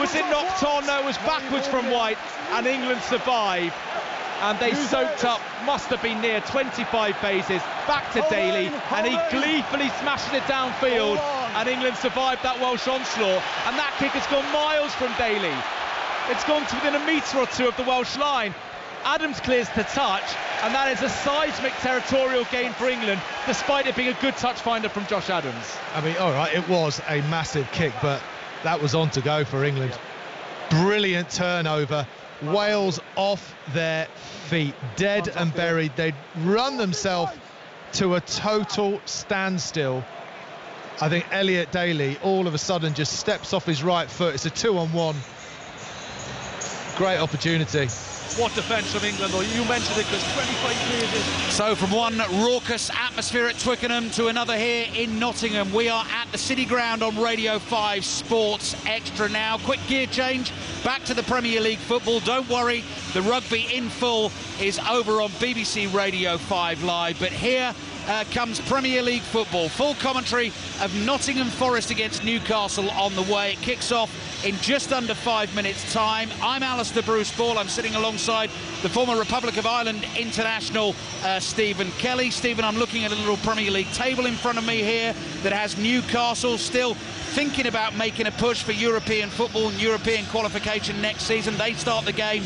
Was it knocked on? No, it was backwards from White, and England survived. And they soaked up, must have been near 25 paces, back to Daly, and he gleefully smashes it downfield, and England survived that Welsh onslaught, and that kick has gone miles from Daly. It's gone to within a metre or two of the Welsh line. Adams clears to touch, and that is a seismic territorial gain for England, despite it being a good touch finder from Josh Adams. I mean, all right, it was a massive kick, but that was on to go for England. Brilliant turnover. Wales off their feet, dead and buried. They'd run themselves to a total standstill. I think Elliot Daly all of a sudden just steps off his right foot. It's a 2-on-1. Great opportunity. What defence from England, or you mentioned it, because 25 clears. So from one raucous atmosphere at Twickenham to another here in Nottingham, we are at the City Ground on Radio 5 Sports Extra now. Quick gear change, back to the Premier League football. Don't worry, the rugby in full is over on BBC Radio 5 Live, but here comes Premier League football. Full commentary of Nottingham Forest against Newcastle on the way. It kicks off in just under 5 minutes' time. I'm Alistair Bruce Ball. I'm sitting alongside the former Republic of Ireland international Stephen Kelly. Stephen, I'm looking at a little Premier League table in front of me here that has Newcastle still thinking about making a push for European football and European qualification next season. They start the game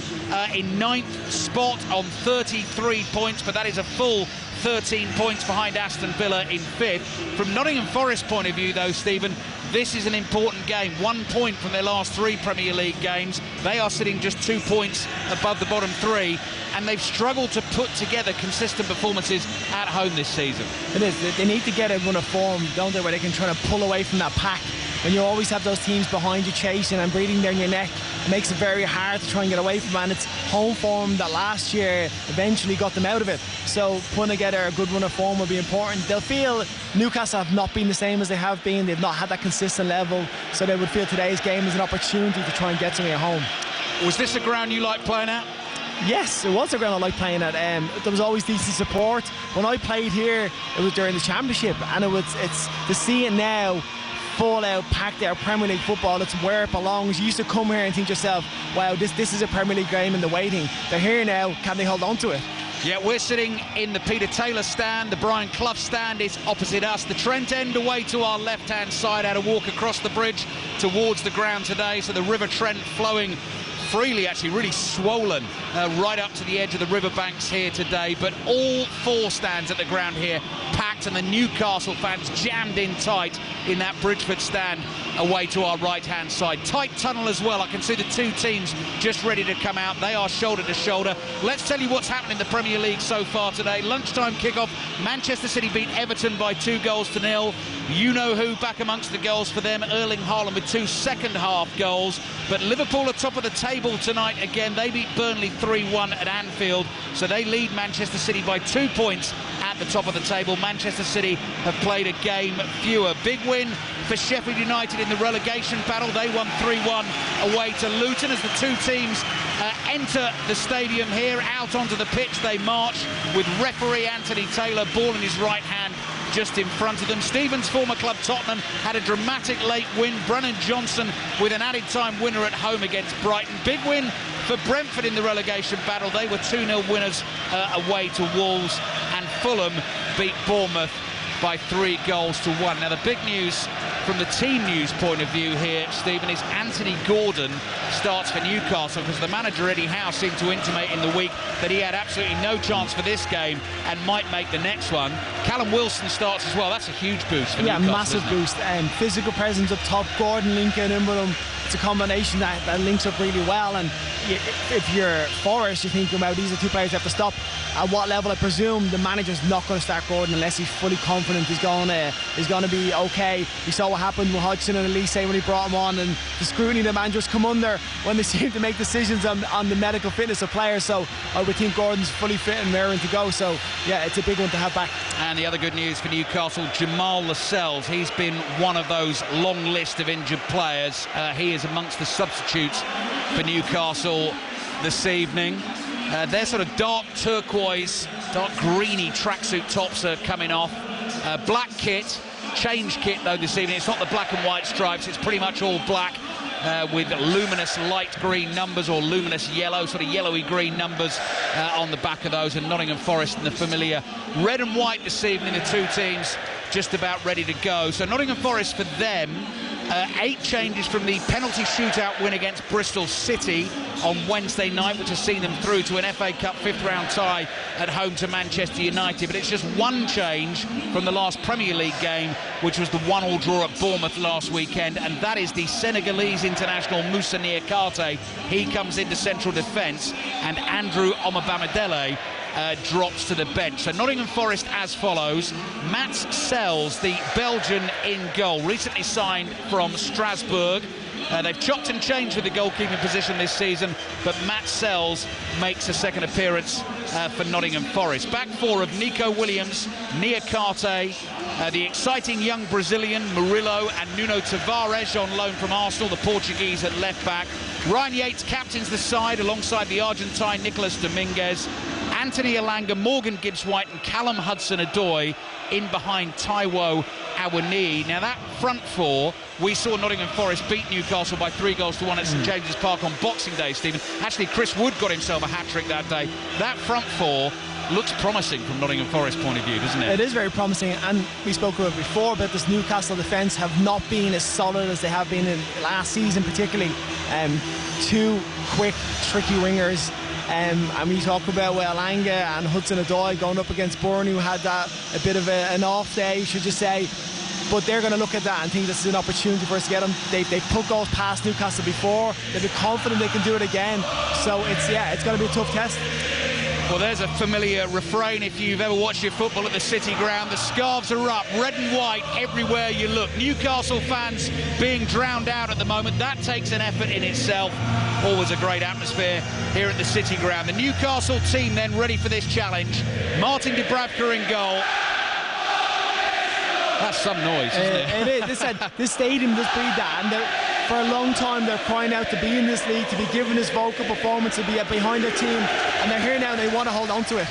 in 9th spot on 33 points, but that is a full 13 points behind Aston Villa in 5th. From Nottingham Forest's point of view, though, Stephen, this is an important game. 1 point from their last 3 Premier League games. They are sitting just 2 points above the bottom 3, and they've struggled to put together consistent performances at home this season. It is. They need to get a run of form, don't they, where they can try to pull away from that pack. When you always have those teams behind you chasing and breathing down your neck, it makes it very hard to try and get away from it. And it's home form that last year eventually got them out of it. So putting together a good run of form will be important. They'll feel Newcastle have not been the same as they have been. They've not had that consistent level. So they would feel today's game as an opportunity to try and get something at home. Was this a ground you like playing at? Yes, it was a ground I liked playing at. There was always decent support. When I played here, it was during the Championship, and it's to see it now full out, packed out Premier League football. It's where it belongs. You used to come here and think to yourself, wow, this is a Premier League game in the waiting. They're here now. Can they hold on to it? Yeah, we're sitting in the Peter Taylor stand. The Brian Clough stand is opposite us. The Trent End away to our left-hand side. Had a walk across the bridge towards the ground today. So the River Trent flowing freely, actually really swollen right up to the edge of the riverbanks here today. But all 4 stands at the ground here packed, and the Newcastle fans jammed in tight in that Bridgeford stand away to our right-hand side. Tight tunnel as well. I can see the 2 teams just ready to come out. They are shoulder to shoulder. Let's tell you what's happened in the Premier League so far today. Lunchtime kickoff. Manchester City beat Everton by 2-0. You know who back amongst the goals for them. Erling Haaland with 2 second-half goals. But Liverpool are top of the table tonight again. They beat Burnley 3-1 at Anfield. So they lead Manchester City by 2 points at the top of the table. Manchester City have played a game fewer. Big win for Sheffield United in the relegation battle. They won 3-1 away to Luton as the 2 teams enter the stadium here. Out onto the pitch they march with referee Anthony Taylor, ball in his right hand just in front of them. Stephen's former club Tottenham had a dramatic late win. Brennan Johnson with an added time winner at home against Brighton. Big win for Brentford in the relegation battle. They were 2-0 winners away to Wolves, and Fulham beat Bournemouth by 3-1. Now the big news from the team news point of view here, Stephen, is Anthony Gordon starts for Newcastle, because the manager Eddie Howe seemed to intimate in the week that he had absolutely no chance for this game and might make the next one. Callum Wilson starts as well. That's a huge boost for Newcastle. Yeah, massive boost. Physical presence up top, Gordon linking in with him. It's a combination that links up really well, and if you're Forest, you're thinking about these are 2 players you have to stop. At what level? I presume the manager's not going to start Gordon unless he's fully confident he's going to be okay. We saw what happened with Hodgson and Elise when he brought him on, and the scrutiny the managers come under when they seem to make decisions on the medical fitness of players. So I would think Gordon's fully fit and raring to go. So yeah, it's a big one to have back. And the other good news for Newcastle, Jamal Lascelles. He's been one of those long list of injured players. He is amongst the substitutes for Newcastle this evening. Their sort of dark turquoise, dark greeny tracksuit tops are coming off. Black kit, change kit though this evening. It's not the black and white stripes, it's pretty much all black. with luminous light green numbers, or luminous yellow, sort of yellowy green numbers on the back of those, and Nottingham Forest and the familiar red and white this evening, the two teams just about ready to go. So Nottingham Forest, for them, 8 changes from the penalty shootout win against Bristol City on Wednesday night, which has seen them through to an FA Cup 5th round tie at home to Manchester United. But it's just 1 change from the last Premier League game, which was the 1-1 draw at Bournemouth last weekend, and that is the Senegalese international Moussa Niakhaté. He comes into central defence, and Andrew Omobamidele drops to the bench. So Nottingham Forest as follows: Mats Sells, the Belgian, in goal, recently signed from Strasbourg. They've chopped and changed with the goalkeeping position this season, but Mats Sells makes a second appearance for Nottingham Forest. Back 4 of Nico Williams, Niakhaté, the exciting young Brazilian Murillo, and Nuno Tavares on loan from Arsenal, the Portuguese at left back. Ryan Yates captains the side alongside the Argentine Nicolas Dominguez. Anthony Elanga, Morgan Gibbs-White and Callum Hudson-Odoi in behind Taiwo Awoniyi. Now that front 4, we saw Nottingham Forest beat Newcastle by 3-1 at St James's Park on Boxing Day, Stephen. Actually, Chris Wood got himself a hat-trick that day. That front 4 looks promising from Nottingham Forest's point of view, doesn't it? It is very promising, and we spoke about it before, but this Newcastle defence have not been as solid as they have been in last season, particularly. 2 quick, tricky wingers. And we talk about Elanga and Hudson-Odoi going up against Bourne, who had a bit of an off day, should you say. But they're going to look at that and think this is an opportunity for us to get them. They put goals past Newcastle before. They've been confident they can do it again. So it's going to be a tough test. Well, there's a familiar refrain if you've ever watched your football at the City Ground. The scarves are up, red and white everywhere you look. Newcastle fans being drowned out at the moment. That takes an effort in itself. Always a great atmosphere here at the City Ground. The Newcastle team then ready for this challenge. Martin Dubravka in goal. That's some noise, isn't it? It is. This stadium does breed that, and for a long time they're crying out to be in this league, to be given this vocal performance, to be behind their team, and they're here now and they want to hold on to it.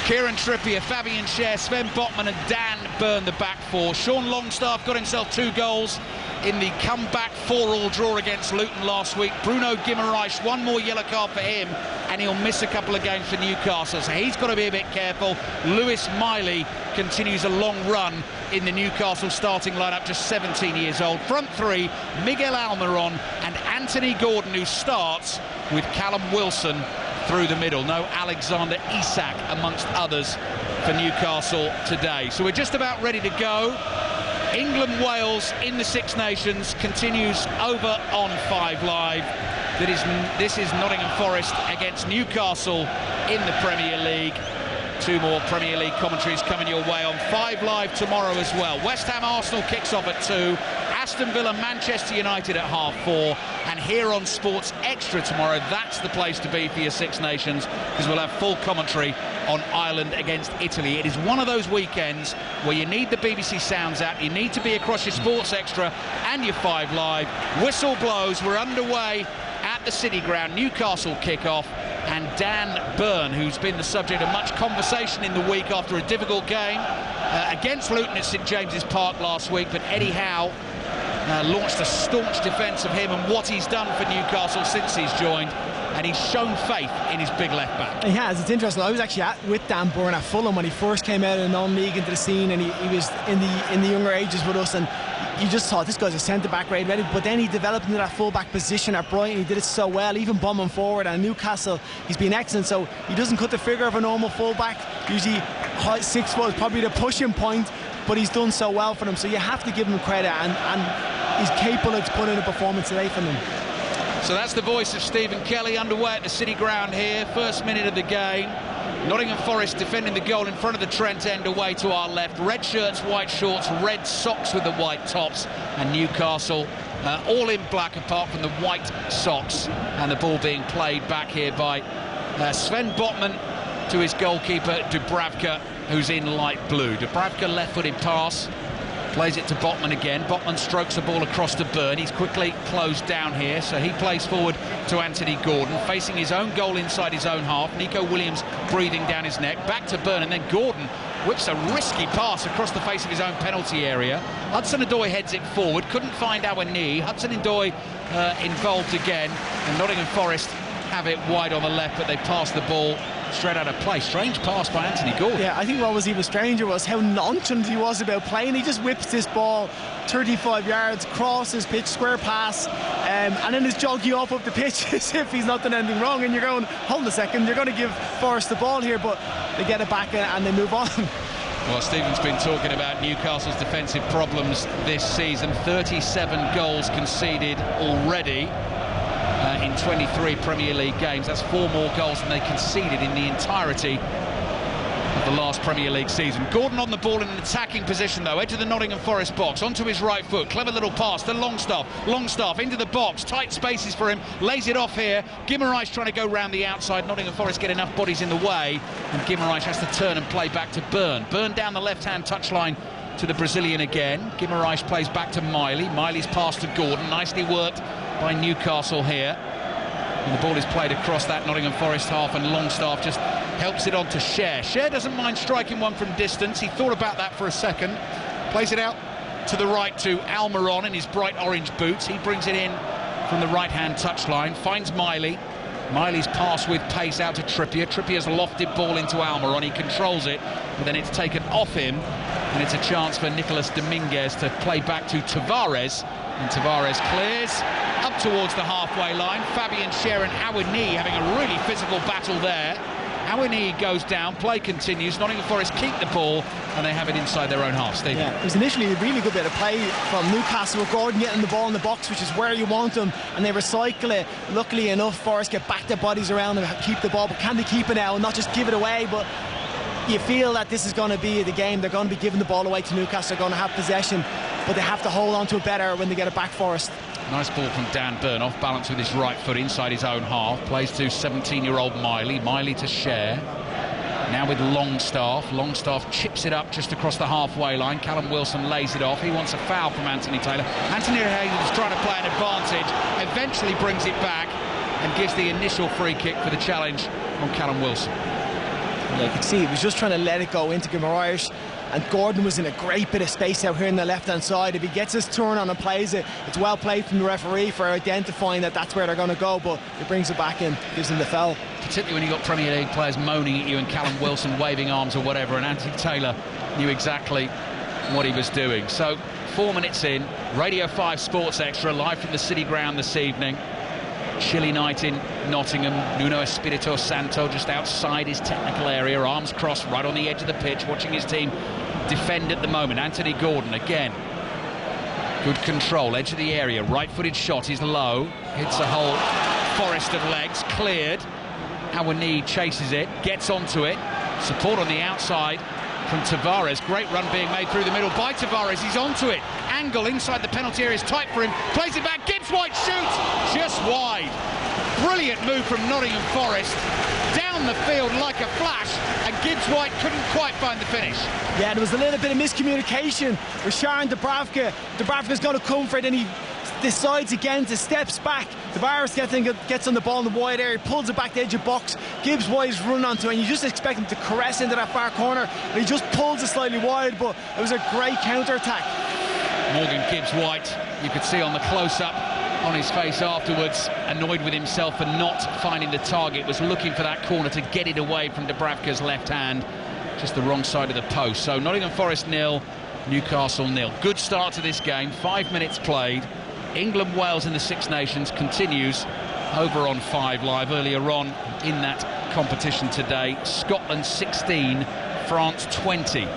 Kieran Trippier, Fabian Schär, Sven Botman and Dan Burn the back 4. Sean Longstaff got himself 2 goals in the comeback 4-4 draw against Luton last week. Bruno Guimaraes, 1 more yellow card for him, and he'll miss a couple of games for Newcastle, so he's got to be a bit careful. Lewis Miley continues a long run in the Newcastle starting lineup, just 17 years old. Front 3, Miguel Almiron and Anthony Gordon, who starts with Callum Wilson through the middle. No Alexander Isak amongst others for Newcastle today. So we're just about ready to go. England-Wales in the Six Nations continues over on 5 Live. This is Nottingham Forest against Newcastle in the Premier League. 2 more Premier League commentaries coming your way on 5 Live tomorrow as well. West Ham Arsenal kicks off at 2. Aston Villa Manchester United at 4:30, and here on Sports Extra tomorrow, that's the place to be for your Six Nations, because we'll have full commentary on Ireland against Italy. It is one of those weekends where you need the BBC Sounds app, you need to be across your Sports Extra and your 5 Live. Whistle blows, we're underway at the City Ground. Newcastle kick-off, and Dan Burn, who's been the subject of much conversation in the week after a difficult game against Luton at St James's Park last week, but Eddie Howe launched a staunch defence of him and what he's done for Newcastle since he's joined, and he's shown faith in his big left back. He has. It's interesting. I was actually with Dan Burn at Fulham when he first came out of non-league into the scene, and he was in the younger ages with us, and you just thought this guy's a centre-back grade ready, but then he developed into that full-back position at Brighton. He did it so well, even bombing forward, and Newcastle he's been excellent. So he doesn't cut the figure of a normal full-back. Usually 6 foot is probably the pushing point, but he's done so well for them, so you have to give him credit, and he's capable of putting in a performance today for them. So that's the voice of Stephen Kelly underway at the City Ground here. First minute of the game. Nottingham Forest defending the goal in front of the Trent end away to our left. Red shirts, white shorts, red socks with the white tops. And Newcastle all in black apart from the white socks. And the ball being played back here by Sven Botman to his goalkeeper Dubravka, who's in light blue. Dubravka left-footed pass. Plays it to Botman again. Botman strokes the ball across to Burn. He's quickly closed down here, so he plays forward to Anthony Gordon, facing his own goal inside his own half. Nico Williams breathing down his neck. Back to Burn, and then Gordon whips a risky pass across the face of his own penalty area. Hudson-Odoi heads it forward. Couldn't find Awoniyi. Hudson-Odoi involved again, and Nottingham Forest have it wide on the left, but they pass the ball straight out of play. Strange pass by Anthony Gordon. Yeah, I think what was even stranger was how nonchalant he was about playing. He just whips this ball 35 yards, crosses pitch, square pass, and then is jogging up the pitch as if he's not done anything wrong, and you're going, hold a second, you're going to give Forest the ball here, but they get it back and they move on. Well, Stephen's been talking about Newcastle's defensive problems this season. 37 goals conceded already in 23 Premier League games. That's 4 more goals than they conceded in the entirety of the last Premier League season. Gordon on the ball in an attacking position though, edge of the Nottingham Forest box, onto his right foot, clever little pass to Longstaff into the box, tight spaces for him, lays it off here. Guimaraes trying to go round the outside. Nottingham Forest get enough bodies in the way, and Guimaraes has to turn and play back to Byrne down the left-hand touchline to the Brazilian again. Guimaraes plays back to Miley's pass to Gordon, nicely worked by Newcastle here, and the ball is played across that Nottingham Forest half, and Longstaff just helps it on to Cher. Cher doesn't mind striking one from distance. He thought about that for a second, plays it out to the right to Almiron in his bright orange boots. He brings it in from the right-hand touchline, finds Miley's pass with pace out to Trippier's lofted ball into Almiron. He controls it, but then it's taken off him, and it's a chance for Nicolas Dominguez to play back to Tavares, and Tavares clears up towards the halfway line. Fabian Cher and Awani having a really physical battle there. Awani goes down, play continues, Nottingham Forest keep the ball, and they have it inside their own half. Stephen. Yeah, it was initially a really good bit of play from Newcastle, with Gordon getting the ball in the box, which is where you want them, and they recycle it. Luckily enough, Forest get back their bodies around them, keep the ball, but can they keep it now and not just give it away? But you feel that this is going to be the game. They're going to be giving the ball away to Newcastle. They're going to have possession, but they have to hold on to it better when they get it back, Forest. Nice ball from Dan Byrne, off balance with his right foot inside his own half. Plays to 17-year-old Miley to Cher. Now with Longstaff chips it up just across the halfway line. Callum Wilson lays it off. He wants a foul from Anthony Taylor. Anthony Taylor's trying to play an advantage, eventually brings it back and gives the initial free kick for the challenge on Callum Wilson. Yeah, you can see he was just trying to let it go into Guimaraes, and Gordon was in a great bit of space out here on the left-hand side. If he gets his turn on and plays it, it's well played from the referee for identifying that that's where they're going to go, but he brings it back in, gives him the foul. Particularly when you've got Premier League players moaning at you and Callum Wilson waving arms or whatever, and Anthony Taylor knew exactly what he was doing. So 4 minutes in, Radio 5 Sports Extra, live from the City Ground this evening. Chilly night in Nottingham. Nuno Espirito Santo just outside his technical area, arms crossed right on the edge of the pitch, watching his team defend at the moment. Anthony Gordon again, good control, edge of the area, right-footed shot is low, hits a whole forest of legs, cleared. Awani chases it, gets onto it, support on the outside from Tavares. Great run being made through the middle by Tavares. He's onto it. Angle inside the penalty area is tight for him. Plays it back. Gibbs White shoots just wide. Brilliant move from Nottingham Forest. Down the field like a flash, and Gibbs White couldn't quite find the finish. Yeah, there was a little bit of miscommunication with Sharon Dubravka. Dubravka's going to come for it, and he decides again to steps back. Tavares gets on the ball in the wide area, pulls it back to the edge of box. Gibbs White is running onto it, and you just expect him to caress into that far corner, and he just pulls it slightly wide, but it was a great counter-attack. Morgan Gibbs White, you could see on the close-up on his face afterwards, annoyed with himself for not finding the target, was looking for that corner to get it away from Dubravka's left hand, just the wrong side of the post. So Nottingham Forest 0, Newcastle 0. Good start to this game, 5 minutes played. England-Wales in the Six Nations continues over on 5 Live. Earlier on in that competition today, Scotland 16, France 20.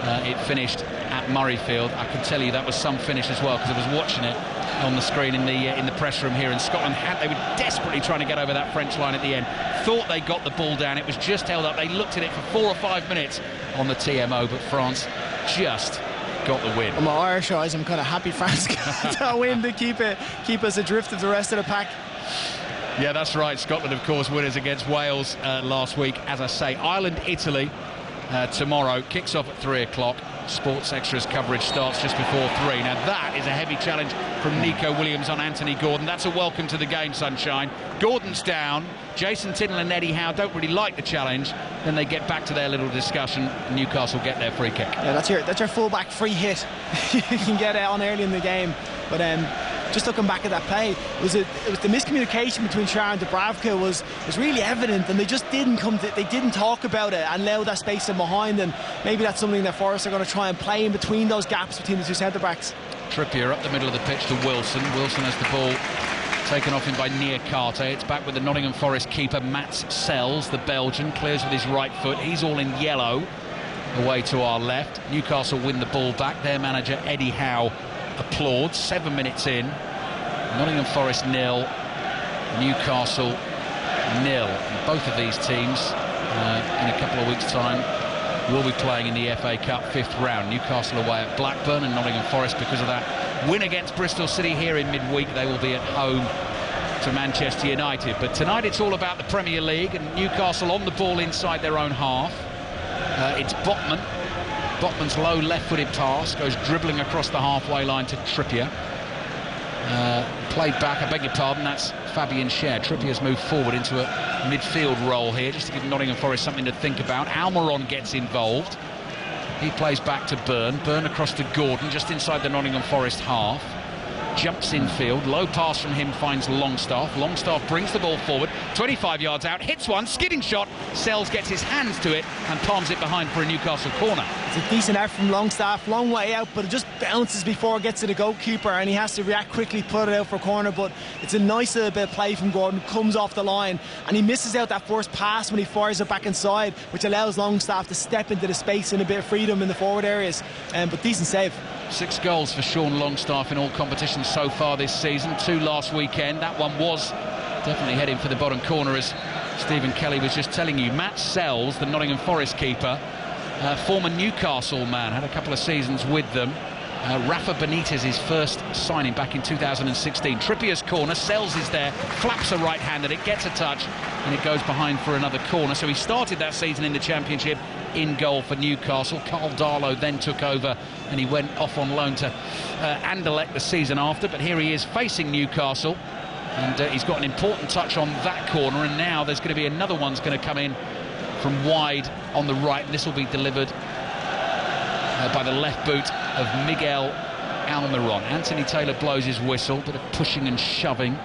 It finished at Murrayfield. I can tell you that was some finish as well, because I was watching it on the screen in the press room here. And Scotland they were desperately trying to get over that French line at the end. Thought they got the ball down. It was just held up. They looked at it for 4 or 5 minutes on the TMO, but France just got the win. On my Irish eyes, I'm kind of happy France got that win to keep us adrift of the rest of the pack. Yeah, that's right. Scotland, of course, winners against Wales last week. As I say, Ireland, Italy tomorrow. Kicks off at 3 o'clock. Sports Extra's coverage starts just before 3. Now that is a heavy challenge from Nico Williams on Anthony Gordon. That's a welcome to the game, sunshine. Gordon's down. Jason Tindall and Eddie Howe don't really like the challenge. Then they get back to their little discussion. Newcastle get their free kick. Yeah, that's your full-back free hit. You can get it on early in the game. But just looking back at that play, it was the miscommunication between Shah and Dubravka was really evident, and they just didn't they didn't talk about it and allow that space in behind, and maybe that's something that Forest are going to try and play in between those gaps between the two centre backs. Trippier up the middle of the pitch to Wilson. Wilson has the ball taken off him by Niakate. It's back with the Nottingham Forest keeper Mats Sells, the Belgian, clears with his right foot. He's all in yellow away to our left. Newcastle win the ball back. Their manager Eddie Howe applauds. 7 minutes in, Nottingham Forest 0, Newcastle 0. And both of these teams in a couple of weeks' time will be playing in the FA Cup 5th round. Newcastle away at Blackburn, and Nottingham Forest, because of that win against Bristol City here in midweek, they will be at home to Manchester United. But tonight it's all about the Premier League, and Newcastle on the ball inside their own half. It's Botman. Botman's low left-footed pass goes dribbling across the halfway line to Trippier. Played back, I beg your pardon, that's Fabian Schär. Trippier's moved forward into a midfield role here, just to give Nottingham Forest something to think about. Almiron gets involved. He plays back to Byrne. Byrne across to Gordon, just inside the Nottingham Forest half. Jumps infield, low pass from him finds Longstaff. Longstaff brings the ball forward, 25 yards out, hits one, skidding shot. Sells gets his hands to it and palms it behind for a Newcastle corner. It's a decent effort from Longstaff, long way out, but it just bounces before it gets to the goalkeeper, and he has to react quickly, put it out for a corner. But it's a nice little bit of play from Gordon, comes off the line, and he misses out that first pass when he fires it back inside, which allows Longstaff to step into the space and a bit of freedom in the forward areas. But decent save. 6 goals for Sean Longstaff in all competitions so far this season. 2 last weekend. That one was definitely heading for the bottom corner, as Stephen Kelly was just telling you. Matt Sells, the Nottingham Forest keeper, former Newcastle man, had a couple of seasons with them. Rafa Benitez, his first signing back in 2016. Trippier's corner, Sells is there, flaps a right hand and it gets a touch, and it goes behind for another corner. So he started that season in the Championship in goal for Newcastle. Carl Darlow then took over and he went off on loan to Anderlecht the season after, but here he is facing Newcastle, and he's got an important touch on that corner, and now there's going to be another one's going to come in from wide on the right, and this will be delivered by the left boot of Miguel Almiron. Anthony Taylor blows his whistle, bit of pushing and shoving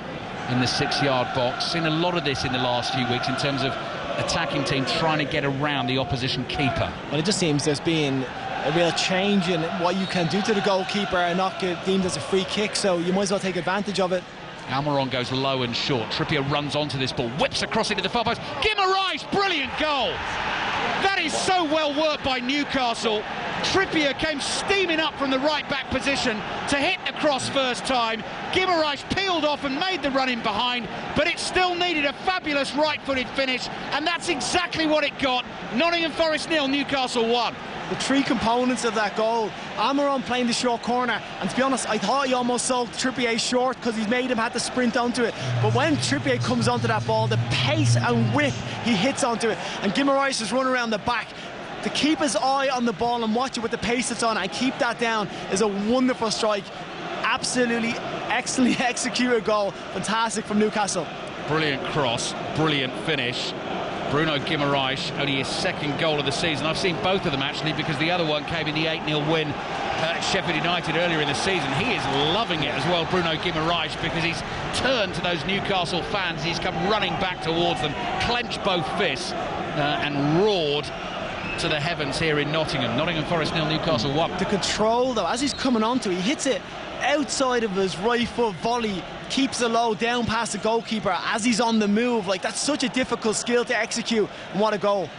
in the 6-yard box. Seen a lot of this in the last few weeks in terms of attacking team trying to get around the opposition keeper. Well, it just seems there's been a real change in what you can do to the goalkeeper and not get deemed as a free kick, so you might as well take advantage of it. Almiron goes low and short. Trippier runs onto this ball, whips across into the far post. Guimaraes, brilliant goal! That is so well worked by Newcastle. Trippier came steaming up from the right-back position to hit across first time. Guimaraes peeled off and made the run in behind, but it still needed a fabulous right-footed finish, and that's exactly what it got. Nottingham Forest 0, Newcastle 1. The 3 components of that goal: Almiron playing the short corner, and to be honest, I thought he almost sold Trippier short because he made him have to sprint onto it. But when Trippier comes onto that ball, the pace and whip he hits onto it, and Guimaraes is running around the back. To keep his eye on the ball and watch it with the pace it's on and keep that down is a wonderful strike. Absolutely excellently executed goal. Fantastic from Newcastle. Brilliant cross, brilliant finish. Bruno Guimaraes, only his 2nd goal of the season. I've seen both of them actually, because the other one came in the 8-0 win at Sheffield United earlier in the season. He is loving it as well, Bruno Guimaraes, because he's turned to those Newcastle fans. He's come running back towards them, clenched both fists and roared to the heavens here in Nottingham. Nottingham Forest 0, Newcastle 1. The control though, as he's coming onto it, he hits it outside of his right foot volley, keeps it low down past the goalkeeper as he's on the move. Like, that's such a difficult skill to execute, and what a goal.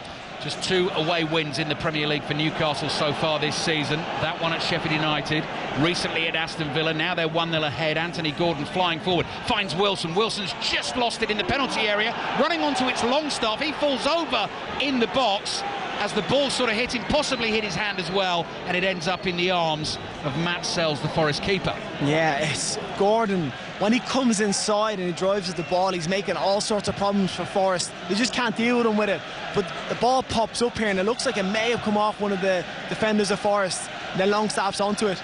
Just 2 away wins in the Premier League for Newcastle so far this season. That one at Sheffield United, recently at Aston Villa. Now they're 1-0 ahead. Anthony Gordon flying forward, finds Wilson. Wilson's just lost it in the penalty area, running onto its Longstaff. He falls over in the box as the ball sort of hit him, possibly hit his hand as well, and it ends up in the arms of Matt Sells, the Forest keeper. Yeah, it's Gordon. When he comes inside and he drives at the ball, he's making all sorts of problems for Forest. They just can't deal with him with it. But the ball pops up here, and it looks like it may have come off one of the defenders of Forest. And then Longstaff's onto it.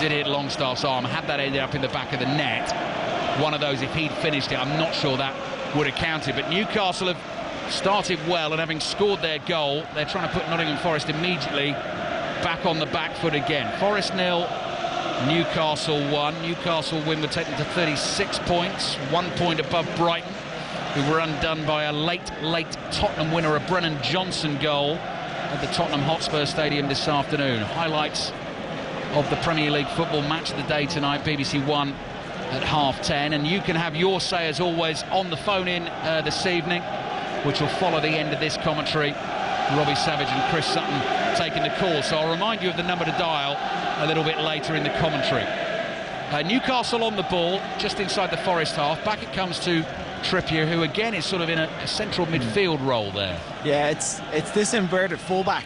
Did hit Longstaff's arm, had that ended up in the back of the net. One of those, if he'd finished it, I'm not sure that would have counted. But Newcastle have started well, and having scored their goal, they're trying to put Nottingham Forest immediately back on the back foot again. Forest 0, Newcastle 1. Newcastle win would take them to 36 points, 1 point above Brighton, who were undone by a late Tottenham winner, a Brennan Johnson goal at the Tottenham Hotspur Stadium this afternoon. Highlights of the Premier League football match of the day tonight, BBC One at 10:30, and you can have your say as always on the phone in this evening, which will follow the end of this commentary. Robbie Savage and Chris Sutton taking the call, so I'll remind you of the number to dial a little bit later in the commentary. Newcastle on the ball just inside the Forest half. Back it comes to Trippier, who again is sort of in a central midfield role there. Yeah, it's this inverted fullback.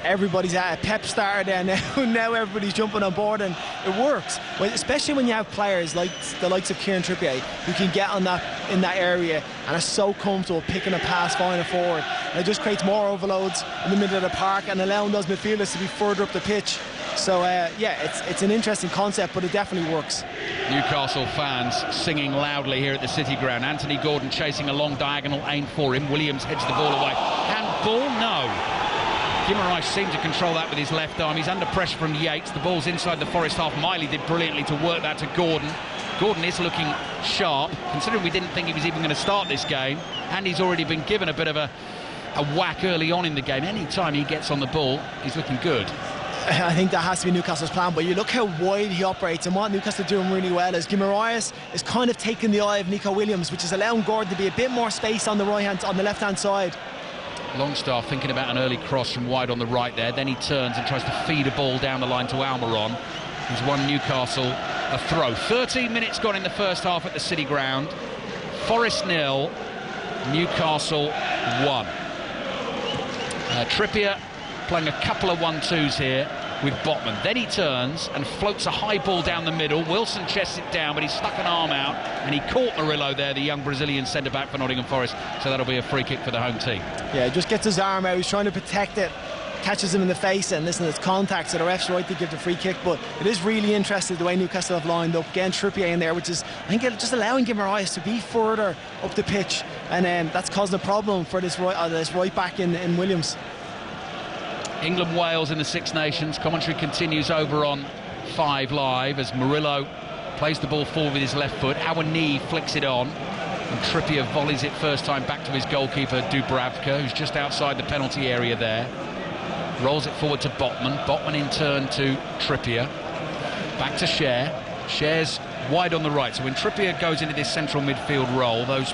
Everybody's at a pep starter there now. Now everybody's jumping on board, and it works. Well, especially when you have players like the likes of Kieran Trippier, who can get on that in that area and are so comfortable picking a pass, finding forward. And it just creates more overloads in the middle of the park and allowing those midfielders to be further up the pitch. So yeah, it's an interesting concept, but it definitely works. Newcastle fans singing loudly here at the City Ground. Anthony Gordon chasing a long diagonal aim for him. Williams heads the ball away. Handball? No. Guimaraes seemed to control that with his left arm. He's under pressure from Yates. The ball's inside the Forest half. Miley did brilliantly to work that to Gordon. Gordon is looking sharp, considering we didn't think he was even going to start this game, and he's already been given a bit of a whack early on in the game. Any time he gets on the ball, he's looking good. I think that has to be Newcastle's plan, but you look how wide he operates, and what Newcastle are doing really well is Guimaraes is kind of taking the eye of Nico Williams, which is allowing Gordon to be a bit more space on the left-hand side. Longstaff thinking about an early cross from wide on the right there. Then he turns and tries to feed a ball down the line to Almiron, who's won Newcastle a throw. 13 minutes gone in the first half at the City Ground. Forest 0, Newcastle 1. Trippier playing a couple of 1-2s here with Botman. Then he turns and floats a high ball down the middle. Wilson chests it down, but he stuck an arm out and he caught Murillo there, the young Brazilian centre-back for Nottingham Forest. So that'll be a free kick for the home team. Yeah, he just gets his arm out. He's trying to protect it, catches him in the face, and listen, it's contact, so the ref's right to give the free kick. But it is really interesting the way Newcastle have lined up. Again, Trippier in there, which is, I think, just allowing Guimaraes to be further up the pitch, and that's causing a problem for this right back in Williams. England-Wales in the Six Nations. Commentary continues over on 5 Live as Murillo plays the ball forward with his left foot. Awani flicks it on, and Trippier volleys it first time back to his goalkeeper Dubravka, who's just outside the penalty area there. Rolls it forward to Botman. Botman in turn to Trippier. Back to Cher. Cher's wide on the right. So when Trippier goes into this central midfield role, those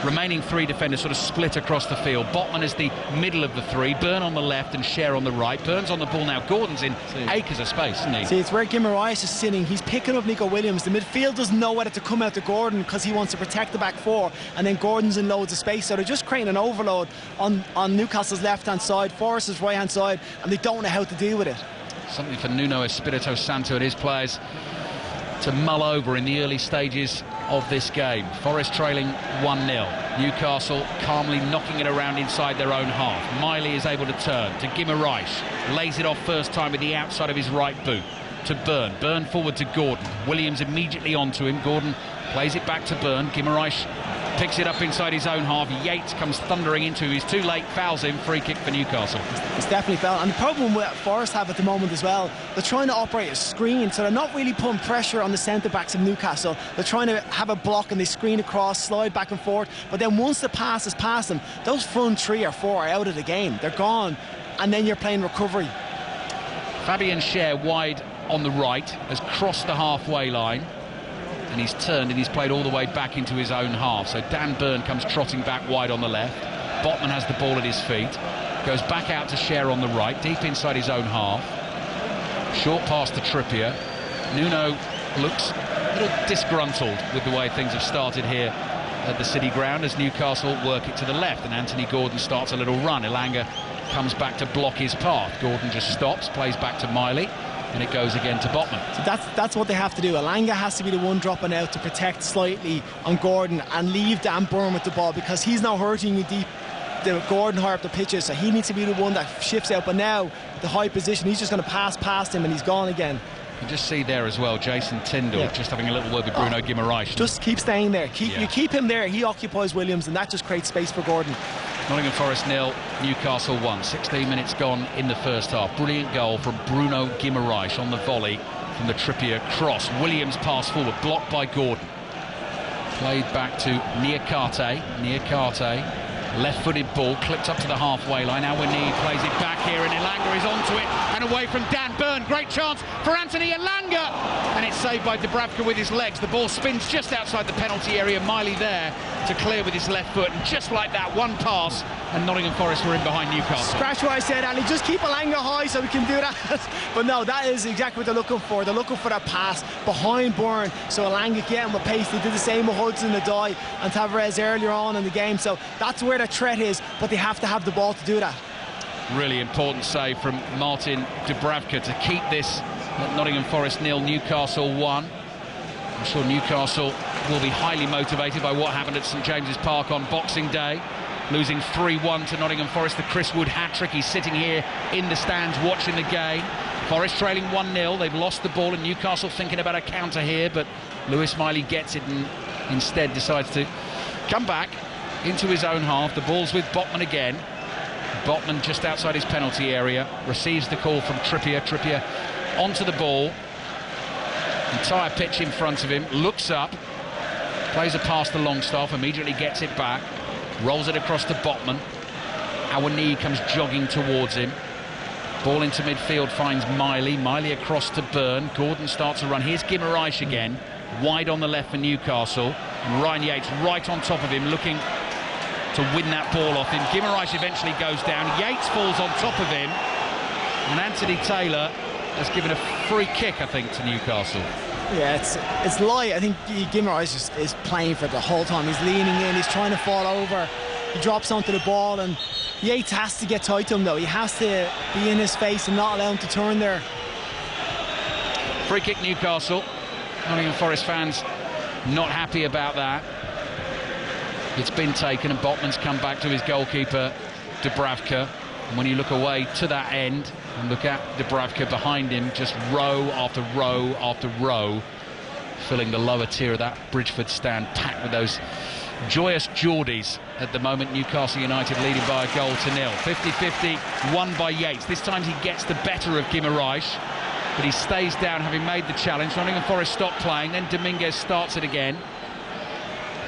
remaining 3 defenders sort of split across the field. Botman is the middle of the 3, Byrne on the left and Cher on the right. Byrne's on the ball now. Gordon's in acres of space, isn't he? See, it's where Guimaraes is sitting. He's picking up Nico Williams. The midfield doesn't know whether to come out to Gordon because he wants to protect the back 4, and then Gordon's in loads of space. So they're just creating an overload on Newcastle's left-hand side, Forest's right-hand side, and they don't know how to deal with it. Something for Nuno Espirito Santo and his players to mull over in the early stages of this game. Forest trailing 1-0. Newcastle calmly knocking it around inside their own half. Miley is able to turn to Guimaraes, lays it off first time with the outside of his right boot to Byrne. Byrne forward to Gordon. Williams immediately onto him. Gordon plays it back to Byrne. Guimaraes picks it up inside his own half. Yates comes thundering into. He's too late, fouls him. Free kick for Newcastle. It's definitely foul. And the problem that Forest have at the moment as well, they're trying to operate a screen, so they're not really putting pressure on the centre-backs of Newcastle. They're trying to have a block and they screen across, slide back and forth, but then once the pass is past them, those front 3 or 4 are out of the game. They're gone, and then you're playing recovery. Fabian Cher wide on the right has crossed the halfway line, and he's turned and he's played all the way back into his own half. So Dan Byrne comes trotting back wide on the left. Botman has the ball at his feet, goes back out to Cher on the right, deep inside his own half. Short pass to Trippier. Nuno looks a little disgruntled with the way things have started here at the City Ground as Newcastle work it to the left, and Anthony Gordon starts a little run. Elanga comes back to block his path. Gordon just stops, plays back to Miley, and it goes again to Botman. So that's what they have to do. Elanga has to be the one dropping out to protect slightly on Gordon and leave Dan Byrne with the ball, because he's now hurting you deep. Gordon higher up the pitches, so he needs to be the one that shifts out. But now the high position, he's just going to pass past him and he's gone again. You just see there as well Jason Tyndall just having a little word with Bruno Guimaraes. Just keep staying there. You keep him there, he occupies Williams, and that just creates space for Gordon. Nottingham Forest 0, Newcastle 1. 16 minutes gone in the first half. Brilliant goal from Bruno Guimaraes on the volley from the Trippier cross. Williams pass forward, blocked by Gordon. Played back to Niakate. Left-footed ball, clipped up to the halfway line. Awani plays it back here, and Elanga is onto it and away from Dan Burn. Great chance for Anthony Elanga, and it's saved by Dubravka with his legs. The ball spins just outside the penalty area. Miley there to clear with his left foot, and just like that, one pass, and Nottingham Forest were in behind Newcastle. Scratch what I said, Ali. Just keep Elanga high so we can do that. But no, that is exactly what they're looking for. They're looking for that pass behind Byrne, so Elanga get him with pace. They did the same with Hudson Odoi and Tavares earlier on in the game, so that's where the threat is, but they have to have the ball to do that. Really important save from Martin Dubravka to keep this at Nottingham Forest 0, Newcastle 1. I'm sure Newcastle will be highly motivated by what happened at St James's Park on Boxing Day, losing 3-1 to Nottingham Forest. The Chris Wood hat-trick. He's sitting here in the stands watching the game. Forest trailing 1-0. They've lost the ball, and Newcastle thinking about a counter here, but Lewis Miley gets it and instead decides to come back into his own half. The ball's with Botman again. Botman just outside his penalty area, receives the call from Trippier. Trippier onto the ball, entire pitch in front of him, looks up, plays a pass to Longstaff, immediately gets it back, rolls it across to Botman. Awani comes jogging towards him. Ball into midfield, finds Miley across to Byrne. Gordon starts a run. Here's Guimaraes again, wide on the left for Newcastle, and Ryan Yates right on top of him, looking to win that ball off him. Guimaraes eventually goes down. Yates falls on top of him, and Anthony Taylor has given a free kick, I think, to Newcastle. Yeah, it's light. I think Guimaraes is playing for it the whole time. He's leaning in, he's trying to fall over. He drops onto the ball, and Yates has to get tight to him, though. He has to be in his face and not allow him to turn there. Free kick Newcastle. Nottingham Forest fans not happy about that. It's been taken, and Botman's come back to his goalkeeper, Dubravka. And when you look away to that end and look at Dubravka behind him, just row after row after row, filling the lower tier of that Bridgeford stand, packed with those joyous Geordies at the moment. Newcastle United leading by a goal to 0. 50-50, won by Yates. This time he gets the better of Guimaraes, but he stays down having made the challenge. Nottingham Forest stop playing, then Dominguez starts it again.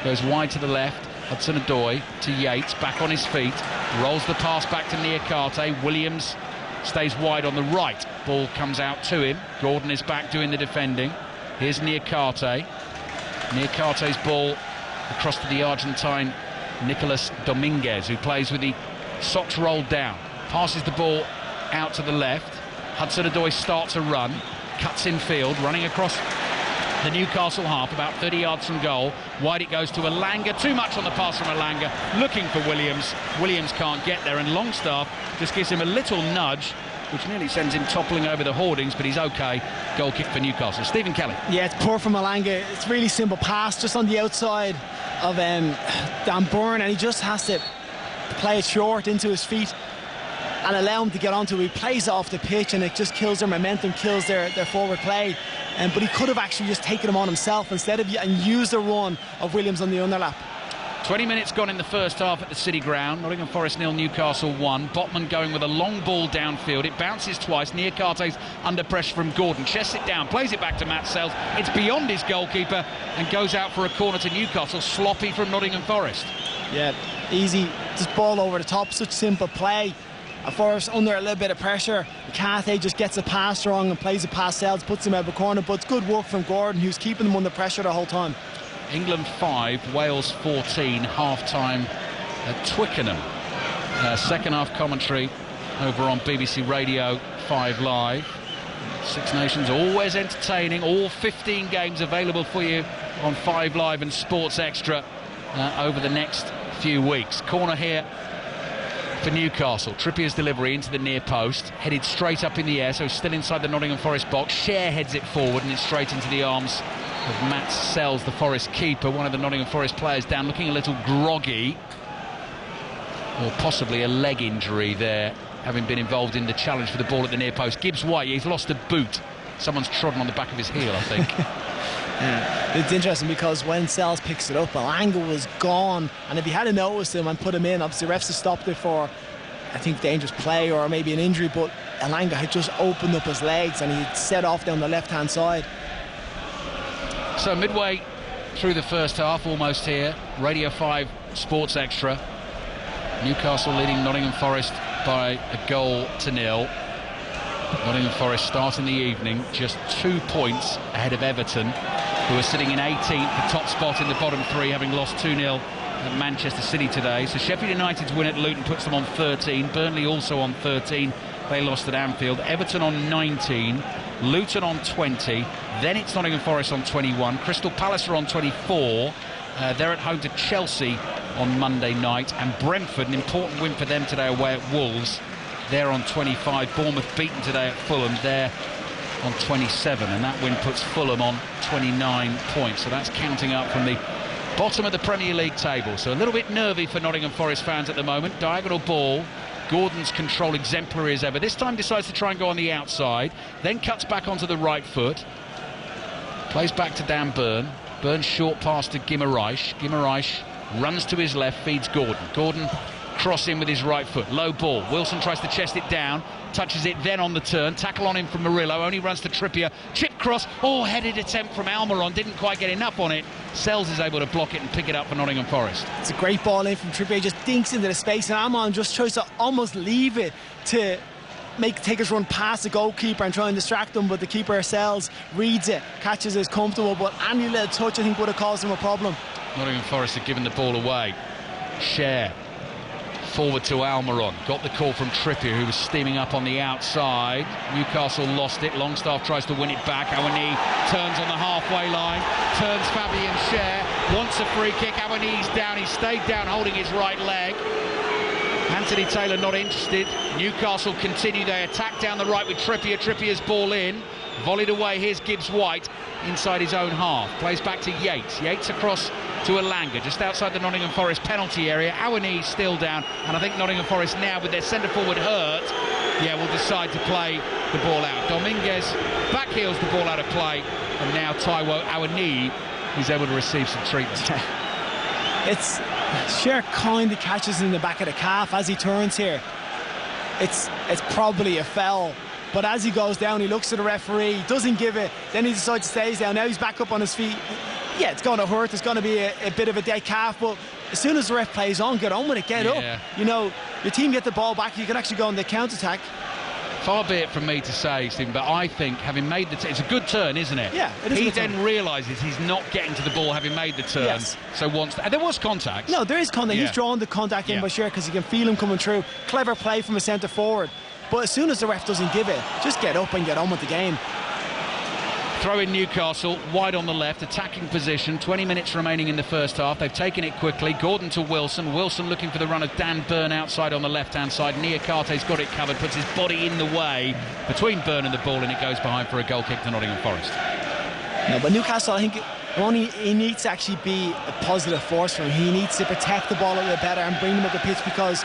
Goes wide to the left. Hudson Odoi to Yates, back on his feet, rolls the pass back to Niakate. Williams stays wide on the right. Ball comes out to him. Gordon is back doing the defending. Here's Niakate. Niakate's ball across to the Argentine Nicolas Dominguez, who plays with the socks rolled down. Passes the ball out to the left. Hudson Odoi starts a run, cuts in field, running across the Newcastle half, about 30 yards from goal. Wide it goes to Elanga. Too much on the pass from Elanga, looking for Williams. Williams can't get there, and Longstaff just gives him a little nudge, which nearly sends him toppling over the hoardings, but he's okay. Goal kick for Newcastle. Stephen Kelly. Yeah, it's poor from Elanga. It's really simple pass just on the outside of Dan Byrne, and he just has to play it short into his feet and allow him to get onto it. He plays off the pitch, and it just kills their momentum, kills their forward play. But he could have actually just taken him on himself instead of, and used the run of Williams on the underlap. 20 minutes gone in the first half at the City Ground. Nottingham Forest 0, Newcastle 1. Botman going with a long ball downfield. It bounces twice. Niakate's under pressure from Gordon. Chests it down, plays it back to Matt Sells. It's beyond his goalkeeper and goes out for a corner to Newcastle. Sloppy from Nottingham Forest. Yeah, easy. Just ball over the top. Such simple play. Forest under a little bit of pressure. Niakate just gets a pass wrong and plays it past Sells, puts him out of the corner. But it's good work from Gordon, who's keeping them under pressure the whole time. England 5, Wales 14, half-time at Twickenham. Second half commentary over on BBC Radio 5 Live. Six Nations always entertaining. All 15 games available for you on 5 Live and Sports Extra over the next few weeks. Corner here for Newcastle. Trippier's delivery into the near post, headed straight up in the air, so still inside the Nottingham Forest box. Cher heads it forward, and it's straight into the arms of Matt Sells, the Forest keeper. One of the Nottingham Forest players down, looking a little groggy, or possibly a leg injury there, having been involved in the challenge for the ball at the near post. Gibbs White, he's lost a boot. Someone's trodden on the back of his heel, I think. Yeah, it's interesting because when Sells picks it up, Elanga was gone, and if he hadn't noticed him and put him in, obviously refs have stopped it for, I think, dangerous play or maybe an injury, but Elanga had just opened up his legs and he'd set off down the left-hand side. So midway through the first half, almost here, Radio 5 Sports Extra. Newcastle leading Nottingham Forest by 1-0. Nottingham Forest starting the evening just 2 points ahead of Everton, who are sitting in 18th, the top spot in the bottom three, having lost 2-0 at Manchester City today. So Sheffield United's win at Luton puts them on 13. Burnley also on 13. They lost at Anfield. Everton on 19. Luton on 20. Then it's Nottingham Forest on 21. Crystal Palace are on 24. They're at home to Chelsea on Monday night. And Brentford, an important win for them today away at Wolves. They're on 25. Bournemouth beaten today at Fulham. They're on 27. And that win puts Fulham on 29 points. So that's counting up from the bottom of the Premier League table. So a little bit nervy for Nottingham Forest fans at the moment. Diagonal ball. Gordon's control exemplary as ever. This time decides to try and go on the outside. Then cuts back onto the right foot. Plays back to Dan Burn. Burn's short pass to Guimaraes. Guimaraes runs to his left, feeds Gordon. Gordon cross in with his right foot. Low ball. Wilson tries to chest it down. Touches it then on the turn. Tackle on him from Murillo. Only runs to Trippier. Chip cross. Oh, headed attempt from Almiron. Didn't quite get enough on it. Sells is able to block it and pick it up for Nottingham Forest. It's a great ball in from Trippier. Just dinks into the space, and Almiron just tries to almost leave it to take his run past the goalkeeper and try and distract him, but the keeper Sells reads it, catches it, is comfortable, but any little touch I think would have caused him a problem. Nottingham Forest have given the ball away. Share forward to Almiron. Got the call from Trippier, who was steaming up on the outside. Newcastle lost it. Longstaff tries to win it back. Awani turns on the halfway line. Turns Fabian Share. Wants a free kick. Awani's down. He stayed down holding his right leg. Anthony Taylor not interested. Newcastle continue. They attack down the right with Trippier. Trippier's ball in. Volleyed away. Here's Gibbs-White inside his own half. Plays back to Yates. Yates across to Elanga, just outside the Nottingham Forest penalty area. Awani still down, and I think Nottingham Forest now, with their centre forward hurt, will decide to play the ball out. Dominguez backheels the ball out of play, and now Taiwo Awani is able to receive some treatment. It's Share kind of catches in the back of the calf as he turns here. It's probably a foul. But as he goes down, he looks at the referee, doesn't give it, then he decides to stay down. Now he's back up on his feet. Yeah, it's going to hurt. It's going to be a bit of a dead calf, but as soon as the ref plays on, get on with it, get up. You know, your team get the ball back, you can actually go on the counter-attack. Far be it from me to say, Stephen, but I think having made the it's a good turn, isn't it? Yeah, it is. He then realises he's not getting to the ball having made the turn, yes. So wants to, and there was contact. No, there is contact. He's drawn the contact in by Share because he can feel him coming through. Clever play from a centre forward. But as soon as the ref doesn't give it, just get up and get on with the game. Throw in Newcastle, wide on the left, attacking position, 20 minutes remaining in the first half. They've taken it quickly. Gordon to Wilson. Wilson looking for the run of Dan Burn outside on the left-hand side. Niakate's got it covered, puts his body in the way between Burn and the ball, and it goes behind for a goal kick to Nottingham Forest. No, but Newcastle, I think he needs to actually be a positive force for him. He needs to protect the ball a little better and bring them up the pitch, because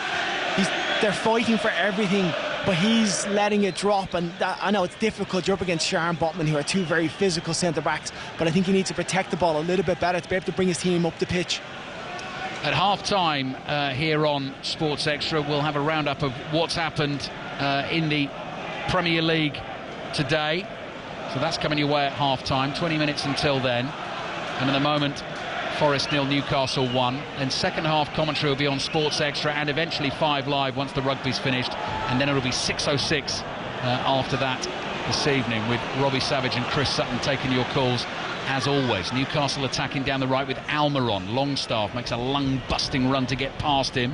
they're fighting for everything, but he's letting it drop, and I know it's difficult. You're up against Share and Botman, who are two very physical centre-backs, but I think he needs to protect the ball a little bit better to be able to bring his team up the pitch. At half-time here on Sports Extra, we'll have a roundup of what's happened in the Premier League today. So that's coming your way at half-time, 20 minutes until then. And at the moment, Forest 0, Newcastle 1. Then second half commentary will be on Sports Extra and eventually 5 Live once the rugby's finished, and then it'll be 6:06 after that this evening, with Robbie Savage and Chris Sutton taking your calls as always. Newcastle attacking down the right with Almiron. Longstaff makes a lung-busting run to get past him.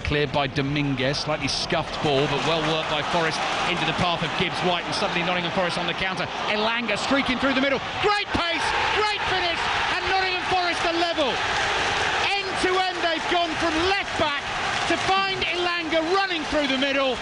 Cleared by Dominguez, slightly scuffed ball, but well worked by Forest into the path of Gibbs-White, and suddenly Nottingham Forest on the counter. Elanga streaking through the middle. Great pace, great finish, and Nottingham Forest are level. End to end, they've gone from left back to find Elanga running through the middle,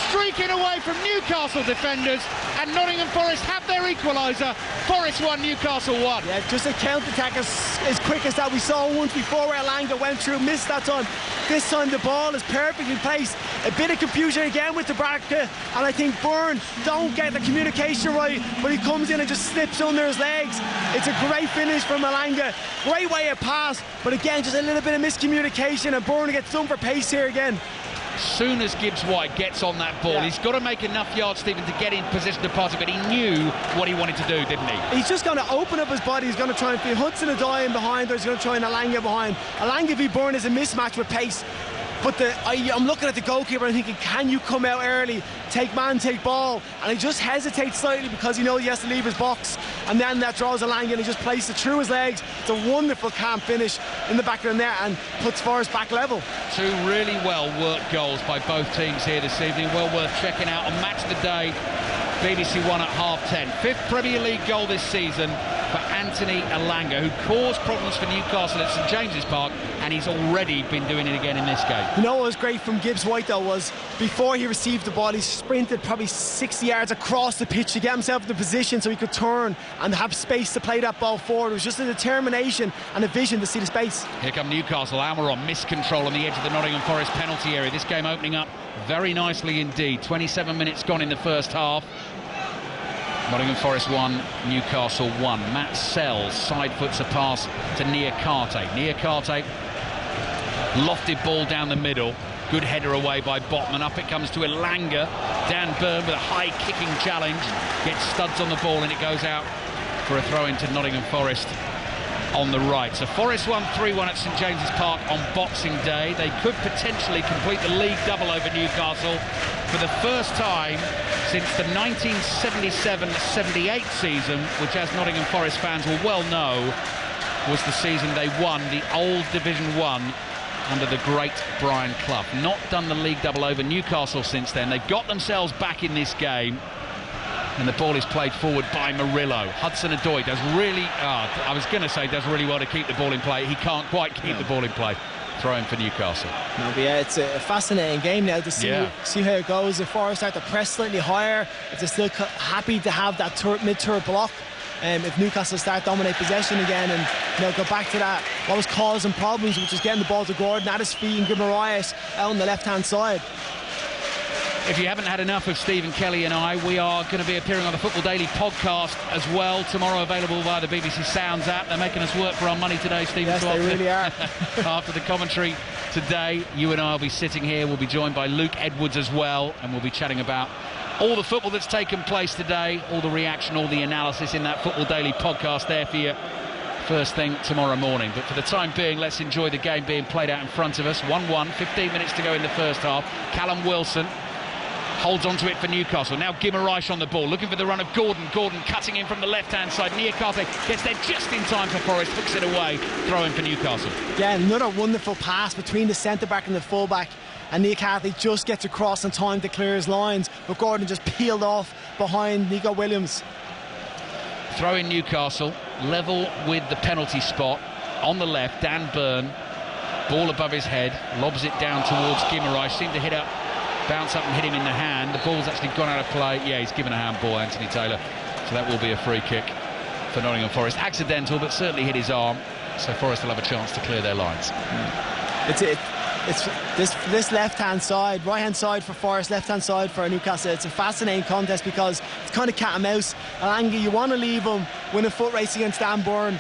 streaking away from Newcastle defenders, and Nottingham Forest have their equaliser. Forest 1, Newcastle 1. Yeah, just a counter-attack as quick as that. We saw once before where Elanga went through, missed that time. This time the ball is perfectly placed. A bit of confusion again with the bracket, and I think Byrne don't get the communication right, but he comes in and just slips under his legs. It's a great finish from Elanga. Great way of pass, but again, just a little bit of miscommunication, and Byrne gets done for pace here again. soon as Gibbs White gets on that ball, he's got to make enough yards, Stephen, to get in position to pass it, but he knew what he wanted to do, didn't he? He's just going to open up his body. He's going to try and feed Hudson Odoi in behind, or he's going to try and Alanga behind. Alanga v. Byrne is a mismatch with pace. But I'm looking at the goalkeeper and thinking, can you come out early, take man, take ball? And he just hesitates slightly because he knows he has to leave his box. And then that draws Alanga and he just places it through his legs. It's a wonderful calm finish in the back of the net and puts Forest back level. Two really well-worked goals by both teams here this evening. Well worth checking out on Match of the Day. BBC One at 10:30. Fifth Premier League goal this season for Anthony Alanga, who caused problems for Newcastle at St James's Park, and he's already been doing it again in this game. You know what was great from Gibbs White though was before he received the ball, he sprinted probably 60 yards across the pitch to get himself in the position so he could turn and have space to play that ball forward. It was just a determination and a vision to see the space. Here come Newcastle. Almiron miscontrol on the edge of the Nottingham Forest penalty area. This game opening up very nicely indeed. 27 minutes gone in the first half. Nottingham Forest 1, Newcastle 1. Matt Sells side foots a pass to Niakate. Niakate, lofted ball down the middle. Good header away by Botman. Up it comes to Elanga. Dan Burn with a high kicking challenge. Gets studs on the ball and it goes out for a throw into Nottingham Forest on the right. So Forest won 3-1 at St James's Park on Boxing Day. They could potentially complete the league double over Newcastle for the first time since the 1977-78 season, which, as Nottingham Forest fans will well know, was the season they won the old Division 1 under the great Brian Clough. Not done the league double over Newcastle since then. They've got themselves back in this game, and the ball is played forward by Murillo. Hudson Odoi does really, I was going to say does really well to keep the ball in play. He can't quite keep the ball in play. Throw-in for Newcastle. No, but yeah, it's a fascinating game now to see how it goes. If Forest start to press slightly higher, if they're still happy to have that mid-turret block, if Newcastle start dominate possession again and go back to that, what was causing problems, which is getting the ball to Gordon at his feet and Guimaraes out on the left-hand side. If you haven't had enough of Stephen Kelly and I, we are going to be appearing on the Football Daily podcast as well. Tomorrow available via the BBC Sounds app. They're making us work for our money today, Stephen. Yes, they really are. After the commentary today, you and I will be sitting here. We'll be joined by Luke Edwards as well, and we'll be chatting about all the football that's taken place today, all the reaction, all the analysis in that Football Daily podcast there for you first thing tomorrow morning. But for the time being, let's enjoy the game being played out in front of us. 1-1, 15 minutes to go in the first half. Callum Wilson holds on to it for Newcastle. Now Guimaraes on the ball, looking for the run of Gordon. Gordon cutting in from the left-hand side. Niakate gets there just in time for Forest, hooks it away. Throw in for Newcastle. Yeah, another wonderful pass between the centre-back and the full-back. And Niakate just gets across in time to clear his lines. But Gordon just peeled off behind Nico Williams. Throw in Newcastle, level with the penalty spot. On the left, Dan Burn. Ball above his head, lobs it down towards Guimaraes. Seemed to bounce up and hit him in the hand. The ball's actually gone out of play. Yeah, he's given a handball, Anthony Taylor. So that will be a free kick for Nottingham Forest. Accidental, but certainly hit his arm. So Forest will have a chance to clear their lines. It's this left-hand side, right-hand side for Forest, left-hand side for Newcastle. It's a fascinating contest because it's kind of cat and mouse. Alanga, you want to leave him win a foot race against Dan Burn.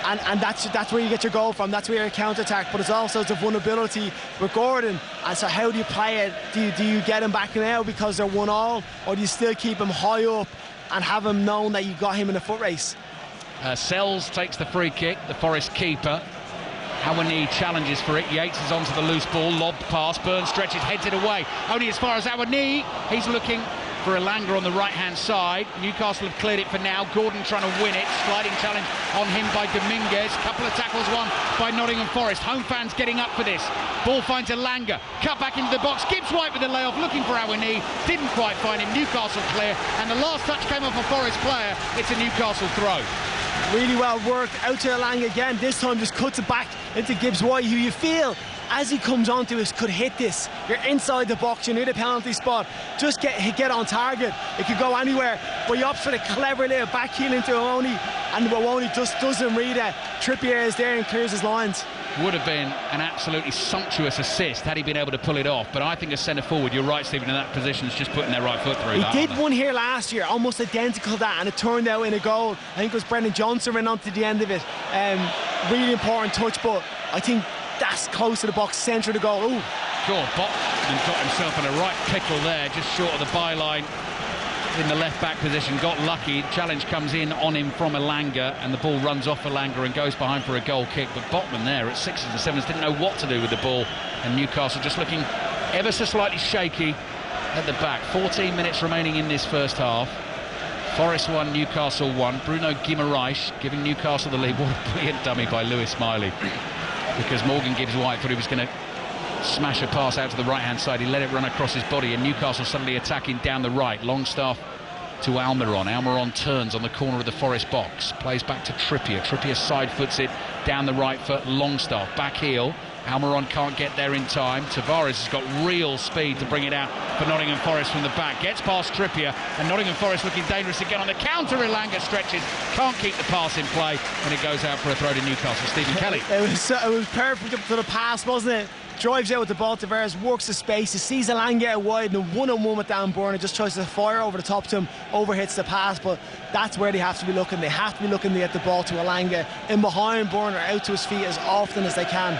And that's where you get your goal from. That's where your counter-attack. But it's also the vulnerability with Gordon. And so how do you play it? Do you get him back now because they're 1-1, or do you still keep him high up and have him known that you got him in a foot race? Sells takes the free kick, the Forest keeper. Awani challenges for it. Yates is onto the loose ball, lobbed pass. Burn stretches, heads it away. Only as far as Awani. He's looking for Elanga on the right-hand side. Newcastle have cleared it for now. Gordon trying to win it. Sliding challenge on him by Dominguez. Couple of tackles won by Nottingham Forest. Home fans getting up for this. Ball finds Elanga. Cut back into the box. Gibbs White with the layoff, looking for Awani. Didn't quite find him. Newcastle clear. And the last touch came off a Forest player. It's a Newcastle throw. Really well worked. Out to Elanga again. This time just cuts it back into Gibbs White, who you feel as he comes onto us could hit this. You're inside the box, you're near the penalty spot. Just get on target. It could go anywhere. But he opts for the clever little back heel into Awani, and Awani just doesn't read it. Trippier is there and clears his lines. Would have been an absolutely sumptuous assist had he been able to pull it off. But I think as centre forward, you're right, Stephen, in that position, is just putting their right foot through. He did one here last year, almost identical to that, and it turned out in a goal. I think it was Brendan Johnson ran on to the end of it. Really important touch, but I think that's close to the box, centre of the goal. Ooh. sure. Botman got himself in a right pickle there, just short of the byline in the left-back position. Got lucky. Challenge comes in on him from Elanga, and the ball runs off Elanga and goes behind for a goal kick. But Botman there at 6s and 7s didn't know what to do with the ball, and Newcastle just looking ever so slightly shaky at the back. 14 minutes remaining in this first half. Forest 1, Newcastle 1. Bruno Guimaraes giving Newcastle the lead. What a brilliant dummy by Lewis Miley, because Morgan Gibbs-White thought he was going to smash a pass out to the right-hand side. He let it run across his body, and Newcastle suddenly attacking down the right. Longstaff to Almiron. Almiron turns on the corner of the Forest box, plays back to Trippier. Trippier side foots it down the right foot. Longstaff back heel. Almiron can't get there in time. Tavares has got real speed to bring it out for Nottingham Forest from the back. Gets past Trippier, and Nottingham Forest looking dangerous again on the counter. Elanga stretches, can't keep the pass in play, and it goes out for a throw to Newcastle. Stephen Kelly. It was perfect up to the pass, wasn't it? Drives out with the ball, Tavares works the spaces, sees Elanga out wide, and a one-on-one with Dan Burn, and just tries to fire over the top to him, overhits the pass. But that's where they have to be looking. They have to be looking to get the ball to Elanga in behind Burn or out to his feet as often as they can.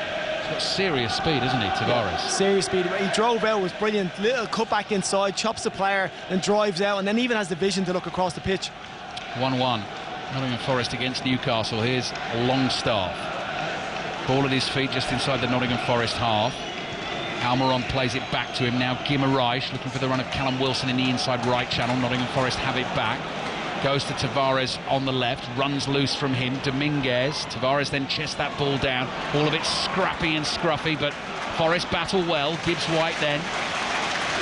He's got serious speed, isn't he, Tavares? Serious speed. He drove out, was brilliant. Little cut back inside, chops the player and drives out, and then even has the vision to look across the pitch. 1-1. Nottingham Forest against Newcastle. Here's Longstaff. Ball at his feet just inside the Nottingham Forest half. Almiron plays it back to him now. Guimaraes looking for the run of Callum Wilson in the inside right channel. Nottingham Forest have it back. Goes to Tavares on the left, runs loose from him. Dominguez. Tavares then chests that ball down. All of it scrappy and scruffy, but Forest battle well. Gibbs-White then.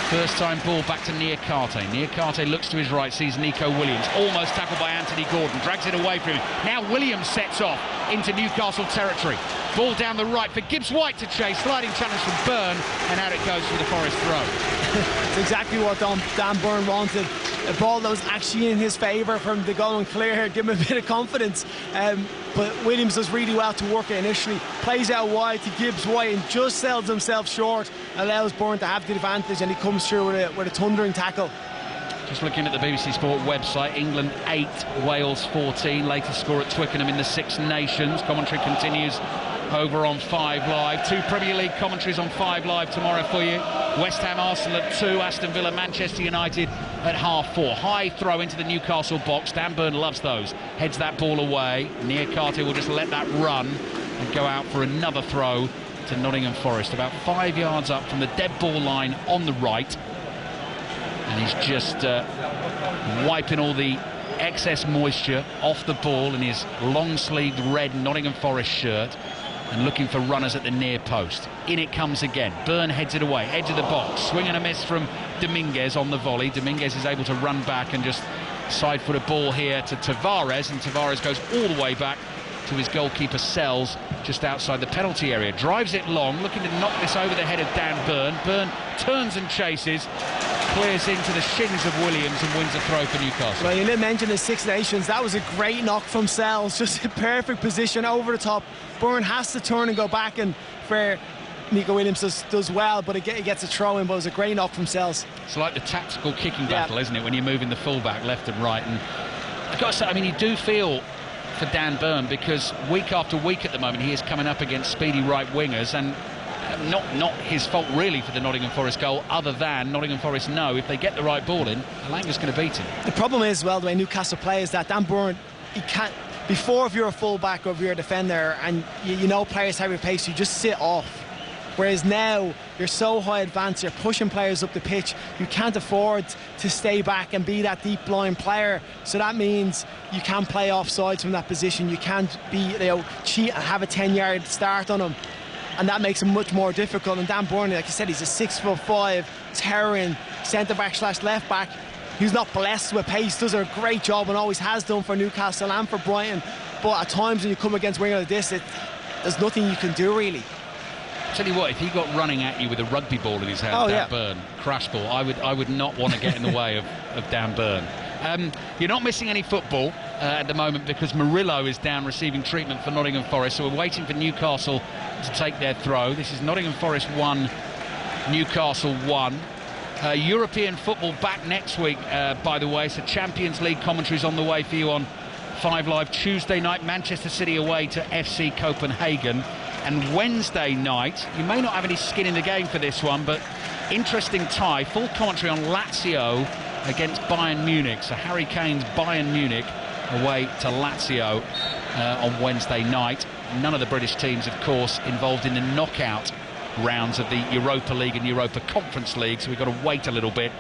First time ball back to Niakate. Niakate looks to his right, sees Nico Williams. Almost tackled by Anthony Gordon. Drags it away from him. Now Williams sets off into Newcastle territory. Ball down the right for Gibbs-White to chase. Sliding challenge from Byrne, and out it goes for the Forest throw. It's exactly what Dan Byrne wanted. A ball that was actually in his favour for him to go and clear here, give him a bit of confidence. But Williams does really well to work it initially. Plays out wide to Gibbs-White and just sells himself short. Allows Byrne to have the advantage, and he comes through with a thundering tackle. Just looking at the BBC Sport website, England 8, Wales 14. Latest score at Twickenham in the Six Nations. Commentary continues over on 5 Live. 2 Premier League commentaries on 5 Live tomorrow for you. West Ham Arsenal at 2, Aston Villa Manchester United at 4:30. High throw into the Newcastle box. Dan Burn loves those. Heads that ball away. Niakate will just let that run and go out for another throw to Nottingham Forest. About 5 yards up from the dead ball line on the right. And he's just wiping all the excess moisture off the ball in his long-sleeved red Nottingham Forest shirt and looking for runners at the near post. In it comes again. Byrne heads it away, edge of the box. Swing and a miss from Dominguez on the volley. Dominguez is able to run back and just side foot a ball here to Tavares, and Tavares goes all the way back to his goalkeeper Sells just outside the penalty area. Drives it long, looking to knock this over the head of Dan Byrne. Byrne turns and chases, clears into the shins of Williams and wins a throw for Newcastle. Well, you did mention the Six Nations. That was a great knock from Sells, just a perfect position over the top. Byrne has to turn and go back, and for Nico Williams does well, but he gets a throw in. But it was a great knock from Sells. It's like the tactical kicking battle, isn't it, when you're moving the fullback left and right. And I've got to say, I mean, you do feel for Dan Byrne, because week after week at the moment he is coming up against speedy right wingers, and not his fault really for the Nottingham Forest goal, other than Nottingham Forest know if they get the right ball in, Elanga's going to beat him. The problem is, well, the way Newcastle play is that Dan Byrne, he can't. Before, if you're a fullback or if you're a defender and you know players have your pace, you just sit off. Whereas now you're so high advanced, you're pushing players up the pitch, you can't afford to stay back and be that deep line player. So that means you can't play offsides from that position. You can't cheat and have a 10-yard start on them, and that makes it much more difficult. And Dan Byrne, like I said, he's a 6'5" towering centre back / left back. He's not blessed with pace, does a great job and always has done for Newcastle and for Brighton. But at times when you come against winger like this, there's nothing you can do really. Tell you what, if he got running at you with a rugby ball in his hand, Dan Byrne, crash ball, I would not want to get in the way of Dan Byrne. You're not missing any football at the moment because Murillo is down receiving treatment for Nottingham Forest, so we're waiting for Newcastle to take their throw. This is Nottingham Forest 1, Newcastle 1. European football back next week, by the way, so Champions League commentaries on the way for you on 5 Live. Tuesday night, Manchester City away to FC Copenhagen. And Wednesday night, you may not have any skin in the game for this one, but interesting tie. Full commentary on Lazio against Bayern Munich. So Harry Kane's Bayern Munich away to Lazio on Wednesday night. None of the British teams, of course, involved in the knockout rounds of the Europa League and Europa Conference League, so we've got to wait a little bit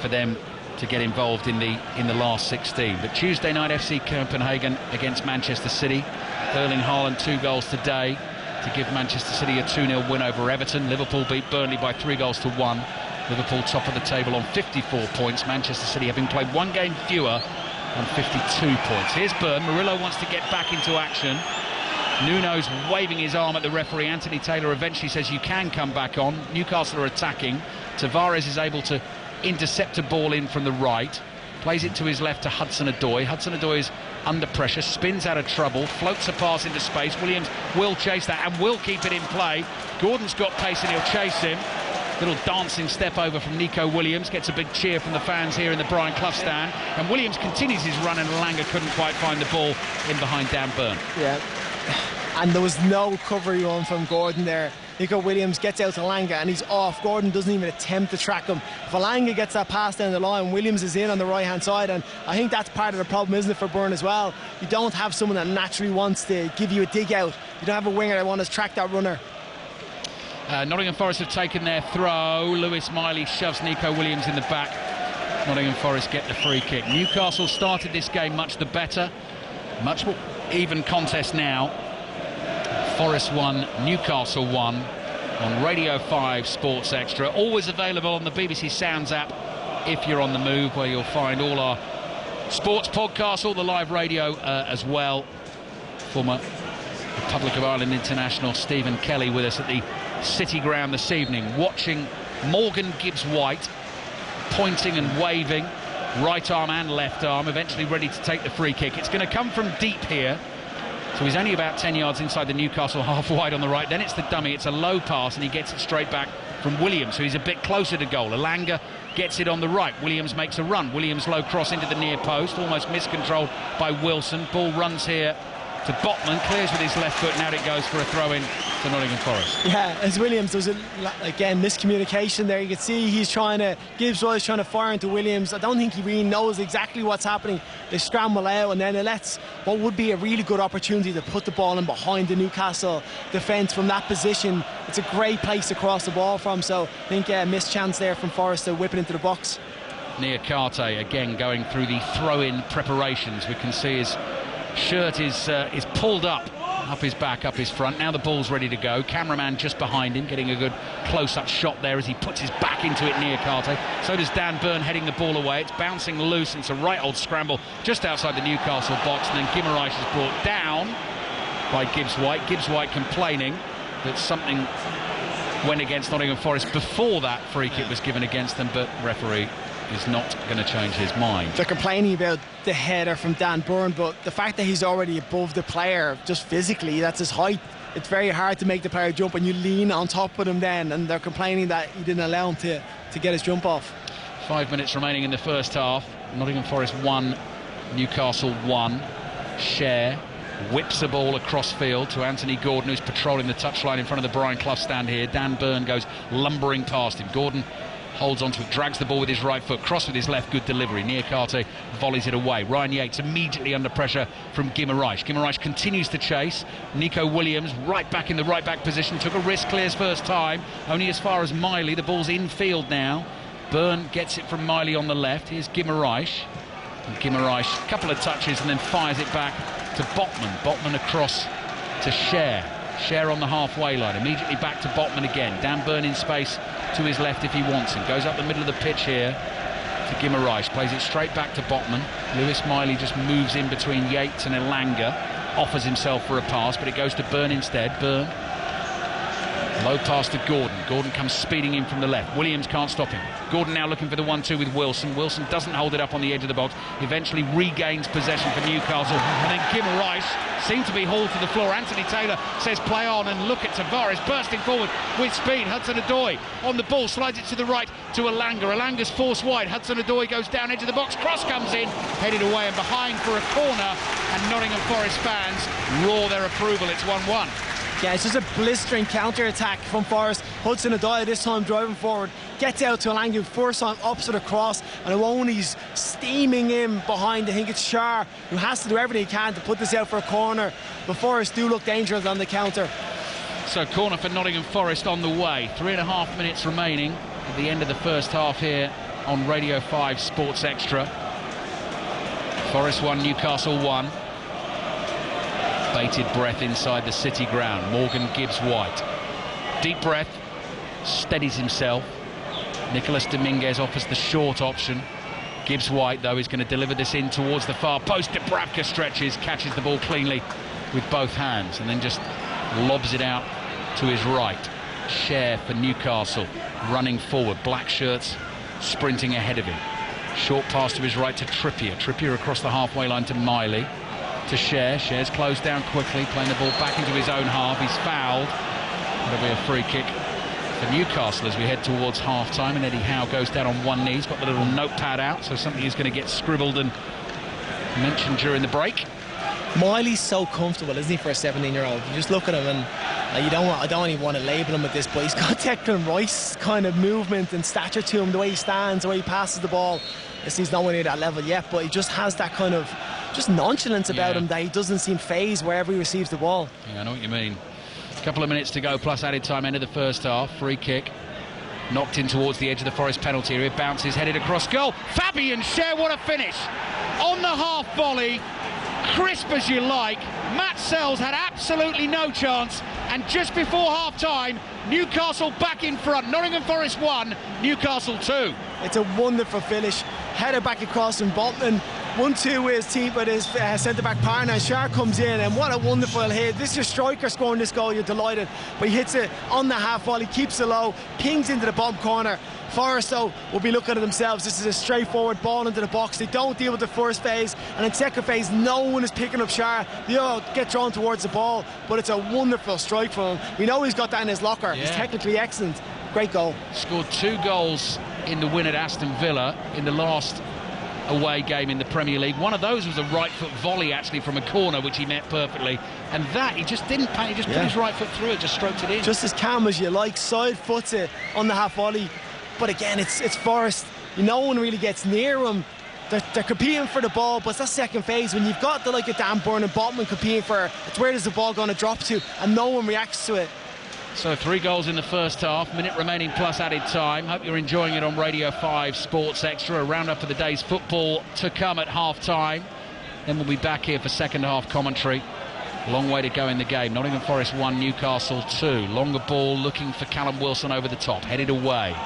for them to get involved in the last 16. But Tuesday night, FC Copenhagen against Manchester City. Erling Haaland 2 goals today to give Manchester City a 2-0 win over Everton. Liverpool beat Burnley by 3-1. Liverpool top of the table on 54 points. Manchester City having played 1 game fewer on 52 points. Here's Burn. Murillo wants to get back into action. Nuno's waving his arm at the referee. Anthony Taylor eventually says you can come back on. Newcastle are attacking. Tavares is able to intercept a ball in from the right. Plays it to his left to Hudson-Odoi. Hudson-Odoi is under pressure, spins out of trouble, floats a pass into space. Williams will chase that and will keep it in play. Gordon's got pace and he'll chase him. Little dancing step over from Nico Williams, gets a big cheer from the fans here in the Brian Clough stand, and Williams continues his run, and Langer couldn't quite find the ball in behind Dan Burn. Yeah, and there was no recovery on from Gordon there. Nico Williams gets out to Langer and he's off. Gordon doesn't even attempt to track him. If Langer gets that pass down the line, Williams is in on the right hand side, and I think that's part of the problem, isn't it, for Burn as well? You don't have someone that naturally wants to give you a dig out. You don't have a winger that wants to track that runner. Nottingham Forest have taken their throw. Lewis Miley shoves Nico Williams in the back. Nottingham Forest get the free kick. Newcastle started this game much the better. Much more even contest now. Forest 1, Newcastle 1 on Radio 5 Sports Extra. Always available on the BBC Sounds app if you're on the move, where you'll find all our sports podcasts, all the live radio as well. Former Republic of Ireland international Stephen Kelly with us at the City Ground this evening, watching Morgan Gibbs-White pointing and waving, right arm and left arm, eventually ready to take the free kick. It's going to come from deep here, so he's only about 10 yards inside the Newcastle half wide on the right. Then it's the dummy, it's a low pass, and he gets it straight back from Williams, so he's a bit closer to goal. Elanga gets it on the right. Williams makes a run. Williams low cross into the near post, almost miscontrolled by Wilson. Ball runs here to Botman, clears with his left foot, and out it goes for a throw-in to Nottingham Forest. Yeah, as Williams, there was again miscommunication there. You can see Gibbs was trying to fire into Williams. I don't think he really knows exactly what's happening. They scramble out, and then it lets what would be a really good opportunity to put the ball in behind the Newcastle defence from that position. It's a great place to cross the ball from, so I think missed chance there from Forest to whip it into the box. Niakate again going through the throw-in preparations. We can see his shirt is pulled up his back, up his front. Now the ball's ready to go. Cameraman just behind him, getting a good close-up shot there as he puts his back into it near Karte. So does Dan Burn, heading the ball away. It's bouncing loose, and it's a right old scramble just outside the Newcastle box, and then Guimaraes is brought down by Gibbs-White. Gibbs-White complaining that something went against Nottingham Forest before that free kick was given against them, but referee is not going to change his mind. They're complaining about the header from Dan Burn, but the fact that he's already above the player, just physically, that's his height. It's very hard to make the player jump, and you lean on top of him then, and they're complaining that he didn't allow him to get his jump off. 5 minutes remaining in the first half. Nottingham Forest 1, Newcastle 1. Cher whips the ball across field to Anthony Gordon, who's patrolling the touchline in front of the Brian Clough stand here. Dan Burn goes lumbering past him. Gordon holds onto it, drags the ball with his right foot, cross with his left, good delivery. Niakate volleys it away. Ryan Yates immediately under pressure from Guimaraes. Guimaraes continues to chase. Nico Williams right back in the right back position, took a risk, clears first time, only as far as Miley. The ball's infield now. Burn gets it from Miley on the left. Here's Guimaraes. And Guimaraes, a couple of touches and then fires it back to Botman. Botman across to Cher. Cher on the halfway line, immediately back to Botman again. Dan Burn in space to his left if he wants him. Goes up the middle of the pitch here to Guimaraes, plays it straight back to Botman. Lewis Miley just moves in between Yates and Elanga, offers himself for a pass, but it goes to Burn instead. Burn, low pass to Gordon. Gordon comes speeding in from the left. Williams can't stop him. Gordon now looking for the 1-2 with Wilson. Wilson doesn't hold it up on the edge of the box, eventually regains possession for Newcastle, and then Guimaraes seemed to be hauled to the floor. Anthony Taylor says play on, and look at Tavares bursting forward with speed. Hudson-Odoi on the ball, slides it to the right to Elanga. Elanga's forced wide. Hudson-Odoi goes down edge of the box, cross comes in, headed away and behind for a corner, and Nottingham Forest fans roar their approval. It's 1-1. Yeah, it's just a blistering counter-attack from Forest. Hudson-Odoi this time driving forward, gets out to Alanga, first time opposite the cross, and Iwoni's steaming in behind. I think it's Shar who has to do everything he can to put this out for a corner, but Forest do look dangerous on the counter. So corner for Nottingham Forest on the way. 3.5 minutes remaining at the end of the first half here on Radio 5 Sports Extra. Forest 1, Newcastle 1. Bated breath inside the City ground. Morgan Gibbs White. Deep breath, steadies himself. Nicholas Dominguez offers the short option. Gibbs White, though, is going to deliver this in towards the far post. Dubravka stretches, catches the ball cleanly with both hands, and then just lobs it out to his right. Share for Newcastle, running forward. Black shirts sprinting ahead of him. Short pass to his right to Trippier. Trippier across the halfway line to Miley. To Share. Share's closed down quickly, playing the ball back into his own half. He's fouled. That'll be a free kick for Newcastle as we head towards half-time, and Eddie Howe goes down on one knee. He's got the little notepad out, so something is going to get scribbled and mentioned during the break. Miley's so comfortable, isn't he, for a 17-year-old? You just look at him and I don't even want to label him with this, but he's got Declan Rice kind of movement and stature to him, the way he stands, the way he passes the ball. He's nowhere near that level yet, but he just has that kind of just nonchalance about him that he doesn't seem phased wherever he receives the ball. Yeah, I know what you mean. A couple of minutes to go plus added time, end of the first half. Free kick knocked in towards the edge of the Forest penalty area. Bounces, headed across goal. Fabian Schär, what a finish on the half volley, crisp as you like. Matt Sells had absolutely no chance, and just before half time, Newcastle back in front. Nottingham Forest 1, Newcastle 2. It's a wonderful finish. Header back across from Botman. 1-2 with his team, with his centre-back partner. Shar comes in, and what a wonderful hit. This is your striker scoring this goal, you're delighted. But he hits it on the half volley, keeps it low, pings into the bottom corner. Forest, though, will be looking at themselves. This is a straightforward ball into the box. They don't deal with the first phase, and in second phase, no one is picking up Shar. They all get drawn towards the ball, but it's a wonderful strike from him. We know he's got that in his locker. He's technically excellent. Great goal. Scored 2 goals in the win at Aston Villa in the last away game in the Premier League. One of those was a right foot volley actually from a corner, which he met perfectly, and that he just didn't panic. He just put his right foot through it, just stroked it in. Just as calm as you like, side foots it on the half volley. But again, it's Forest. No one really gets near him. They're competing for the ball, but it's that second phase when you've got the like of Dan Burn and Botman competing for it. It's where does the ball going to drop to, and no one reacts to it. So 3 goals in the first half, minute remaining plus added time. Hope you're enjoying it on Radio 5 Sports Extra. A roundup of the day's football to come at half-time. Then we'll be back here for second half commentary. Long way to go in the game. Nottingham Forest 1, Newcastle 2. Longer ball looking for Callum Wilson over the top. Headed away.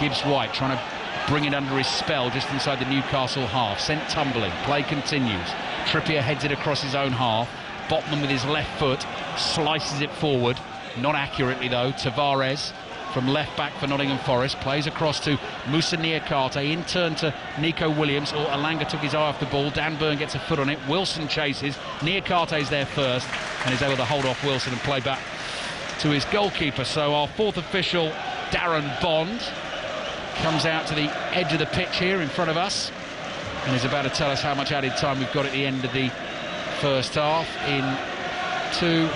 Gibbs White trying to bring it under his spell just inside the Newcastle half. Sent tumbling. Play continues. Trippier heads it across his own half. Botman with his left foot slices it forward. Not accurately though. Tavares from left back for Nottingham Forest plays across to Moussa Niakate, in turn to Nico Williams, or Alanga took his eye off the ball. Dan Burn gets a foot on it. Wilson chases. Niakate's there first and is able to hold off Wilson and play back to his goalkeeper. So our fourth official, Darren Bond, comes out to the edge of the pitch here in front of us and is about to tell us how much added time we've got at the end of the first half in 2,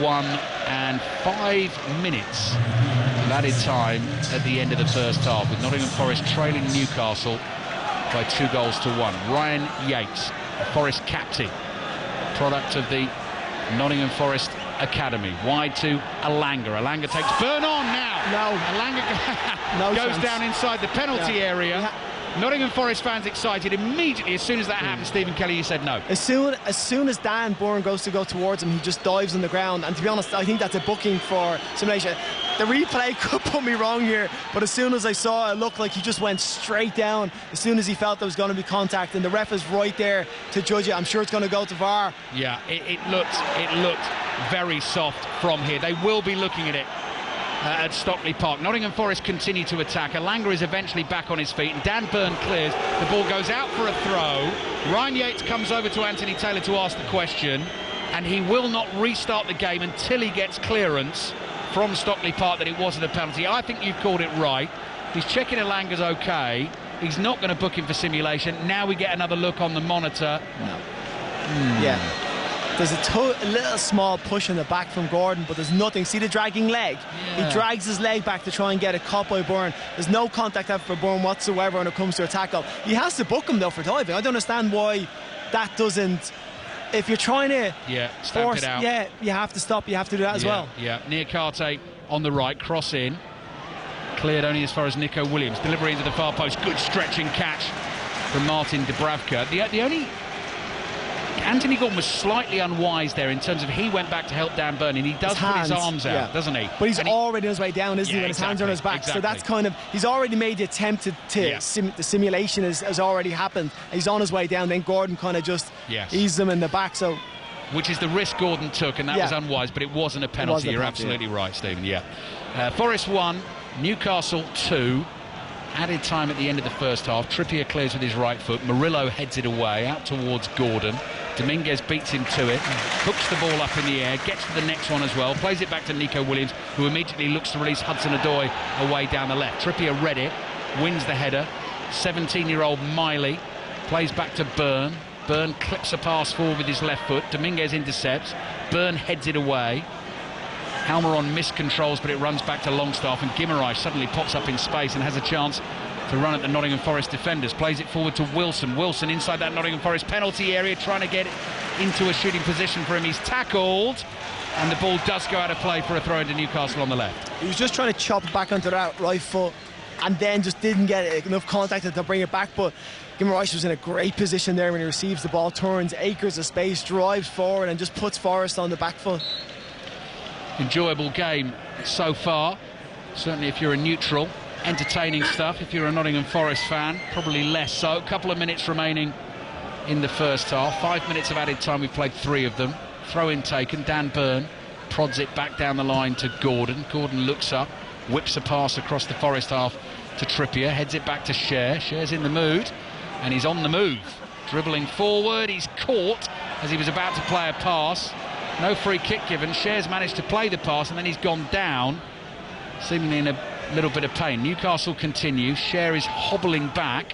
1 and 5 minutes of added time at the end of the first half, with Nottingham Forest trailing Newcastle by 2 goals to 1. Ryan Yates, a Forest captain, product of the Nottingham Forest Academy, wide to Alanga. Alanga takes Burn on now. No. Alanga goes down inside the penalty area. Nottingham Forest fans excited immediately. As soon as that happened, Stephen Kelly, you said no. As soon as Dan Burn goes to go towards him, he just dives on the ground. And to be honest, I think that's a booking for simulation. The replay could put me wrong here, but as soon as I saw it, it looked like he just went straight down as soon as he felt there was going to be contact, and the ref is right there to judge it. I'm sure it's going to go to VAR. Yeah, it looked very soft from here. They will be looking at it at Stockley Park. Nottingham Forest continue to attack. Alanga is eventually back on his feet, and Dan Burn clears. The ball goes out for a throw. Ryan Yates comes over to Anthony Taylor to ask the question, and he will not restart the game until he gets clearance from Stockley Park that it wasn't a penalty. I think you've called it right. He's checking Alanga's okay. He's not going to book him for simulation. Now we get another look on the monitor. No. Yeah. There's a little small push in the back from Gordon, but there's nothing. See the dragging leg? Yeah. He drags his leg back to try and get a cut by Byrne. There's no contact out for Byrne whatsoever when it comes to a tackle. He has to book him though for diving. I don't understand why that doesn't. If you're trying to stamp it out. Yeah, you have to stop. You have to do that as well. Yeah, Niakate on the right, cross in. Cleared only as far as Nico Williams. Delivery into the far post. Good stretching catch from Martin Dubravka. The only... Anthony Gordon was slightly unwise there in terms of he went back to help Dan Byrne, and he does put his arms out, doesn't he? But he's already on his way down, isn't he, when his hands are on his back. Exactly. So that's kind of, he's already made the attempt to the simulation has already happened. He's on his way down, then Gordon kind of just eased him in the back. So, which is the risk Gordon took, and that was unwise, but it wasn't a penalty. You're absolutely right, Stephen. Forest 1, Newcastle 2. Added time at the end of the first half. Trippier clears with his right foot. Murillo heads it away out towards Gordon. Dominguez beats him to it, hooks the ball up in the air, gets to the next one as well, plays it back to Nico Williams, who immediately looks to release Hudson-Odoi away down the left. Trippier read it, wins the header. 17-year-old Miley plays back to Byrne. Byrne clips a pass forward with his left foot. Dominguez intercepts. Byrne heads it away. Almiron miscontrols, but it runs back to Longstaff, and Guimaraes suddenly pops up in space and has a chance to run at the Nottingham Forest defenders. Plays it forward to Wilson. Wilson inside that Nottingham Forest penalty area, trying to get it into a shooting position for him. He's tackled, and the ball does go out of play for a throw into Newcastle on the left. He was just trying to chop it back onto that right foot, and then just didn't get enough contact to bring it back. But Guimaraes was in a great position there when he receives the ball, turns acres of space, drives forward, and just puts Forest on the back foot. Enjoyable game so far, certainly if you're a neutral. Entertaining stuff if you're a Nottingham Forest fan, probably less so. A couple of minutes remaining in the first half. 5 minutes of added time, we've played 3 of them. Throw in taken, Dan Byrne prods it back down the line to Gordon. Gordon looks up, whips a pass across the Forest half to Trippier, heads it back to Cher. Cher's in the mood, and he's on the move. Dribbling forward, he's caught as he was about to play a pass. No free kick given. Cher's managed to play the pass, and then he's gone down, seemingly in a little bit of pain. Newcastle continue. Cher is hobbling back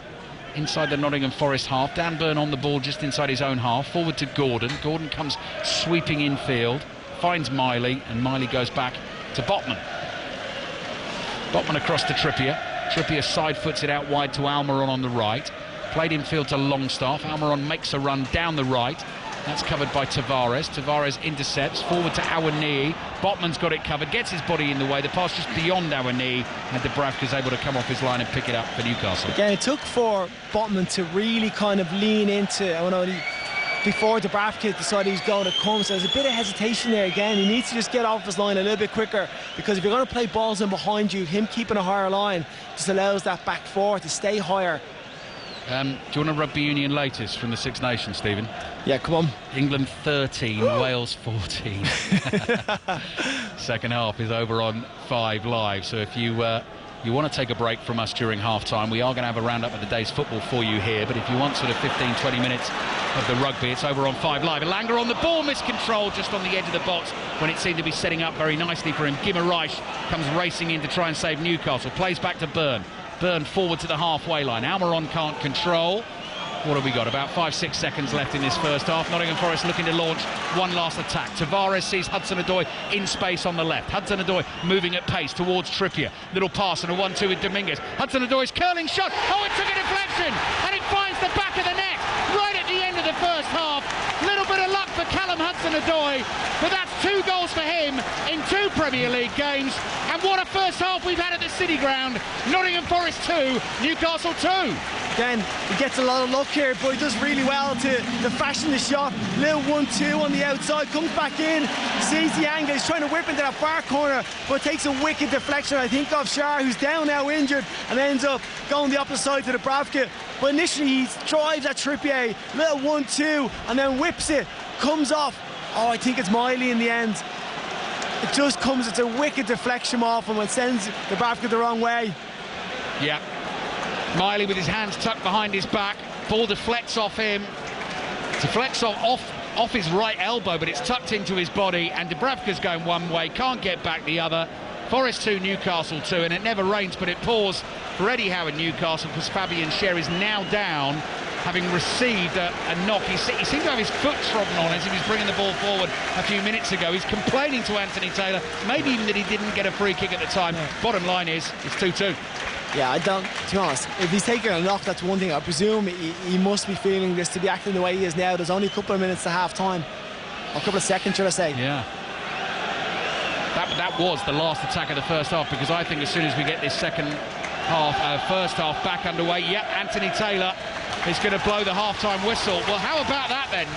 inside the Nottingham Forest half. Dan Byrne on the ball just inside his own half. Forward to Gordon. Gordon comes sweeping infield, finds Miley, and Miley goes back to Botman. Botman across to Trippier. Trippier side foots it out wide to Almiron on the right. Played infield to Longstaff. Almiron makes a run down the right. That's covered by Tavares. Tavares intercepts, forward to Awoniyi. Botman's got it covered, gets his body in the way. The pass just beyond Awoniyi, and Dubravka's able to come off his line and pick it up for Newcastle. Again, it took for Botman to really kind of lean into, before Dubravka decided he was going to come. So there's a bit of hesitation there again. He needs to just get off his line a little bit quicker, because if you're going to play balls in behind you, him keeping a higher line just allows that back four to stay higher. Do you want a rugby union latest from the Six Nations, Stephen? Yeah, come on. England 13, Wales 14. Second half is over on 5 Live. So if you want to take a break from us during half-time, we are going to have a roundup of the day's football for you here. But if you want sort of 15-20 minutes of the rugby, it's over on 5 Live. Elanga on the ball, miscontrolled just on the edge of the box when it seemed to be setting up very nicely for him. Guimaraes comes racing in to try and save Newcastle. Plays back to Byrne. Byrne forward to the halfway line. Almiron can't control. What have we got? About 5-6 seconds left in this first half. Nottingham Forest looking to launch one last attack. Tavares sees Hudson-Odoi in space on the left. Hudson-Odoi moving at pace towards Trippier. Little pass and a 1-2 with Dominguez. Hudson-Odoi's curling shot. Oh, it took a deflection, and it finds the back of the net right at the end of the first half. Little bit of luck for Callum Hudson-Odoi, but that's 2 goals for him in 2 Premier League games. And what a first half we've had at the City Ground. Nottingham Forest 2, Newcastle 2. Again, he gets a lot of luck here, but he does really well to fashion the shot. Little 1-2 on the outside, comes back in, sees the angle, he's trying to whip into that far corner, but takes a wicked deflection, I think, of Shah, who's down now injured, and ends up going the opposite side to the Dubravka. But initially he drives at Trippier, little 1-2, and then whips it, comes off. Oh, I think it's Miley in the end. It just comes, it's a wicked deflection off him and sends the Dubravka the wrong way. Yeah. Miley with his hands tucked behind his back. Ball deflects off him. Deflects off his right elbow, but it's tucked into his body, and Dubravka's going one way, can't get back the other. Forest 2, Newcastle 2, and it never rains, but it pours for Eddie Howe in Newcastle, because Fabian Cher is now down having received a knock. He seemed to have his foot trodden on as he was bringing the ball forward a few minutes ago. He's complaining to Anthony Taylor, maybe even that he didn't get a free kick at the time. Yeah. Bottom line is, it's 2-2. Yeah, I don't, to be honest, if he's taking a knock, that's one thing. I presume he must be feeling this to be acting the way he is now. There's only a couple of minutes to half time, or a couple of seconds, should I say. Yeah. That was the last attack of the first half, because I think as soon as we get this first half back underway, Anthony Taylor is going to blow the half-time whistle. Well, how about that then?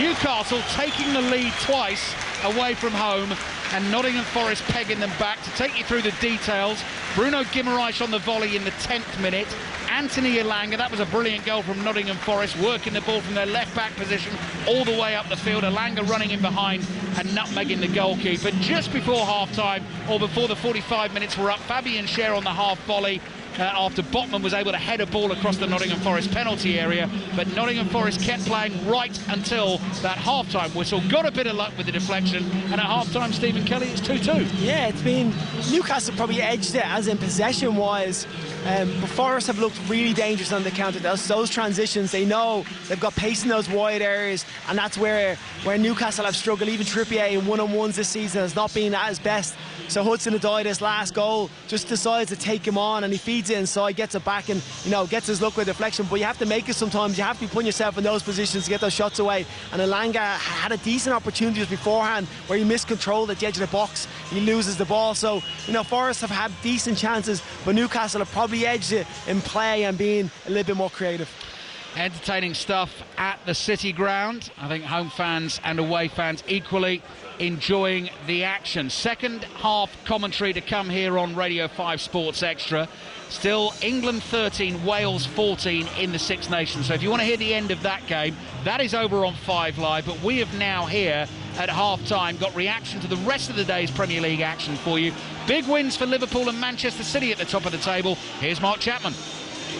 Newcastle taking the lead twice away from home, and Nottingham Forest pegging them back. To take you through the details, Bruno Guimaraes on the volley in the 10th minute. Anthony Elanga, that was a brilliant goal from Nottingham Forest, working the ball from their left-back position all the way up the field. Elanga running in behind and nutmegging the goalkeeper. Just before half-time, or before the 45 minutes were up, Fabian Schär on the half volley, after Botman was able to head a ball across the Nottingham Forest penalty area, but Nottingham Forest kept playing right until that half-time whistle. Got a bit of luck with the deflection, and at half-time, Stephen Kelly, it's 2-2. Yeah, it's been Newcastle probably edged it as in possession-wise, but Forest have looked really dangerous on the counter. Those transitions, they know they've got pace in those wide areas, and that's where Newcastle have struggled. Even Trippier in one-on-ones this season has not been at his best. So Hudson-Odoi, this last goal, just decides to take him on, and he feeds it inside, gets it back, and gets his luck with deflection. But you have to make it sometimes. You have to be putting yourself in those positions to get those shots away. And Elanga had a decent opportunity just beforehand where he miscontrolled at the edge of the box. He loses the ball. So Forest have had decent chances, but Newcastle have probably edged it in play and being a little bit more creative. Entertaining stuff at the City Ground. I think home fans and away fans equally enjoying the action. Second half commentary to come here on Radio 5 Sports Extra. Still England 13, Wales 14 in the Six Nations. So if you want to hear the end of that game, that is over on 5 Live. But we have now here at half-time got reaction to the rest of the day's Premier League action for you. Big wins for Liverpool and Manchester City at the top of the table. Here's Mark Chapman.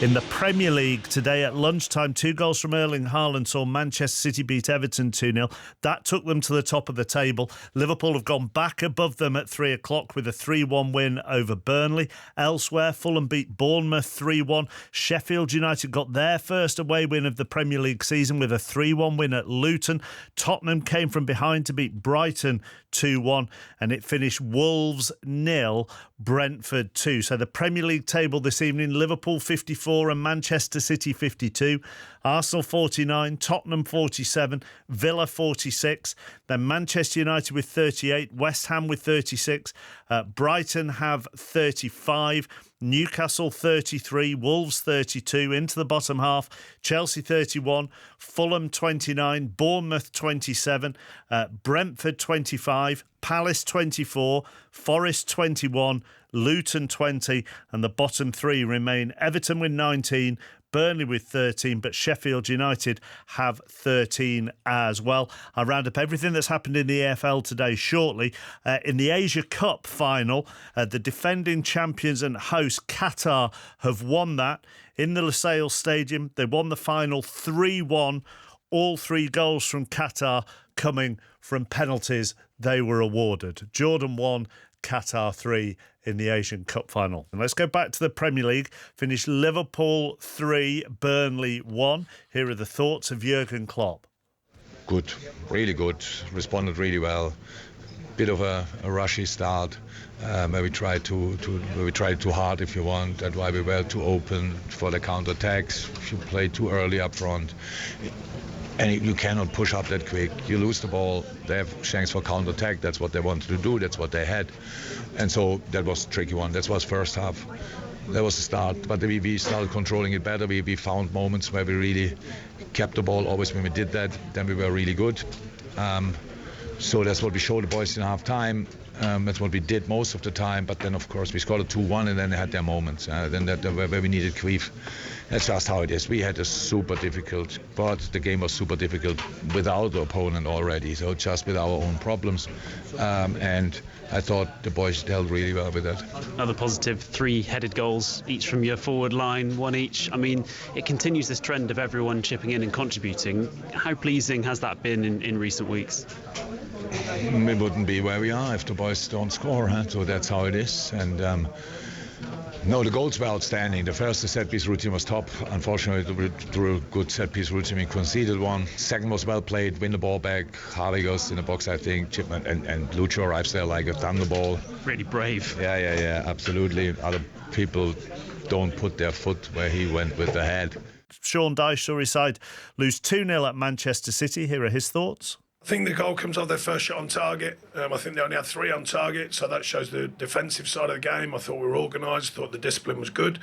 In the Premier League today at lunchtime, 2 goals from Erling Haaland saw Manchester City beat Everton 2-0. That took them to the top of the table. Liverpool have gone back above them at 3 o'clock with a 3-1 win over Burnley. Elsewhere, Fulham beat Bournemouth 3-1. Sheffield United got their first away win of the Premier League season with a 3-1 win at Luton. Tottenham came from behind to beat Brighton 2-1, and it finished Wolves 0, Brentford 2. So the Premier League table this evening, Liverpool 54 and Manchester City 52, Arsenal 49, Tottenham 47, Villa 46, then Manchester United with 38, West Ham with 36, Brighton have 35, Newcastle 33, Wolves 32, into the bottom half, Chelsea 31, Fulham 29, Bournemouth 27, Brentford 25, Palace 24, Forest 21, Luton 20, and the bottom 3 remain Everton with 19, Burnley with 13, but Sheffield United have 13 as well. I'll round up everything that's happened in the EFL today shortly. In the Asia Cup final, the defending champions and host Qatar have won that in the Lusail Stadium. They won the final 3-1, all 3 goals from Qatar coming from penalties they were awarded. Jordan 1, Qatar 3 in the Asian Cup final. And let's go back to the Premier League. Finished Liverpool 3, Burnley 1. Here are the thoughts of Jurgen Klopp. Good, really good. Responded really well. Bit of a rushy start. Where we tried too hard, if you want. That's why we were too open for the counter-attacks. If you play too early up front, and you cannot push up that quick. You lose the ball. They have chance for counter-attack. That's what they wanted to do. That's what they had. And so that was a tricky one. That was first half. That was the start. But we started controlling it better. We found moments where we really kept the ball. Always when we did that, then we were really good. So that's what we showed the boys in half-time. That's what we did most of the time. But then, of course, we scored a 2-1, and then they had their moments. Then where we needed Queef. That's just how it is. We had a super difficult, but the game was super difficult without the opponent already. So just with our own problems. And I thought the boys dealt really well with that. Another positive, 3 headed goals, each from your forward line, 1 each. I mean, it continues this trend of everyone chipping in and contributing. How pleasing has that been in recent weeks? We wouldn't be where we are if the boys don't score, huh? So that's how it is. And No, the goals were outstanding. The first set-piece routine was top. Unfortunately, through a good set-piece routine, we conceded one. Second was well played, win the ball back. Harvey goes in the box, I think. Chipman and Lucho arrives there like a thunderbolt. Really brave. Yeah, absolutely. Other people don't put their foot where he went with the head. Sean Dyche saw his side lose 2-0 at Manchester City. Here are his thoughts. I think the goal comes off their first shot on target. I think they only had 3 on target, so that shows the defensive side of the game. I thought we were organised, thought the discipline was good.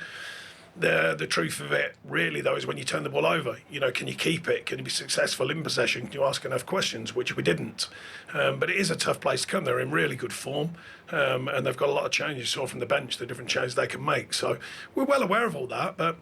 The truth of it, really, though, is when you turn the ball over, can you keep it? Can you be successful in possession? Can you ask enough questions, which we didn't? But it is a tough place to come. They're in really good form, and they've got a lot of changes. You saw from the bench the different changes they can make. So we're well aware of all that, but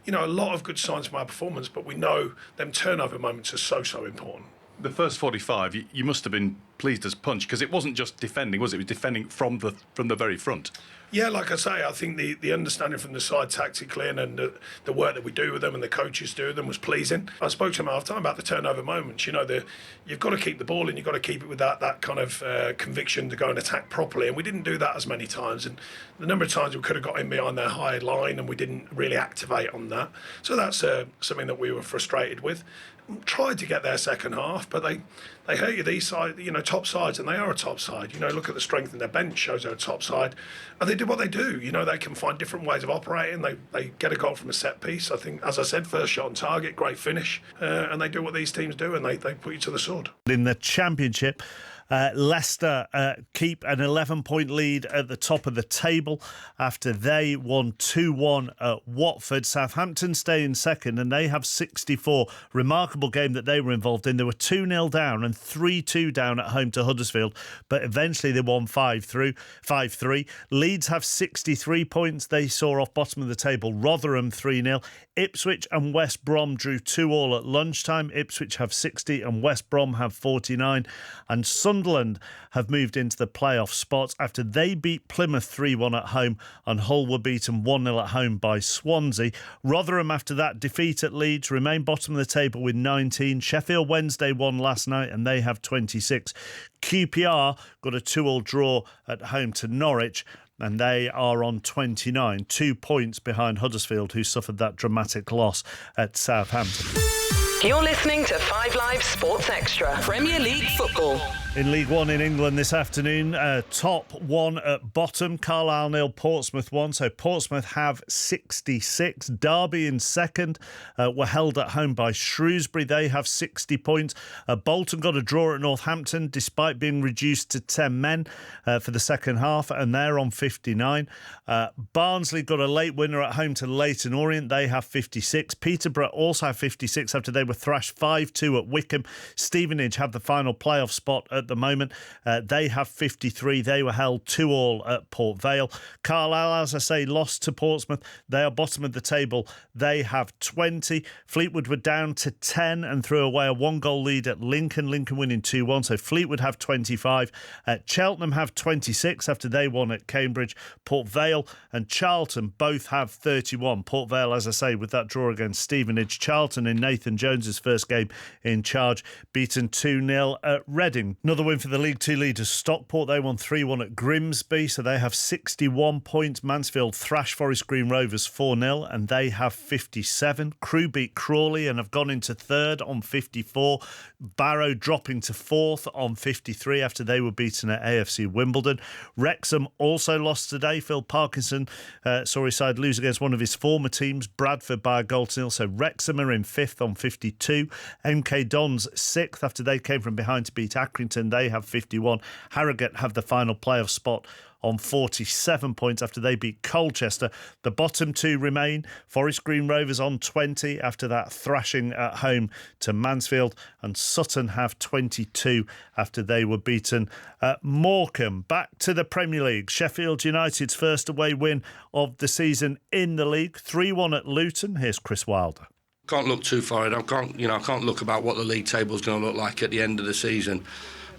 a lot of good signs from our performance, but we know them turnover moments are so important. The first 45, you must have been pleased as punch, because it wasn't just defending, was it? It was defending from the very front. Yeah, like I say, I think the understanding from the side tactically and the work that we do with them and the coaches do with them was pleasing. I spoke to them half time about the turnover moments. You've got to keep the ball and you've got to keep it with that kind of conviction to go and attack properly. And we didn't do that as many times. And the number of times we could have got in behind their high line and we didn't really activate on that. So that's something that we were frustrated with. Tried to get their second half, but they hurt you these side, top sides, and they are a top side. Look at the strength in their bench, shows they're a top side, and they do what they do. They can find different ways of operating. They get a goal from a set piece. I think, as I said, first shot on target, great finish, and they do what these teams do, and they put you to the sword. In the Championship, Leicester keep an 11-point lead at the top of the table after they won 2-1 at Watford. Southampton stay in second and they have 64. Remarkable game that they were involved in. They were 2-0 down and 3-2 down at home to Huddersfield, but eventually they won 5-3. Leeds have 63 points. They saw off bottom of the table Rotherham 3-0. Ipswich and West Brom drew 2-2 at lunchtime. Ipswich have 60 and West Brom have 49. And Sunderland have moved into the playoff spots after they beat Plymouth 3-1 at home and Hull were beaten 1-0 at home by Swansea. Rotherham, after that defeat at Leeds, remain bottom of the table with 19. Sheffield Wednesday won last night and they have 26. QPR got a 2-2 draw at home to Norwich and they are on 29, 2 points behind Huddersfield, who suffered that dramatic loss at Southampton. You're listening to 5 Live Sports Extra. Premier League football. In League One in England this afternoon, top 1 at bottom. Carlisle 0, Portsmouth 1. So Portsmouth have 66. Derby in second were held at home by Shrewsbury. They have 60 points. Bolton got a draw at Northampton despite being reduced to 10 men for the second half, and they're on 59. Barnsley got a late winner at home to Leyton Orient. They have 56. Peterborough also have 56 after they were thrashed 5-2 at Wycombe. Stevenage have the final playoff spot at the moment. They have 53. They were held 2-2 at Port Vale. Carlisle, as I say, lost to Portsmouth. They are bottom of the table. They have 20. Fleetwood were down to 10 and threw away a 1-goal lead at Lincoln. Lincoln winning 2-1. So Fleetwood have 25. Cheltenham have 26 after they won at Cambridge. Port Vale and Charlton both have 31. Port Vale, as I say, with that draw against Stevenage. Charlton in Nathan Jones's first game in charge, beaten 2-0 at Reading. Another win for the League Two leaders, Stockport. They won 3-1 at Grimsby, so they have 61 points. Mansfield thrashed Forest Green Rovers 4-0, and they have 57. Crewe beat Crawley and have gone into third on 54. Barrow dropping to fourth on 53 after they were beaten at AFC Wimbledon. Wrexham also lost today. Phil Parkinson saw his side lose against one of his former teams, Bradford, by a goal to 0. So Wrexham are in fifth on 52. MK Dons sixth after they came from behind to beat Accrington. They have 51. Harrogate have the final playoff spot on 47 points after they beat Colchester. The bottom two remain. Forest Green Rovers on 20 after that thrashing at home to Mansfield, and Sutton have 22 after they were beaten at Morecambe. Back to the Premier League. Sheffield United's first away win of the season in the league, 3-1 at Luton. Here's Chris Wilder. Can't look too far ahead. I can't look about what the league table's going to look like at the end of the season.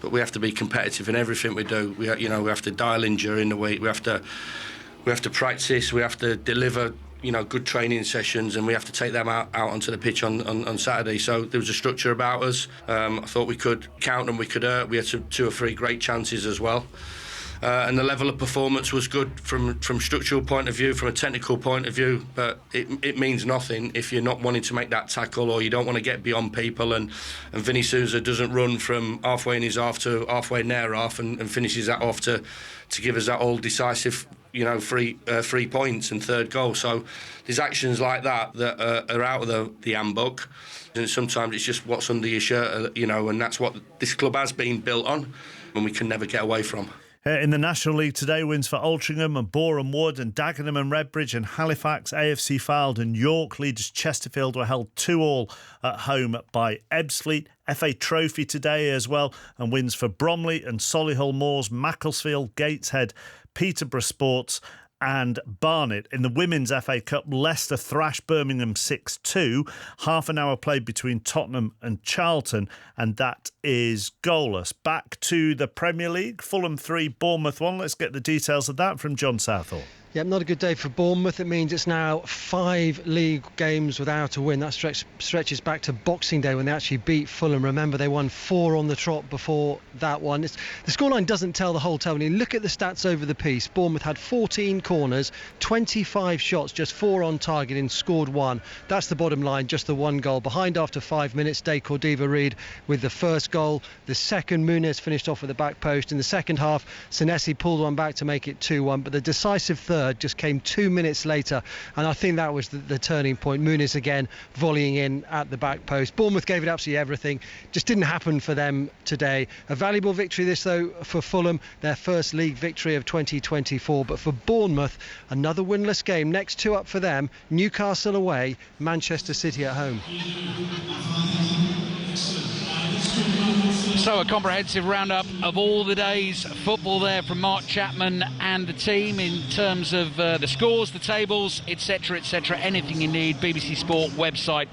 But we have to be competitive in everything we do. We have to dial in during the week. We have to practice. We have to deliver, good training sessions, and we have to take them out onto the pitch on Saturday. So there was a structure about us. I thought we could count them, we could hurt. We had two or three great chances as well. and the level of performance was good from structural point of view, from a technical point of view, but it means nothing if you're not wanting to make that tackle, or you don't want to get beyond people, and Vinny Souza doesn't run from halfway in his half to halfway in their half and finishes that off to give us that all decisive, three points and third goal. So there's actions like that are out of the handbook, and sometimes it's just what's under your shirt, and that's what this club has been built on, and we can never get away from. In the National League today, wins for Altrincham and Boreham Wood and Dagenham and Redbridge and Halifax, AFC Fylde and York. Leaders Chesterfield were held 2-2 at home by Ebbsfleet. FA Trophy today as well, and wins for Bromley and Solihull Moors, Macclesfield, Gateshead, Peterborough Sports and Barnet. In the Women's FA Cup, Leicester thrashed Birmingham 6-2. Half an hour played between Tottenham and Charlton, and that is goalless. Back to the Premier League, Fulham 3, Bournemouth 1. Let's get the details of that from John Southall. Yep, not a good day for Bournemouth. It means it's now 5 league games without a win. That stretches back to Boxing Day when they actually beat Fulham. Remember, they won 4 on the trot before that one. The scoreline doesn't tell the whole tale. When you look at the stats over the piece, Bournemouth had 14 corners, 25 shots, just 4 on target and scored 1. That's the bottom line, just the 1 goal. Behind after 5 minutes, De Cordova-Reid with the first goal. The second, Muniz finished off at the back post. In the second half, Senesi pulled one back to make it 2-1. But the decisive third just came 2 minutes later, and I think that was the turning point. Muniz again volleying in at the back post. Bournemouth gave it absolutely everything. Just didn't happen for them today. A valuable victory this though for Fulham, their first league victory of 2024. But for Bournemouth, another winless game. Next 2 up for them: Newcastle away, Manchester City at home. So a comprehensive roundup of all the day's football there from Mark Chapman and the team in terms of the scores, the tables, etc, etc. Anything you need, BBC Sport website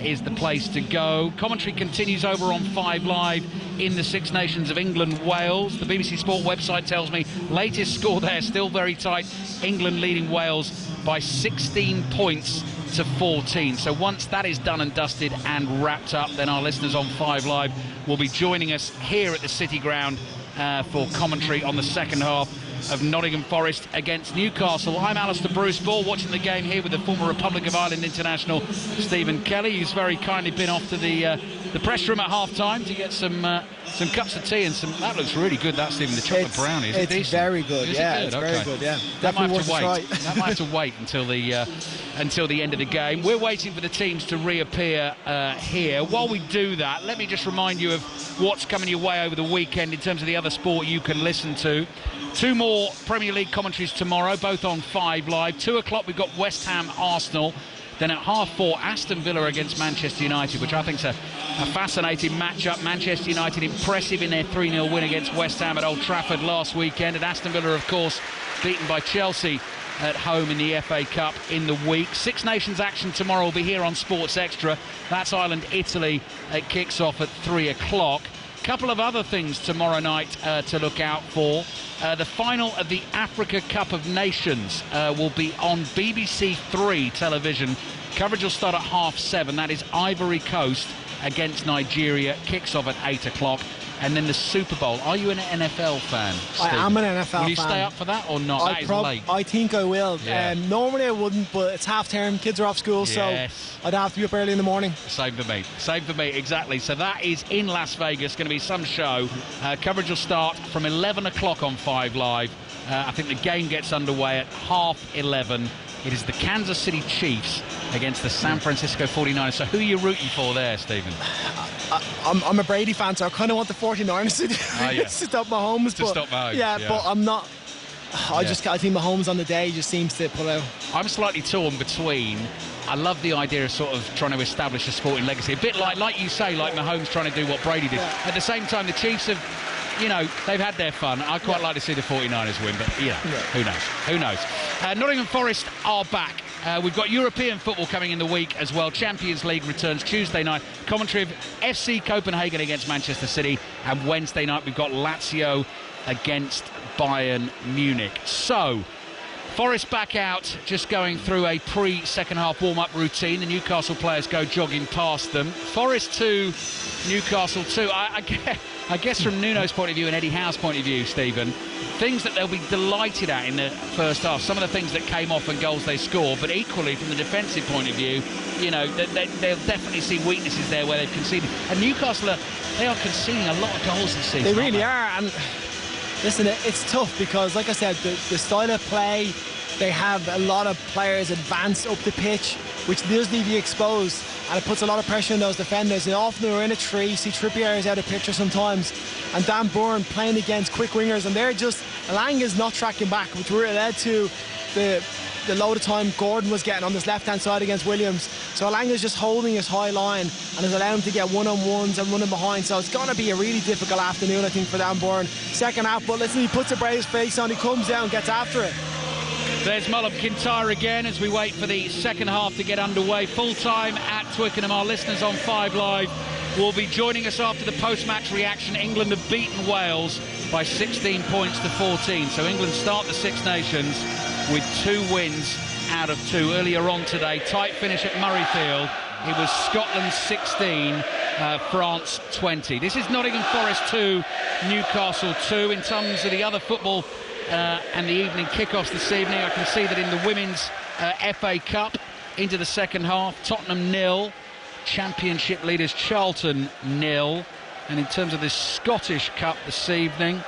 is the place to go. Commentary continues over on 5 Live in the Six Nations of England, Wales. The BBC Sport website tells me latest score there, still very tight. England leading Wales by 16 points to 14. So once that is done and dusted and wrapped up, then our listeners on 5 Live will be joining us here at the City Ground for commentary on the second half of Nottingham Forest against Newcastle. I'm Alistair Bruce Ball, watching the game here with the former Republic of Ireland international Stephen Kelly, who's very kindly been off to the press room at half-time to get some cups of tea and some. That looks really good, that, Stephen. The chocolate brownie, is it decent? It's very good, yeah. It's very good, yeah. That might Definitely have to wait. That might have to wait until the end of the game. We're waiting for the teams to reappear here. While we do that, let me just remind you of what's coming your way over the weekend in terms of the other sport you can listen to. 2 more Premier League commentaries tomorrow, both on 5 Live. 2 o'clock, we've got West Ham Arsenal. Then at 4:30, Aston Villa against Manchester United, which I think is a fascinating matchup. Manchester United impressive in their 3-0 win against West Ham at Old Trafford last weekend. And Aston Villa, of course, beaten by Chelsea at home in the FA Cup in the week. Six Nations action tomorrow will be here on Sports Extra. That's Ireland-Italy. It kicks off at 3 o'clock. Couple of other things tomorrow night to look out for. The final of the Africa Cup of Nations will be on BBC 3 television. Coverage will start at 7:30. That is Ivory Coast against Nigeria. Kicks off at 8 o'clock. And then the Super Bowl. Are you an NFL fan, Stephen? I am an NFL fan. Will you stay up for that or not? That is late. I think I will. Yeah. Normally I wouldn't, but it's half term, kids are off school, so I'd have to be up early in the morning. Same for me, exactly. So that is in Las Vegas, going to be some show. Coverage will start from 11 o'clock on 5 Live. I think the game gets underway at 11:30. It is the Kansas City Chiefs against the San Francisco 49ers. So who are you rooting for there, Stephen? I'm a Brady fan, so I kind of want the 49ers to stop Mahomes. Stop Mahomes. Yeah, but I'm not. I think Mahomes on the day just seems to pull out. I'm slightly torn between. I love the idea of sort of trying to establish a sporting legacy. A bit like you say, like Mahomes trying to do what Brady did. At the same time, the Chiefs have, they've had their fun. I quite like to see the 49ers win, but, who knows? Nottingham Forest are back. We've got European football coming in the week as well. Champions League returns Tuesday night. Commentary of FC Copenhagen against Manchester City. And Wednesday night, we've got Lazio against Bayern Munich. So, Forest back out, just going through a pre-second half warm-up routine. The Newcastle players go jogging past them. Forest 2, Newcastle 2. I guess from Nuno's point of view and Eddie Howe's point of view, Stephen, things that they'll be delighted at in the first half, some of the things that came off and goals they scored, but equally from the defensive point of view, you know, they'll definitely see weaknesses there where they've conceded. And Newcastle, they are conceding a lot of goals this season. They really are, and listen, it's tough because, like I said, the style of play, they have a lot of players advance up the pitch, which does need to be exposed, and it puts a lot of pressure on those defenders. And often we're in a tree, see Trippier is out of picture sometimes, and Dan Burn playing against quick wingers, and they're just, Elanga's not tracking back, which led to the load of time Gordon was getting on this left-hand side against Williams. So Elanga's just holding his high line and is allowing him to get one-on-ones and running behind. So it's going to be a really difficult afternoon, I think, for Dan Burn. Second half, but listen, he puts a brave face on, he comes down, gets after it. There's Mullum Kintyre again as we wait for the second half to get underway. Full time at Twickenham. Our listeners on 5 Live will be joining us after the post-match reaction. England have beaten Wales by 16 points to 14. So England start the Six Nations with 2 wins out of 2. Earlier on today, tight finish at Murrayfield. It was Scotland 16, France 20. This is Nottingham Forest 2, Newcastle 2. In terms of the other football and the evening kickoffs this evening, I can see that in the Women's FA Cup into the second half, Tottenham 0, Championship leaders Charlton 0. And in terms of the Scottish Cup this evening,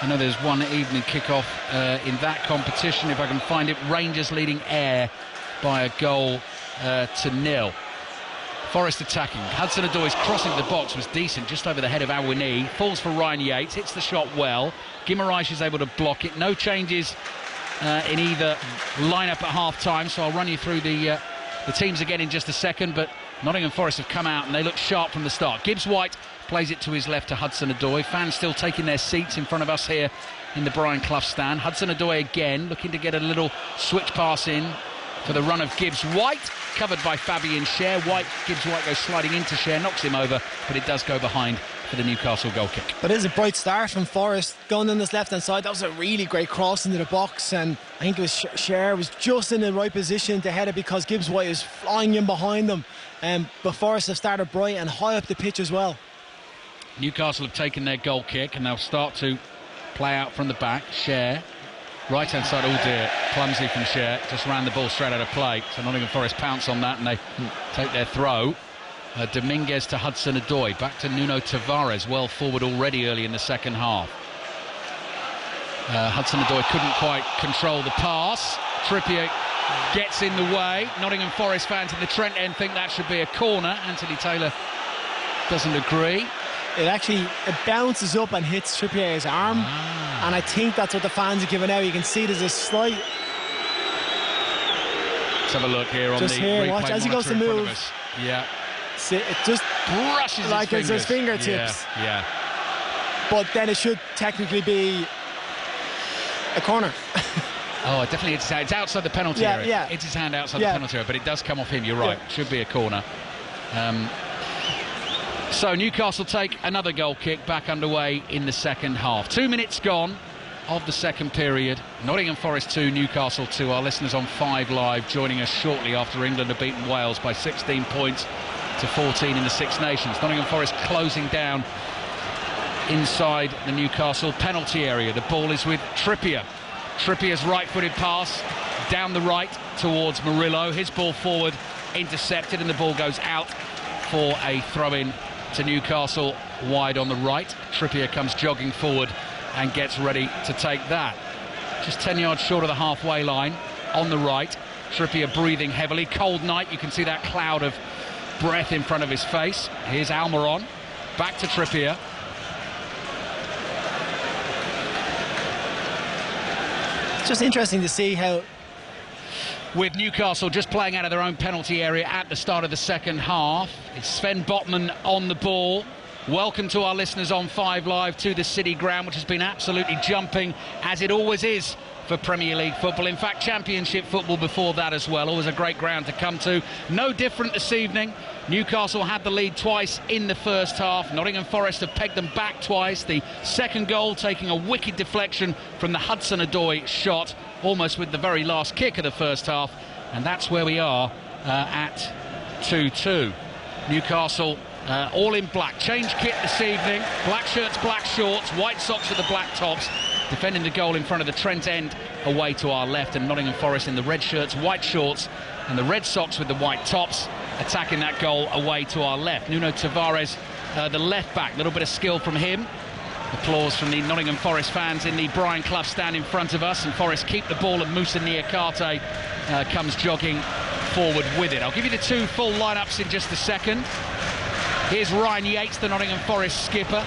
I know there's one evening kickoff in that competition, if I can find it. Rangers leading Ayr by a goal to 0. Forest attacking. Hudson-Odoi's crossing the box was decent, just over the head of Awini. Falls for Ryan Yates, hits the shot well. Guimaraes is able to block it. No changes in either lineup at half-time, so I'll run you through the teams again in just a second, but Nottingham Forest have come out and they look sharp from the start. Gibbs-White plays it to his left to Hudson-Odoi. Fans still taking their seats in front of us here in the Brian Clough stand. Hudson-Odoi again, looking to get a little switch pass in for the run of Gibbs-White, covered by Fabian Schär. Gibbs-White goes sliding into Schär, knocks him over, but it does go behind for the Newcastle goal kick. But it is a bright start from Forest going on this left-hand side. That was a really great cross into the box, and I think it was Schär was just in the right position to head it because Gibbs-White is flying in behind them. But Forest have started bright and high up the pitch as well. Newcastle have taken their goal kick and they'll start to play out from the back. Schär, right-hand side, oh dear, clumsy from Schär, just ran the ball straight out of play. So Nottingham Forest pounce on that and they take their throw. Dominguez to Hudson-Odoi, back to Nuno Tavares, well forward already early in the second half. Hudson-Odoi couldn't quite control the pass. Trippier gets in the way. Nottingham Forest fans in the Trent end think that should be a corner. Anthony Taylor doesn't agree. It bounces up and hits Trippier's arm, and I think that's what the fans are giving out. You can see there's a slight. Let's have a look here on just the here, replay watch as he goes to move. Yeah, see, it just brushes like his it's his fingertips. Yeah. But then it should technically be a corner. Oh, it definitely it's outside the penalty area. Yeah. It's his hand outside the penalty area, but it does come off him. You're right. Should be a corner. So Newcastle take another goal kick back underway in the second half. 2 minutes gone of the second period. Nottingham Forest 2, Newcastle 2. Our listeners on 5 Live joining us shortly after England have beaten Wales by 16 points to 14 in the Six Nations. Nottingham Forest closing down inside the Newcastle penalty area. The ball is with Trippier. Trippier's right-footed pass down the right towards Murillo. His ball forward intercepted and the ball goes out for a throw-in to Newcastle wide on the right. Trippier comes jogging forward and gets ready to take that. Just 10 yards short of the halfway line on the right. Trippier breathing heavily. Cold night, you can see that cloud of breath in front of his face. Here's Almiron, back to Trippier. It's just interesting to see how, with Newcastle just playing out of their own penalty area at the start of the second half. It's Sven Botman on the ball. Welcome to our listeners on 5 Live to the City Ground, which has been absolutely jumping, as it always is for Premier League football. In fact, Championship football before that as well. Always a great ground to come to. No different this evening. Newcastle had the lead twice in the first half. Nottingham Forest have pegged them back twice. The second goal taking a wicked deflection from the Hudson-Odoi shot, almost with the very last kick of the first half. And that's where we are at 2-2. Newcastle all in black. Change kit this evening. Black shirts, black shorts, white socks with the black tops. Defending the goal in front of the Trent end away to our left, and Nottingham Forest in the red shirts, white shorts and the red socks with the white tops, attacking that goal away to our left. Nuno Tavares, the left back, a little bit of skill from him. Applause from the Nottingham Forest fans in the Brian Clough stand in front of us, and Forest keep the ball, and Moussa Niakate comes jogging forward with it. I'll give you the two full lineups in just a second. Here's Ryan Yates, the Nottingham Forest skipper.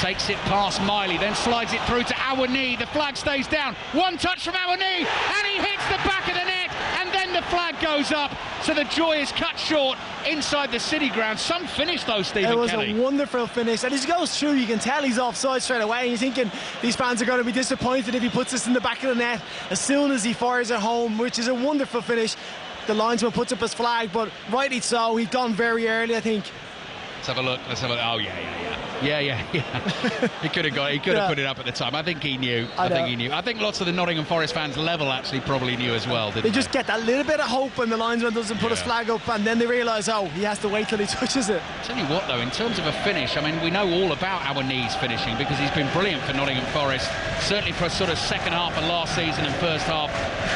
Takes it past Miley, then slides it through to Awani. The flag stays down. One touch from Awani, and he hits the back of the net, and then the flag goes up. So the joy is cut short inside the City ground. Some finish though, Stephen Kelly. It was a wonderful finish, and as he goes through, you can tell he's offside straight away, and you're thinking these fans are going to be disappointed if he puts this in the back of the net as soon as he fires it home, which is a wonderful finish. The linesman puts up his flag, but rightly so, he'd gone very early, I think. Let's have a look. Oh, yeah. He could have put it up at the time. I think he knew. I think lots of the Nottingham Forest fans level actually probably knew as well, didn't they? They just get that little bit of hope when the linesman doesn't put his flag up, and then they realise, he has to wait till he touches it. Tell you what though, in terms of a finish, I mean, we know all about our knees finishing because he's been brilliant for Nottingham Forest, certainly for sort of second half of last season and first half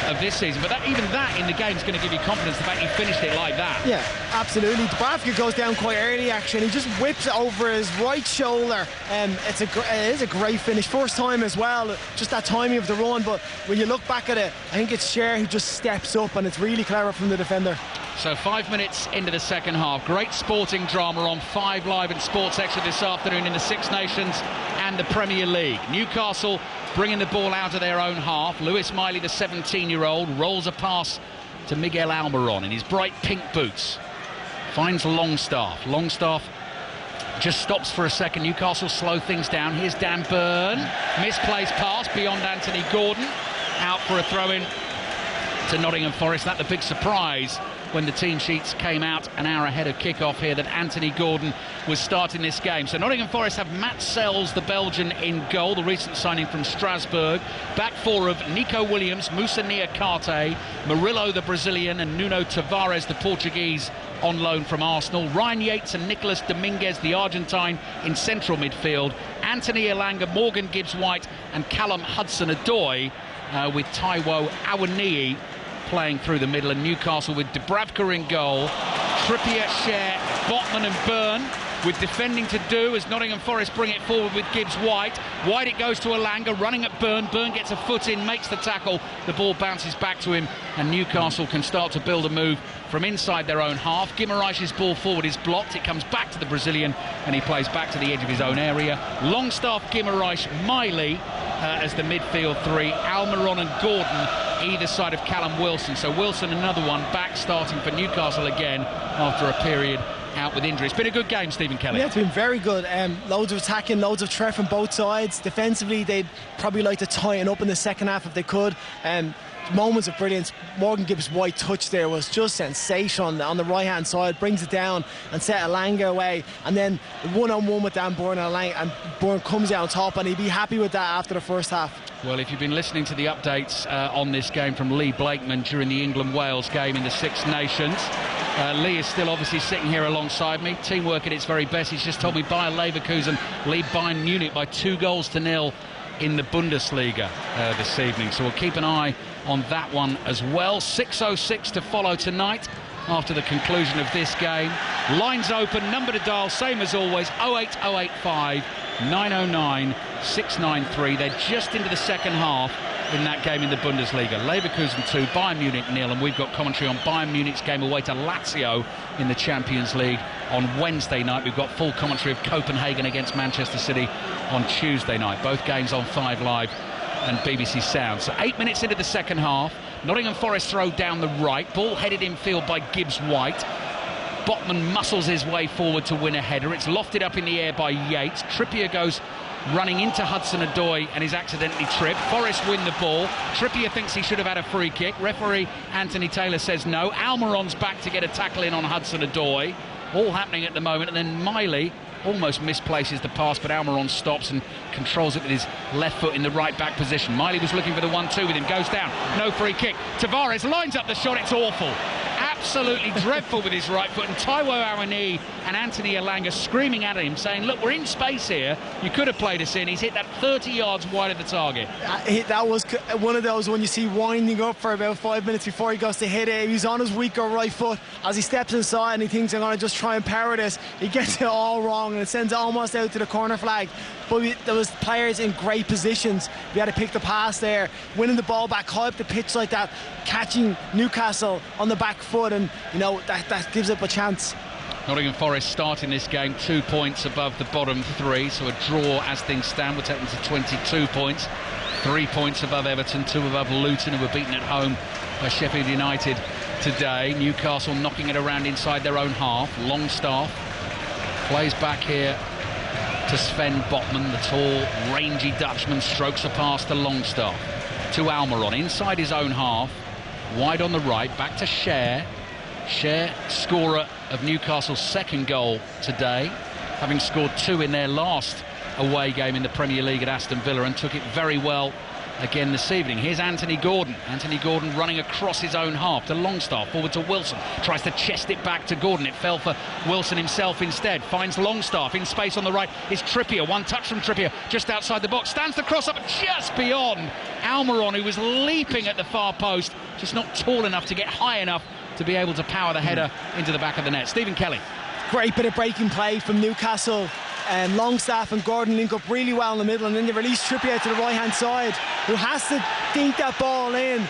of this season. But even that in the game is going to give you confidence, the fact he finished it like that. Yeah, absolutely. Dubravka goes down quite early actually, and he just whips it over his right shoulder. It is a great finish, first time as well, just that timing of the run. But when you look back at it, I think it's Cher who just steps up, and it's really clever from the defender. So 5 minutes into the second half, great sporting drama on 5 Live and Sports Extra this afternoon in the Six Nations and the Premier League. Newcastle bringing the ball out of their own half. Lewis Miley, the 17-year-old, rolls a pass to Miguel Almiron in his bright pink boots. Finds Longstaff. Longstaff just stops for a second. Newcastle slow things down. Here's Dan Burn. Misplaced pass beyond Anthony Gordon. Out for a throw-in to Nottingham Forest. That the big surprise when the team sheets came out an hour ahead of kick-off here, that Anthony Gordon was starting this game. So Nottingham Forest have Matt Sells, the Belgian, in goal, the recent signing from Strasbourg. Back four of Nico Williams, Moussa Niakate, Murillo, the Brazilian, and Nuno Tavares, the Portuguese, on loan from Arsenal. Ryan Yates and Nicolas Dominguez, the Argentine, in central midfield. Anthony Elanga, Morgan Gibbs-White and Callum Hudson-Odoi, with Taiwo Awoniyi playing through the middle, and Newcastle with Dubravka in goal. Trippier, Cher, Botman and Byrne with defending to do as Nottingham Forest bring it forward with Gibbs-White. Wide it goes to Elanga, running at Byrne. Byrne gets a foot in, makes the tackle. The ball bounces back to him, and Newcastle can start to build a move from inside their own half. Guimaraes' ball forward is blocked. It comes back to the Brazilian, and he plays back to the edge of his own area. Longstaff, Guimaraes, Miley as the midfield three. Almiron and Gordon either side of Callum Wilson. So Wilson, another one, back starting for Newcastle again after a period out with injury. It's been a good game, Stephen Kelly. Yeah, it's been very good. Loads of attacking, loads of threat from both sides. Defensively, they'd probably like to tighten up in the second half if they could. Moments of brilliance. Morgan Gibbs-White touch there was just sensational on the right hand side, brings it down and set Elanga away, and then one-on-one with Dan Byrne, and Byrne comes out on top, and he'd be happy with that after the first half. Well, if you've been listening to the updates on this game from Lee Blakeman during the England-Wales game in the Six Nations, Lee is still obviously sitting here alongside me. Teamwork at its very best. He's just told me Bayer Leverkusen lead Bayern Munich by 2-0 in the Bundesliga this evening. So we'll keep an eye on that one as well. 6:06 to follow tonight after the conclusion of this game. Lines open, number to dial, same as always, 08085 909 693. They're just into the second half in that game in the Bundesliga. Leverkusen 2, Bayern Munich 0, and we've got commentary on Bayern Munich's game away to Lazio in the Champions League on Wednesday night. We've got full commentary of Copenhagen against Manchester City on Tuesday night. Both games on 5 Live and BBC Sound. So 8 minutes into the second half, Nottingham Forest throw down the right, ball headed in field by Gibbs-White. Botman muscles his way forward to win a header. It's lofted up in the air by Yates. Trippier goes running into Hudson-Odoi and is accidentally tripped. Forest win the ball. Trippier thinks he should have had a free kick. Referee Anthony Taylor says no. Almiron's back to get a tackle in on Hudson-Odoi. All happening at the moment, and then Miley almost misplaces the pass, but Almiron stops and controls it with his left foot in the right back position. Miley was looking for the 1-2 with him, goes down, no free kick. Tavares lines up the shot, it's awful. absolutely dreadful with his right foot, and Taiwo Awoniyi and Anthony Elanga screaming at him, saying, look, we're in space here, you could have played us in. He's hit that 30 yards wide of the target. That was one of those when you see winding up for about 5 minutes before he goes to hit it. He's on his weaker right foot. As he steps inside and he thinks, I'm going to just try and power this, he gets it all wrong and it sends it almost out to the corner flag. But there was players in great positions. We had to pick the pass there, winning the ball back high up the pitch like that, catching Newcastle on the back foot, and that gives up a chance. Nottingham Forest starting this game 2 points above the bottom three, so a draw as things stand would take them to 22 points. 3 points above Everton, 2 above Luton, who were beaten at home by Sheffield United today. Newcastle knocking it around inside their own half. Longstaff plays back here to Sven Botman, the tall, rangy Dutchman, strokes a pass to Longstaff. To Almiron, inside his own half, wide on the right, back to Cher. Cher, scorer of Newcastle's second goal today, having scored 2 in their last away game in the Premier League at Aston Villa, and took it very well again this evening. Here's Anthony Gordon. Anthony Gordon running across his own half to Longstaff, forward to Wilson. Tries to chest it back to Gordon. It fell for Wilson himself instead. Finds Longstaff in space on the right. Is Trippier. One touch from Trippier just outside the box. Stands the cross up just beyond Almiron, who was leaping at the far post, just not tall enough to get high enough to be able to power the header into the back of the net. Stephen Kelly. Great bit of breaking play from Newcastle. Longstaff and Gordon link up really well in the middle, and then they release Trippier to the right hand side, who has to dink that ball in.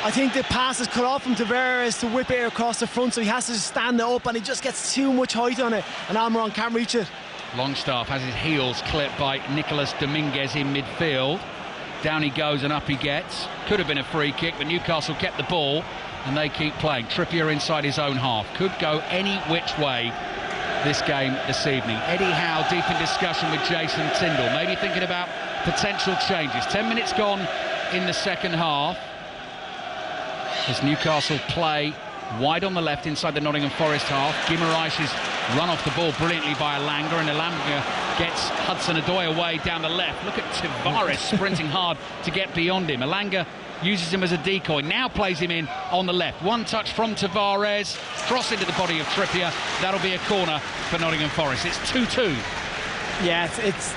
I think the pass is cut off from Tavares to whip it across the front, so he has to stand it up, and he just gets too much height on it, and Almiron can't reach it. Longstaff has his heels clipped by Nicolas Dominguez in midfield. Down he goes and up he gets. Could have been a free kick, but Newcastle kept the ball and they keep playing. Trippier inside his own half. Could go any which way this game this evening. Eddie Howe deep in discussion with Jason Tindall, maybe thinking about potential changes. 10 minutes gone in the second half as Newcastle play wide on the left inside the Nottingham Forest half. Guimaraes is run off the ball brilliantly by Elanga, and Elanga gets Hudson-Odoi away down the left. Look at Tavares sprinting hard to get beyond him. Elanga uses him as a decoy, now plays him in on the left. One touch from Tavares, cross into the body of Trippier. That'll be a corner for Nottingham Forest. It's 2-2. Yeah, it's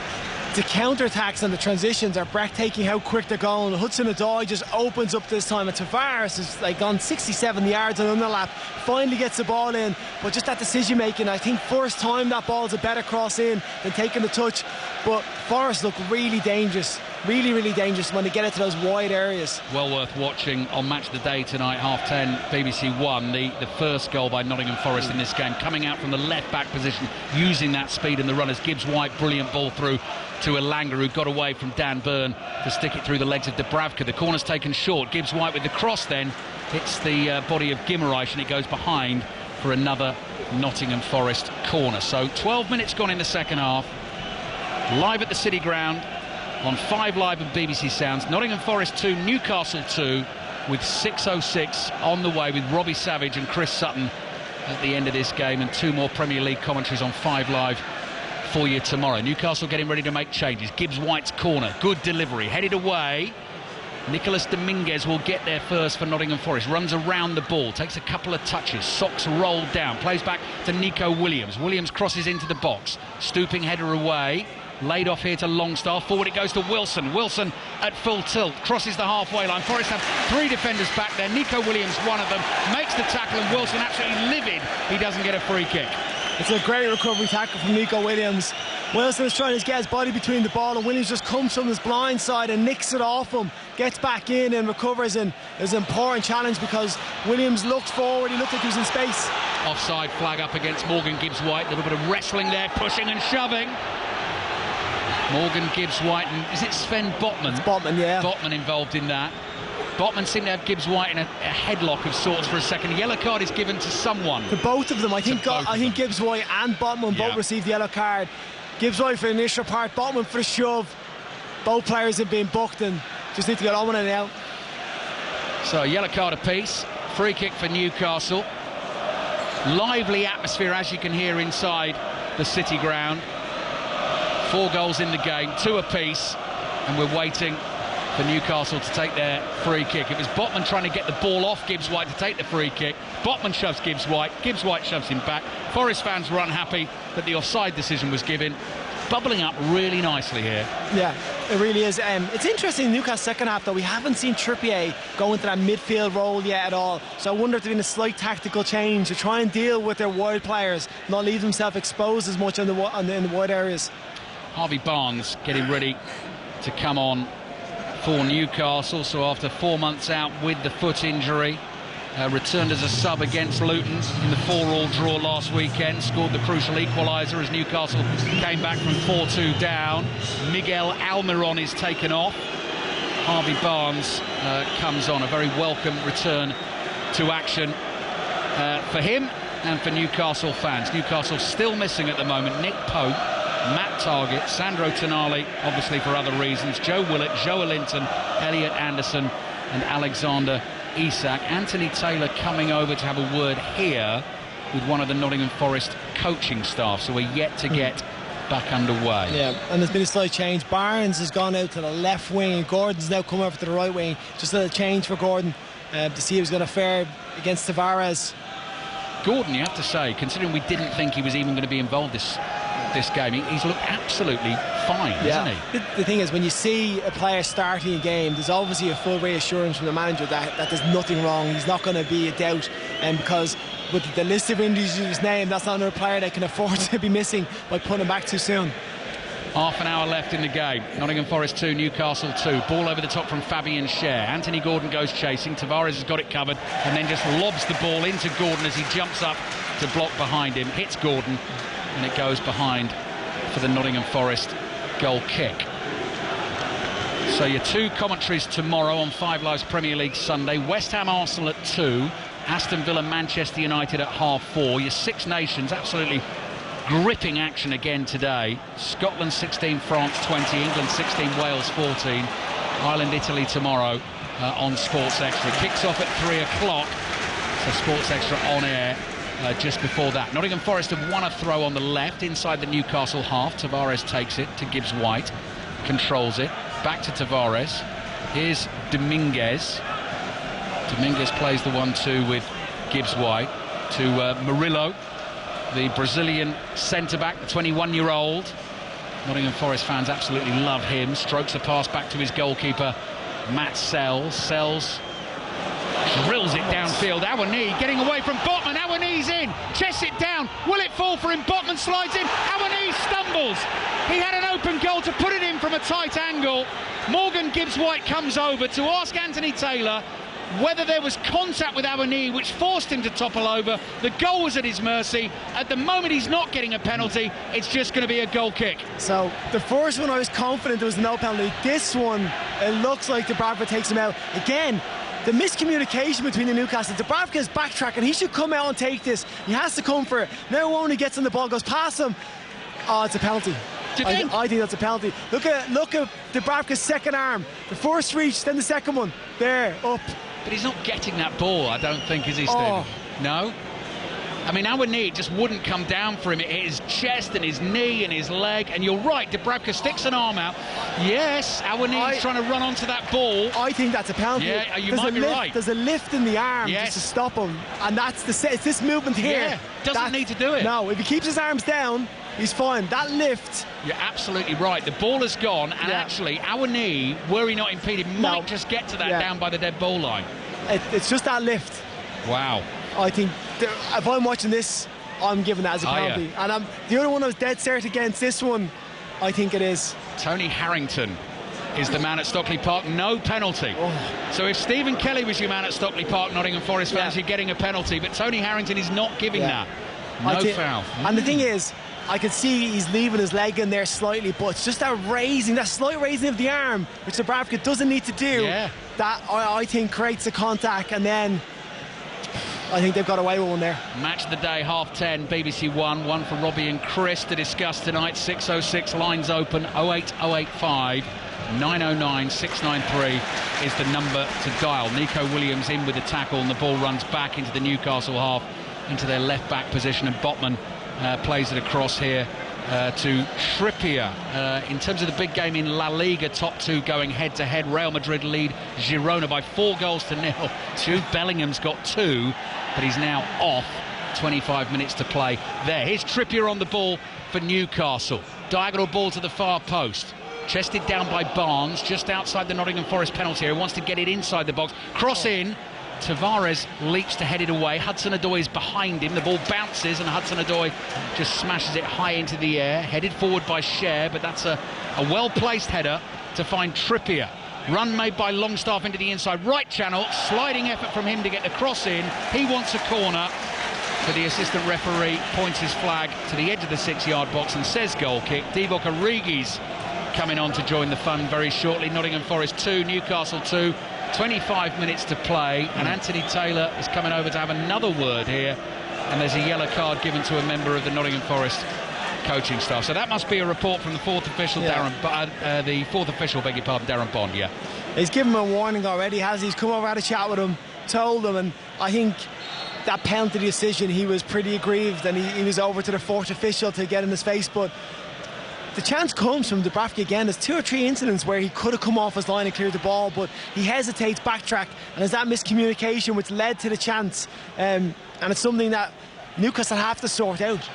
the counter-attacks and the transitions are breathtaking how quick they're going. Hudson-Odoi just opens up this time, and Tavares is like gone 67 yards on underlap, finally gets the ball in, but just that decision making, I think first time that ball's a better cross in than taking the touch. But Forest look really dangerous, really dangerous when they get into those wide areas. Well worth watching on Match of the Day tonight, 10:30, BBC One. The first goal by Nottingham Forest in this game, coming out from the left back position, using that speed in the runners. Gibbs White, brilliant ball through to Elanga, who got away from Dan Burn to stick it through the legs of Dubravka. The corner's taken short. Gibbs White with the cross then hits the body of Guimaraes, and it goes behind for another Nottingham Forest corner. So 12 minutes gone in the second half. Live at the City Ground on 5 Live and BBC Sounds. Nottingham Forest 2, Newcastle 2, with 6:06 on the way, with Robbie Savage and Chris Sutton at the end of this game, and 2 more Premier League commentaries on 5 Live for you tomorrow. Newcastle getting ready to make changes. Gibbs White's corner, good delivery, headed away. Nicolas Dominguez will get there first for Nottingham Forest. Runs around the ball, takes a couple of touches, socks rolled down, plays back to Nico Williams. Williams crosses into the box, stooping header away. Laid off here to Longstaff. Forward it goes to Wilson. Wilson at full tilt, crosses the halfway line. Forest have 3 defenders back there. Nico Williams, one of them, makes the tackle, and Wilson absolutely livid he doesn't get a free kick. It's a great recovery tackle from Nico Williams. Wilson is trying to get his body between the ball, and Williams just comes from his blind side and nicks it off him, gets back in and recovers. And it was an important challenge because Williams looked forward, he looked like he was in space. Offside flag up against Morgan Gibbs White. A little bit of wrestling there, pushing and shoving. Morgan Gibbs White, and is it Sven Botman? It's Botman, yeah. Botman involved in that. Botman seemed to have Gibbs White in a headlock of sorts for a second. A yellow card is given to someone. To both of them. I think Gibbs White and Botman both received the yellow card. Gibbs White for the initial part, Botman for the shove. Both players have been booked and just need to get on with it now. So a yellow card apiece. Free kick for Newcastle. Lively atmosphere, as you can hear, inside the City Ground. 4 goals in the game, 2 apiece, and we're waiting for Newcastle to take their free kick. It was Botman trying to get the ball off Gibbs White to take the free kick. Botman shoves Gibbs White shoves him back. Forest fans were unhappy that the offside decision was given. Bubbling up really nicely here. Yeah, it really is. It's interesting in Newcastle's second half, though. We haven't seen Trippier go into that midfield role yet at all. So I wonder if there's been a slight tactical change to try and deal with their wide players, not leave themselves exposed as much in the wide areas. Harvey Barnes getting ready to come on for Newcastle. So after 4 months out with the foot injury, returned as a sub against Luton in the 4-4 draw last weekend, scored the crucial equaliser as Newcastle came back from 4-2 down. Miguel Almiron is taken off. Harvey Barnes comes on, a very welcome return to action for him and for Newcastle fans. Newcastle still missing at the moment Nick Pope, Matt Targett, Sandro Tonali, obviously for other reasons, Joe Willett, Joe Linton, Elliot Anderson and Alexander Isak. Anthony Taylor coming over to have a word here with one of the Nottingham Forest coaching staff, so we're yet to get back underway. Yeah, and there's been a slight change. Barnes has gone out to the left wing and Gordon's now come over to the right wing. Just a little change for Gordon to see who's going to fare against Tavares. Gordon, you have to say, considering we didn't think he was even going to be involved this game, he's looked absolutely fine, hasn't he? The thing is, when you see a player starting a game, there's obviously a full reassurance from the manager that there's nothing wrong. He's not going to be a doubt, and because with the list of injuries you just named, that's not another player they can afford to be missing by putting him back too soon. Half an hour left in the game. Nottingham Forest 2, Newcastle 2. Ball over the top from Fabian Schär. Anthony Gordon goes chasing. Tavares has got it covered and then just lobs the ball into Gordon as he jumps up to block behind him. Hits Gordon and it goes behind for the Nottingham Forest goal kick. So your two commentaries tomorrow on 5 Live's Premier League Sunday. West Ham Arsenal at 2. Aston Villa Manchester United at 4:30. Your Six Nations, absolutely gripping action again today. Scotland 16, France 20, England 16, Wales 14. Ireland, Italy tomorrow on Sports Extra. Kicks off at 3 o'clock, so Sports Extra on air just before that. Nottingham Forest have won a throw on the left inside the Newcastle half. Tavares takes it to Gibbs White, controls it, back to Tavares. Here's Dominguez. Dominguez plays the 1-2 with Gibbs White to Murillo, the Brazilian centre-back, the 21-year-old. Nottingham Forest fans absolutely love him. Strokes the pass back to his goalkeeper, Matt Sells. Sells drills it downfield. Awani getting away from Botman. Awani's in. Chests it down. Will it fall for him? Botman slides in. Awani stumbles. He had an open goal to put it in from a tight angle. Morgan Gibbs White comes over to ask Anthony Taylor whether there was contact with Awani, which forced him to topple over. The goal was at his mercy. At the moment, he's not getting a penalty. It's just going to be a goal kick. So the first one, I was confident there was no penalty. This one, it looks like Dubravka takes him out. Again, the miscommunication between the Newcastle. Dubravka is backtracking. He should come out and take this. He has to come for it. Now when he gets on the ball, goes past him. Oh, it's a penalty. I think that's a penalty. Look at Dubravka's second arm. The first reach, then the second one. There, up. But he's not getting that ball, I don't think, is he, Steve? No? I mean, Awani just wouldn't come down for him. It hit his chest and his knee and his leg. And you're right, Dubravka sticks an arm out. Yes, Awani's trying to run onto that ball. I think that's a penalty. Yeah, you might be right. There's a lift in the arm just to stop him. And that's it's this movement here. Yeah, doesn't need to do it. No, if he keeps his arms down, he's fine. That lift. You're absolutely right. The ball has gone, and actually, Awani, were he not impeded, might just get to that down by the dead ball line. It's just that lift. Wow. I think if I'm watching this, I'm giving that as a penalty. And the other one I was dead cert against. This one, I think it is. Tony Harrington is the man at Stockley Park. No penalty. So if Stephen Kelly was your man at Stockley Park, Nottingham Forest fans, you're getting a penalty. But Tony Harrington is not giving that. No foul. And the thing is, I can see he's leaving his leg in there slightly, but it's just that slight raising of the arm, which Dubravka doesn't need to do, that I think creates a contact, and then I think they've got away with one there. Match of the day, 10:30, BBC One for Robbie and Chris to discuss tonight. 606 lines open, 08085 909 693 is the number to dial. Nico Williams in with the tackle, and the ball runs back into the Newcastle half, into their left back position, and Botman plays it across here to Trippier. In terms of the big game in La Liga, top two going head-to-head. Real Madrid lead Girona by 4-0. Jude Bellingham's got 2, but he's now off. 25 minutes to play there. Here's Trippier on the ball for Newcastle. Diagonal ball to the far post. Chested down by Barnes, just outside the Nottingham Forest penalty area. Wants to get it inside the box. Cross in. Tavares leaps to head it away. Hudson-Odoi is behind him. The ball bounces and Hudson-Odoi just smashes it high into the air. Headed forward by Cher, but that's a well-placed header to find Trippier. Run made by Longstaff into the inside right channel. Sliding effort from him to get the cross in. He wants a corner. But the assistant referee points his flag to the edge of the 6-yard box and says goal kick. Divock Origi's coming on to join the fun very shortly. Nottingham Forest 2, Newcastle 2. 25 minutes to play, and Anthony Taylor is coming over to have another word here, and there's a yellow card given to a member of the Nottingham Forest coaching staff. So that must be a report from the fourth official, Darren Bond. Yeah, he's given him a warning already, has he? He's come over, had a chat with him, told him, and I think that penalty decision, he was pretty aggrieved, and he was over to the fourth official to get in his face. But the chance comes from Dubravka again. There's 2 or 3 incidents where he could have come off his line and cleared the ball, but he hesitates, backtrack, and there's that miscommunication which led to the chance. And it's something that Newcastle have to sort out.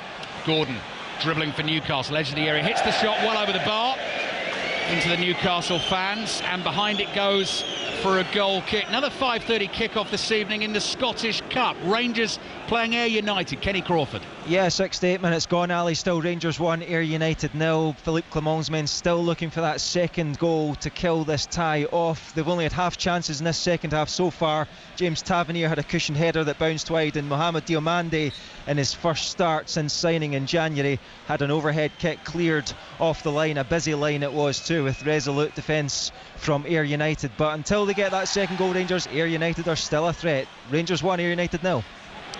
Gordon dribbling for Newcastle, edge of the area, hits the shot well over the bar into the Newcastle fans, and behind it goes for a goal kick. Another 5:30 kickoff this evening in the Scottish Cup. Rangers playing Ayr United. Kenny Crawford. Yeah, 6 to 8 minutes gone, Ali. Still Rangers 1, Ayr United 0. Philippe Clement's men still looking for that second goal to kill this tie off. They've only had half chances in this second half so far. James Tavernier had a cushioned header that bounced wide, and Mohamed Diomande, in his first start since signing in January, had an overhead kick cleared off the line. A busy line it was too, with resolute defence from Ayr United. But until they get that second goal, Rangers, Ayr United are still a threat. Rangers 1, Ayr United 0.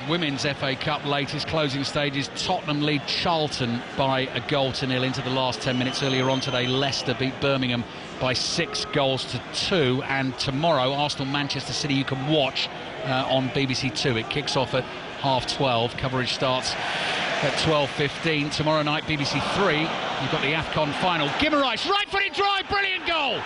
Women's FA Cup latest closing stages. Tottenham lead Charlton by 1-0 into the last 10 minutes. Earlier on today, Leicester beat Birmingham by 6-2. And tomorrow, Arsenal-Manchester City, you can watch on BBC 2. It kicks off at 12:30. Coverage starts at 12:15. Tomorrow night, BBC 3, you've got the AFCON final. Guimaraes, right-footed drive, brilliant goal!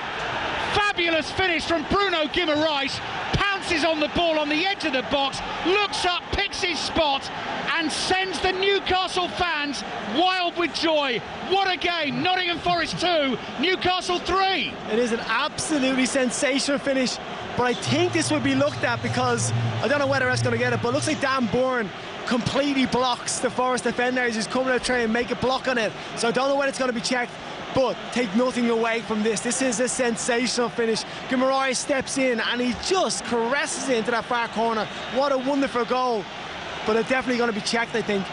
Fabulous finish from Bruno Guimaraes. Pounces on the ball on the edge of the box, looks up, picks his spot, and sends the Newcastle fans wild with joy. What a game! Nottingham Forest 2, Newcastle 3. It is an absolutely sensational finish, but I think this will be looked at because I don't know whether that's going to get it, but it looks like Dan Bourne completely blocks the Forest defender as he's coming out to try and make a block on it. So I don't know when it's going to be checked, but take nothing away from this. This is a sensational finish. Guimaraes steps in and he just caresses it into that far corner. What a wonderful goal. But it's definitely going to be checked, I think.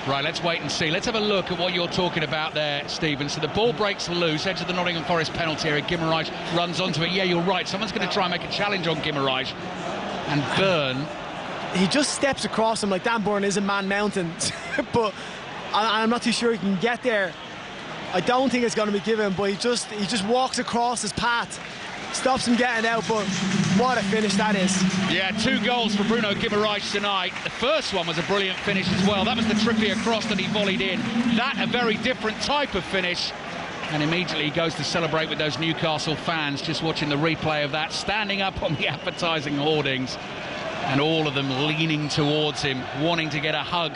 Right, let's wait and see. Let's have a look at what you're talking about there, Stephen. So the ball breaks loose, edge of the Nottingham Forest penalty area. Guimaraes runs onto it. Yeah, you're right. Someone's going to try and make a challenge on Guimaraes. And Byrne... He just steps across him like Dan Bourne is a man mountain. But I'm not too sure he can get there. I don't think it's going to be given, but he just walks across his path, stops him getting out. But what a finish that is. Yeah, 2 goals for Bruno Guimaraes tonight. The first one was a brilliant finish as well. That was the Trippier cross that he volleyed in. That a very different type of finish. And immediately he goes to celebrate with those Newcastle fans, just watching the replay of that, standing up on the advertising hoardings, and all of them leaning towards him, wanting to get a hug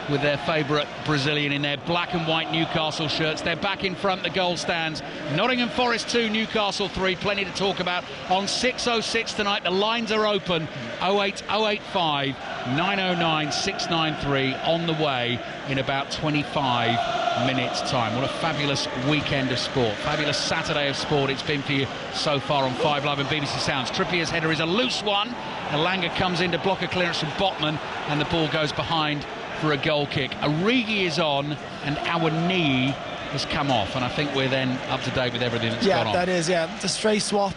with their favourite Brazilian in their black and white Newcastle shirts. They're back in front, the goal stands. Nottingham Forest 2, Newcastle 3. Plenty to talk about on 6:06 tonight. The lines are open. 08085 909 693 on the way in about 25 minutes time. What a fabulous weekend of sport, fabulous Saturday of sport it's been for you so far on 5 Live and BBC Sounds. Trippier's header is a loose one. Elanga comes in to block a clearance from Botman, and the ball goes behind for a goal kick. Origi is on, and our knee has come off, and I think we're then up to date with everything that's gone on. Yeah, that is, it's a straight swap.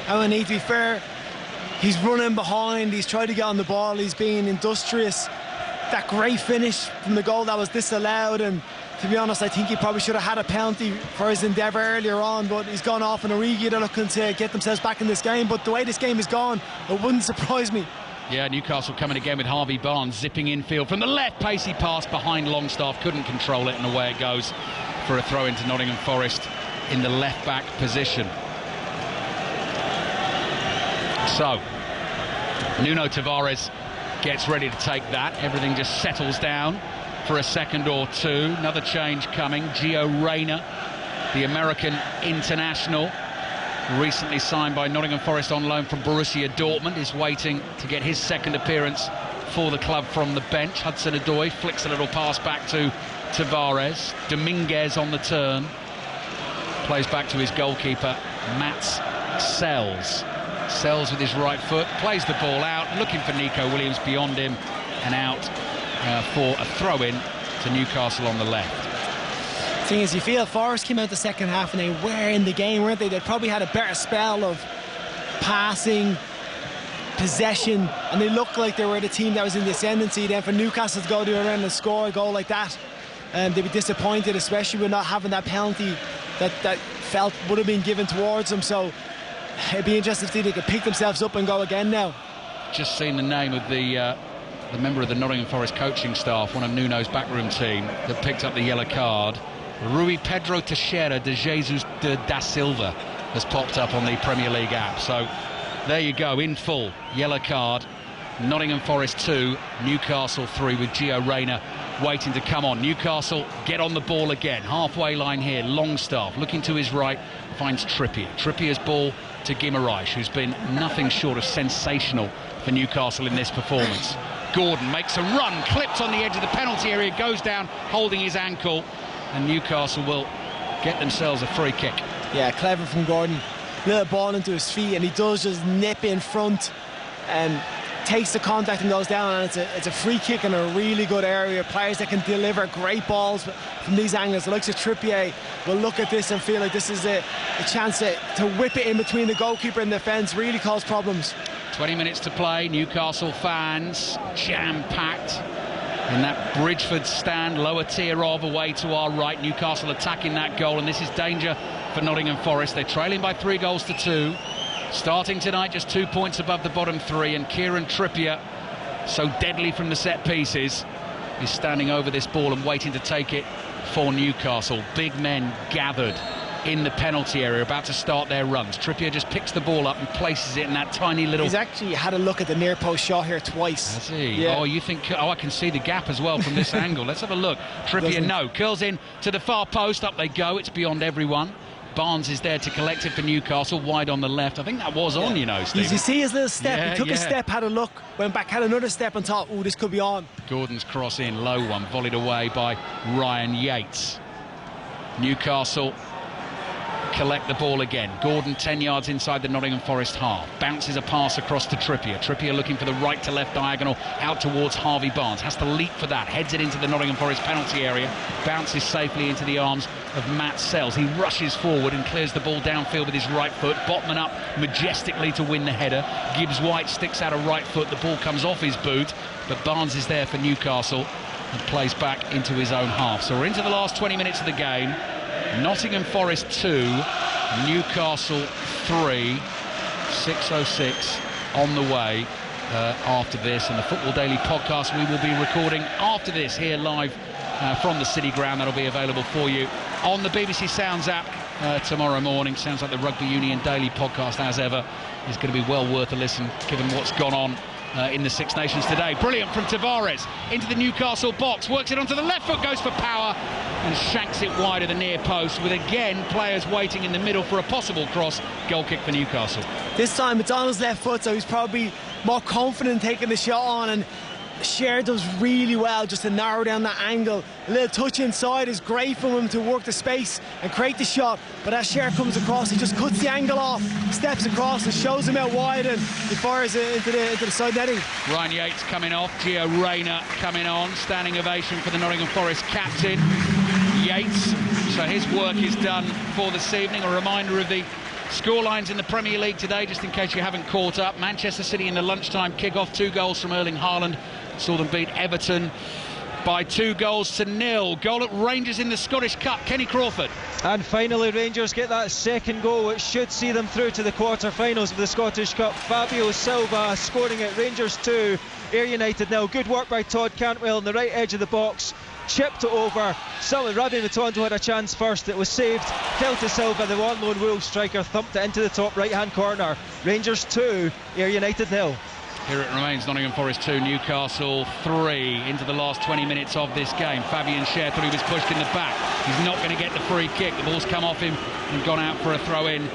Our knee, to be fair, he's running behind, he's tried to get on the ball, he's being industrious. That great finish from the goal that was disallowed, and to be honest, I think he probably should have had a penalty for his endeavour earlier on, but he's gone off, and Origi, they're looking to get themselves back in this game. But the way this game has gone, it wouldn't surprise me Yeah, Newcastle coming again with Harvey Barnes zipping infield from the left, pacey pass behind Longstaff, couldn't control it, and away it goes for a throw into Nottingham Forest in the left-back position. So, Nuno Tavares gets ready to take that. Everything just settles down for a second or two. Another change coming. Gio Reyna, the American international, recently signed by Nottingham Forest on loan from Borussia Dortmund, is waiting to get his second appearance for the club from the bench. Hudson-Odoi flicks a little pass back to Tavares. Dominguez on the turn. Plays back to his goalkeeper, Mats Sells. Sells with his right foot, plays the ball out, looking for Nico Williams, beyond him and out for a throw-in to Newcastle on the left. The thing is, you feel Forest came out the second half and they were in the game, weren't they? They probably had a better spell of passing, possession, and they looked like they were the team that was in the ascendancy. Then for Newcastle to go to around and score a goal like that, they'd be disappointed, especially with not having that penalty that felt would have been given towards them. So it'd be interesting to see if they could pick themselves up and go again now. Just seen the name of the member of the Nottingham Forest coaching staff, one of Nuno's backroom team, that picked up the yellow card. Rui Pedro Teixeira de Jesus de da Silva has popped up on the Premier League app. So there you go, in full, yellow card. Nottingham Forest 2, Newcastle 3, with Gio Reyna waiting to come on. Newcastle get on the ball again. Halfway line here, Longstaff looking to his right, finds Trippier. Trippier's ball to Guimaraes, who's been nothing short of sensational for Newcastle in this performance. Gordon makes a run, clipped on the edge of the penalty area, goes down holding his ankle, and Newcastle will get themselves a free kick. Yeah, clever from Gordon. Little ball into his feet, and he does just nip in front and takes the contact and goes down, and it's a free kick in a really good area. Players that can deliver great balls from these angles. The likes of Trippier will look at this and feel like this is a chance to whip it in between the goalkeeper and the fence, really cause problems. 20 minutes to play. Newcastle fans jam-packed in that Bridgeford stand, lower tier of, away to our right. Newcastle attacking that goal, and this is danger for Nottingham Forest. They're trailing by 3-2. Starting tonight just 2 points above the bottom three, and Kieran Trippier, so deadly from the set pieces, is standing over this ball and waiting to take it for Newcastle. Big men gathered in the penalty area, about to start their runs. Trippier just picks the ball up and places it in that tiny little... He's actually had a look at the near post shot here twice. Has he? Yeah. Oh, you think... Oh, I can see the gap as well from this angle. Let's have a look. Trippier, curls in to the far post. Up they go. It's beyond everyone. Barnes is there to collect it for Newcastle, wide on the left. I think that was on, you know, Steve. You see his little step. He took a step, had a look, went back, had another step and thought, oh, this could be on. Gordon's cross in, low one, volleyed away by Ryan Yates. Newcastle collect the ball again. Gordon 10 yards inside the Nottingham Forest half. Bounces a pass across to Trippier. Trippier looking for the right to left diagonal out towards Harvey Barnes. Has to leap for that. Heads it into the Nottingham Forest penalty area. Bounces safely into the arms of Matt Sells. He rushes forward and clears the ball downfield with his right foot. Botman up majestically to win the header. Gibbs White sticks out a right foot. The ball comes off his boot, but Barnes is there for Newcastle and plays back into his own half. So we're into the last 20 minutes of the game. Nottingham Forest 2, Newcastle 3, 6:06 on the way after this. And the Football Daily podcast we will be recording after this here live from the City Ground. That'll be available for you on the BBC Sounds app tomorrow morning. Sounds like the Rugby Union Daily podcast, as ever, is going to be well worth a listen given what's gone on in the Six Nations today. Brilliant from Tavares into the Newcastle box, works it onto the left foot, goes for power and shanks it wide of the near post, with again players waiting in the middle for a possible cross. Goal kick for Newcastle. This time it's on his left foot, so he's probably more confident taking the shot on, and Sher does really well just to narrow down that angle. A little touch inside is great for him to work the space and create the shot, but as Sher comes across, he just cuts the angle off, steps across and shows him out wide, and he fires it into the side netting. Ryan Yates coming off, Gio Reyna coming on. Standing ovation for the Nottingham Forest captain Yates. So his work is done for this evening. A reminder of the scorelines in the Premier League today, just in case you haven't caught up. Manchester City in the lunchtime kick-off, 2 goals from Erling Haaland. Saw them beat Everton by 2-0. Goal at Rangers in the Scottish Cup. Kenny Crawford. And finally, Rangers get that second goal, which should see them through to the quarter-finals of the Scottish Cup. Fabio Silva scoring at Rangers 2, Ayr United 0. Good work by Todd Cantwell on the right edge of the box. Chipped it over. Ravi Matondo had a chance first. It was saved. Fell to Silva, the one lone Wolves striker, thumped it into the top right-hand corner. Rangers 2, Ayr United 0. Here it remains, Nottingham Forest 2, Newcastle 3 into the last 20 minutes of this game. Fabian Schär thought he was pushed in the back. He's not going to get the free kick. The ball's come off him and gone out for a throw-in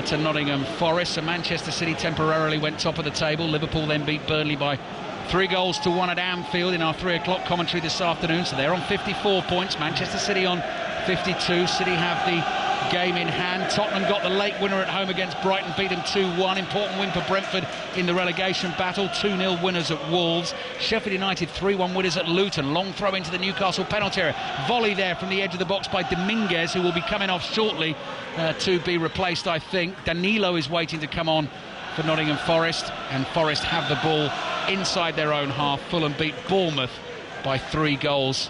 to Nottingham Forest. So Manchester City temporarily went top of the table. Liverpool then beat Burnley by 3-1 at Anfield in our 3 o'clock commentary this afternoon. So they're on 54 points. Manchester City on 52. City have the game in hand. Tottenham got the late winner at home against Brighton, beat them 2-1. Important win for Brentford in the relegation battle. 2-0 winners at Wolves. Sheffield United 3-1 winners at Luton. Long throw into the Newcastle penalty area. Volley there from the edge of the box by Dominguez, who will be coming off shortly to be replaced, I think. Danilo is waiting to come on for Nottingham Forest, and Forest have the ball inside their own half. Fulham beat Bournemouth by 3-1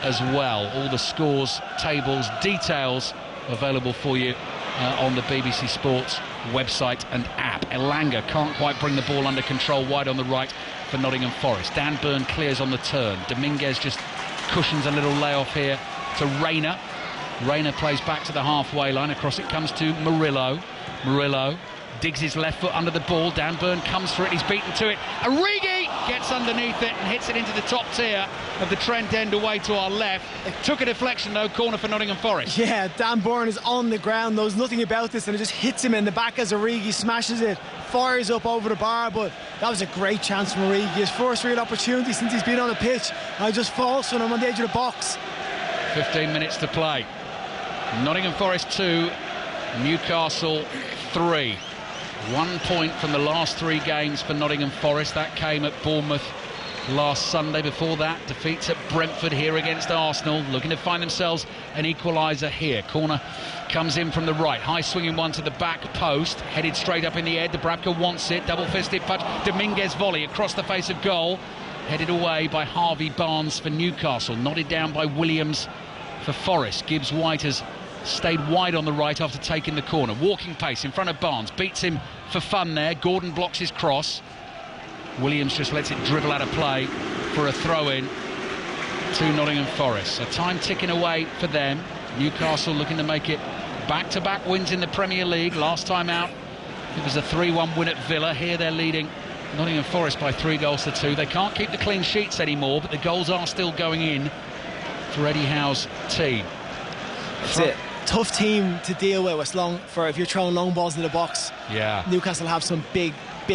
as well. All the scores, tables, details available for you on the BBC Sports website and app. Elanga can't quite bring the ball under control, wide on the right for Nottingham Forest. Dan Burn clears on the turn. Dominguez just cushions a little layoff here to Rayner. Rayner plays back to the halfway line. Across it comes to Murillo. Murillo digs his left foot under the ball. Dan Burn comes for it. He's beaten to it. Origi gets underneath it and hits it into the top tier of the Trent end away to our left. It took a deflection though, corner for Nottingham Forest. Yeah, Dan Burn is on the ground, knows nothing about this, and it just hits him in the back as Origi smashes it, fires up over the bar. But that was a great chance from Origi, his first real opportunity since he's been on the pitch, and it just falls from him on the edge of the box. 15 minutes to play. Nottingham Forest 2, Newcastle 3. 1 point from the last 3 games for Nottingham Forest. That came at Bournemouth last Sunday. Before that, defeats at Brentford, here against Arsenal, looking to find themselves an equaliser here. Corner comes in from the right, high swinging one to the back post, headed straight up in the air. Dubravka wants it, double-fisted punch. Dominguez volley across the face of goal, headed away by Harvey Barnes for Newcastle, nodded down by Williams for Forest. Gibbs White has stayed wide on the right after taking the corner. Walking pace in front of Barnes, beats him for fun there. Gordon blocks his cross. Williams just lets it dribble out of play for a throw-in to Nottingham Forest. So time ticking away for them. Newcastle looking to make it back-to-back wins in the Premier League. Last time out it was a 3-1 win at Villa. Here they're leading Nottingham Forest by 3-2. They can't keep the clean sheets anymore, but the goals are still going in for Eddie Howe's team. That's it. Tough team to deal with if you're throwing long balls in the box. Yeah. Newcastle have some big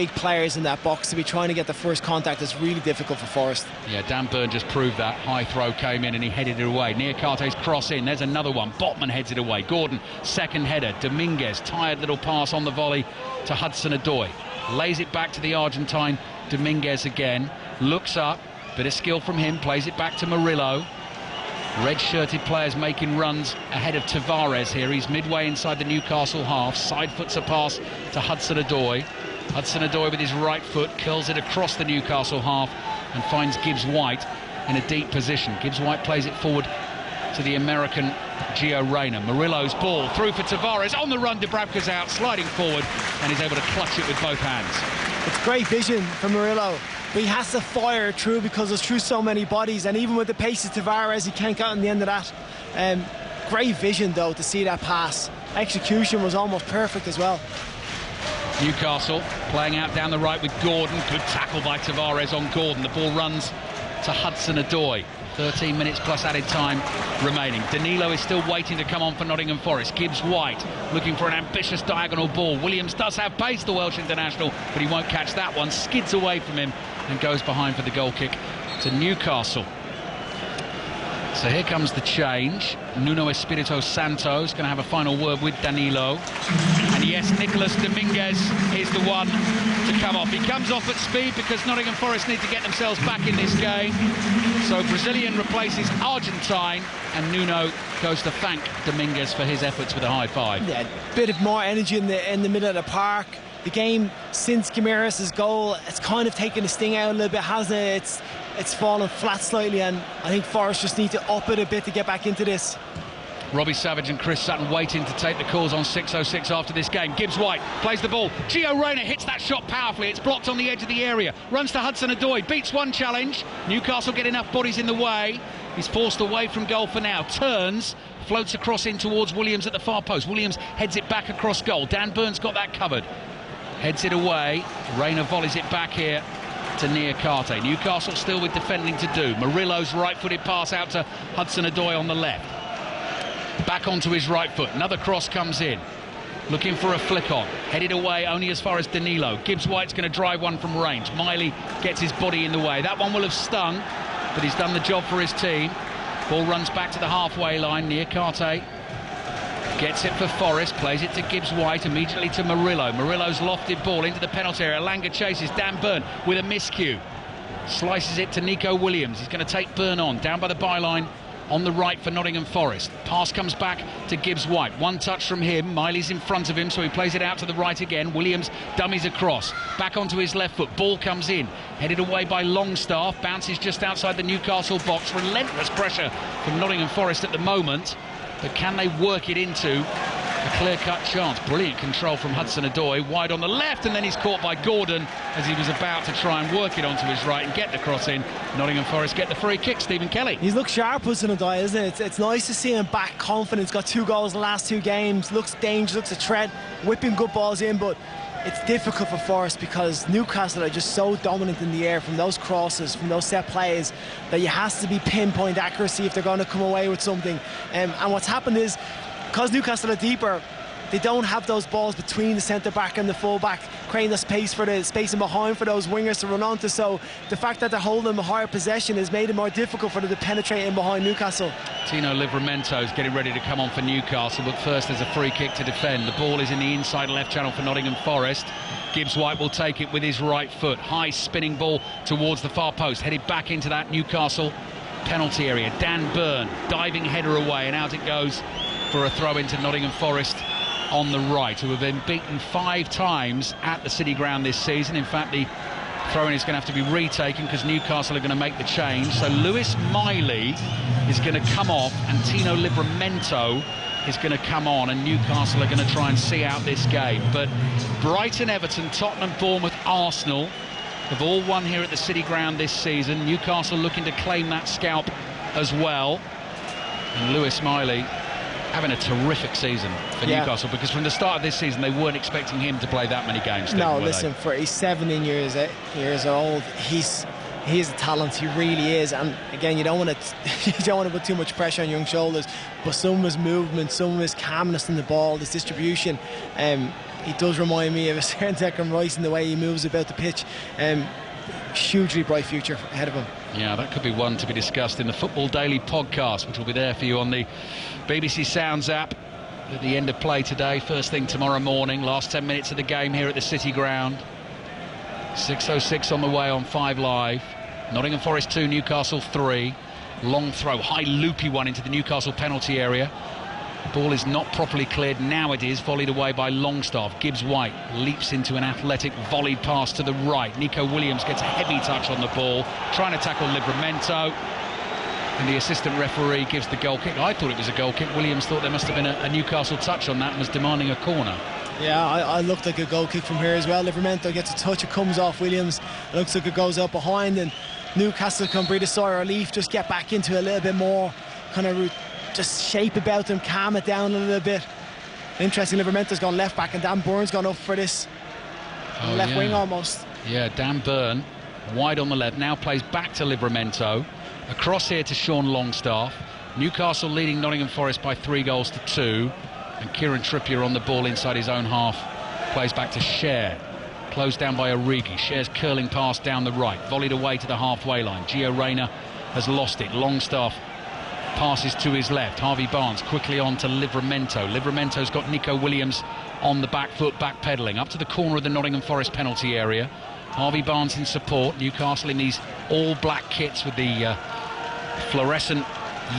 players in that box. To be trying to get the first contact is really difficult for Forest. Yeah, Dan Burn just proved that. High throw came in and he headed it away. Niakarte's cross in. There's another one. Botman heads it away. Gordon, second header. Dominguez, tired little pass on the volley to Hudson-Odoi. Lays it back to the Argentine. Dominguez again. Looks up. Bit of skill from him. Plays it back to Murillo. Red-shirted players making runs ahead of Tavares here. He's midway inside the Newcastle half. Side foots a pass to Hudson-Odoi. Hudson-Odoi with his right foot curls it across the Newcastle half and finds Gibbs White in a deep position. Gibbs White plays it forward to the American Gio Reyna. Murillo's ball through for Tavares. On the run, Dubravka's out, sliding forward, and he's able to clutch it with both hands. It's great vision from Murillo, but he has to fire through because there's through so many bodies, and even with the pace of Tavares, he can't get on the end of that. Great vision though to see that pass. Execution was almost perfect as well. Newcastle playing out down the right with Gordon. Good tackle by Tavares on Gordon. The ball runs to Hudson-Odoi. 13 minutes plus added time remaining. Danilo is still waiting to come on for Nottingham Forest. Gibbs White looking for an ambitious diagonal ball. Williams does have pace, the Welsh international, but he won't catch that one. Skids away from him and goes behind for the goal kick to Newcastle. So here comes the change. Nuno Espirito Santo is going to have a final word with Danilo. And yes, Nicolas Dominguez is the one to come off. He comes off at speed because Nottingham Forest need to get themselves back in this game. So Brazilian replaces Argentine, and Nuno goes to thank Dominguez for his efforts with a high five. Yeah, a bit of more energy in the middle of the park. The game since Guimaraes' goal, it's kind of taken the sting out a little bit, hasn't it? It's fallen flat slightly, and I think Forest just need to up it a bit to get back into this. Robbie Savage and Chris Sutton waiting to take the calls on 6:06 after this game. Gibbs White plays the ball. Gio Reyna hits that shot powerfully. It's blocked on the edge of the area. Runs to Hudson-Odoi. Beats one challenge. Newcastle get enough bodies in the way. He's forced away from goal for now. Turns. Floats across in towards Williams at the far post. Williams heads it back across goal. Dan Byrne's got that covered. Heads it away. Reyna volleys it back here to Niakate. Newcastle still with defending to do. Murillo's right-footed pass out to Hudson-Odoi on the left. Back onto his right foot. Another cross comes in. Looking for a flick on. Headed away only as far as Danilo. Gibbs White's going to drive one from range. Miley gets his body in the way. That one will have stung, but he's done the job for his team. Ball runs back to the halfway line. Niakate gets it for Forrest. Plays it to Gibbs White. Immediately to Murillo. Murillo's lofted ball into the penalty area. Langer chases. Dan Byrne with a miscue. Slices it to Nico Williams. He's going to take Byrne on. Down by the byline. On the right for Nottingham Forest. Pass comes back to Gibbs White. One touch from him. Miley's in front of him, so he plays it out to the right again. Williams dummies across. Back onto his left foot. Ball comes in. Headed away by Longstaff. Bounces just outside the Newcastle box. Relentless pressure from Nottingham Forest at the moment. But can they work it into a clear-cut chance? Brilliant control from Hudson-Odoi. Wide on the left, and then he's caught by Gordon as he was about to try and work it onto his right and get the cross in. Nottingham Forest get the free kick. Stephen Kelly. He's looked sharp, Hudson-Odoi, isn't it? It's nice to see him back confident. He's got 2 goals in the last 2 games. Looks dangerous, looks a threat, whipping good balls in, but it's difficult for Forest because Newcastle are just so dominant in the air from those crosses, from those set plays, that you has to be pinpoint accuracy if they're going to come away with something. And what's happened is, because Newcastle are deeper, they don't have those balls between the centre-back and the full-back, creating the space for the spacing behind for those wingers to run onto. So the fact that they're holding a higher possession has made it more difficult for them to penetrate in behind Newcastle. Tino Livramento's getting ready to come on for Newcastle, but first there's a free kick to defend. The ball is in the inside left channel for Nottingham Forest. Gibbs White will take it with his right foot. High spinning ball towards the far post, headed back into that Newcastle penalty area. Dan Byrne, diving header away, and out it goes for a throw into Nottingham Forest on the right, who have been beaten 5 times at the City Ground this season. In fact, the throw-in is going to have to be retaken because Newcastle are going to make the change. So Lewis Miley is going to come off and Tino Livramento is going to come on, and Newcastle are going to try and see out this game. But Brighton, Everton, Tottenham, Bournemouth, Arsenal have all won here at the City Ground this season. Newcastle looking to claim that scalp as well. And Lewis Miley having a terrific season for Newcastle, because from the start of this season they weren't expecting him to play that many games. No, listen, he's 17 years old. He is a talent. He really is. And again, you don't want to put too much pressure on young shoulders. But some of his movement, some of his calmness in the ball, his distribution, he does remind me of a certain Declan Rice in the way he moves about the pitch. Hugely bright future ahead of him. Yeah, that could be one to be discussed in the Football Daily podcast, which will be there for you on the BBC Sounds app at the end of play today. First thing tomorrow morning. Last 10 minutes of the game here at the City Ground. 6:06 on the way on 5 Live. Nottingham Forest 2, Newcastle 3. Long throw, high loopy one into the Newcastle penalty area. Ball is not properly cleared. Now it is volleyed away by Longstaff. Gibbs White leaps into an athletic volleyed pass to the right. Nico Williams gets a heavy touch on the ball, trying to tackle Livramento, and the assistant referee gives the goal kick. I thought it was a goal kick. Williams thought there must have been a Newcastle touch on that and was demanding a corner. Yeah, I looked like a goal kick from here as well. Livramento gets a touch, it comes off Williams. It looks like it goes out behind, and Newcastle can breathe a sigh of relief, just get back into a little bit more kind of just shape about them, calm it down a little bit. Interesting, Livramento's gone left back and Dan Byrne's gone up for this left wing almost. Yeah, Dan Byrne wide on the left, now plays back to Livramento. Across here to Sean Longstaff. Newcastle leading Nottingham Forest by 3-2, and Kieran Trippier on the ball inside his own half. Plays back to Cher. Closed down by Origi. Cher's curling pass down the right, volleyed away to the halfway line. Gio Reyna has lost it. Longstaff passes to his left. Harvey Barnes quickly on to Livramento. Livramento's got Nico Williams on the back foot, backpedaling up to the corner of the Nottingham Forest penalty area. Harvey Barnes in support. Newcastle in these all black kits with the fluorescent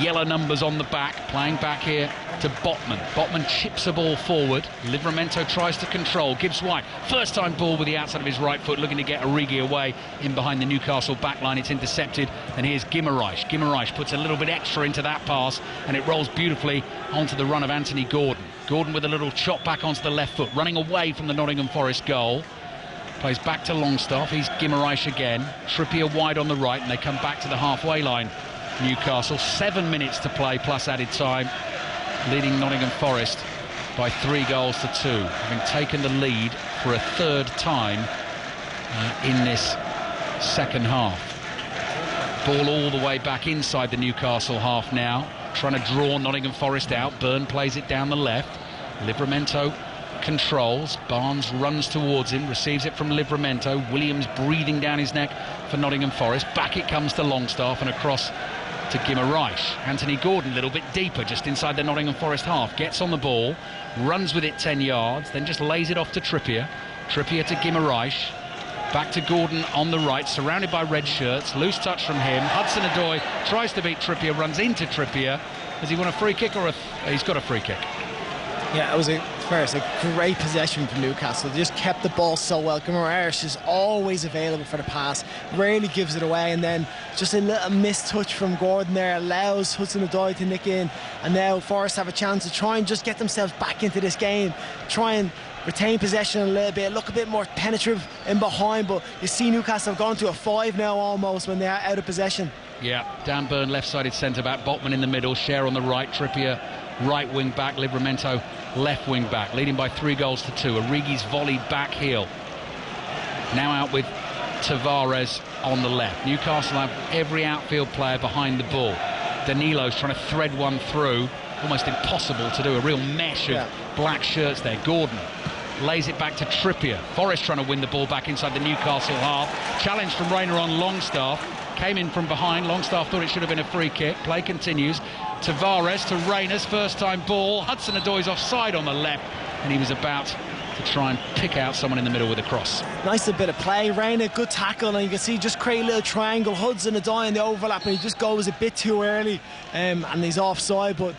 yellow numbers on the back, playing back here to Botman. Botman chips a ball forward. Livramento tries to control. Gibbs White, first time ball with the outside of his right foot, looking to get Origi away in behind the Newcastle backline. It's intercepted, and here's Guimaraes. Guimaraes puts a little bit extra into that pass, and it rolls beautifully onto the run of Anthony Gordon. Gordon with a little chop back onto the left foot, running away from the Nottingham Forest goal. Plays back to Longstaff. He's Guimaraes again. Trippier wide on the right, and they come back to the halfway line. Newcastle, 7 minutes to play plus added time, leading Nottingham Forest by 3 goals to 2, having taken the lead for a third time in this second half. Ball all the way back inside the Newcastle half now, trying to draw Nottingham Forest out. Byrne plays it down the left. Livramento controls. Barnes runs towards him, receives it from Livramento. Williams breathing down his neck for Nottingham Forest. Back it comes to Longstaff and across to Guimaraes. Anthony Gordon a little bit deeper, just inside the Nottingham Forest half. Gets on the ball, runs with it 10 yards, then just lays it off to Trippier. Trippier to Guimaraes. Back to Gordon on the right, surrounded by red shirts. Loose touch from him. Hudson-Odoi tries to beat Trippier, runs into Trippier. Does he want a free kick or he's got a free kick? Yeah, it was a great possession from Newcastle. They just kept the ball so well. Guimaraes is always available for the pass, rarely gives it away, and then just a little missed touch from Gordon there allows Hudson-Odoi to nick in, and now Forest have a chance to try and just get themselves back into this game, try and retain possession a little bit, look a bit more penetrative in behind, but you see Newcastle have gone to a 5 now almost when they're out of possession. Yeah, Dan Byrne left-sided centre-back, Botman in the middle, Cher on the right, Trippier right wing back, Livramento left wing back, leading by 3 goals to 2. Origi's volleyed back heel. Now out with Tavares on the left. Newcastle have every outfield player behind the ball. Danilo's trying to thread one through, almost impossible to do, a real mesh of black shirts there. Gordon lays it back to Trippier. Forest trying to win the ball back inside the Newcastle half. Challenge from Rayner on Longstaff. Came in from behind. Longstaff thought it should have been a free kick. Play continues. Tavares to Rayner's first time ball. Hudson-Odoi's offside on the left, and he was about to try and pick out someone in the middle with a cross. Nice bit of play. Rayner, good tackle, and you can see just create a little triangle. Hudson-Odoi in the overlap, and he just goes a bit too early, and he's offside. But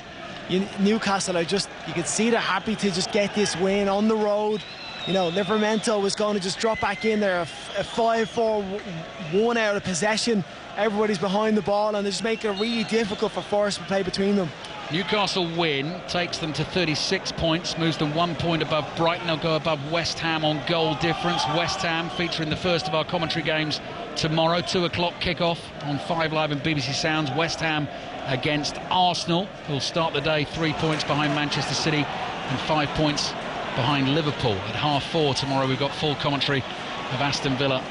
Newcastle are just, you can see they're happy to just get this win on the road. You know, Livramento was going to just drop back in there, a 5-4-1 out of possession. Everybody's behind the ball, and they just make it really difficult for Forest to play between them. Newcastle win, takes them to 36 points, moves them 1 point above Brighton. They'll go above West Ham on goal difference. West Ham featuring the first of our commentary games tomorrow, 2 o'clock kickoff on 5 Live and BBC Sounds. West Ham against Arsenal, who'll start the day 3 points behind Manchester City and 5 points behind Liverpool. At 4:30 tomorrow we've got full commentary of Aston Villa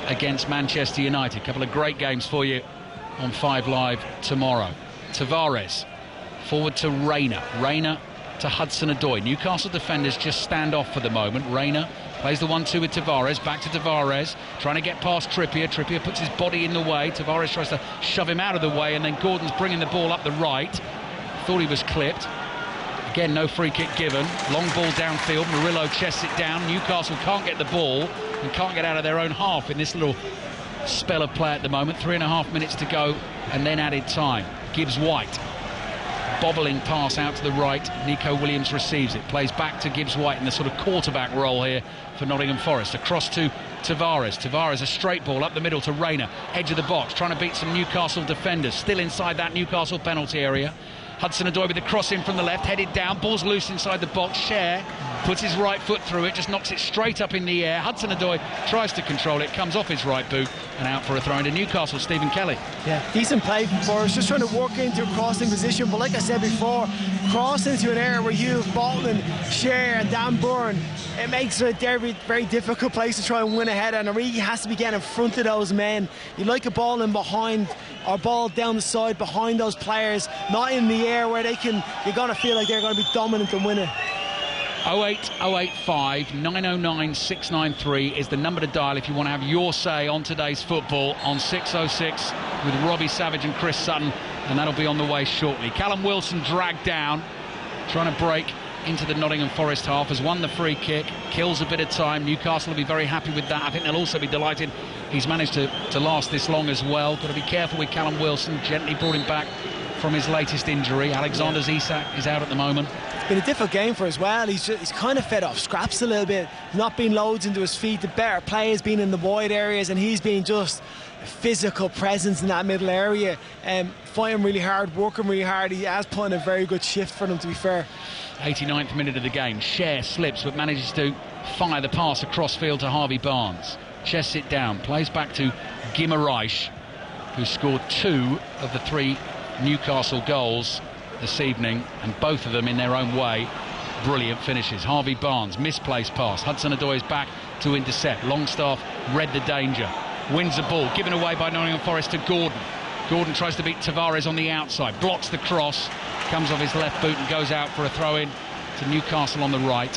against Manchester United. A couple of great games for you on 5 Live tomorrow. Tavares forward to Rayner. Rayner to Hudson-Odoi. Newcastle defenders just stand off for the moment. Rayner plays the 1-2 with Tavares. Back to Tavares, trying to get past Trippier. Trippier puts his body in the way. Tavares tries to shove him out of the way, and then Gordon's bringing the ball up the right. Thought he was clipped. Again, no free kick given. Long ball downfield. Murillo chests it down. Newcastle can't get the ball and can't get out of their own half in this little spell of play at the moment. 3.5 minutes to go and then added time. Gibbs White. Bobbling pass out to the right. Nico Williams receives it. Plays back to Gibbs White in the sort of quarterback role here for Nottingham Forest. Across to Tavares. Tavares, a straight ball up the middle to Rayner. Edge of the box, trying to beat some Newcastle defenders. Still inside that Newcastle penalty area. Hudson-Odoi with the cross in from the left, headed down, ball's loose inside the box. Cher puts his right foot through it, just knocks it straight up in the air. Hudson-Odoi tries to control it, comes off his right boot and out for a throw into Newcastle. Stephen Kelly. Yeah, decent play from Forrest, just trying to work into a crossing position, but like I said before, cross into an area where you have Bolton, Cher and Dan Byrne, it makes it a very, very difficult place to try and win ahead, and Origi has to be getting in front of those men. You like a ball in behind, or ball down the side behind those players, not in the air where you're going to feel like they're going to be dominant and win it. 08085 909 693 is the number to dial if you want to have your say on today's football on 606 with Robbie Savage and Chris Sutton, and that'll be on the way shortly. Callum Wilson dragged down, trying to break into the Nottingham Forest half, has won the free kick, kills a bit of time. Newcastle will be very happy with that. I think they'll also be delighted he's managed to last this long as well. Got to be careful with Callum Wilson. Gently brought him back from his latest injury. Alexander Isak is out at the moment. It's been a difficult game for as well. He's kind of fed off scraps a little bit. Not been loads into his feet. The better players been in the wide areas, and he's been just a physical presence in that middle area. Fighting really hard, working really hard. He has put in a very good shift for them, to be fair. 89th minute of the game. Cher slips but manages to fire the pass across field to Harvey Barnes. Chests it down, plays back to Guimaraes, who scored 2 of the 3 Newcastle goals this evening, and both of them in their own way brilliant finishes. Harvey Barnes, misplaced pass. Hudson-Odoi is back to intercept. Longstaff read the danger, wins the ball, given away by Nottingham Forest to Gordon. Gordon tries to beat Tavares on the outside, blocks the cross, comes off his left boot and goes out for a throw-in to Newcastle on the right.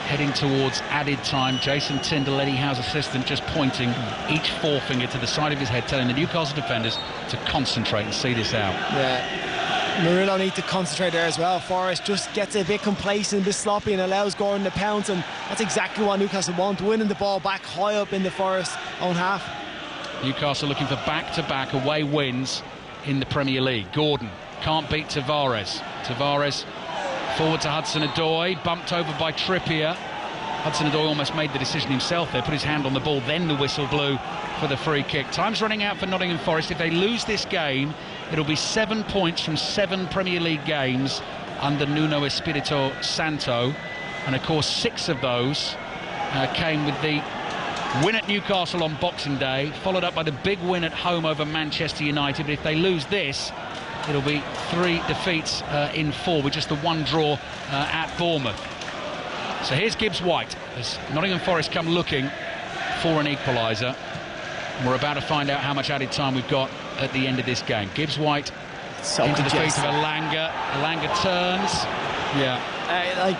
Heading towards added time, Jason Tyndall, Eddie Howe's assistant, just pointing each forefinger to the side of his head, telling the Newcastle defenders to concentrate and see this out. Yeah, Murillo need to concentrate there as well. Forrest just gets a bit complacent, a bit sloppy, and allows Gordon to pounce, and that's exactly what Newcastle want, winning the ball back high up in the Forest own half. Newcastle looking for back-to-back away wins in the Premier League. Gordon can't beat Tavares. Tavares forward to Hudson-Odoi, bumped over by Trippier. Hudson-Odoi almost made the decision himself there, put his hand on the ball, then the whistle blew for the free kick. Time's running out for Nottingham Forest. If they lose this game, it'll be 7 points from 7 Premier League games under Nuno Espirito Santo, and of course 6 of those came with the win at Newcastle on Boxing Day, followed up by the big win at home over Manchester United. But if they lose this, it'll be 3 defeats in 4, with just the 1 draw at Bournemouth. So here's Gibbs-White as Nottingham Forest come looking for an equaliser. We're about to find out how much added time we've got at the end of this game. Gibbs-White into the feet of Elanga. Elanga turns. Yeah.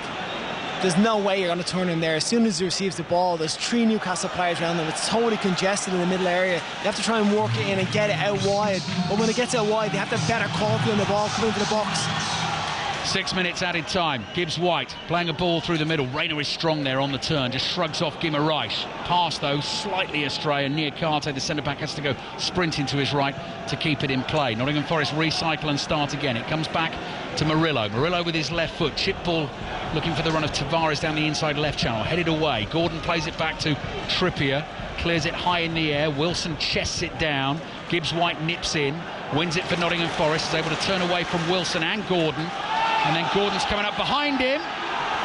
There's no way you're going to turn in there. As soon as he receives the ball, there's 3 Newcastle players around them. It's totally congested in the middle area. You have to try and work it in and get it out wide. But when it gets out wide, they have to have better quality on the ball coming into the box. 6 minutes added time. Gibbs-White playing a ball through the middle. Rayner is strong there on the turn, just shrugs off Guimaraes. Pass though slightly astray, and Niakate, the centre back, has to go sprinting to his right to keep it in play. Nottingham Forest recycle and start again. It comes back to Murillo. Murillo with his left foot, chip ball looking for the run of Tavares down the inside left channel, headed away. Gordon plays it back to Trippier, clears it high in the air. Wilson chests it down. Gibbs-White nips in, wins it for Nottingham Forest, is able to turn away from Wilson and Gordon. And then Gordon's coming up behind him,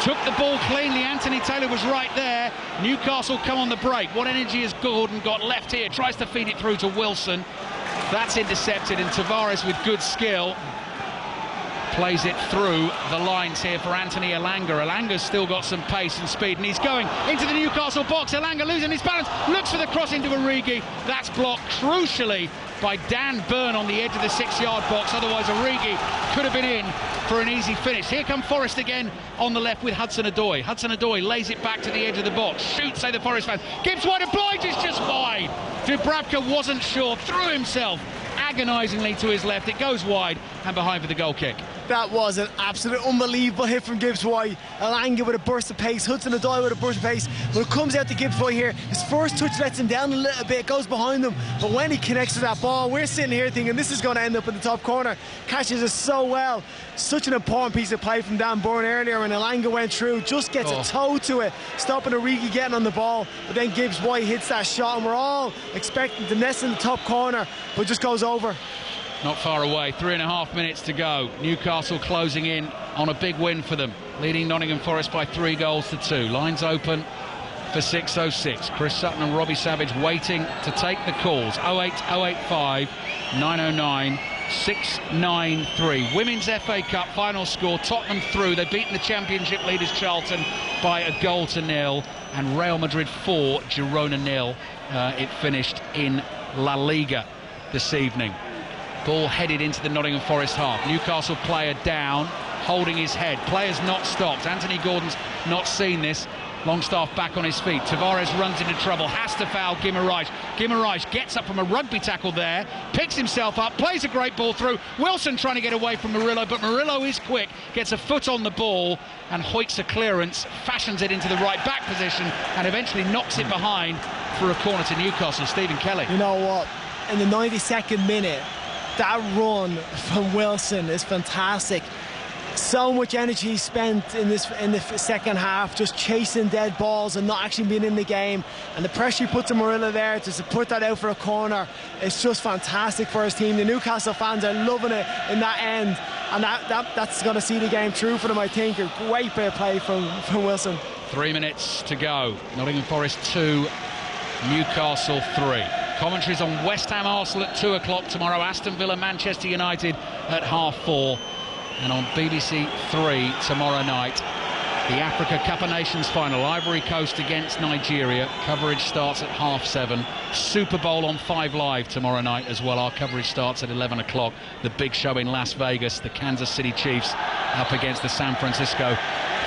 took the ball cleanly. Anthony Taylor was right there. Newcastle come on the break. What energy has Gordon got left here? Tries to feed it through to Wilson. That's intercepted, and Tavares with good skill plays it through the lines here for Anthony Elanga. Elanga's still got some pace and speed, and he's going into the Newcastle box. Elanga losing his balance, looks for the cross into Origi. That's blocked crucially by Dan Burn on the edge of the 6-yard box. Otherwise Origi could have been in for an easy finish. Here come Forest again on the left with Hudson-Odoi. Hudson-Odoi lays it back to the edge of the box. Shoots, say the Forest fans. Gibbs-White obliges, just wide. Dubravka wasn't sure, threw himself agonisingly to his left. It goes wide and behind for the goal kick. That was an absolute unbelievable hit from Gibbs-White. Elanga with a burst of pace, Hudson-Odoi with a burst of pace. When it comes out to Gibbs-White here, his first touch lets him down a little bit, goes behind him, but when he connects to that ball, we're sitting here thinking this is going to end up in the top corner. Catches it so well. Such an important piece of play from Dan Burn earlier when Elanga went through, just gets a toe to it, stopping Origi getting on the ball, but then Gibbs-White hits that shot, and we're all expecting to nest in the top corner, but just goes over. Not far away, 3.5 minutes to go. Newcastle closing in on a big win for them, leading Nottingham Forest by 3-2. Lines open for 6:06. Chris Sutton and Robbie Savage waiting to take the calls. 08085 909 693. Women's FA Cup final score, Tottenham through. They've beaten the championship leaders Charlton by 1-0, and Real Madrid 4, Girona 0. It finished in La Liga this evening. Ball headed into the Nottingham Forest half. Newcastle player down, holding his head. Players not stopped. Anthony Gordon's not seen this. Longstaff back on his feet. Tavares runs into trouble, has to foul Guimaraes. Guimaraes gets up from a rugby tackle there, picks himself up, plays a great ball through. Wilson trying to get away from Murillo, but Murillo is quick, gets a foot on the ball and hoiks a clearance, fashions it into the right back position and eventually knocks it behind for a corner to Newcastle. Stephen Kelly. You know what? In the 92nd minute, that run from Wilson is fantastic. So much energy spent in the second half just chasing dead balls and not actually being in the game, and the pressure he puts on Murillo there to put that out for a corner, it's just fantastic for his team. The Newcastle fans are loving it in that end, and that's going to see the game through for them, I think. A great bit of play from Wilson. 3 minutes to go. Nottingham Forest 2, Newcastle 3. Commentaries on West Ham Arsenal at 2 o'clock tomorrow, Aston Villa Manchester United at 4:30, and on BBC 3 tomorrow night, the Africa Cup of Nations final, Ivory Coast against Nigeria. Coverage starts at 7:30. Super Bowl on 5 Live tomorrow night as well. Our coverage starts at 11 o'clock. The big show in Las Vegas, the Kansas City Chiefs up against the San Francisco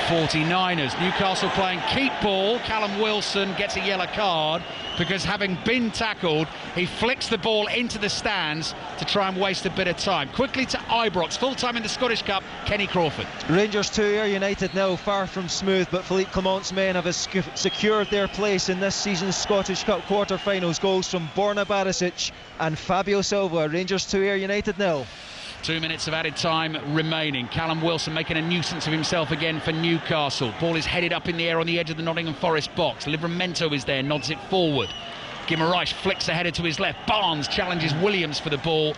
49ers. Newcastle playing keep ball. Callum Wilson gets a yellow card because, having been tackled, he flicks the ball into the stands to try and waste a bit of time. Quickly to Ibrox, full time in the Scottish Cup, Kenny Crawford. Rangers 2, Ayr United now far from smooth, but Philippe Clement's men have secured their place in this season's Scottish Cup quarter-finals. Goals from Borna Barisic and Fabio Silva. Rangers 2, Ayr United 0. 2 minutes of added time remaining. Callum Wilson making a nuisance of himself again for Newcastle. Ball is headed up in the air on the edge of the Nottingham Forest box. Livramento is there, nods it forward. Guimaraes flicks a header to his left. Barnes challenges Williams for the ball,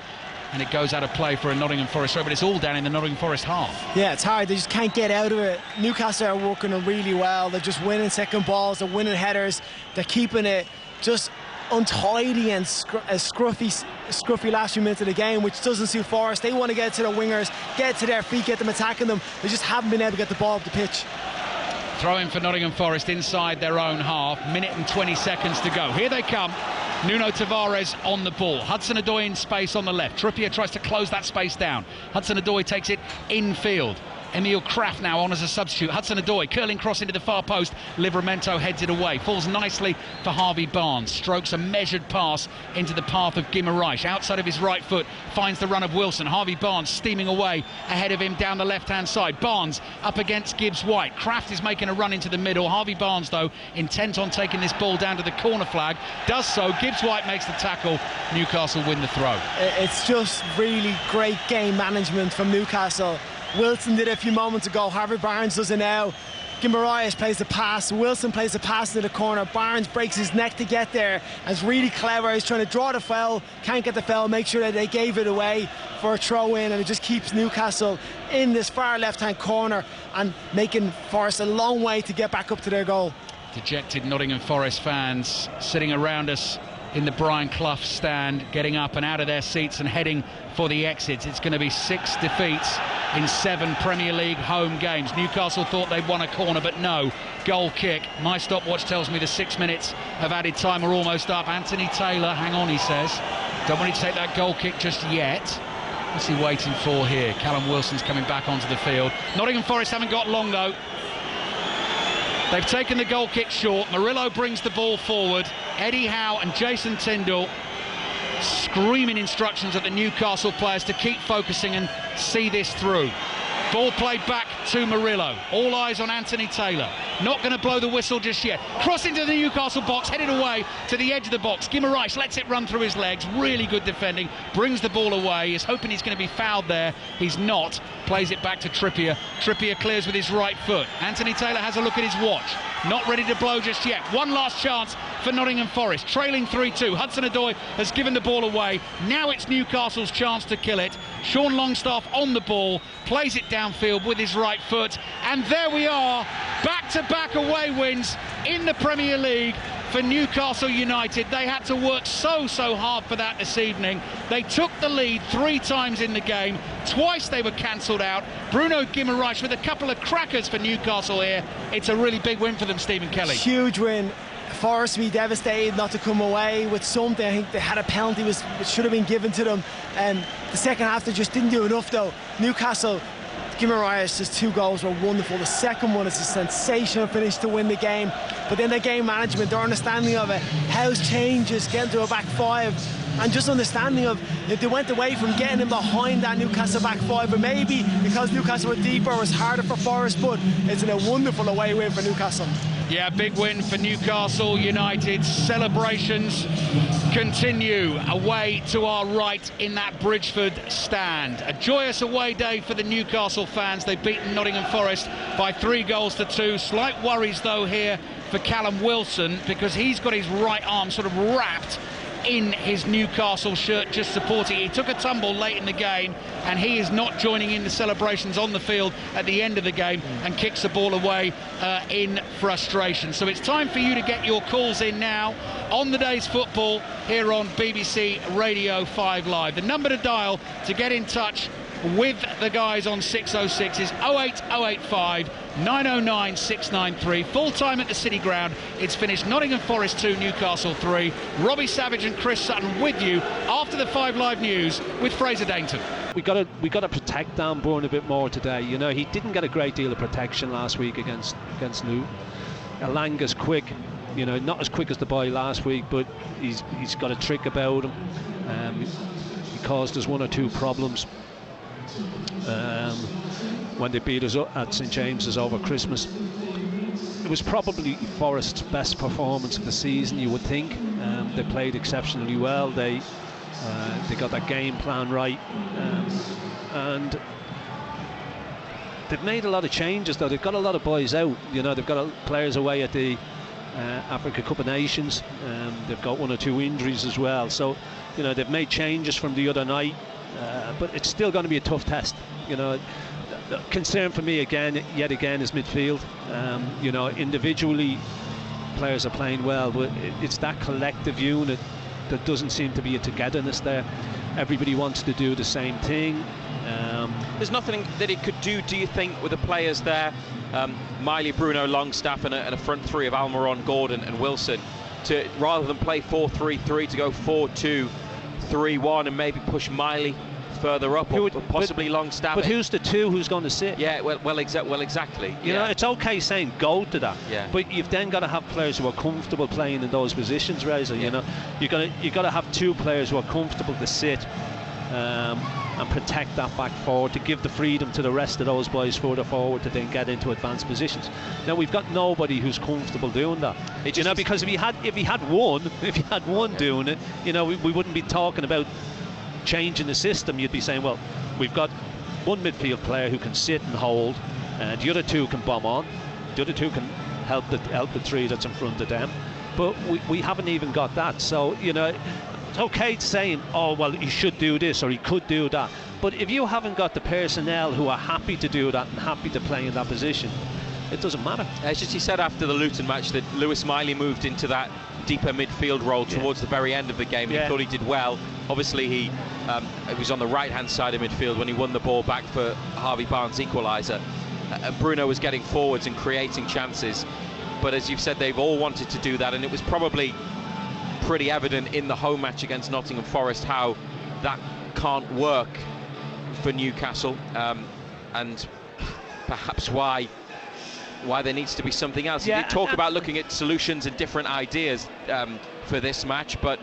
and it goes out of play for a Nottingham Forest throw, but it's all down in the Nottingham Forest half. Yeah, it's hard. They just can't get out of it. Newcastle are working really well. They're just winning second balls. They're winning headers. They're keeping it just untidy and scruffy last few minutes of the game, which doesn't suit Forest. They want to get to the wingers, get to their feet, get them attacking them. They just haven't been able to get the ball up the pitch. Throw in for Nottingham Forest inside their own half. Minute and 20 seconds to go. Here they come. Nuno Tavares on the ball. Hudson-Odoi in space on the left. Trippier tries to close that space down. Hudson-Odoi takes it infield. Emil Kraft now on as a substitute. Hudson-Odoi curling cross into the far post. Livramento heads it away. Falls nicely for Harvey Barnes. Strokes a measured pass into the path of Guimaraes. Outside of his right foot finds the run of Wilson. Harvey Barnes steaming away ahead of him down the left-hand side. Barnes up against Gibbs-White. Kraft is making a run into the middle. Harvey Barnes, though, intent on taking this ball down to the corner flag. Does so. Gibbs-White makes the tackle. Newcastle win the throw. It's just really great game management from Newcastle. Wilson did it a few moments ago. Harvey Barnes does it now. Guimaraes plays the pass. Wilson plays the pass into the corner. Barnes breaks his neck to get there. And it's really clever. He's trying to draw the foul. Can't get the foul. Make sure that they gave it away for a throw in. And it just keeps Newcastle in this far left-hand corner and making Forest a long way to get back up to their goal. Dejected Nottingham Forest fans sitting around us in the Brian Clough stand, getting up and out of their seats and heading for the exits. It's going to be 6 defeats in 7 Premier League home games. Newcastle thought they'd won a corner, but no. Goal kick. My stopwatch tells me the 6 minutes of added time are almost up. Anthony Taylor, hang on, he says. Don't want him to take that goal kick just yet. What's he waiting for here? Callum Wilson's coming back onto the field. Nottingham Forest haven't got long, though. They've taken the goal kick short. Murillo brings the ball forward. Eddie Howe and Jason Tyndall screaming instructions at the Newcastle players to keep focusing and see this through. Ball played back to Murillo. All eyes on Anthony Taylor. Not going to blow the whistle just yet. Cross into the Newcastle box, headed away to the edge of the box. Guimaraes lets it run through his legs. Really good defending. Brings the ball away. Is hoping he's going to be fouled there. He's not. Plays it back to Trippier. Trippier clears with his right foot. Anthony Taylor has a look at his watch. Not ready to blow just yet. One last chance for Nottingham Forest. Trailing 3-2. Hudson-Odoi has given the ball away. Now it's Newcastle's chance to kill it. Sean Longstaff on the ball. Plays it downfield with his right foot. And there we are. Back-to-back away wins in the Premier League for Newcastle United. They had to work so hard for that this evening. They took the lead 3 times in the game. Twice they were cancelled out. Bruno Guimaraes with a couple of crackers for Newcastle here. It's a really big win for them, Stephen Kelly. Huge win. Forest be devastated not to come away with something. I think they had a penalty which should have been given to them. The second half they just didn't do enough though. Newcastle, Guimaraes' 2 goals were wonderful. The second one is a sensational finish to win the game. But then their game management, their understanding of it, Howe's changes, getting to a back 5, and just understanding of if they went away from getting them behind that Newcastle back 5, but maybe because Newcastle were deeper, it was harder for Forest, but it's a wonderful away win for Newcastle. Yeah, big win for Newcastle United. Celebrations continue away to our right in that Bridgeford stand. A joyous away day for the Newcastle fans. They've beaten Nottingham Forest by 3-2. Slight worries though here for Callum Wilson, because he's got his right arm sort of wrapped in his Newcastle shirt, just supporting. He took a tumble late in the game, and he is not joining in the celebrations on the field at the end of the game, and kicks the ball away in frustration. So it's time for you to get your calls in now on the day's football here on BBC Radio 5 Live. The number to dial to get in touch with the guys on 606 is 08085 909 693. Full time at the City Ground. It's finished Nottingham Forest 2, Newcastle 3. Robbie Savage and Chris Sutton with you after the 5 Live News with Fraser Dainton. We got to protect Dan Burn a bit more today. You know, he didn't get a great deal of protection last week against New. Elanga's quick, you know, not as quick as the boy last week, but he's got a trick about him. He caused us 1 or 2 problems when they beat us up at St James's over Christmas. It was probably Forest's best performance of the season, you would think. They played exceptionally well. They got that game plan right, and they've made a lot of changes though. They've got a lot of boys out. You know, they've got players away at the Africa Cup of Nations. They've got 1 or 2 injuries as well. So, you know, they've made changes from the other night. But it's still going to be a tough test. You know, the concern for me yet again is midfield. You know, individually players are playing well, but it's that collective unit that doesn't seem to be a togetherness there. Everybody wants to do the same thing. There's nothing that he could do you think, with the players there, Miley, Bruno, Longstaff, and a front three of Almiron, Gordon and Wilson, to rather than play 4-3-3 to go 4-2-3-1 and maybe push Miley further up, or possibly Longstaff. But who's the 2 who's going to sit? Yeah, well, exactly. You know, it's okay saying go to that, yeah, but you've then got to have players who are comfortable playing in those positions, Razor. You know, you got to have 2 players who are comfortable to sit and protect that back forward, to give the freedom to the rest of those boys further forward to then get into advanced positions. Now we've got nobody who's comfortable doing that. You know, because if you had one doing it, you know, we wouldn't be talking about changing the system. You'd be saying, well, we've got 1 midfield player who can sit and hold, and the other 2 can bomb on, the other 2 can help the 3 that's in front of them, but we haven't even got that. So, you know, it's okay saying, oh well, he should do this or he could do that, but if you haven't got the personnel who are happy to do that and happy to play in that position, it doesn't matter. It's just, he said after the Luton match that Lewis Miley moved into that deeper midfield role towards the very end of the game. He thought he did well. Obviously he was on the right hand side of midfield when he won the ball back for Harvey Barnes' equaliser. Bruno was getting forwards and creating chances, but as you've said, they've all wanted to do that, and it was probably pretty evident in the home match against Nottingham Forest how that can't work for Newcastle, and perhaps why there needs to be something else. He did talk about looking at solutions and different ideas for this match, but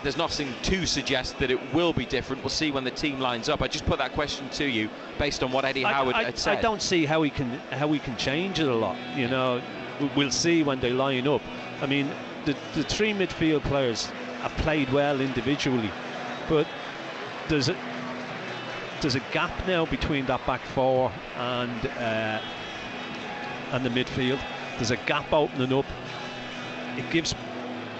there's nothing to suggest that it will be different. We'll see when the team lines up. I just put that question to you based on what Eddie Howard had said. I don't see how he can change it a lot. You know, we'll see when they line up. I mean, the 3 midfield players have played well individually, but there's a gap now between that back 4 and the midfield. There's a gap opening up. It gives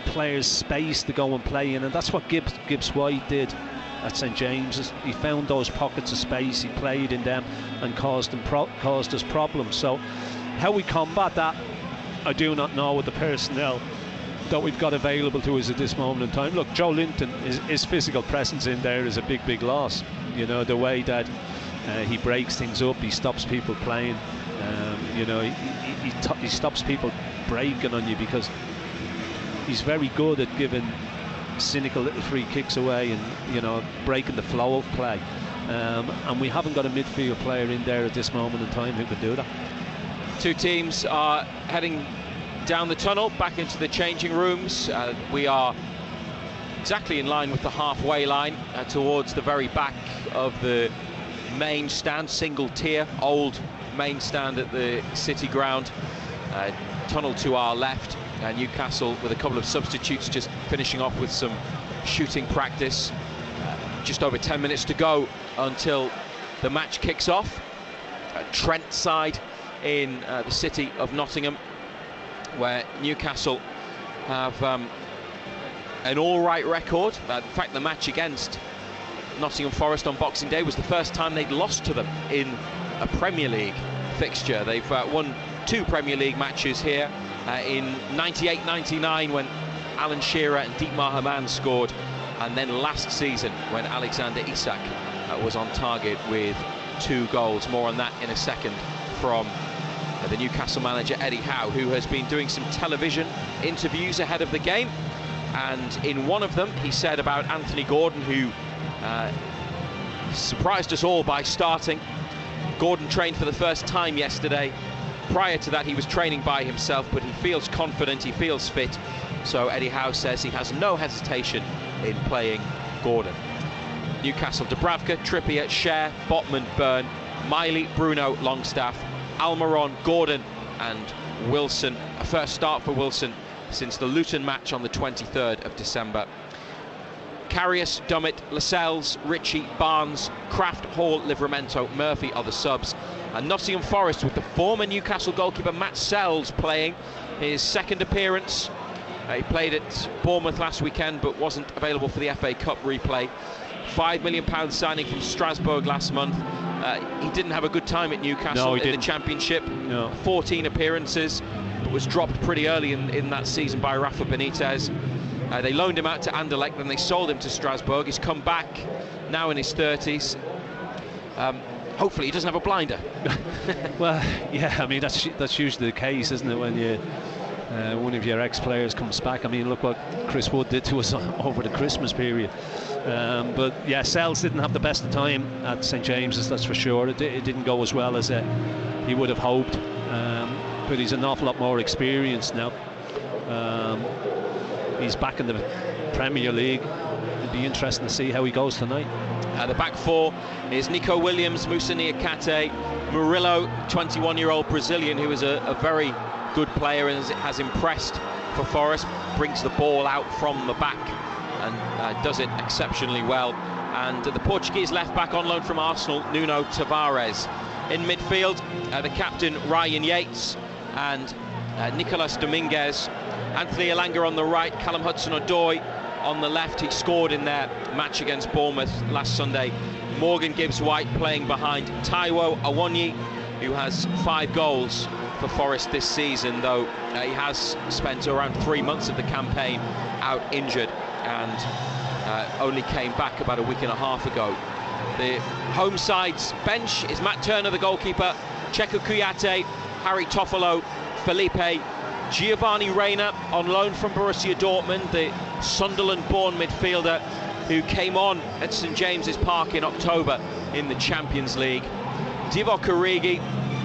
players space to go and play in, and that's what Gibbs White did at St James's. He found those pockets of space, he played in them and caused us problems. So how we combat that, I do not know with the personnel that we've got available to us at this moment in time. Look, Joe Linton, his physical presence in there is a big loss. You know, the way that he breaks things up, he stops people playing. You know, he stops people breaking on you, because he's very good at giving cynical little free kicks away and, you know, breaking the flow of play. And we haven't got a midfield player in there at this moment in time who could do that. 2 teams are heading down the tunnel back into the changing rooms. We are exactly in line with the halfway line, towards the very back of the main stand, single tier, old main stand at the City Ground. tunnel to our left. Newcastle with a couple of substitutes just finishing off with some shooting practice. Just over 10 minutes to go until the match kicks off. Trent side in the city of Nottingham, where Newcastle have an all-right record. In fact, the match against Nottingham Forest on Boxing Day was the first time they'd lost to them in a Premier League fixture. They've won 2 Premier League matches here in 98-99 when Alan Shearer and Dietmar Hamann scored, and then last season when Alexander Isak was on target with 2 goals. More on that in a second from the Newcastle manager Eddie Howe, who has been doing some television interviews ahead of the game, and in one of them he said about Anthony Gordon, who surprised us all by starting. Gordon trained for the first time yesterday. Prior to that he was training by himself, but he feels confident, he feels fit, so Eddie Howe says he has no hesitation in playing Gordon. Newcastle: Dubravka, Trippier, Schär, Botman, Byrne, Miley, Bruno, Longstaff, Almiron, Gordon and Wilson. A first start for Wilson since the Luton match on the 23rd of December. Karius, Dummett, Lascelles, Ritchie, Barnes, Kraft, Hall, Livramento, Murphy are the subs. And Nottingham Forest with the former Newcastle goalkeeper Matt Sells playing his second appearance. He played at Bournemouth last weekend but wasn't available for the FA Cup replay. £5 million signing from Strasbourg last month. He didn't have a good time at Newcastle in the Championship. 14 appearances, but was dropped pretty early in that season by Rafa Benitez. They loaned him out to Anderlecht, then they sold him to Strasbourg. He's come back now in his 30s. Hopefully he doesn't have a blinder. Well, yeah, I mean that's usually the case, isn't it, when you one of your ex-players comes back. I mean, look what Chris Wood did to us over the Christmas period. But yeah, Sells didn't have the best of time at St James's, that's for sure. It didn't go as well as he would have hoped, but he's an awful lot more experienced now. He's back in the Premier League. It'd be interesting to see how he goes tonight. The back four is Nico Williams, Moussa Niakate, Murillo, 21-year-old Brazilian who is a very good player and has impressed for Forest, brings the ball out from the back and does it exceptionally well. And the Portuguese left back on loan from Arsenal, Nuno Tavares. In midfield, the captain Ryan Yates and Nicolas Dominguez. Anthony Elanga on the right, Callum Hudson-Odoi on the left. He scored in their match against Bournemouth last Sunday. Morgan Gibbs-White playing behind Taiwo Awoniyi, who has 5 goals for Forest this season, though he has spent around 3 months of the campaign out injured and only came back about a week and a half ago. The home side's bench is Matt Turner, the goalkeeper, Checo Kouyaté, Harry Toffolo, Felipe, Giovanni Reina on loan from Borussia Dortmund, the Sunderland-born midfielder who came on at St James's Park in October in the Champions League, Divock Origi,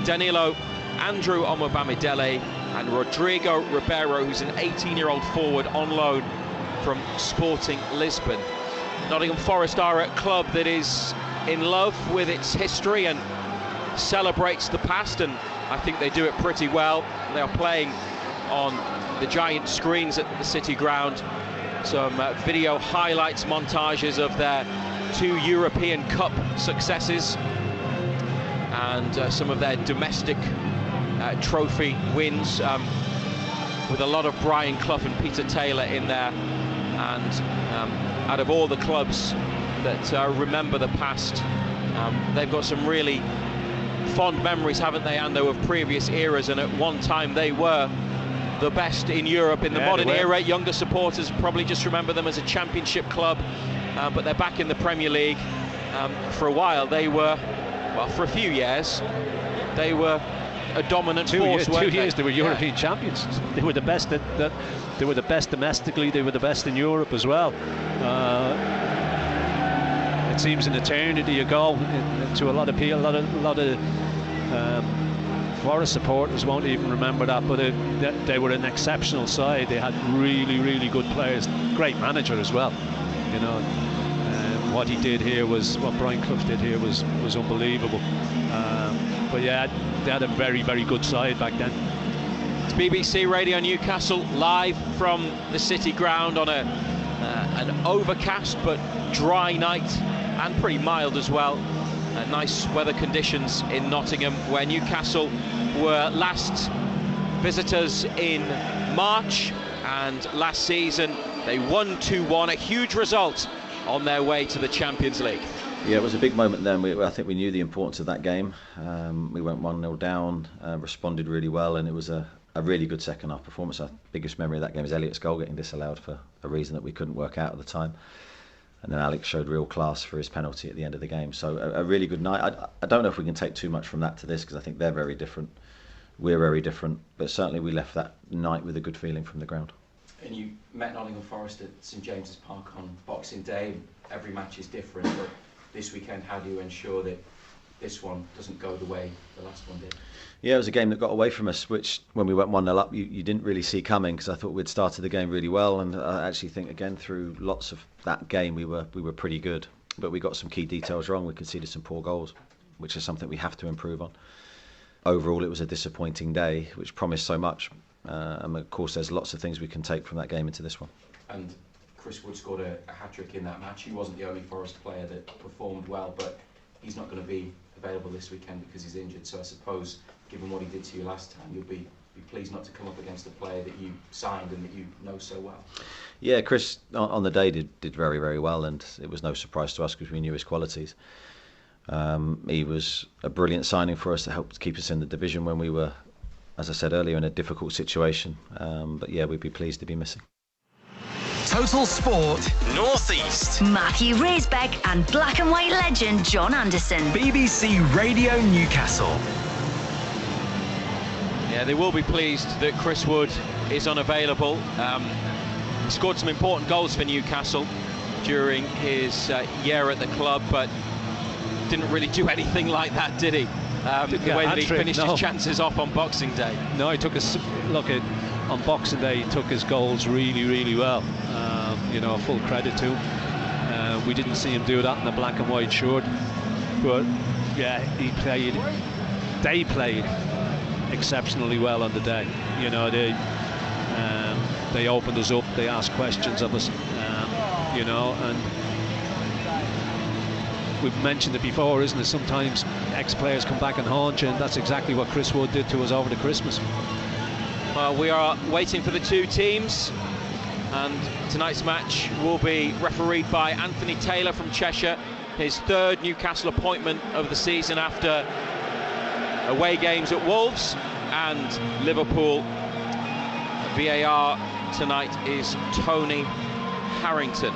Danilo, Andrew Omobamidele and Rodrigo Ribeiro, who's an 18-year-old forward on loan from Sporting Lisbon. Nottingham Forest are a club that is in love with its history and celebrates the past, and I think they do it pretty well. They are playing on the giant screens at the City Ground. Some video highlights montages of their 2 European Cup successes and some of their domestic trophy wins, with a lot of Brian Clough and Peter Taylor in there. And out of all the clubs that remember the past, they've got some really fond memories, haven't they, Ando, of previous eras, and at one time they were the best in Europe in the modern era. Younger supporters probably just remember them as a championship club, but they're back in the Premier League. For a while they were, well, for a few years they were a dominant force. 2 years they were European champions. They were the best they were the best domestically, they were the best in Europe as well. It seems an eternity ago to a lot of people. A lot of Forest supporters won't even remember that, but they were an exceptional side. They had really good players, great manager as well. You know, what he did here was, what Brian Clough did here was unbelievable. But yeah, they had a very good side back then. It's BBC Radio Newcastle, live from the City Ground on an overcast but dry night, and pretty mild as well. Nice weather conditions in Nottingham, where Newcastle were last visitors in March, and last season they won 2-1, a huge result on their way to the Champions League. Yeah, it was a big moment then. I think we knew the importance of that game. We went 1-0 down, responded really well, and it was a really good second half performance. Our biggest memory of that game is Elliott's goal getting disallowed for a reason that we couldn't work out at the time. And then Alex showed real class for his penalty at the end of the game. So a really good night. I don't know if we can take too much from that to this, because I think they're very different. We're very different. But certainly we left that night with a good feeling from the ground. And you met Nottingham Forest at St James's Park on Boxing Day. Every match is different, but this weekend, how do you ensure that this one doesn't go the way the last one did? Yeah, it was a game that got away from us, which when we went 1-0 up, you didn't really see coming, because I thought we'd started the game really well, and I actually think again through lots of that game we were pretty good, but we got some key details wrong. We conceded some poor goals, which is something we have to improve on. Overall, it was a disappointing day, which promised so much, and of course there's lots of things we can take from that game into this one. And Chris Wood scored a hat-trick in that match. He wasn't the only Forest player that performed well, but he's not going to be available this weekend because he's injured. So I suppose, given what he did to you last time, you'll be pleased not to come up against a player that you signed and that you know so well. Yeah, Chris on the day did very, very well, and it was no surprise to us because we knew his qualities. He was a brilliant signing for us that helped keep us in the division when we were, as I said earlier, in a difficult situation. But yeah, we'd be pleased to be missing. Total Sport North East. Matthew Raisbeck and black and white legend John Anderson. BBC Radio Newcastle. Yeah, they will be pleased that Chris Wood is unavailable. He scored some important goals for Newcastle during his year at the club, but didn't really do anything like that, did he? The way that he finished his chances off on Boxing Day. No, he took a look at on Boxing Day. He took his goals really, really well. Full credit to him. We didn't see him do that in the black and white shirt, but yeah, they played exceptionally well on the day. They opened us up. They asked questions of us. And we've mentioned it before, isn't it? Sometimes ex-players come back and haunt you, and that's exactly what Chris Wood did to us over the Christmas. Well, we are waiting for the two teams, and tonight's match will be refereed by Anthony Taylor from Cheshire, his third Newcastle appointment of the season after away games at Wolves and Liverpool. VAR tonight is Tony Harrington.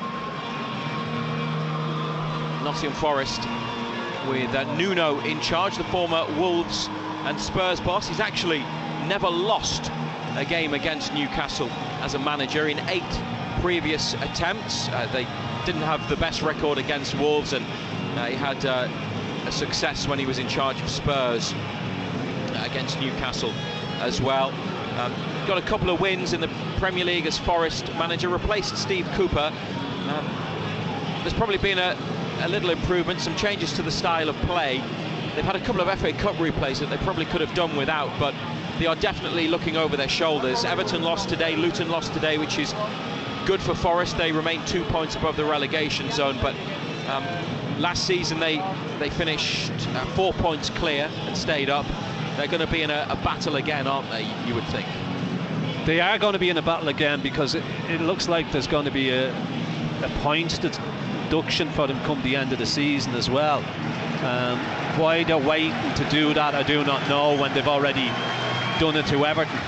Nottingham Forest with Nuno in charge, the former Wolves and Spurs boss. He's actually never lost a game against Newcastle as a manager in 8 previous attempts. They didn't have the best record against Wolves, and he had a success when he was in charge of Spurs against Newcastle as well. Got a couple of wins in the Premier League as Forest manager, replaced Steve Cooper. There's probably been a little improvement, some changes to the style of play. They've had a couple of FA Cup replays that they probably could have done without, but they are definitely looking over their shoulders. Everton lost today, Luton lost today, which is good for Forest. They remain 2 points above the relegation zone, but last season they finished 4 points clear and stayed up. They're going to be in a battle again, aren't they, you would think? They are going to be in a battle again, because it looks like there's going to be a point deduction for them come the end of the season as well. Why they're waiting to do that, I do not know, when they've already done it to Everton.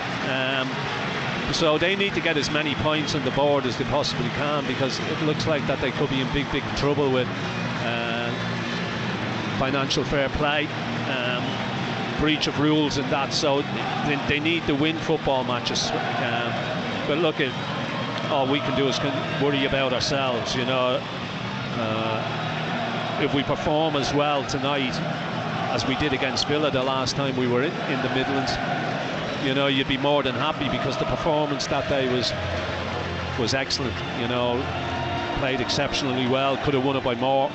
So they need to get as many points on the board as they possibly can, because it looks like that they could be in big trouble with financial fair play, breach of rules and that. So they need to win football matches. But look, all we can do is worry about ourselves, if we perform as well tonight as we did against Villa the last time we were in the Midlands, you'd be more than happy, because the performance that day was excellent. Played exceptionally well, could have won it by more,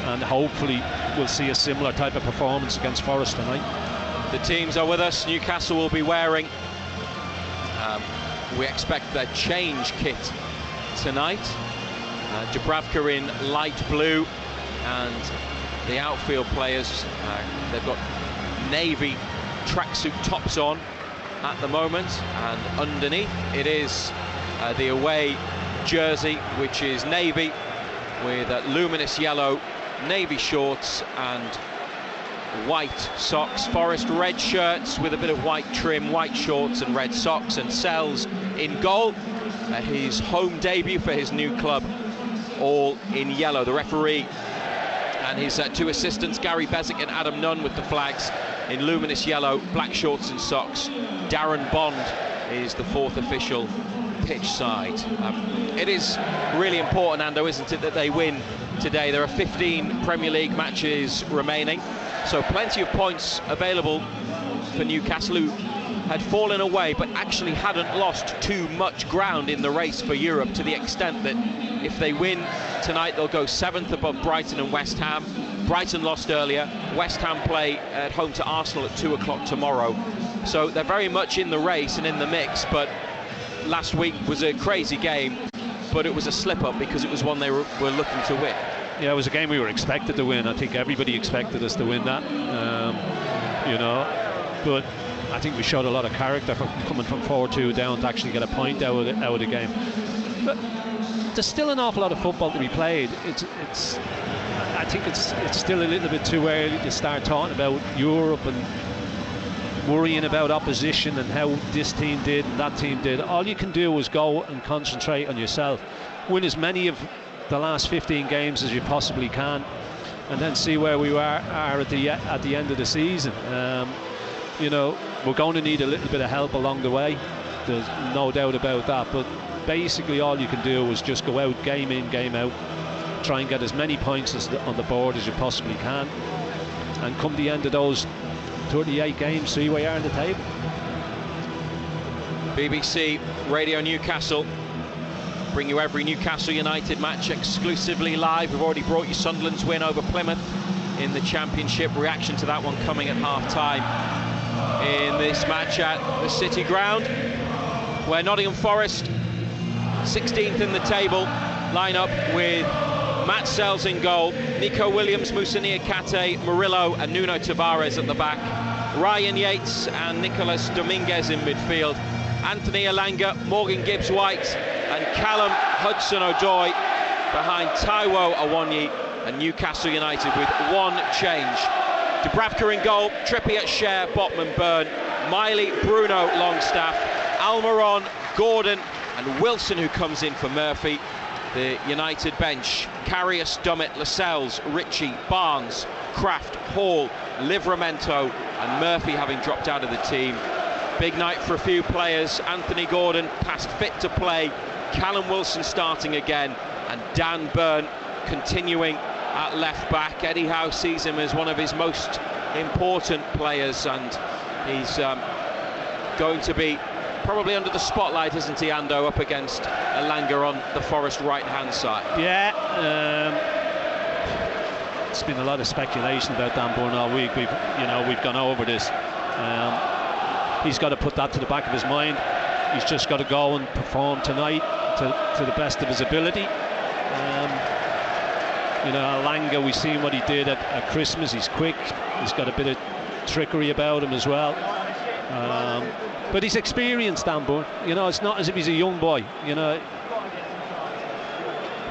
and hopefully we'll see a similar type of performance against Forest tonight. The teams are with us. Newcastle will be wearing, we expect their change kit tonight. Dubravka in light blue, and the outfield players, they've got navy tracksuit tops on at the moment, and underneath it is the away jersey, which is navy with luminous yellow navy shorts and white socks. Forest red shirts with a bit of white trim, white shorts and red socks, and Sells in goal. His home debut for his new club, all in yellow. The referee and his two assistants, Gary Bezic and Adam Nunn, with the flags in luminous yellow, black shorts and socks. Darren Bond is the fourth official pitch side. It is really important, Ando, isn't it, that they win today? There are 15 Premier League matches remaining, so plenty of points available for Newcastle, who had fallen away but actually hadn't lost too much ground in the race for Europe, to the extent that if they win tonight they'll go 7th above Brighton and West Ham. Brighton lost earlier. West Ham play at home to Arsenal at 2 o'clock tomorrow, so they're very much in the race and in the mix. But last week was a crazy game, but it was a slip-up because it was one they were looking to win. Yeah, it was a game we were expected to win. I think everybody expected us to win that, you know, but I think we showed a lot of character from coming from 4-2 down to actually get a point out of the game. But there's still an awful lot of football to be played. I think it's still a little bit too early to start talking about Europe and worrying about opposition and how this team did and that team did. All you can do is go and concentrate on yourself, win as many of the last 15 games as you possibly can, and then see where we are at the end of the season. You know, we're going to need a little bit of help along the way, there's no doubt about that, but basically all you can do is just go out game in, game out, try and get as many points on the board as you possibly can, and come the end of those 38 games, see where you are in the table. BBC Radio Newcastle bring you every Newcastle United match exclusively live. We've already brought you Sunderland's win over Plymouth in the Championship. Reaction to that one coming at half-time in this match at the City Ground, where Nottingham Forest, 16th in the table, line up with Matt Sells in goal, Nico Williams, Moussa Niakate, Murillo and Nuno Tavares at the back, Ryan Yates and Nicolas Dominguez in midfield, Anthony Elanga, Morgan Gibbs-White and Callum Hudson-Odoi behind Taiwo Awoniyi, and Newcastle United with one change. Dubravka in goal, Trippier, Schär, Botman, Byrne, Miley, Bruno, Longstaff, Almiron, Gordon and Wilson, who comes in for Murphy. The United bench: Karius, Dummett, Lascelles, Ritchie, Barnes, Kraft, Hall, Livramento and Murphy having dropped out of the team. Big night for a few players. Anthony Gordon past fit to play, Callum Wilson starting again, and Dan Burn continuing at left back. Eddie Howe sees him as one of his most important players, and he's going to be probably under the spotlight, isn't he, Ando, up against Elanga on the Forest right-hand side? Yeah, it's been a lot of speculation about Dan Burn all week. We've gone over this. He's got to put that to the back of his mind. He's just got to go and perform tonight to the best of his ability. You know, Elanga, we've seen what he did at Christmas. He's quick, he's got a bit of trickery about him as well. But he's experienced, Dan Burn. You know, it's not as if he's a young boy. You know,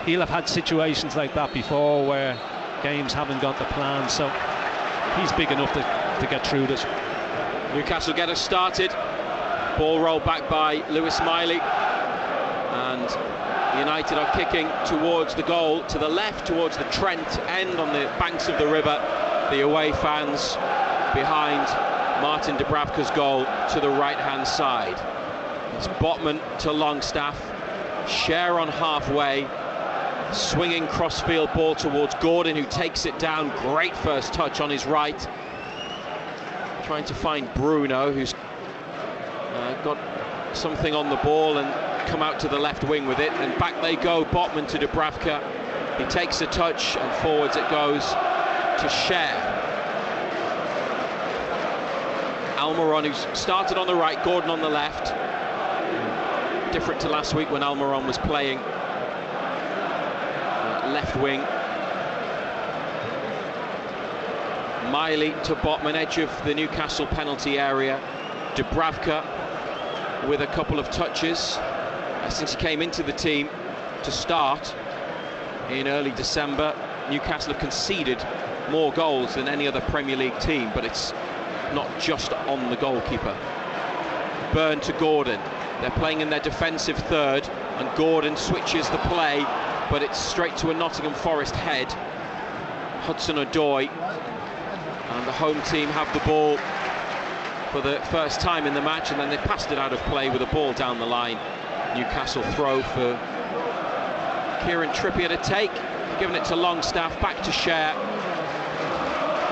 he'll have had situations like that before where games haven't gone to plan, so he's big enough to get through this. Newcastle get us started. Ball rolled back by Lewis Miley, and United are kicking towards the goal, to the left, towards the Trent end on the banks of the river. The away fans behind Martin Dubravka's goal to the right-hand side. It's Botman to Longstaff, Schär on halfway, swinging crossfield ball towards Gordon, who takes it down. Great first touch on his right, trying to find Bruno, who's got something on the ball and come out to the left wing with it, and back they go. Botman to Dubravka, he takes a touch and forwards it goes to Schär. Almiron, who's started on the right, Gordon on the left. Different to last week when Almiron was playing left wing. Miley to Botman, edge of the Newcastle penalty area. Dubravka with a couple of touches since he came into the team to start in early December. Newcastle have conceded more goals than any other Premier League team, but it's not just on the goalkeeper. Byrne to Gordon. They're playing in their defensive third, and Gordon switches the play, but it's straight to a Nottingham Forest head. Hudson-Odoi, and the home team have the ball for the first time in the match, and then they passed it out of play with a ball down the line. Newcastle throw for Kieran Trippier to take, giving it to Longstaff, back to Cher,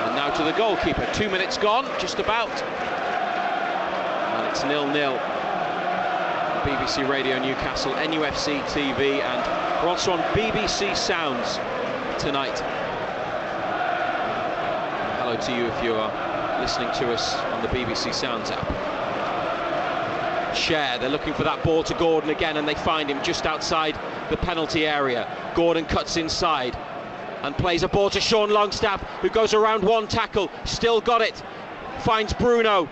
and now to the goalkeeper. 2 minutes gone, just about, and it's 0-0. BBC Radio Newcastle, NUFC TV, and we're also on BBC Sounds tonight. Hello to you if you are listening to us on the BBC Sounds app. Cher, they're looking for that ball to Gordon again, and they find him just outside the penalty area. Gordon cuts inside and plays a ball to Sean Longstaff, who goes around one tackle, still got it, finds Bruno.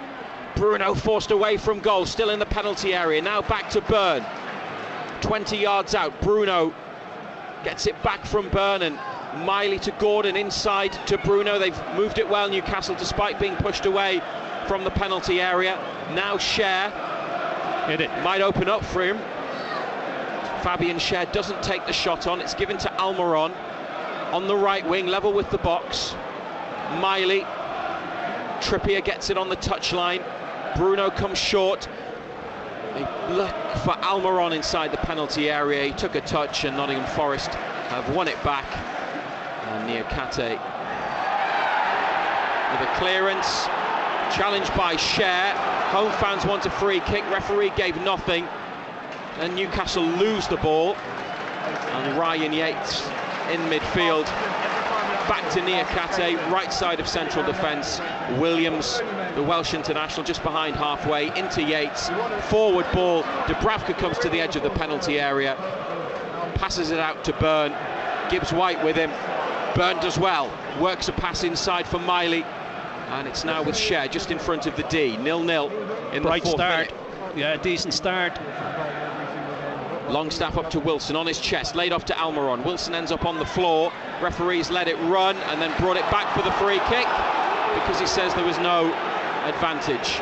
Bruno forced away from goal, still in the penalty area. Now back to Byrne, 20 yards out. Bruno gets it back from Byrne, and Miley to Gordon, inside to Bruno. They've moved it well, Newcastle, despite being pushed away from the penalty area. Now Cher, it might open up for him. Fabian Cher doesn't take the shot on. It's given to Almiron on the right wing, level with the box. Miley, Trippier gets it on the touchline. Bruno comes short. They look for Almiron inside the penalty area. He took a touch, and Nottingham Forest have won it back. And Niakate with a clearance, challenged by Cher. Home fans want a free kick. Referee gave nothing, and Newcastle lose the ball. And Ryan Yates in midfield, back to Niakate, right side of central defence. Williams, the Welsh international, just behind halfway, into Yates. Forward ball. Dubravka comes to the edge of the penalty area, passes it out to Byrne. Gibbs-White with him. Byrne does well, works a pass inside for Miley, and it's now with Cher just in front of the D. 0-0 in the fourth minute. Yeah, decent start. Longstaff up to Wilson on his chest, laid off to Almiron. Wilson ends up on the floor. Referees let it run and then brought it back for the free kick because he says there was no advantage.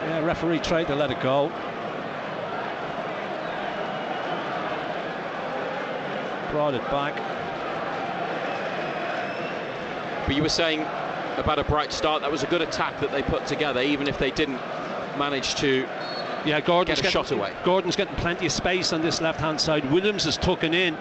Yeah, referee tried to let it go. Brought it back. But you were saying about a bright start. That was a good attack that they put together, even if they didn't manage to Gordon's get a shot away. Gordon's getting plenty of space on this left-hand side. Williams is tucking in,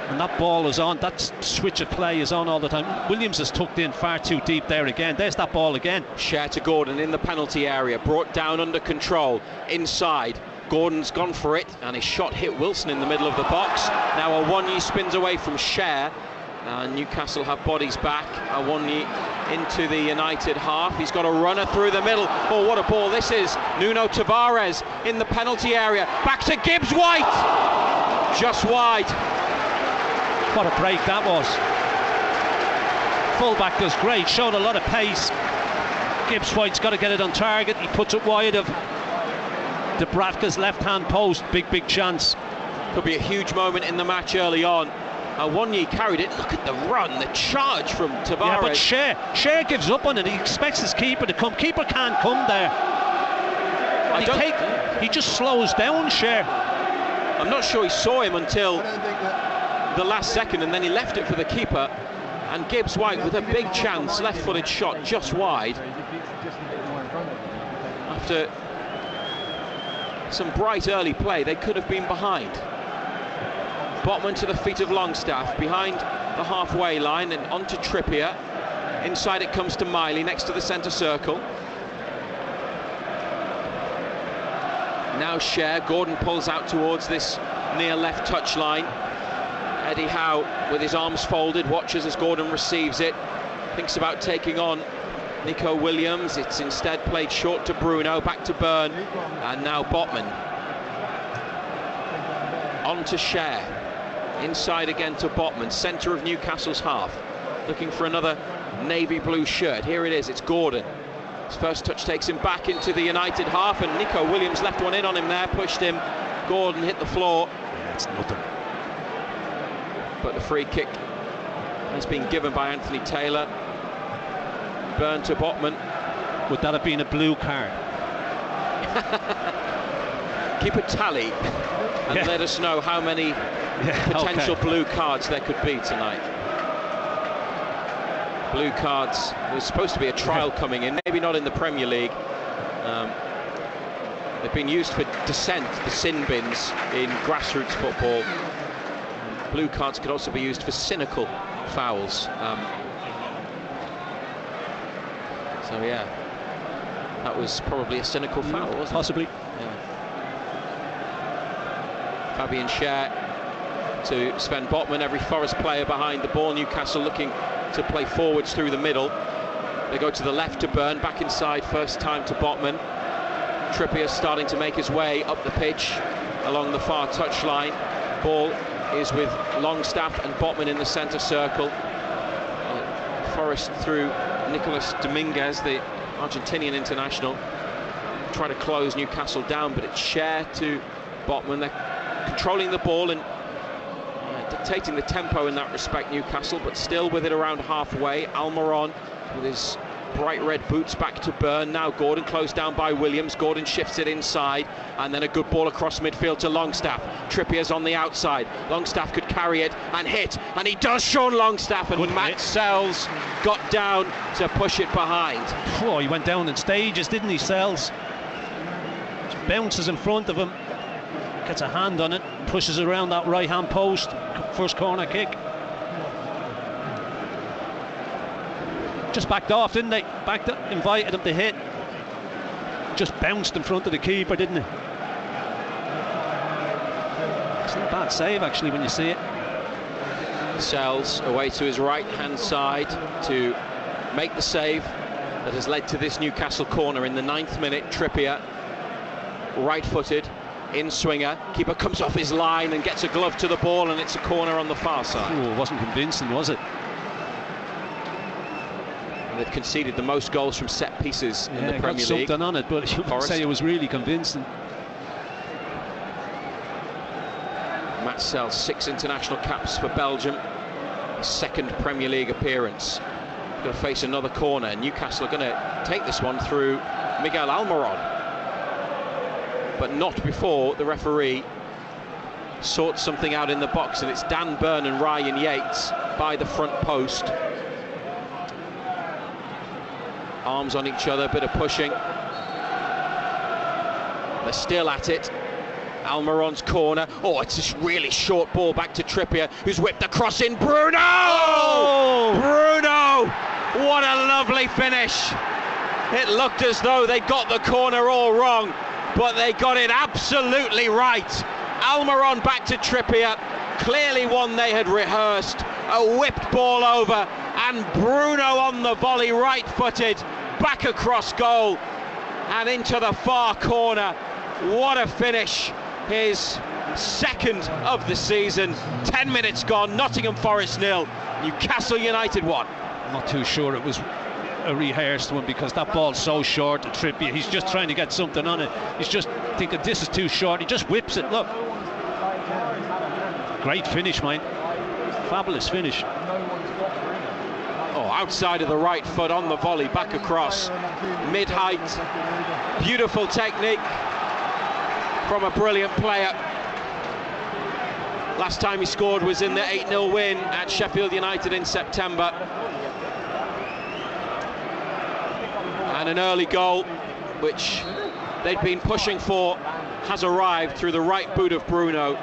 and that ball is on. That switch of play is on all the time. Williams is tucked in far too deep there again. There's that ball again. Cher to Gordon in the penalty area, brought down under control, inside. Gordon's gone for it, and his shot hit Wilson in the middle of the box. Now Awoniyi spins away from Cher. Newcastle have bodies back. Awoniyi into the United half. He's got a runner through the middle. Oh, what a ball this is. Nuno Tavares in the penalty area. Back to Gibbs-White. Just wide. What a break that was. Fullback does great, showed a lot of pace. Gibbs-White's got to get it on target. He puts it wide of Dubravka's left-hand post. Big chance. Could be a huge moment in the match early on. Awoniyi carried it. Look at the run, the charge from Tavares. Yeah, but Cher gives up on it. He expects his keeper to come. Keeper can't come there. He just slows down, Cher. I'm not sure he saw him until the last second, and then he left it for the keeper. And Gibbs-White with a big chance, left-footed shot just wide. After some bright early play, they could have been behind. Botman to the feet of Longstaff, behind the halfway line and onto Trippier. Inside it comes to Miley, next to the centre circle. Now Cher. Gordon pulls out towards this near left touchline. Eddie Howe with his arms folded, watches as Gordon receives it, thinks about taking on Nico Williams. It's instead played short to Bruno, back to Byrne, and now Botman. On to Cher, inside again to Botman, centre of Newcastle's half, looking for another navy blue shirt. Here it is, it's Gordon. His first touch takes him back into the United half, and Nico Williams left one in on him there, pushed him. Gordon hit the floor. It's nothing. But the free kick has been given by Anthony Taylor. Byrne to Botman. Would that have been a blue card? Keep a tally and let us know how many potential blue cards there could be tonight. Blue cards. There's supposed to be a trial coming in, maybe not in the Premier League. They've been used for dissent, the sin bins in grassroots football. Blue cards could also be used for cynical fouls. So yeah, that was probably a cynical foul, wasn't it? Possibly. Yeah. Fabian Cher to Sven Botman, every Forest player behind the ball. Newcastle looking to play forwards through the middle. They go to the left to Byrne, back inside, first time to Botman. Trippier starting to make his way up the pitch along the far touchline. Ball is with Longstaff and Botman in the centre circle. Forest through Nicolas Dominguez, the Argentinian international, try to close Newcastle down, but it's Cher to Botman. They're controlling the ball and dictating the tempo in that respect, Newcastle, but still with it around halfway. Almiron with his bright red boots back to Byrne. Now Gordon closed down by Williams. Gordon shifts it inside, and then a good ball across midfield to Longstaff. Trippier's on the outside. Longstaff could carry it and hit, and he does. Sean Longstaff, and Matt Sells got down to push it behind. Oh, he went down in stages, didn't he, Sells? Just bounces in front of him, gets a hand on it, pushes it around that right hand post. First corner kick. Just backed off, didn't they? Backed up, invited him to hit. Just bounced in front of the keeper, didn't he? It's not a bad save, actually, when you see it. Sells away to his right hand side to make the save that has led to this Newcastle corner in the 9th minute. Trippier, right footed, in swinger. Keeper comes off his line and gets a glove to the ball, and it's a corner on the far side. Oh, it wasn't convincing, was it? They've conceded the most goals from set pieces in the Premier League. Something on it, but you wouldn't say it was really convincing. Matt Sells, 6 international caps for Belgium, his 2nd Premier League appearance. Going to face another corner. Newcastle are going to take this one through Miguel Almiron, but not before the referee sorts something out in the box, and it's Dan Byrne and Ryan Yates by the front post. Arms on each other, bit of pushing. They're still at it. Almiron's corner. Oh, it's a really short ball back to Trippier, who's whipped the cross in. Bruno! Oh! Bruno! What a lovely finish. It looked as though they got the corner all wrong, but they got it absolutely right. Almiron back to Trippier. Clearly one they had rehearsed. A whipped ball over, and Bruno on the volley, right-footed, back across goal and into the far corner. What a finish. His 2nd of the season. 10 minutes gone. Nottingham Forest 0, Newcastle United 1. I'm not too sure it was a rehearsed one, because that ball's so short to Trippier. He's just trying to get something on it. He's just thinking this is too short. He just whips it. Look. Great finish, mate. Fabulous finish. Oh, outside of the right foot on the volley, back across. Mid-height. Beautiful technique from a brilliant player. Last time he scored was in the 8-0 win at Sheffield United in September. And an early goal, which they'd been pushing for, has arrived through the right boot of Bruno.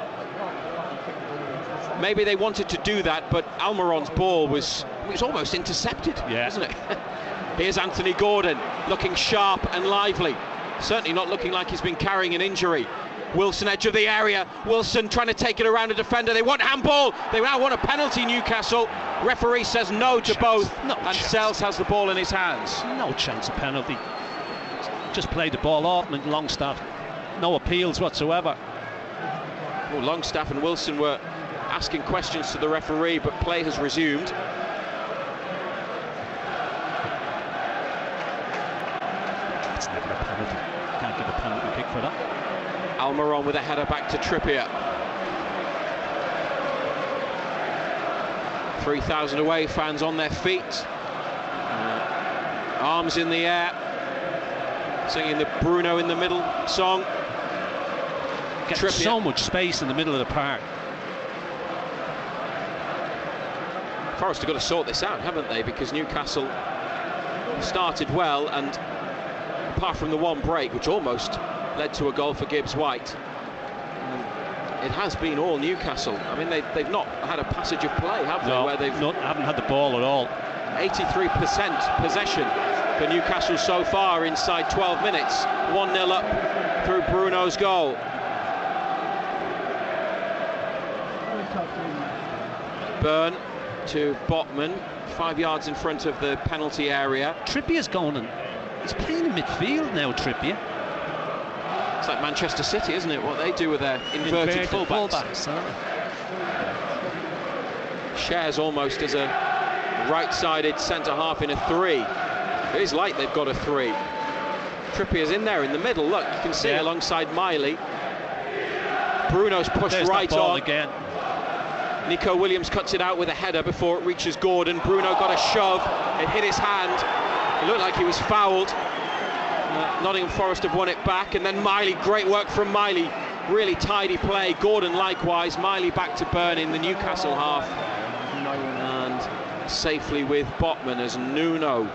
Maybe they wanted to do that, but Almiron's ball was almost intercepted, wasn't it? Here's Anthony Gordon, looking sharp and lively. Certainly not looking like he's been carrying an injury. Wilson, edge of the area. Wilson trying to take it around a defender. They want handball. They now want a penalty, Newcastle. Referee says no to both. And Sells has the ball in his hands. No chance of penalty. Just played the ball off and Longstaff. No appeals whatsoever. Well, Longstaff and Wilson were asking questions to the referee, but play has resumed. It's never a penalty. Can't give a penalty kick for that. Almiron with a header back to Trippier. 3,000 away fans on their feet. Arms in the air. Singing the Bruno in the middle song. Getting so much space in the middle of the park. Forest have got to sort this out, haven't they? Because Newcastle started well, and apart from the one break, which almost led to a goal for Gibbs White, it has been all Newcastle. I mean, they've not had a passage of play, have they? No, where they've haven't had the ball at all. 83% possession for Newcastle so far inside 12 minutes. 1-0 up through Bruno's goal. Byrne to Botman, 5 yards in front of the penalty area. Trippier's going and he's playing in midfield now, Trippier. It's like Manchester City, isn't it? What they do with their inverted fullbacks. Shares almost as a right-sided centre-half in a 3. It is like they've got a 3. Trippier's in there in the middle. Look, you can see alongside Miley. Bruno's pushed There's right that ball on. again. Nico Williams cuts it out with a header before it reaches Gordon. Bruno got a shove. It hit his hand. It looked like he was fouled. Nottingham Forest have won it back, and then Miley, great work from Miley. Really tidy play. Gordon likewise. Miley back to Byrne in the Newcastle half. And safely with Botman as Nuno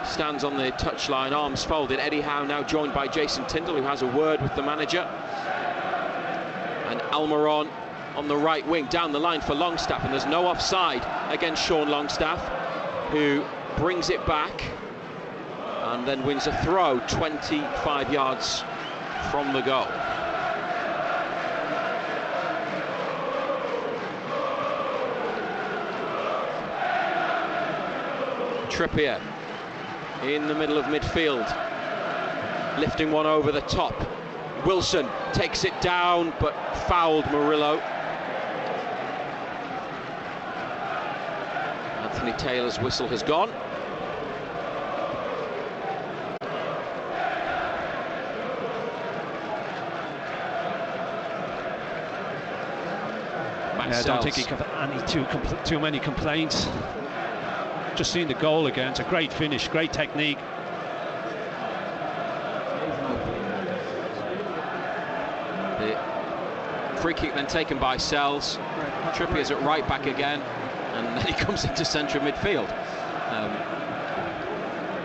stands on the touchline, arms folded. Eddie Howe now joined by Jason Tyndall, who has a word with the manager. And Almiron on the right wing, down the line for Longstaff, and there's no offside against Sean Longstaff, who brings it back and then wins a throw 25 yards from the goal. Trippier in the middle of midfield, lifting one over the top. Wilson takes it down, but fouled Murillo. Anthony Taylor's whistle has gone. I don't think he can have any too many complaints. Just seen the goal again. It's a great finish, great technique. The free kick then taken by Sells. Trippier's at right back again, and then he comes into central midfield.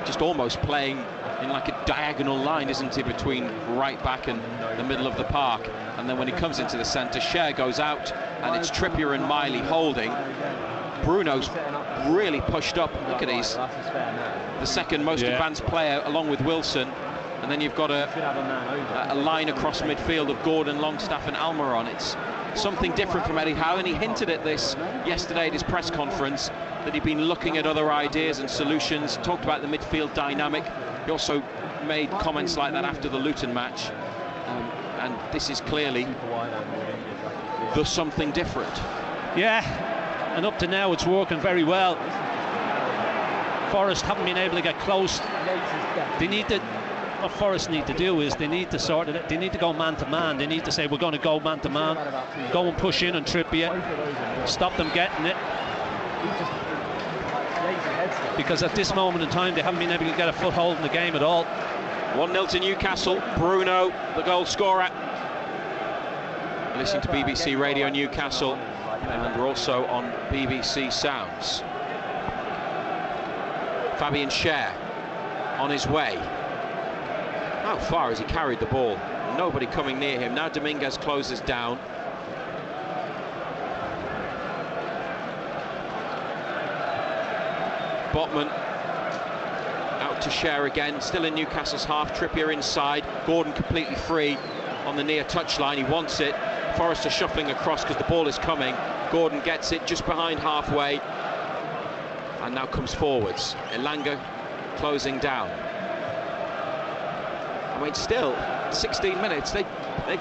Just almost playing in like a diagonal line, isn't he, between right back and the middle of the park. And then when he comes into the centre, Cher goes out, and it's Trippier and Miley holding. Bruno's really pushed up. Look at he's the second most advanced player along with Wilson, and then you've got a line across midfield of Gordon, Longstaff and Almiron. It's something different from Eddie Howe, and he hinted at this yesterday at his press conference, that he'd been looking at other ideas and solutions, talked about the midfield dynamic. He also made comments like that after the Luton match, and this is clearly the something different. Yeah, and up to now it's working very well. Forest haven't been able to get close. They need to, what Forest need to do is they need to sort it. They need to go man to man. They need to say, we're going to go man to man, go and push in and Trippier, stop them getting it. Because at this moment in time they haven't been able to get a foothold in the game at all. 1-0 to Newcastle. Bruno, the goal scorer. Listening to BBC Radio Newcastle, and we're also on BBC Sounds. Fabian Cher on his way. How far has he carried the ball? Nobody coming near him. Now Dominguez closes down. Botman out to Cher again, still in Newcastle's half. Trippier inside, Gordon completely free. on the near touchline. He wants it. Forrester shuffling across because the ball is coming. Gordon gets it just behind halfway and now comes forwards. Elanga closing down. I mean, still 16 minutes, they've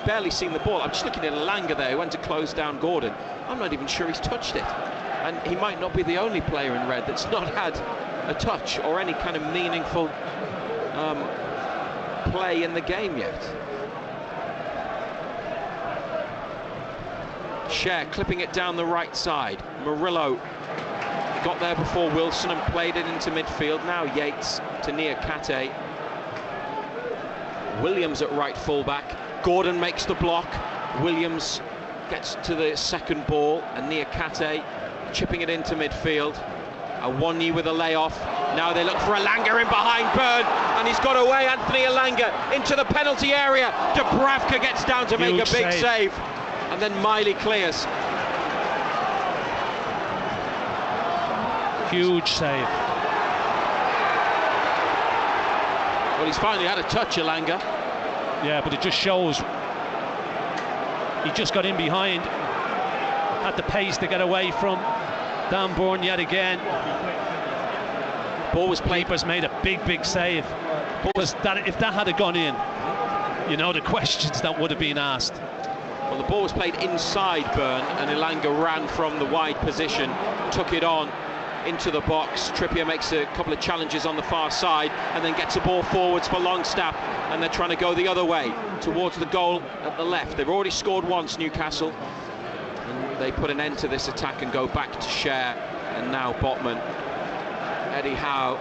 barely seen the ball. I'm just looking at Elanga there, who went to close down Gordon. I'm not even sure he's touched it, and he might not be the only player in red that's not had a touch or any kind of meaningful play in the game yet. Cher clipping it down the right side. Murillo got there before Wilson and played it into midfield. Now Yates to Niakate. Williams at right fullback. Gordon makes the block. Williams gets to the second ball, and Niakate chipping it into midfield. Awoniyi with a layoff. Now they look for Elanga in behind Byrne, and he's got away. Anthony Elanga into the penalty area. Dubravka gets down to make a big save. And then Miley clears. Huge save. Well, he's finally had a touch, Elanga. Yeah, but it just shows he just got in behind, had the pace to get away from Dan Burn yet again. Ball was played. Keeper's made a big save. Because if that had gone in, you know the questions that would have been asked. Well, the ball was played inside Byrne, and Elanga ran from the wide position, took it on into the box. Trippier makes a couple of challenges on the far side and then gets a ball forwards for Longstaff, and they're trying to go the other way towards the goal at the left. They've already scored once, Newcastle, and they put an end to this attack and go back to Cher, and now Botman. Eddie Howe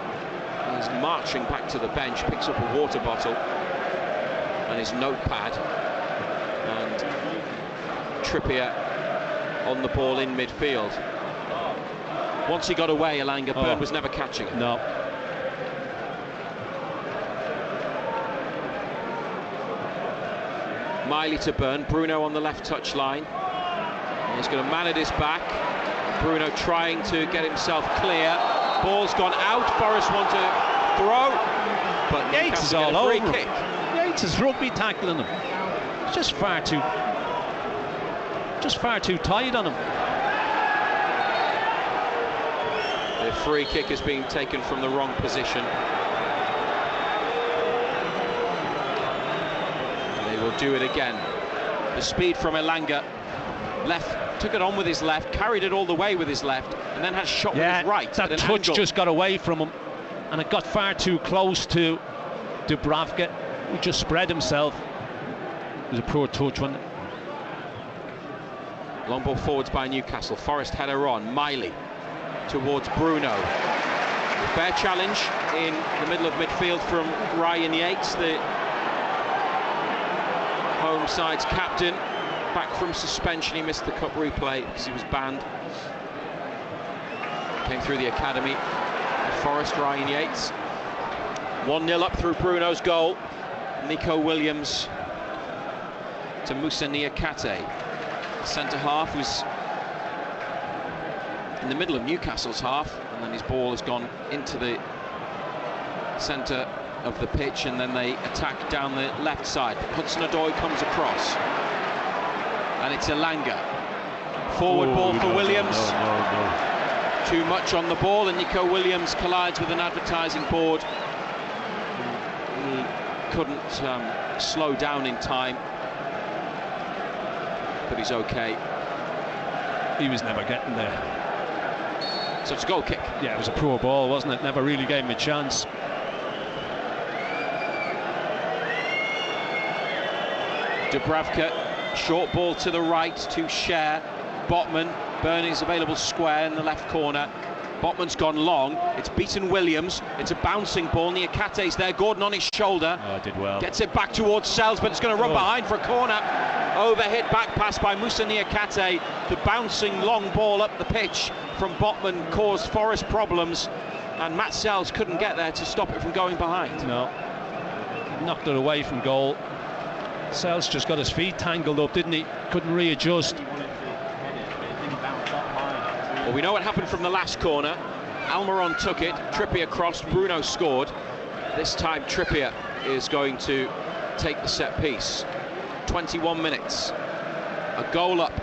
is marching back to the bench, picks up a water bottle and his notepad, and Trippier on the ball in midfield. Once he got away, Elanga, Byrne was never catching it. No. Miley to Byrne. Bruno on the left touch line. He's going to man at his back. Bruno trying to get himself clear. Ball's gone out. Forrest want to throw, but Yates is all over. Free kick. Yates is rugby tackling him. It's just far too tight on him. The free kick is being taken from the wrong position. They will do it again. The speed from Elanga. Left, took it on with his left, carried it all the way with his left, and then had a shot with his right. That touch just got away from him, and it got far too close to Dubravka, who just spread himself. It was a poor touch, wasn't it? Long ball forwards by Newcastle. Forrest header on. Miley towards Bruno. Fair challenge in the middle of midfield from Ryan Yates, the home side's captain. Back from suspension, he missed the cup replay because he was banned. Came through the academy at Forest. Ryan Yates 1-0 up through Bruno's goal. Nico Williams to Moussa Niakate, centre half, who's in the middle of Newcastle's half, and then his ball has gone into the centre of the pitch, and then they attack down the left side. Hudson-Odoi comes across, and it's Elanga. Forward ball for Williams. Too much on the ball, and Nico Williams collides with an advertising board. He couldn't slow down in time, but he's okay. He was never getting there. So it's a goal kick. Yeah, it was a poor ball, wasn't it? Never really gave him a chance. Dubravka, short ball to the right to Cher. Botman, Burney's available square in the left corner. Botman's gone long. It's beaten Williams. It's a bouncing ball. Niakate's there. Gordon on his shoulder. Oh, did well. Gets it back towards Sells, but it's going to run behind for a corner. Overhit back pass by Moussa Niakate. The bouncing long ball up the pitch from Botman caused Forest problems, and Matt Sells couldn't get there to stop it from going behind. No. Knocked it away from goal. Sells just got his feet tangled up, didn't he? Couldn't readjust. Well, we know what happened from the last corner. Almiron took it, Trippier crossed, Bruno scored. This time Trippier is going to take the set piece. 21 minutes. A goal up.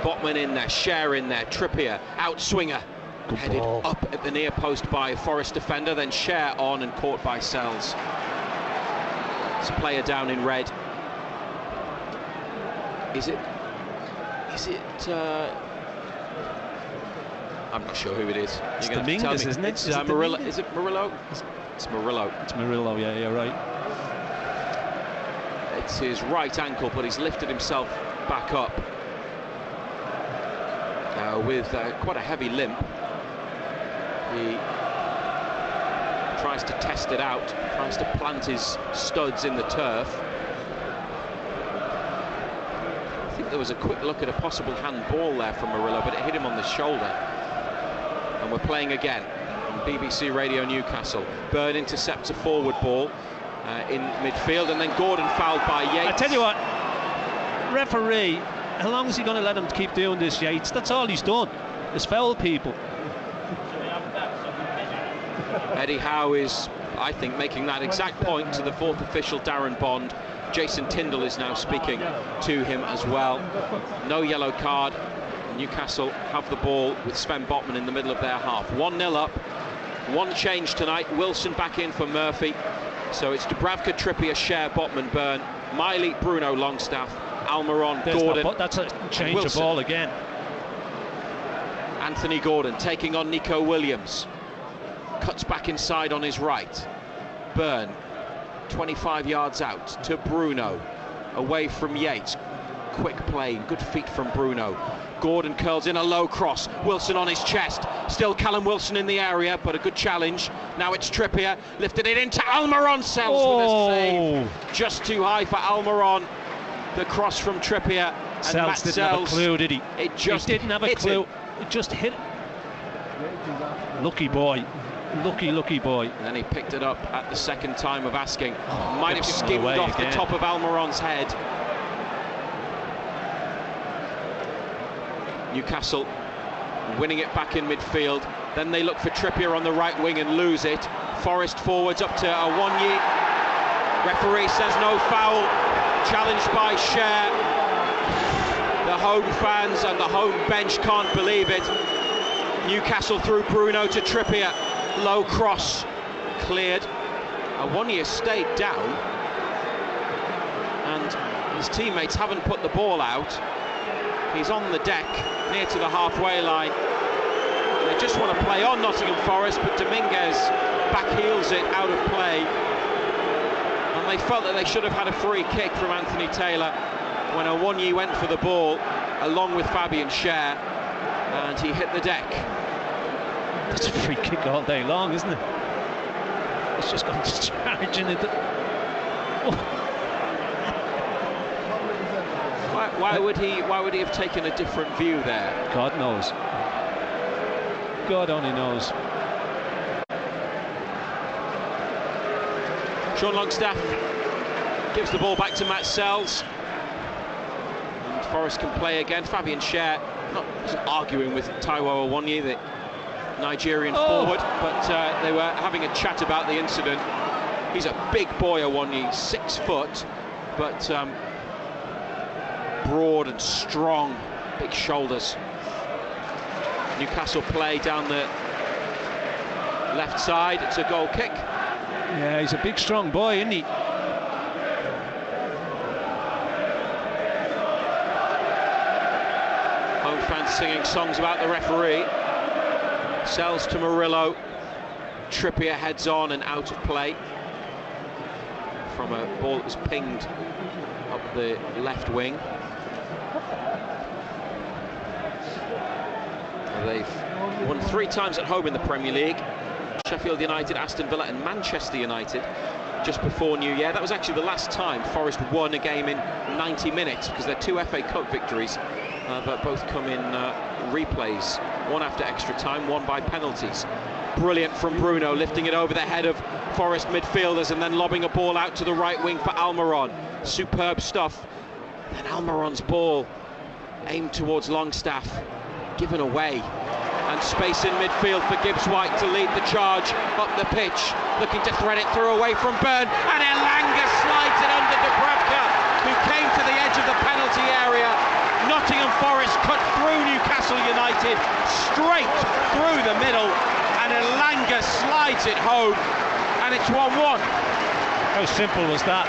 Botman in there, Schär in there, Trippier, outswinger. Good headed ball. up at the near post by a Forest defender, then Schär on and caught by Sells. It's a player down in red. Is it I'm not sure who it is. It's You're gonna have to tell Dominguez, me. isn't it? It's Is it Murillo. Dominguez? Is it Murillo? It's Murillo. It's Murillo, yeah, right. It's his right ankle, but he's lifted himself back up with quite a heavy limp. He tries to test it out, tries to plant his studs in the turf. I think there was a quick look at a possible handball there from Murillo, but it hit him on the shoulder. And we're playing again on BBC Radio Newcastle. Byrne intercepts a forward ball in midfield, and then Gordon fouled by Yates. I tell you what, referee, how long is he going to let him keep doing this, Yates? That's all he's done, is foul people. Eddie Howe is, I think, making that exact point to the fourth official, Darren Bond. Jason Tyndall is now speaking to him as well. No yellow card. Newcastle have the ball with Sven Botman in the middle of their half. 1-0 up. One change tonight. Wilson back in for Murphy. So it's Dubravka, Trippier, Schär, Botman, Byrne, Miley, Bruno, Longstaff, Almiron, Gordon. That's a change of ball again. Anthony Gordon taking on Nico Williams. Cuts back inside on his right. Byrne, 25 yards out to Bruno. Away from Yates. Quick play, good feet from Bruno. Gordon curls in a low cross. Wilson on his chest. Still Callum Wilson in the area, but a good challenge. Now it's Trippier, lifted it into Almiron. Sells with a save. Just too high for Almiron. The cross from Trippier. And Sells didn't have a clue, did he? It just didn't have a clue. It just hit. Lucky boy. Lucky boy. And then he picked it up at the second time of asking. Might have skimmed off the top of Almiron's head. Newcastle winning it back in midfield. Then they look for Trippier on the right wing and lose it. Forest forwards up to Awoniyi. Referee says no foul. Challenged by Schär. The home fans and the home bench can't believe it. Newcastle through Bruno to Trippier. Low cross. Cleared. Awoniyi stayed down. And his teammates haven't put the ball out. He's on the deck, near to the halfway line. They just want to play on, Nottingham Forest, but Dominguez backheels it out of play. And they felt that they should have had a free kick from Anthony Taylor when Awoniyi went for the ball, along with Fabian Schär, and he hit the deck. That's a free kick all day long, isn't it? It's just gone charging it. Why would he have taken a different view there? God knows. God only knows. Sean Longstaff gives the ball back to Matt Sells. And Forest can play again. Fabian Schär not arguing with Taiwo Awoniyi, the Nigerian forward, but they were having a chat about the incident. He's a big boy, Awoniyi, 6 foot, but broad and strong, big shoulders. Newcastle play down the left side. It's a goal kick. Yeah, he's a big, strong boy, isn't he? Home fans singing songs about the referee. Sells to Murillo. Trippier heads on and out of play from a ball that was pinged up the left wing. They've won 3 times at home in the Premier League. Sheffield United, Aston Villa and Manchester United just before New Year. That was actually the last time Forest won a game in 90 minutes, because they're 2 FA Cup victories, but both come in replays. One after extra time, one by penalties. Brilliant from Bruno, lifting it over the head of Forest midfielders and then lobbing a ball out to the right wing for Almiron. Superb stuff. Then Almiron's ball aimed towards Longstaff, given away, and Space in midfield for Gibbs White to lead the charge up the pitch, looking to thread it through away from Byrne, and Elanga slides it under Dubravka, who came to the edge of the penalty area. Nottingham Forest cut through Newcastle United, straight through the middle, and Elanga slides it home, and it's 1-1. How simple was that?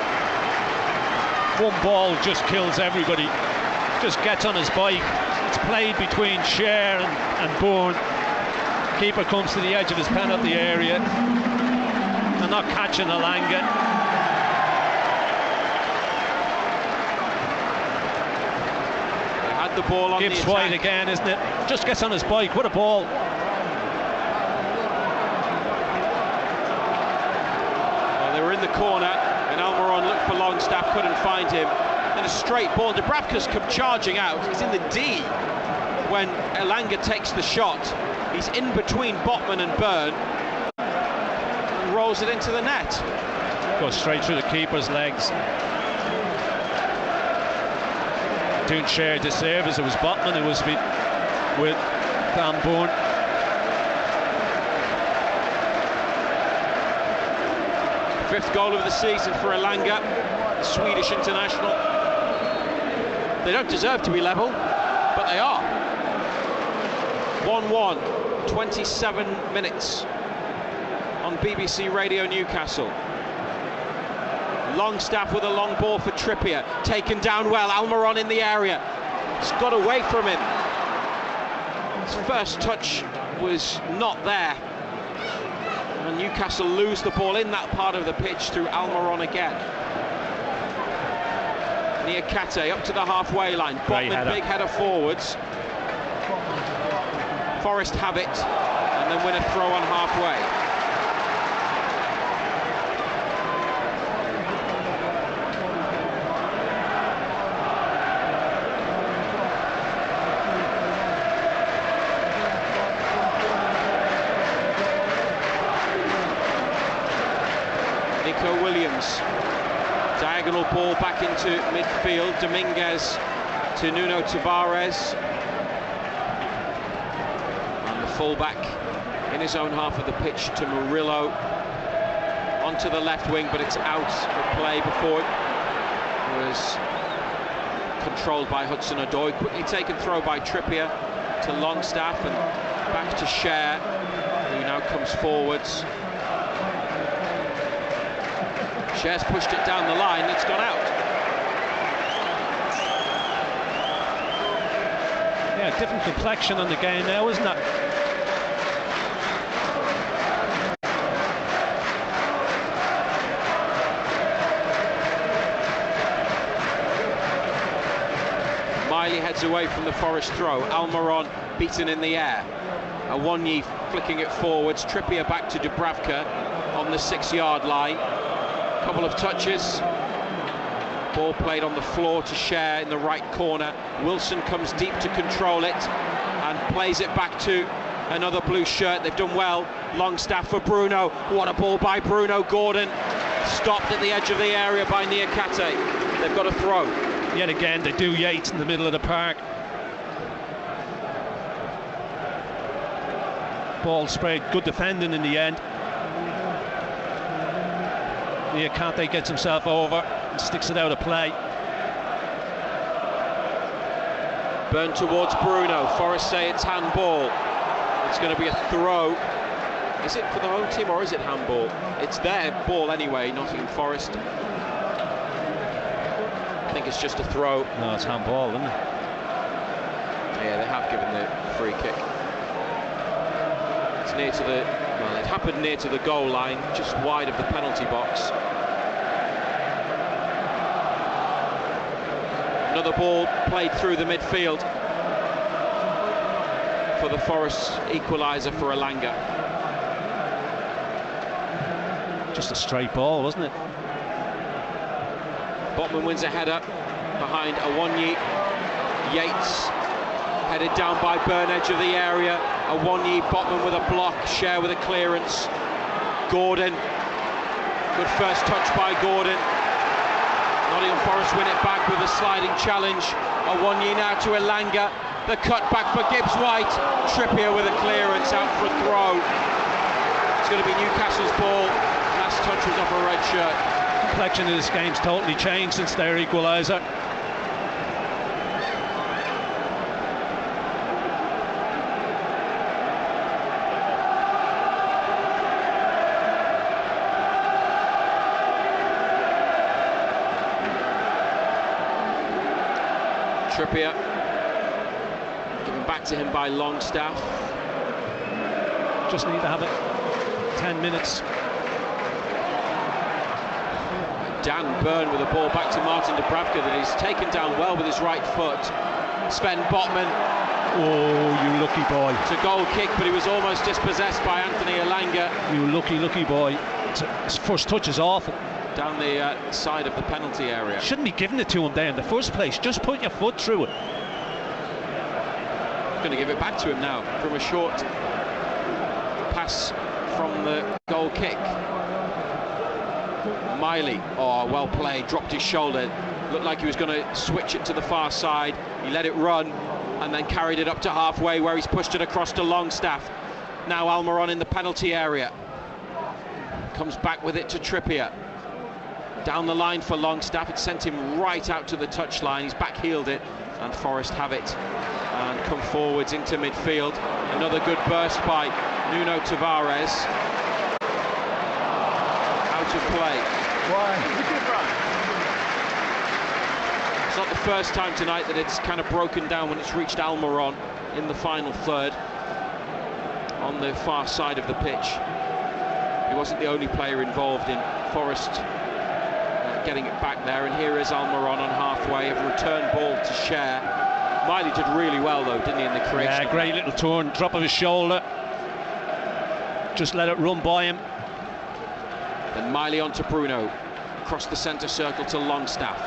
One ball just kills everybody. Just gets on his bike. It's played between Cher and Bourne. Keeper comes to the edge of his penalty area. They're not catching Elanga. They had the ball on Gibbs the White attack. again, isn't it? Just gets on his bike. What a ball. Well, they were in the corner, and Almiron looked for Longstaff, couldn't find him. Then a straight ball. Dubravka's come charging out. He's in the D when Elanga takes the shot. He's in between Botman and Byrne and rolls it into the net. Goes straight through the keeper's legs. Doing Cher disservice. It was Botman who was with Van Bourne. Fifth goal of the season for Elanga, Swedish international. They don't deserve to be level, but they are. 1-1, 27 minutes on BBC Radio Newcastle. Longstaff with a long ball for Trippier, taken down well. Almiron in the area, he's got away from him. His first touch was not there, and Newcastle lose the ball in that part of the pitch through Almiron again. Niakate up to the halfway line. Botman, big header forwards. Forest have it, and then win a throw on halfway. Nico Williams. Diagonal ball back into midfield. Dominguez to Nuno Tavares. And the fullback in his own half of the pitch to Murillo. Onto the left wing, but it's out of play before it was controlled by Hudson-Odoi. Quickly taken throw by Trippier to Longstaff and back to Cher, who now comes forwards. Cher's pushed it down the line, it's gone out. Yeah, different complexion on the game now, isn't it? Miley heads away from the Forest throw. Almiron beaten in the air. Awoniyi flicking it forwards. Trippier back to Dubravka on the 6-yard line. Couple of touches. Ball played on the floor to Cher in the right corner. Wilson comes deep to control it and plays it back to another blue shirt. They've done well. Longstaff for Bruno. What a ball by Bruno. Gordon stopped at the edge of the area by Niakate. They've got a throw. Yet again, they do Yates in the middle of the park. Ball sprayed, good defending in the end. Niakate gets himself over and sticks it out of play. Byrne towards Bruno. Forest say it's handball. It's going to be a throw. Is it for the home team or is it handball? It's their ball anyway, Nottingham Forest. I think it's just a throw. No, it's handball, isn't it? Yeah, they have given the free kick. It's near to the... Well, it happened near to the goal line, just wide of the penalty box. Another ball played through the midfield for the Forest equaliser for Elanga. Just a straight ball, wasn't it? Botman wins a header behind Awoniyi. Yates headed down by Byrne, edge of the area. Awoniyi, Botman with a block, Cher with a clearance. Gordon, good first touch by Gordon. Nottingham Forest win it back with a sliding challenge. Awoniyi now to Elanga. The cut back for Gibbs White. Trippier with a clearance out for a throw. It's going to be Newcastle's ball. Last touch was off a red shirt. The complexion of this game's totally changed since their equaliser. Trippier given back to him by Longstaff. Just need to have it 10 minutes. Dan Burn with the ball back to Martin Dubravka that he's taken down well with his right foot. Sven Botman. Oh, you lucky boy. It's a goal kick, but he was almost dispossessed by Anthony Elanga. You lucky boy. His first touch is awful. Down the side of the penalty area. Shouldn't be giving it to him there in the first place. Just put your foot through it. Going to give it back to him now from a short pass from the goal kick. Miley, oh, well played, dropped his shoulder. Looked like he was going to switch it to the far side. He let it run and then carried it up to halfway where he's pushed it across to Longstaff. Now Almiron in the penalty area. Comes back with it to Trippier. Down the line for Longstaff, it sent him right out to the touchline. He's back-heeled it, and Forest have it and come forwards into midfield. Another good burst by Nuno Tavares. Out of play. It's not the first time tonight that it's kind of broken down when it's reached Almiron in the final third on the far side of the pitch. He wasn't the only player involved in Forest getting it back there, and here is Almiron on halfway, a return ball to Cher. Miley did really well though, didn't he, in the creation? Yeah, great little turn, drop of his shoulder. Just let it run by him. Then Miley on to Bruno, across the centre circle to Longstaff.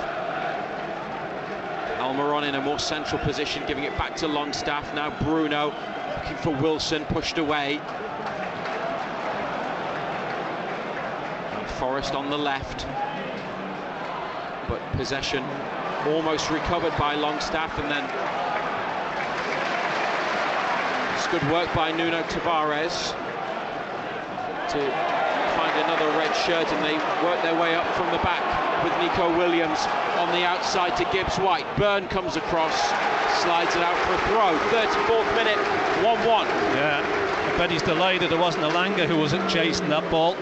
Almiron in a more central position, giving it back to Longstaff. Now Bruno looking for Wilson, pushed away. And Forest on the left. But possession almost recovered by Longstaff, and then it's good work by Nuno Tavares to find another red shirt, and they work their way up from the back with Nico Williams on the outside to Gibbs White. Byrne comes across, slides it out for a throw. 34th minute, 1-1. Yeah, I bet he's delighted it wasn't Elanga who was chasing that ball.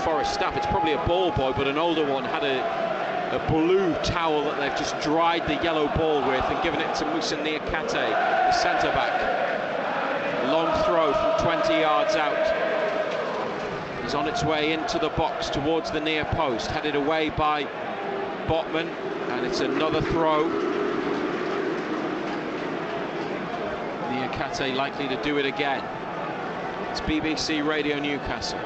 Forest staff, it's probably a ball boy, but an older one had a blue towel that they've just dried the yellow ball with and given it to Moussa Niakate, the centre back. Long throw from 20 yards out. He's on its way into the box towards the near post, headed away by Botman, and it's another throw. Niakate likely to do it again. It's BBC Radio Newcastle.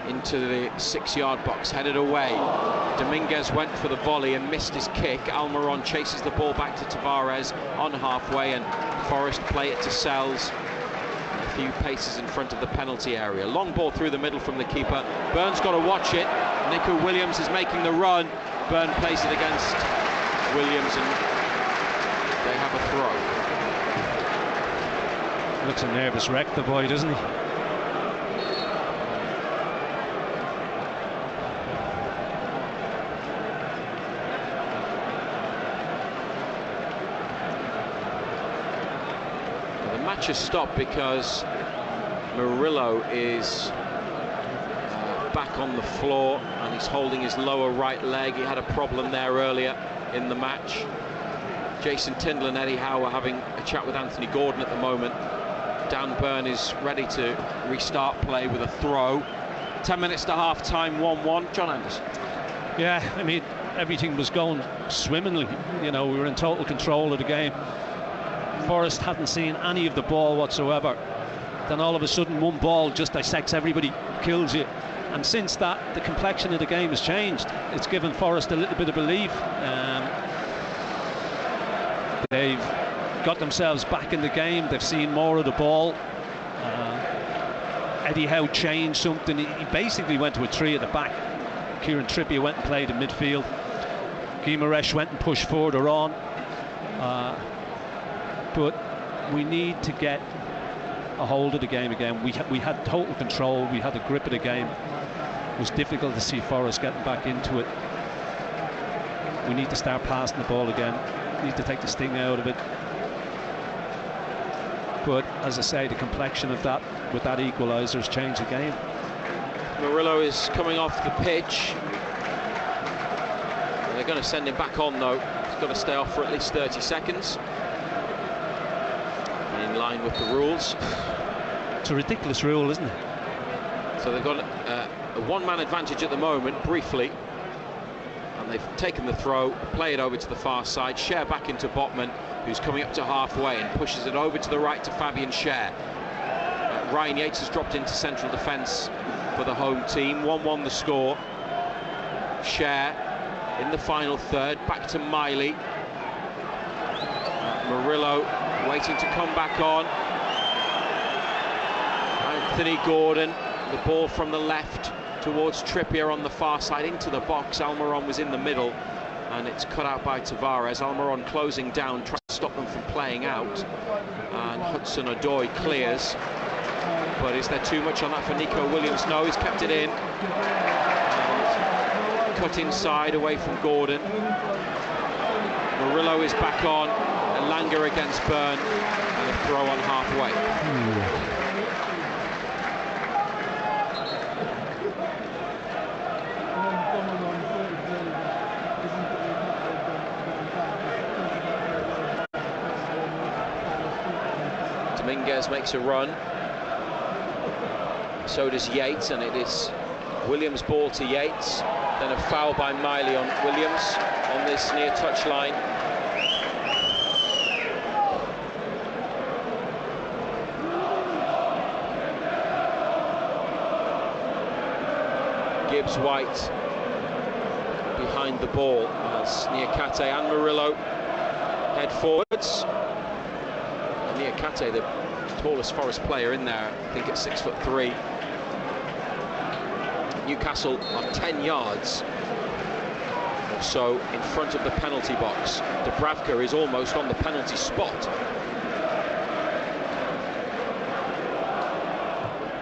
Into the 6-yard box, headed away. Dominguez went for the volley and missed his kick. Almiron chases the ball back to Tavares on halfway, and Forest play it to Sells a few paces in front of the penalty area. Long ball through the middle from the keeper. Byrne's got to watch it. Nico Williams is making the run. Byrne plays it against Williams, and they have a throw. Looks a nervous wreck, the boy, doesn't he? Has stopped because Murillo is back on the floor and he's holding his lower right leg. He had a problem there earlier in the match. Jason Tindall and Eddie Howe are having a chat with Anthony Gordon at the moment. Dan Burn is ready to restart play with a throw. 10 minutes to half time, 1-1. John Anderson. Yeah, I mean, everything was going swimmingly. You know, we were in total control of the game. Forest hadn't seen any of the ball whatsoever. Then all of a sudden one ball just dissects everybody, kills you. And since that, the complexion of the game has changed. It's given Forest a little bit of belief. They've got themselves back in the game. They've seen more of the ball. Eddie Howe changed something. He basically went to a 3 at the back. Kieran Trippier went and played in midfield. Guimaraes went and pushed further on. But we need to get a hold of the game again. We had total control. We had a grip of the game. It was difficult to see Forest getting back into it. We need to start passing the ball again. We need to take the sting out of it. But as I say, the complexion of that with that equaliser has changed the game. Murillo is coming off the pitch. They're going to send him back on though. He's got to stay off for at least 30 seconds. In line with the rules. It's a ridiculous rule, isn't it? So they've got a one-man advantage at the moment, briefly. And they've taken the throw, play it over to the far side, Schär back into Botman, who's coming up to halfway and pushes it over to the right to Fabian Schär. Ryan Yates has dropped into central defence for the home team. 1-1 the score. Schär in the final third, back to Miley. Murillo waiting to come back on. Anthony Gordon, the ball from the left towards Trippier on the far side into the box. Almiron was in the middle and it's cut out by Tavares. Almiron closing down, trying to stop them from playing out, and Hudson-Odoi clears. But is there too much on that for Nico Williams? No, he's kept it in. And cut inside away from Gordon. Murillo is back on. Elanga against Byrne, and a throw on halfway. Dominguez makes a run. So does Yates, and it is Williams' ball to Yates. Then a foul by Miley on Williams on this near touch line. Gibbs White behind the ball as Niakate and Murillo head forwards. And Niakate, the tallest Forest player in there, I think at 6'3". Newcastle are 10 yards or so in front of the penalty box. Dubravka is almost on the penalty spot.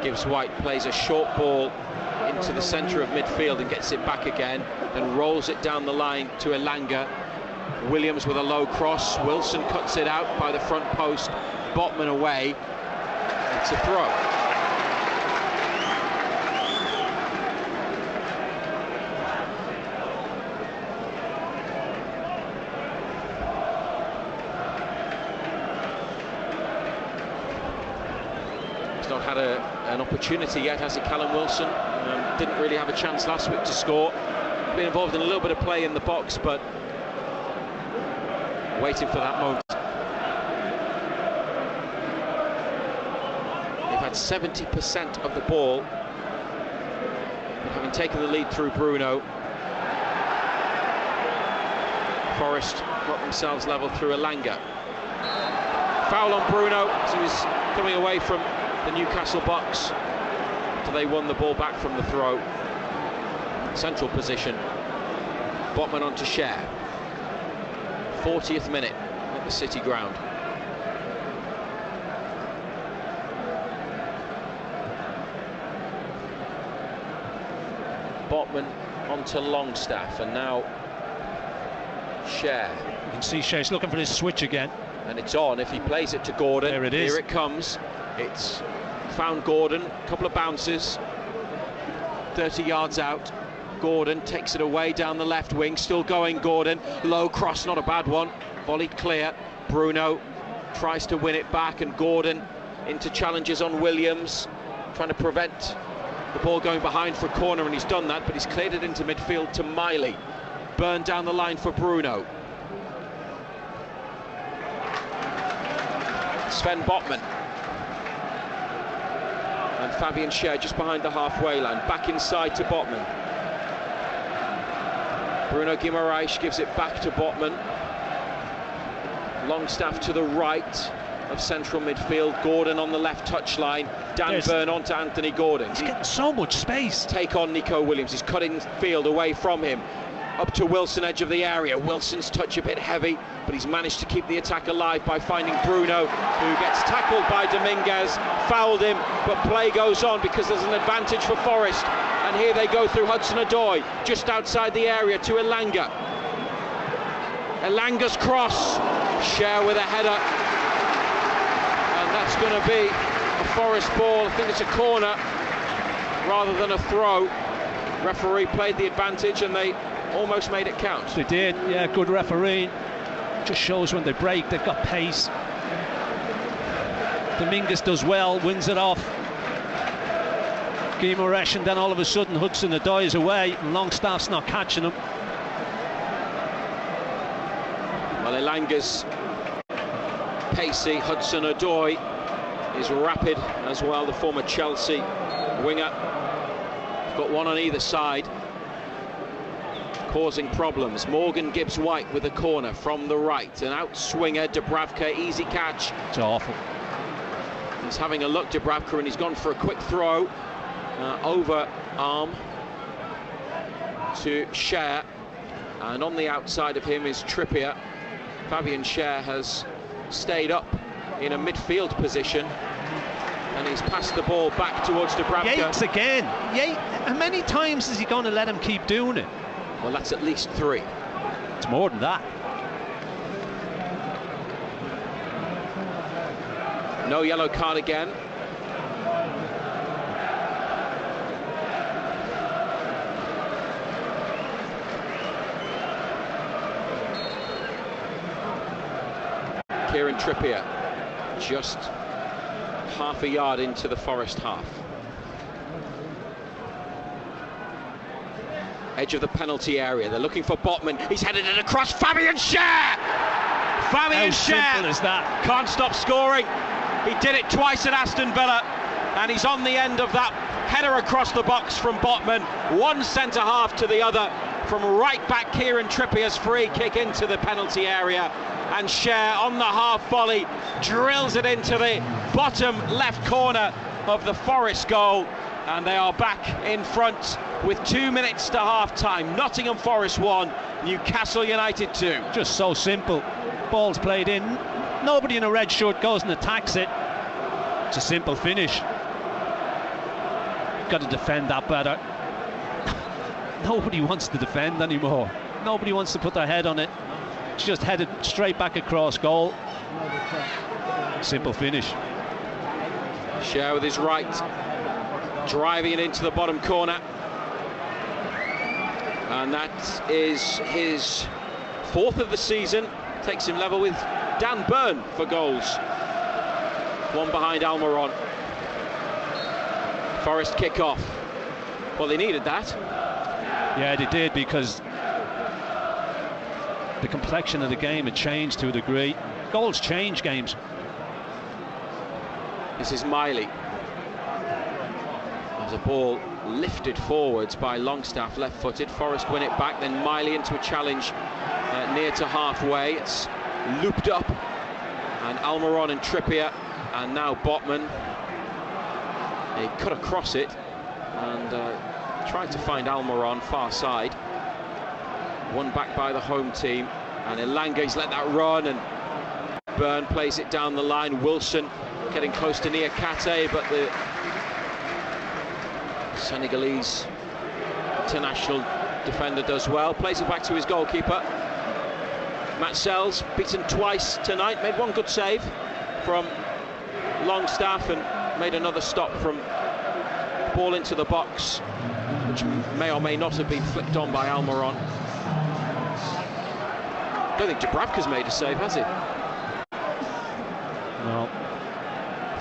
Gibbs White plays a short ball into the centre of midfield and gets it back again, then rolls it down the line to Elanga. Williams with a low cross. Wilson cuts it out by the front post. Botman away. It's a throw. He's not had an opportunity yet, has he, Callum Wilson? Didn't really have a chance last week to score. Been involved in a little bit of play in the box, but waiting for that moment. They've had 70% of the ball, but having taken the lead through Bruno, Forest got themselves level through Elanga. Foul on Bruno as he was coming away from the Newcastle box. So they won the ball back from the throw. Central position. Botman on to Schär. 40th minute at the City ground. Botman onto Longstaff, and now Schär. You can see Schär's looking for this switch again. And it's on. If he plays it to Gordon, there it is. Here it comes. It's found Gordon, a couple of bounces, 30 yards out. Gordon takes it away down the left wing, still going Gordon, low cross, not a bad one, volleyed clear. Bruno tries to win it back, and Gordon into challenges on Williams, trying to prevent the ball going behind for a corner, and he's done that, but he's cleared it into midfield to Miley. Byrne down the line for Bruno. Sven Botman. And Fabian Schär just behind the halfway line, back inside to Botman. Bruno Guimaraes gives it back to Botman. Longstaff to the right of central midfield. Gordon on the left touchline. Dan Burn on to Anthony Gordon. He's getting so much space. Take on Nico Williams. He's cutting field away from him. Up to Wilson, edge of the area. Wilson's touch a bit heavy, but he's managed to keep the attack alive by finding Bruno, who gets tackled by Dominguez, fouled him, but play goes on because there's an advantage for Forest. And here they go through Hudson-Odoi, just outside the area to Elanga. Elanga's cross, Schär with a header, and that's going to be a Forest ball. I think it's a corner rather than a throw. Referee played the advantage and they almost made it count. They did, yeah, good referee. Just shows when they break, they've got pace. Dominguez does well, wins it off Guimaraes, and then all of a sudden Hudson-Odoi is away and Longstaff's not catching him. Well, Elanga's pacey, Hudson-Odoi is rapid as well, the former Chelsea winger. Got one on either side, causing problems. Morgan Gibbs-White with a corner from the right. An out swinger, Dubravka, easy catch. It's awful. He's having a look, Dubravka, and he's gone for a quick throw. Over arm to Schär. And on the outside of him is Trippier. Fabian Schär has stayed up in a midfield position. And he's passed the ball back towards Dubravka. Yates again. How many times is he going to let him keep doing it? Well, that's at least 3. It's more than that. No yellow card again. Kieran Trippier just half a yard into the Forest half. Edge of the penalty area. They're looking for Botman. He's headed it across. Fabian Schär! Fabian Schär! How simple is that? Can't stop scoring. He did it twice at Aston Villa, and he's on the end of that header across the box from Botman. One centre half to the other. From right back, Kieran Trippier's free kick into the penalty area. And Schär on the half volley drills it into the bottom left corner of the Forest goal. And they are back in front with 2 minutes to half-time. Nottingham Forest 1, Newcastle United 2. Just so simple. Ball's played in. Nobody in a red shirt goes and attacks it. It's a simple finish. Got to defend that better. Nobody wants to defend anymore. Nobody wants to put their head on it. It's just headed straight back across goal. Simple finish. Schär with his right, driving it into the bottom corner. And that is his 4th of the season. Takes him level with Dan Burn for goals. One behind Almiron. Forest kick off. Well, they needed that. Yeah, they did, because the complexion of the game had changed to a degree. Goals change games. This is Miley. There's a ball lifted forwards by Longstaff, left-footed. Forest win it back, then Miley into a challenge near to halfway. It's looped up, and Almiron and Trippier, and now Botman. He cut across it and tried to find Almiron far side. Won back by the home team, and Elanga, he's let that run, and Burn plays it down the line. Wilson getting close to Niakate, but the Senegalese international defender does well. Plays it back to his goalkeeper. Matt Sells, beaten twice tonight, made one good save from Longstaff and made another stop from ball into the box, which may or may not have been flicked on by Almiron. I don't think Dubravka's made a save, has he? No.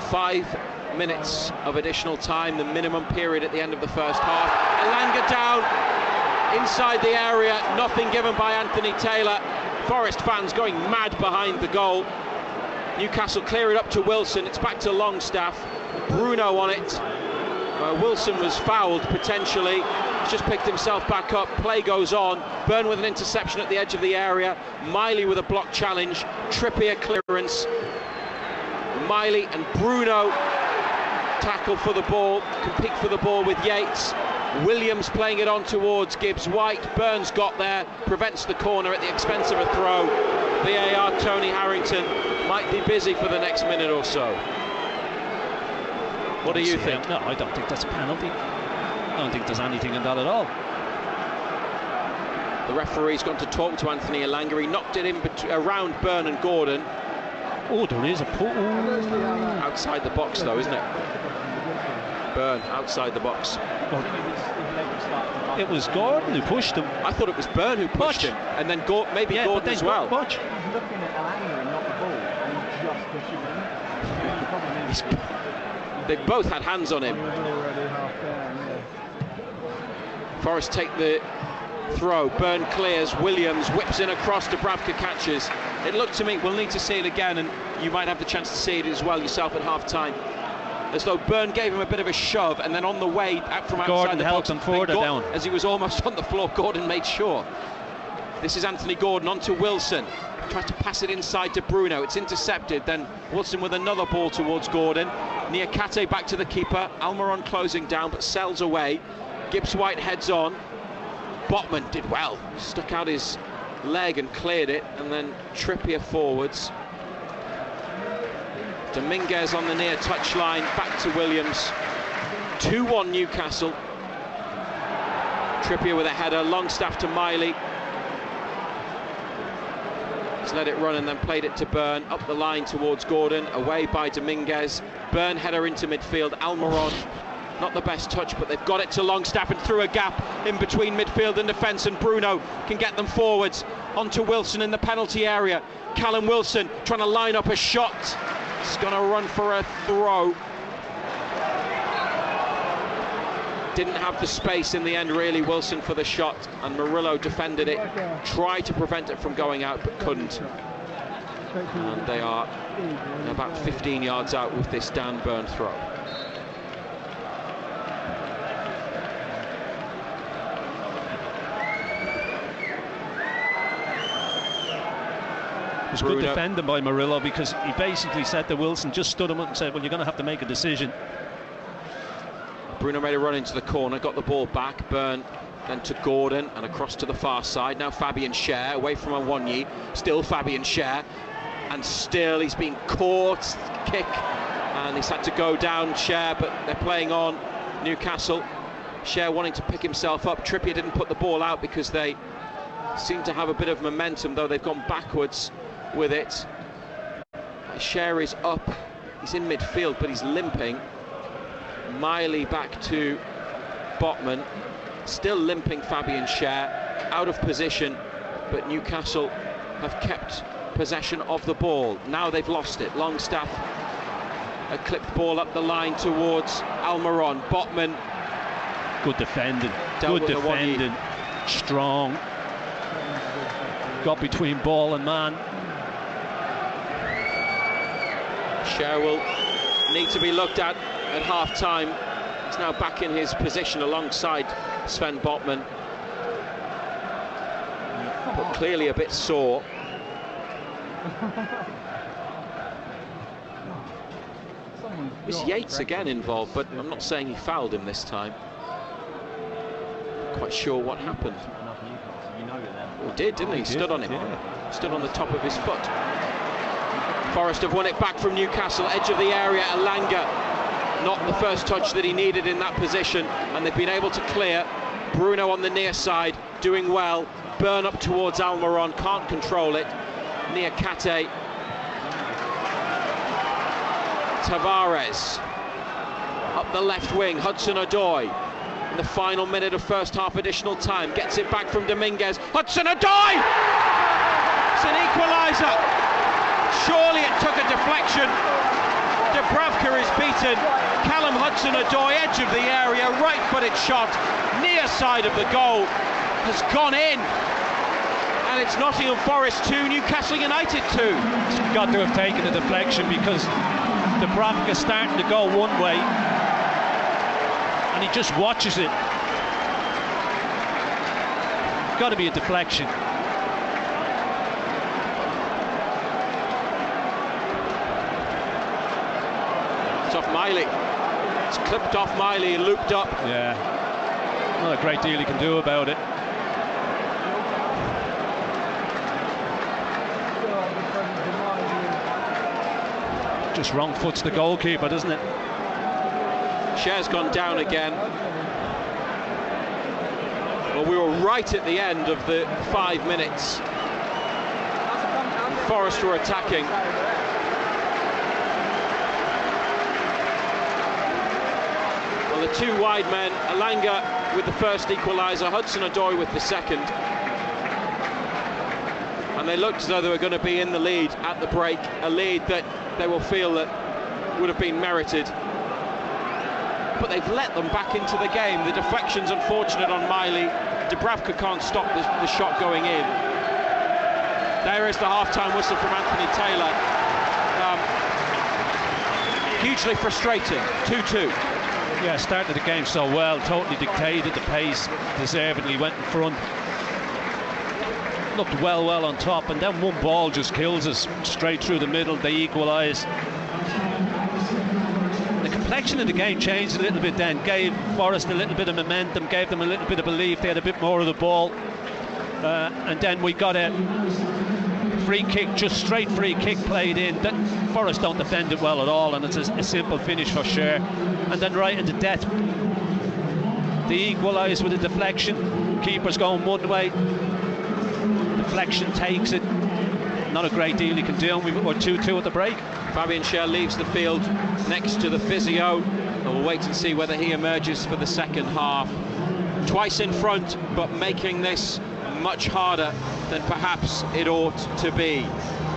5 minutes of additional time, the minimum period at the end of the first half. Elanga down inside the area, nothing given by Anthony Taylor. Forest fans going mad behind the goal. Newcastle clear it up to Wilson, it's back to Longstaff. Bruno on it, Wilson was fouled potentially. He's just picked himself back up. Play goes on. Byrne with an interception at the edge of the area. Miley with a block challenge. Trippier clearance. Miley and Bruno tackle for the ball, compete for the ball with Yates. Williams playing it on towards Gibbs-White. Burns got there, prevents the corner at the expense of a throw. VAR Tony Harrington might be busy for the next minute or so. What do you think? No, I don't think that's a penalty. I don't think there's anything in that at all. The referee's gone to talk to Anthony Elanga. He knocked it in around Byrne and Gordon. Oh, there is a pull. Outside the box, though, isn't it? Byrne outside the box. It was Gordon who pushed him. I thought it was Byrne who pushed him, and then maybe Gordon as well. Watch. He's looking at Elanga and not the ball, and he's just pushing him. They both had hands on him. Forest take the throw. Byrne clears. Williams whips in across. Dubravka catches. It looked to me, we'll need to see it again, and you might have the chance to see it as well yourself at half-time, as though Byrne gave him a bit of a shove, and then on the way out from outside Gordon the helped box, him further down. As he was almost on the floor, Gordon made sure. This is Anthony Gordon on to Wilson. Tries to pass it inside to Bruno. It's intercepted. Then Wilson with another ball towards Gordon. Niakate back to the keeper. Almiron closing down, but sells away. Gibbs-White heads on. Botman did well. Stuck out his leg and cleared it, and then Trippier forwards. Dominguez on the near touchline, back to Williams. 2-1 Newcastle. Trippier with a header, Longstaff to Miley. He's let it run and then played it to Byrne, up the line towards Gordon, away by Dominguez. Byrne header into midfield, Almiron. Not the best touch, but they've got it to Longstaff and through a gap in between midfield and defence, and Bruno can get them forwards. Onto Wilson in the penalty area. Callum Wilson trying to line up a shot. He's going to run for a throw. Didn't have the space in the end, really, Wilson, for the shot, and Murillo defended it. Tried to prevent it from going out, but couldn't. And they are about 15 yards out with this Dan Byrne throw. It was good defending by Murillo, because he basically said to Wilson, just stood him up and said, well, you're going to have to make a decision. Bruno made a run into the corner, got the ball back. Byrne then to Gordon and across to the far side. Now Fabian Schär away from Awoniyi. Still Fabian Schär, and still he's been caught. Kick, and he's had to go down, Schär, but they're playing on Newcastle. Schär wanting to pick himself up. Trippier didn't put the ball out because they seem to have a bit of momentum, though they've gone backwards with it. Schär is up, he's in midfield, but he's limping. Miley back to Botman, still limping Fabian Schär, out of position, but Newcastle have kept possession of the ball. Now they've lost it. Longstaff, a clipped ball up the line towards Almiron. Botman. Good defending, good defending, strong. Got between ball and man. Schär will need to be looked at half-time. He's now back in his position alongside Sven Botman, but clearly a bit sore. Was Yates again involved, but I'm not saying he fouled him this time. Quite sure what happened. He did, didn't he? Stood on him. Yeah. Stood on the top of his foot. Forest have won it back from Newcastle, edge of the area. Elanga, not the first touch that he needed in that position, and they've been able to clear. Bruno on the near side, doing well. Byrne up towards Almiron, can't control it. Niakate. Tavares. Up the left wing, Hudson-Odoi. In the final minute of first half additional time, gets it back from Dominguez. Hudson-Odoi! It's an equaliser. Surely it took a deflection. Dubravka is beaten. Callum Hudson-Odoi, edge of the area, right-footed shot, near side of the goal, has gone in. And it's Nottingham Forest 2, Newcastle United 2. He's got to have taken a deflection, because Dubravka starting to go one way, and he just watches it. Got to be a deflection. It's off Miley. It's clipped off Miley, looped up. Yeah, not a great deal he can do about it. Just wrong foots the goalkeeper, doesn't it? Cher's gone down again. Well, we were right at the end of the 5 minutes. Forest were attacking. Well, the two wide men, Alanga with the first equaliser, Hudson-Odoi with the second. And they looked as though they were going to be in the lead at the break, a lead that they will feel that would have been merited. But they've let them back into the game. The deflection's unfortunate on Miley. Dubravka can't stop the shot going in. There is the half-time whistle from Anthony Taylor. Hugely frustrating. 2-2. Yeah, started the game so well, totally dictated the pace, deservedly went in front. Looked well on top, and then one ball just kills us straight through the middle. They equalise. The complexion of the game changed a little bit then, gave Forest a little bit of momentum, gave them a little bit of belief. They had a bit more of the ball, and then we got a free kick, just straight free kick played in. Forest don't defend it well at all, and it's a simple finish for Cher. And then right into death, they equalise with a deflection. Keeper's going one way, deflection takes it. Not a great deal he can do, and we're 2-2 at the break. Fabian Cher leaves the field next to the physio, and we'll wait and see whether he emerges for the second half. Twice in front, but making this much harder than perhaps it ought to be.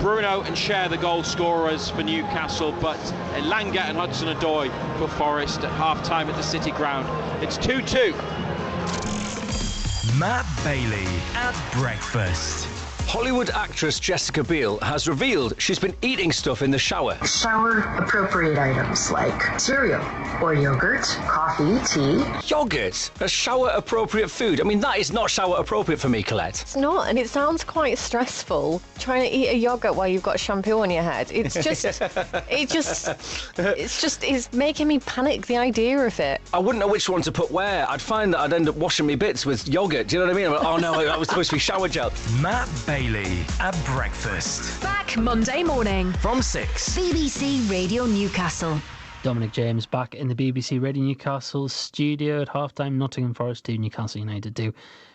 Bruno and Cher the goal scorers for Newcastle, but Elanga and Hudson-Odoi for Forest at half-time at the City Ground. It's 2-2. Matt Bailey at breakfast. Hollywood actress Jessica Biel has revealed she's been eating stuff in the shower. Shower-appropriate items like cereal or yogurt, coffee, tea. Yogurt? A shower-appropriate food? I mean, that is not shower-appropriate for me, Colette. It's not, and it sounds quite stressful, trying to eat a yogurt while you've got shampoo on your head. It's making me panic, the idea of it. I wouldn't know which one to put where. I'd find that I'd end up washing me bits with yogurt. Do you know what I mean? I'm like, oh no, that was supposed to be shower gel. Matt Bailey at breakfast. Back Monday morning from 6. BBC Radio Newcastle. Dominic James back in the BBC Radio Newcastle studio at half-time. Nottingham Forest 2, Newcastle United 2.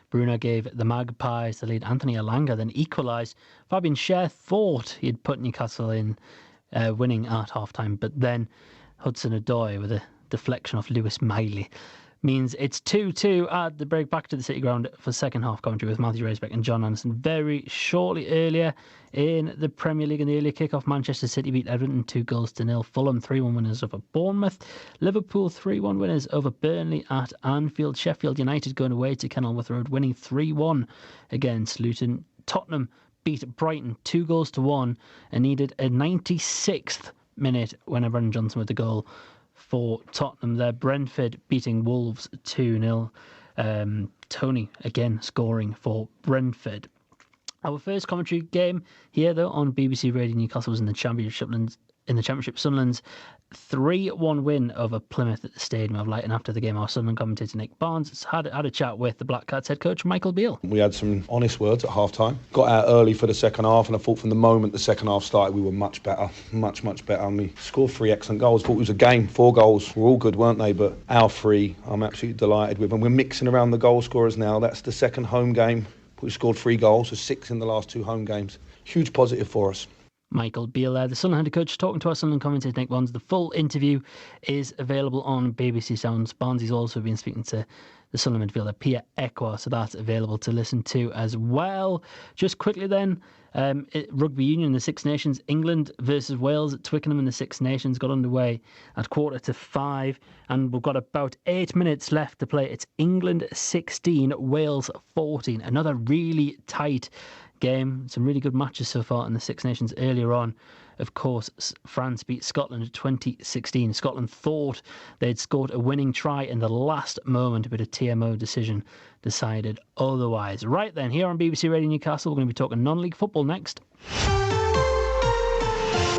Bruno gave the Magpies the lead. Anthony Alanga then equalised. Fabian Cher thought he'd put Newcastle in winning at half-time, but then Hudson-Odoi with a deflection off Lewis Miley means it's 2-2 at the break. Back to the City Ground for second half commentary with Matthew Raisbeck and John Anderson. Very shortly earlier in the Premier League, in the earlier kick-off, Manchester City beat Everton 2-0. Fulham 3-1 winners over Bournemouth. Liverpool 3-1 winners over Burnley at Anfield. Sheffield United going away to Kenilworth Road, winning 3-1 against Luton. Tottenham beat Brighton 2-1 and needed a 96th minute when Brennan Johnson with the goal for Tottenham there. Brentford beating Wolves 2-0. Tony again scoring for Brentford. Our first commentary game here, though, on BBC Radio Newcastle was in the Championship. Sunderland's 3-1 win over Plymouth at the Stadium of Light. And after the game, our Sunderland commentator Nick Barnes had a chat with the Black Cats head coach Michael Beale. We had some honest words at half-time. Got out early for the second half, and I thought from the moment the second half started, we were much better, much better. And we scored 3 excellent goals. Thought it was a game. 4 goals were all good, weren't they? But our 3, I'm absolutely delighted with. And we're mixing around the goal scorers now. That's the second home game. We scored 3 goals, so 6 in the last 2 home games. Huge positive for us. Michael Beale there, the Sunderland head coach, talking to our Sunderland commentator Nick Barnes. The full interview is available on BBC Sounds. Barnes also been speaking to the Sunderland midfielder Pierre Ekwa, so that's available to listen to as well. Just quickly then, Rugby Union in the Six Nations, England versus Wales at Twickenham in the Six Nations got underway at 4:45, and we've got about 8 minutes left to play. It's England 16, Wales 14. Another really tight game. Some really good matches so far in the Six Nations earlier on. Of course, France beat Scotland in 2016. Scotland thought they'd scored a winning try in the last moment, but a TMO decision decided otherwise. Right then, here on BBC Radio Newcastle, we're going to be talking non-league football next.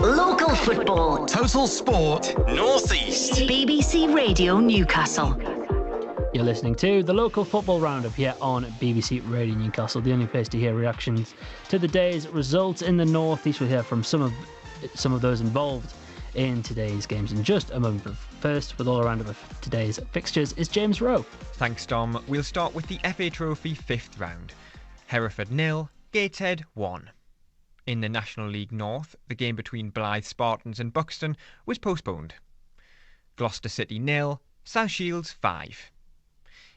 Local football. Total Sport North East. BBC Radio Newcastle. You're listening to the local football roundup here on BBC Radio Newcastle, the only place to hear reactions to the day's results in the North East. We'll hear from some of those involved in today's games in just a moment. But first, with all roundup of today's fixtures, is James Rowe. Thanks, Dom. We'll start with the FA Trophy 5th round. Hereford 0, Gateshead 1. In the National League North, the game between Blythe Spartans and Buxton was postponed. Gloucester City 0, South Shields 5.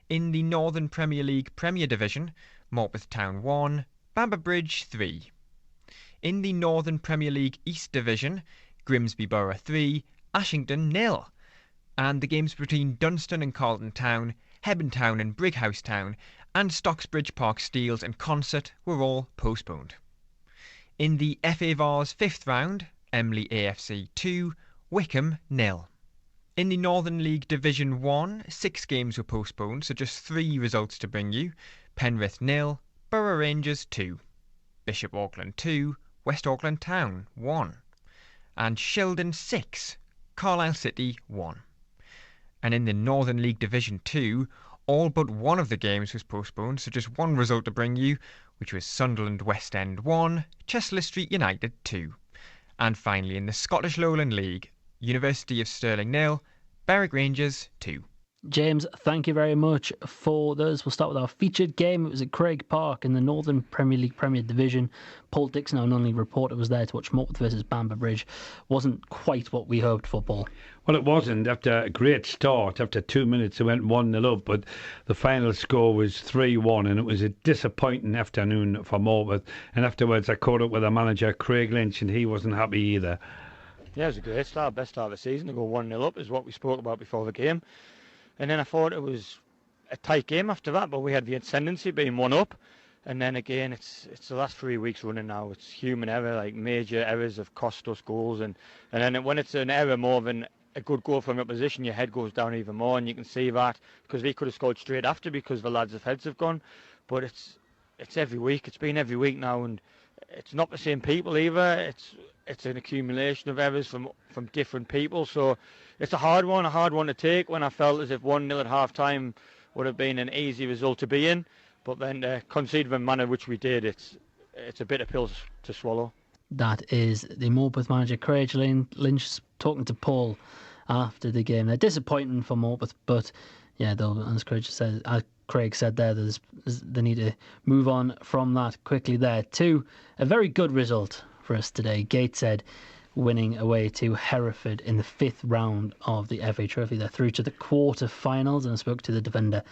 In the Northern Premier League Premier Division, Morpeth Town 1, Bamber Bridge 3. In the Northern Premier League East Division, Grimsby Borough 3, Ashington 0. And the games between Dunstan and Carlton Town, Hebburn Town and Brighouse Town, and Stocksbridge Park Steels and Concert were all postponed. In the FA Vars 5th round, Emley AFC 2, Wickham 0. In the Northern League Division 1, 6 games were postponed, so just 3 results to bring you. Penrith 0, Borough Rangers 2, Bishop Auckland 2, West Auckland Town 1, and Shildon 6, Carlisle City 1. And in the Northern League Division 2, all but one of the games was postponed, so just 1 result to bring you, which was Sunderland West End 1, Chester Street United 2. And finally in the Scottish Lowland League, University of Stirling 0, Berwick Rangers 2. James, thank you very much for those. We'll start with our featured game. It was at Craig Park in the Northern Premier League Premier Division. Paul Dixon, our non-league reporter, was there to watch Morpeth versus Bamber Bridge. Wasn't quite what we hoped for, Paul. Well, it wasn't. After a great start, after 2 minutes it went 1-0 up, but the final score was 3-1, and it was a disappointing afternoon for Morpeth. And afterwards I caught up with our manager, Craig Lynch, and he wasn't happy either. Yeah, it was a great start, best start of the season. To go 1-0 up is what we spoke about before the game. And then I thought it was a tight game after that, but we had the ascendancy being 1 up. And then again, it's the last 3 weeks running now. It's human error, like major errors have cost us goals. And then when it's an error more than a good goal from your opposition, your head goes down even more. And you can see that because they could have scored straight after because the lads' heads have gone. But it's every week. It's been every week now. And it's not the same people either. It's an accumulation of errors from different people. So it's a hard one to take when I felt as if 1-0 at half-time would have been an easy result to be in. But then concede in the manner which we did, it's a bitter pill to swallow. That is the Morpeth manager, Craig Lynch, talking to Paul after the game. They're disappointing for Morpeth, but yeah, though, as Craig said there, they need to move on from that quickly there. To a very good result for us today. Gateshead winning away to Hereford in the 5th round of the FA Trophy. They're through to the quarter-finals, and I spoke to the defender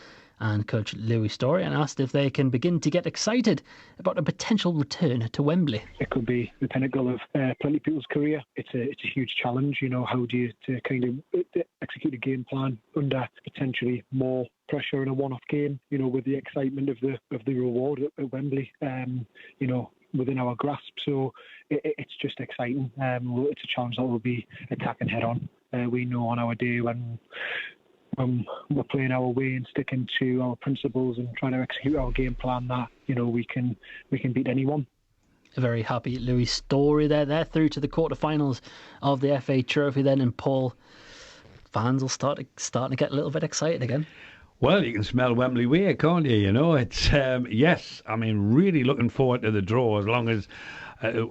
and coach Louis Story and asked if they can begin to get excited about a potential return to Wembley. It could be the pinnacle of plenty of people's career. It's a huge challenge. You know, how do you to kind of execute a game plan under potentially more pressure in a one-off game? You know, with the excitement of the reward at Wembley. You know, within our grasp, so it's just exciting. It's a challenge that we'll be attacking head on. We know on our day when we're playing our way and sticking to our principles and trying to execute our game plan, that you know we can beat anyone. A very happy Louis Story there. They're through to the quarterfinals of the FA Trophy then, and Paul, fans will starting to get a little bit excited again. Well, you can smell Wembley Way, can't you? You know, it's yes. I mean, really looking forward to the draw. As long as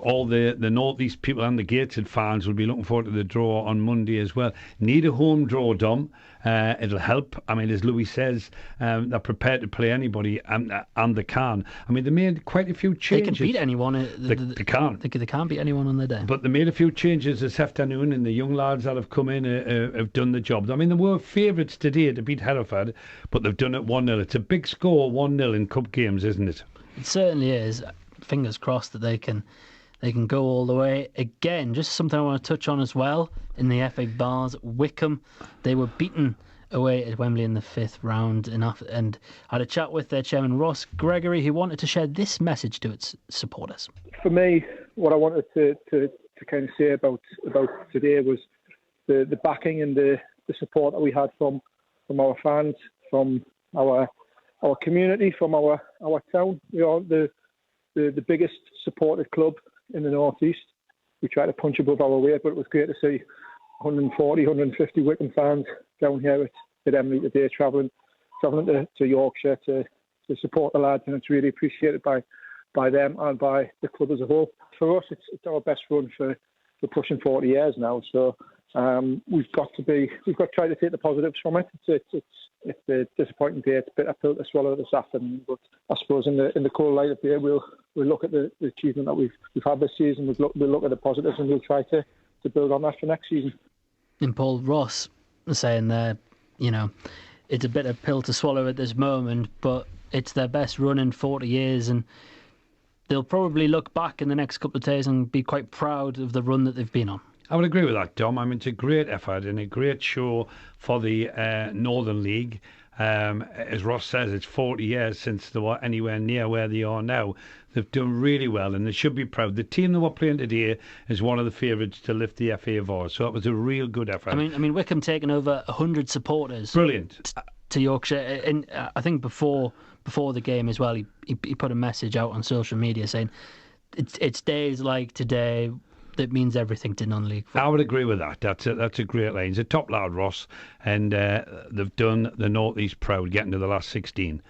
all the North East people and the Gateshead fans will be looking forward to the draw on Monday as well. Need a home draw, Dom. It'll help. I mean, as Louis says, they're prepared to play anybody, and they can. I mean, they made quite a few changes. They can beat anyone. They can. They can't beat anyone on their day. But they made a few changes this afternoon, and the young lads that have come in have done the job. I mean, they were favourites today to beat Hereford, but they've done it 1-0. It's a big score, 1-0 in cup games, isn't it? It certainly is. Fingers crossed that they can go all the way. Again, just something I want to touch on as well, in the FA Vars, Wickham, they were beaten away at Wembley in the 5th round, and I had a chat with their chairman Ross Gregory, who wanted to share this message to its supporters. For me, what I wanted to kind of say about today was the backing and the support that we had from our fans, from our community, from our town. We are the biggest supported club in the North East. We try to punch above our weight, but it was great to see 140, 150 Wycombe fans down here at Emily today, travelling to Yorkshire to support the lads, and it's really appreciated by them and by the club as a whole. For us, it's our best run for pushing 40 years now. So we've got to try to take the positives from it. It's a disappointing day. It's a bitter pill to swallow this afternoon, but I suppose in the cold light of day, we'll look at the achievement that we've had this season. We'll look at the positives, and we'll try to build on that for next season. And Paul, Ross saying there, it's a bitter pill to swallow at this moment, but it's their best run in 40 years, and they'll probably look back in the next couple of days and be quite proud of the run that they've been on. I would agree with that, Dom. I mean, it's a great effort and a great show for the Northern League. As Ross says, it's 40 years since they were anywhere near where they are now. They've done really well, and they should be proud. The team that were playing today is one of the favourites to lift the FA Vase, so it was a real good effort. I mean, Wycombe taking over 100 supporters. Brilliant. To Yorkshire, and I think before the game as well, he put a message out on social media saying it's days like today that means everything to non-league football. I would agree with that. That's a great line. He's a top lad, Ross, and they've done the North East proud, getting to the last 16.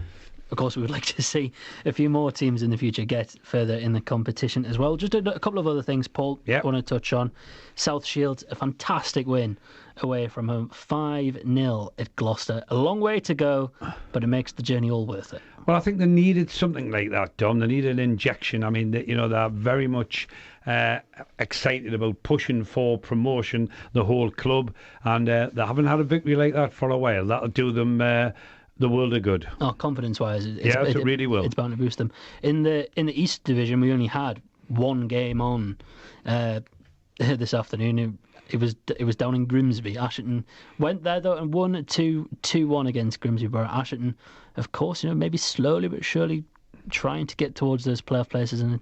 Of course, we would like to see a few more teams in the future get further in the competition as well. Just a couple of other things, Paul, I want to touch on. South Shields, a fantastic win away from home, 5-0 at Gloucester. A long way to go, but it makes the journey all worth it. Well, I think they needed something like that, Dom. They needed an injection. I mean, they're very much excited about pushing for promotion, the whole club, and they haven't had a victory like that for a while. That'll do them the world of good. Oh, confidence-wise, it really will. It's bound to boost them. In the East Division, we only had one game on this afternoon. It was down in Grimsby. Ashington went there though and won 2-1 against Grimsby Borough. Ashington, of course, maybe slowly but surely trying to get towards those playoff places, and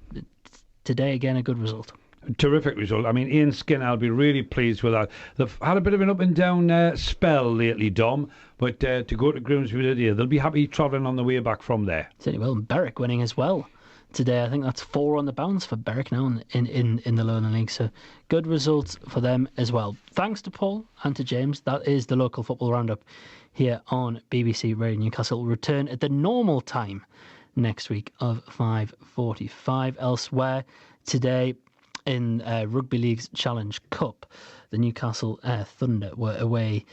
today again a good result. Terrific result. I mean, Ian Skinner, I'll be really pleased with that. They've had a bit of an up and down spell lately, Dom, but to go to Grimsby today, they'll be happy travelling on the way back from there. Certainly will. And Berwick winning as well today. I think that's 4 on the bounce for Berwick now in the Lowland League. So good results for them as well. Thanks to Paul and to James. That is the local football roundup here on BBC Radio Newcastle. We'll return at the normal time next week of 5:45. Elsewhere today, in Rugby League's Challenge Cup, the Newcastle Thunder were away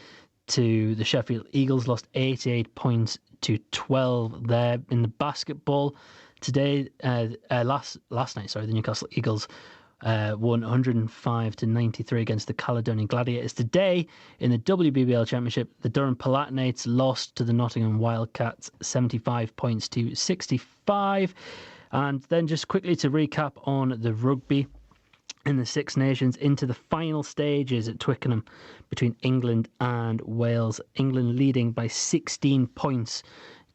to the Sheffield Eagles, lost 88 points to 12 there. In the basketball today, last night, the Newcastle Eagles won 105-93 against the Caledonian Gladiators. Today, in the WBBL Championship, the Durham Palatinates lost to the Nottingham Wildcats 75 points to 65. And then just quickly to recap on the rugby, in the Six Nations, into the final stages at Twickenham between England and Wales. England leading by 16 points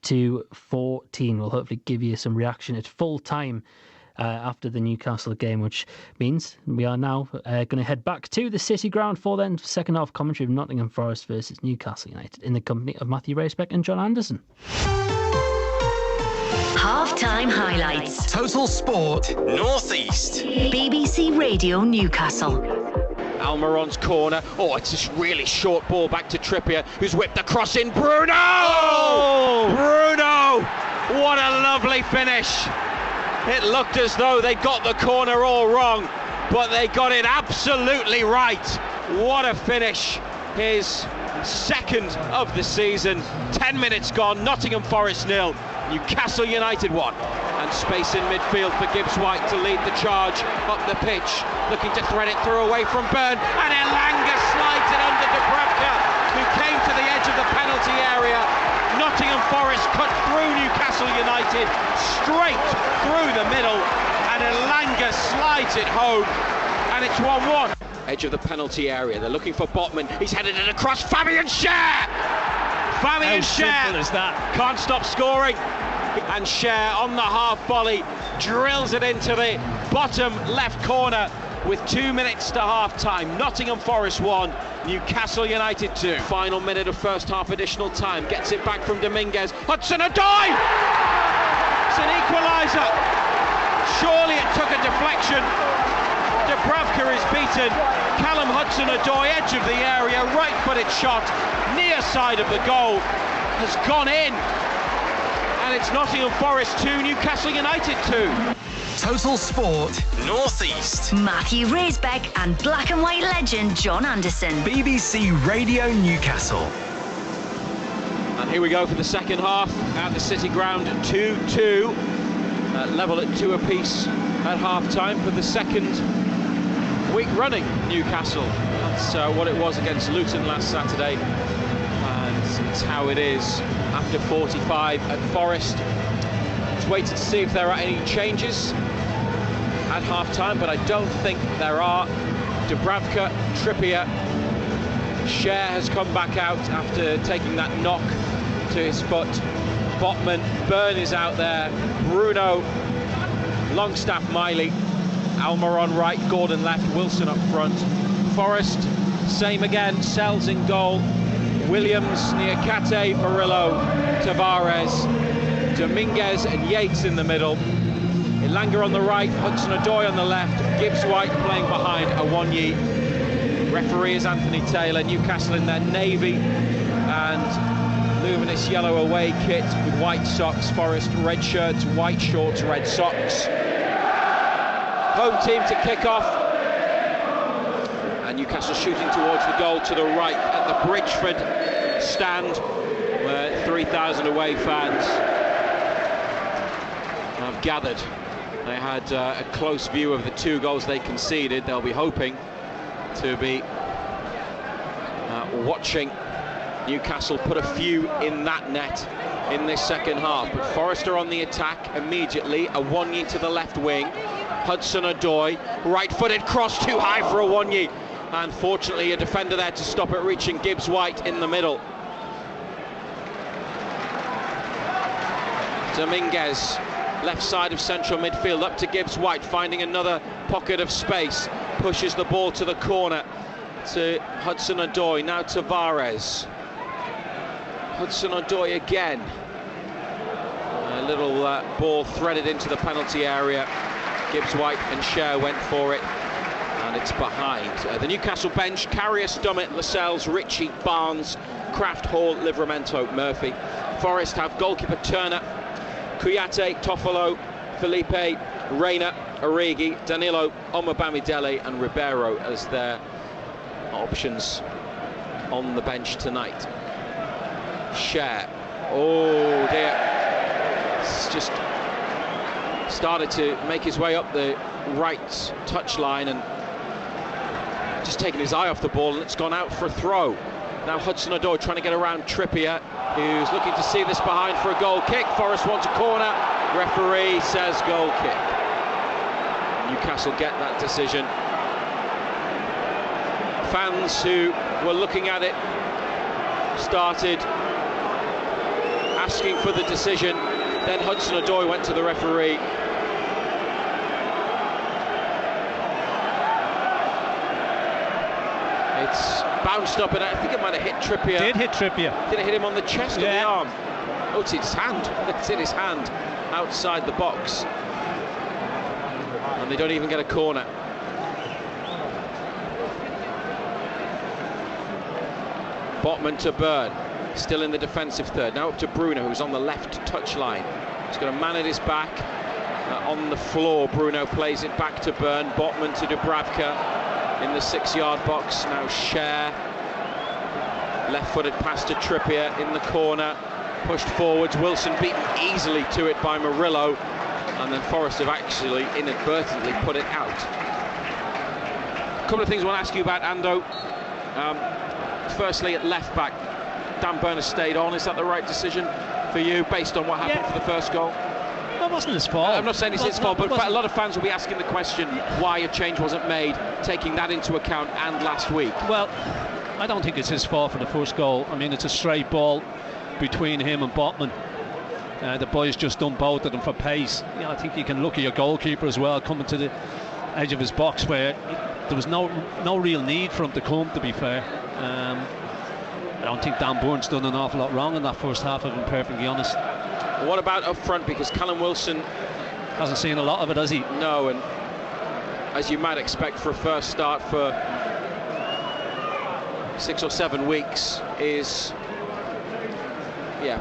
to 14. We'll hopefully give you some reaction at full time after the Newcastle game, which means we are now going to head back to the City Ground for then second half commentary of Nottingham Forest versus Newcastle United in the company of Matthew Racebeck and John Anderson. Half-time highlights. Total Sport Northeast. BBC Radio Newcastle. Almiron's corner. Oh, it's this really short ball back to Trippier, who's whipped the cross in. Bruno! Oh! Bruno! What a lovely finish. It looked as though they got the corner all wrong, but they got it absolutely right. What a finish. His second of the season. 10 minutes gone. Nottingham Forest 0. Newcastle United 1. And space in midfield for Gibbs White to lead the charge up the pitch, looking to thread it through away from Byrne, and Elanga slides it under Dubravka, who came to the edge of the penalty area. Nottingham Forest cut through Newcastle United, straight through the middle, and Elanga slides it home, and it's 1-1. Edge of the penalty area, they're looking for Botman, he's headed it across, Fabian Schär! Fabian Schär can't stop scoring, and Schär on the half volley drills it into the bottom left corner with 2 minutes to half-time. Nottingham Forest 1, Newcastle United 2. Final minute of first half additional time. Gets it back from Dominguez. Hudson-Odoi! It's an equaliser. Surely it took a deflection. Dubravka is beaten. Callum Hudson-Odoi, edge of the area, right-footed shot, near side of the goal, has gone in. And it's Nottingham Forest 2, Newcastle United 2. Total Sport North East. Matthew Raisbeck and black and white legend John Anderson. BBC Radio Newcastle. And here we go for the second half at the City Ground. 2-2, level at 2 apiece at half-time for the second week running. Newcastle. That's what it was against Luton last Saturday, and it's how it is after 45 at Forest. Just waited to see if there are any changes at half-time, but I don't think there are. Dubravka, Trippier, Cher has come back out after taking that knock to his foot. Botman, Byrne is out there, Bruno, Longstaff, Miley, Almiron right, Gordon left, Wilson up front. Forest, same again, Sells in goal, Williams, Niakate, Murillo, Tavares, Dominguez and Yates in the middle. Elanga on the right, Hudson-Odoi on the left, Gibbs-White playing behind Awonyi. Referee is Anthony Taylor. Newcastle in their navy and luminous yellow away kit with white socks. Forest red shirts, white shorts, red socks. Home team to kick off. And Newcastle shooting towards the goal to the right at the Bridgeford stand, where 3,000 away fans have gathered. They had a close view of the 2 goals they conceded. They'll be hoping to be watching Newcastle put a few in that net in this second half. But Forest are on the attack immediately. Awonyi to the left wing. Hudson-Odoi, right-footed cross too high for Awonyi. And fortunately a defender there to stop it, reaching Gibbs-White in the middle. Dominguez, left side of central midfield, up to Gibbs-White, finding another pocket of space, pushes the ball to the corner to Hudson-Odoi. Now Tavares. Hudson-Odoi again. A little ball threaded into the penalty area. Gibbs-White and Cher went for it, and it's behind. The Newcastle bench: Carrier, Stummett, Lascelles, Ritchie, Barnes, Kraft, Hall, Livramento, Murphy. Forest have goalkeeper Turner, Kouyaté, Toffolo, Felipe, Reina, Origi, Danilo, Omobamidele and Ribeiro as their options on the bench tonight. Cher, oh dear, it's just started to make his way up the right touch line and just taken his eye off the ball, and it's gone out for a throw. Now Hudson-Odoi trying to get around Trippier, who's looking to see this behind for a goal kick. Forest wants a corner. Referee says goal kick. Newcastle get that decision. Fans who were looking at it started asking for the decision. Then Hudson-Odoi went to the referee. It's bounced up, and I think it might have hit Trippier. Did hit Trippier. Did it hit him on the chest or the arm? Oh, it's his hand. It's in his hand, outside the box. And they don't even get a corner. Botman to Byrne, still in the defensive third. Now up to Bruno, who's on the left touch line. He's got a man at his back. On the floor, Bruno plays it back to Byrne. Botman to Dubravka in the 6-yard box. Now Cher, left-footed pass to Trippier in the corner, pushed forwards. Wilson beaten easily to it by Murillo, and then Forest have actually inadvertently put it out. A couple of things I want to ask you about, Ando. Firstly, at left back, Dan Burn has stayed on. Is that the right decision for you, based on what happened for the first goal? That wasn't his fault. I'm not saying it's his fault, but a lot of fans will be asking the question why a change wasn't made, taking that into account, and last week. Well, I don't think it's his fault for the first goal. I mean, it's a straight ball between him and Botman. The boys just done both of them for pace. I think you can look at your goalkeeper as well, coming to the edge of his box where there was no real need for him to come, to be fair. I don't think Dan Burns done an awful lot wrong in that first half, if I'm perfectly honest. What about up front? Because Callum Wilson hasn't seen a lot of it, has he? No, and as you might expect for a first start for 6 or 7 weeks, is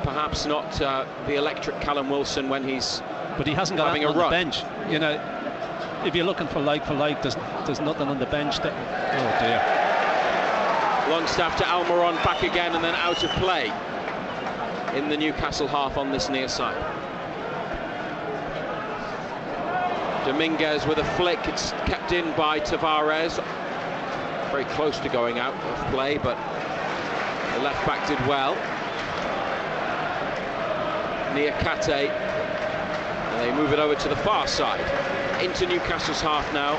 perhaps not the electric Callum Wilson when he's but he hasn't got having on a run. The bench. You know, if you're looking for like, there's nothing on the bench that. Oh dear. Longstaff to Almiron, back again and then out of play in the Newcastle half on this near side. Dominguez with a flick, it's kept in by Tavares. Very close to going out of play, but the left back did well. Niakate, and they move it over to the far side. Into Newcastle's half now.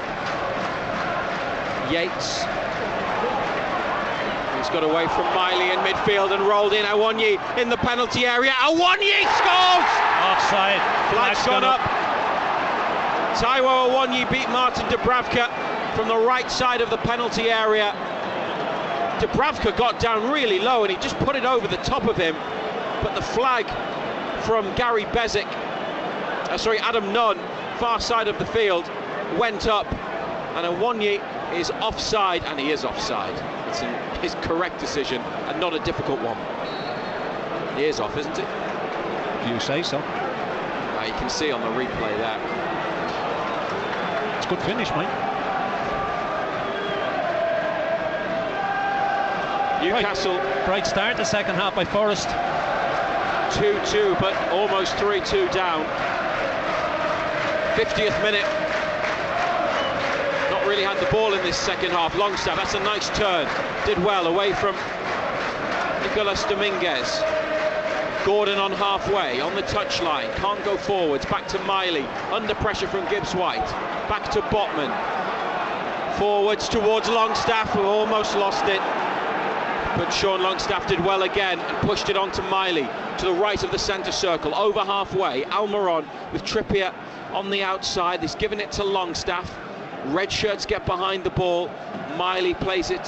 Yates. He's got away from Miley in midfield and rolled in. Awonyi in the penalty area. Awonyi scores! Offside. Flag's gone up. Taiwo Awonyi beat Martin Dubravka from the right side of the penalty area. Dubravka got down really low and he just put it over the top of him. But the flag from Adam Nunn, far side of the field, went up. And Awonyi is offside, and he is offside. It's his correct decision and not a difficult one. He is off, isn't it? You say so. You can see on the replay there. It's a good finish, mate. Newcastle. Bright start the second half by Forest. 2-2, but almost 3-2 down. 50th minute. Not really had the ball in this second half. Longstaff, that's a nice turn. Did well away from Nicolas Dominguez. Gordon on halfway, on the touchline. Can't go forwards. Back to Miley. Under pressure from Gibbs-White. Back to Botman. Forwards towards Longstaff, who almost lost it. But Sean Longstaff did well again and pushed it on to Miley. To the right of the centre circle. Over halfway. Almiron with Trippier on the outside. He's given it to Longstaff. Red shirts get behind the ball. Miley plays it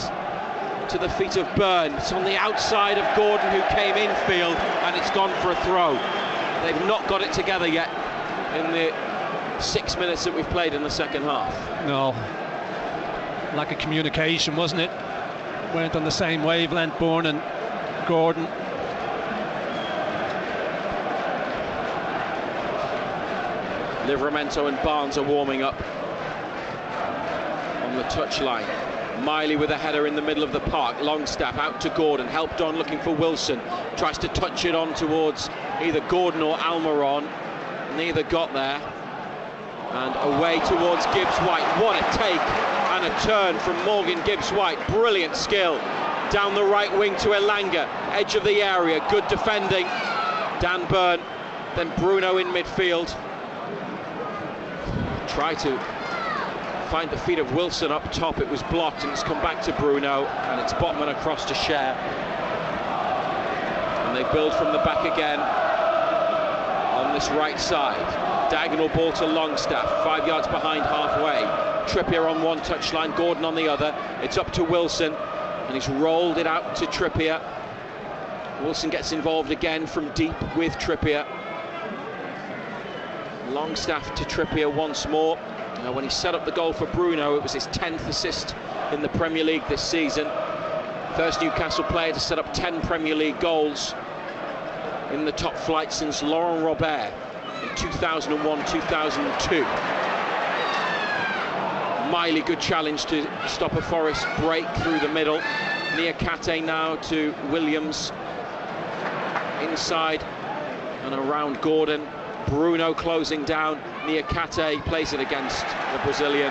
to the feet of Byrne. It's on the outside of Gordon, who came infield, and it's gone for a throw. They've not got it together yet in the 6 minutes that we've played in the second half. No. Lack of communication, wasn't it? Weren't on the same wavelength, Byrne and Gordon. Livramento and Barnes are warming up on the touchline. Miley with a header in the middle of the park. Longstaff out to Gordon, helped on looking for Wilson. Tries to touch it on towards either Gordon or Almiron. Neither got there. And away towards Gibbs-White. What a take and a turn from Morgan Gibbs-White. Brilliant skill. Down the right wing to Elanga. Edge of the area. Good defending. Dan Byrne. Then Bruno in midfield. Try to find the feet of Wilson up top. It was blocked and it's come back to Bruno, and it's Botman across to Cher, and they build from the back again on this right side. Diagonal ball to Longstaff, 5 yards behind halfway. Trippier on one touchline, Gordon on the other. It's up to Wilson and he's rolled it out to Trippier. Wilson gets involved again from deep with Trippier. Longstaff to Trippier once more. When he set up the goal for Bruno, it was his 10th assist in the Premier League this season. First Newcastle player to set up 10 Premier League goals in the top flight since Laurent Robert in 2001-2002. Miley, good challenge to stop a Forest break through the middle. Niakate now to Williams. Inside and around Gordon. Bruno closing down. Niakate plays it against the Brazilian.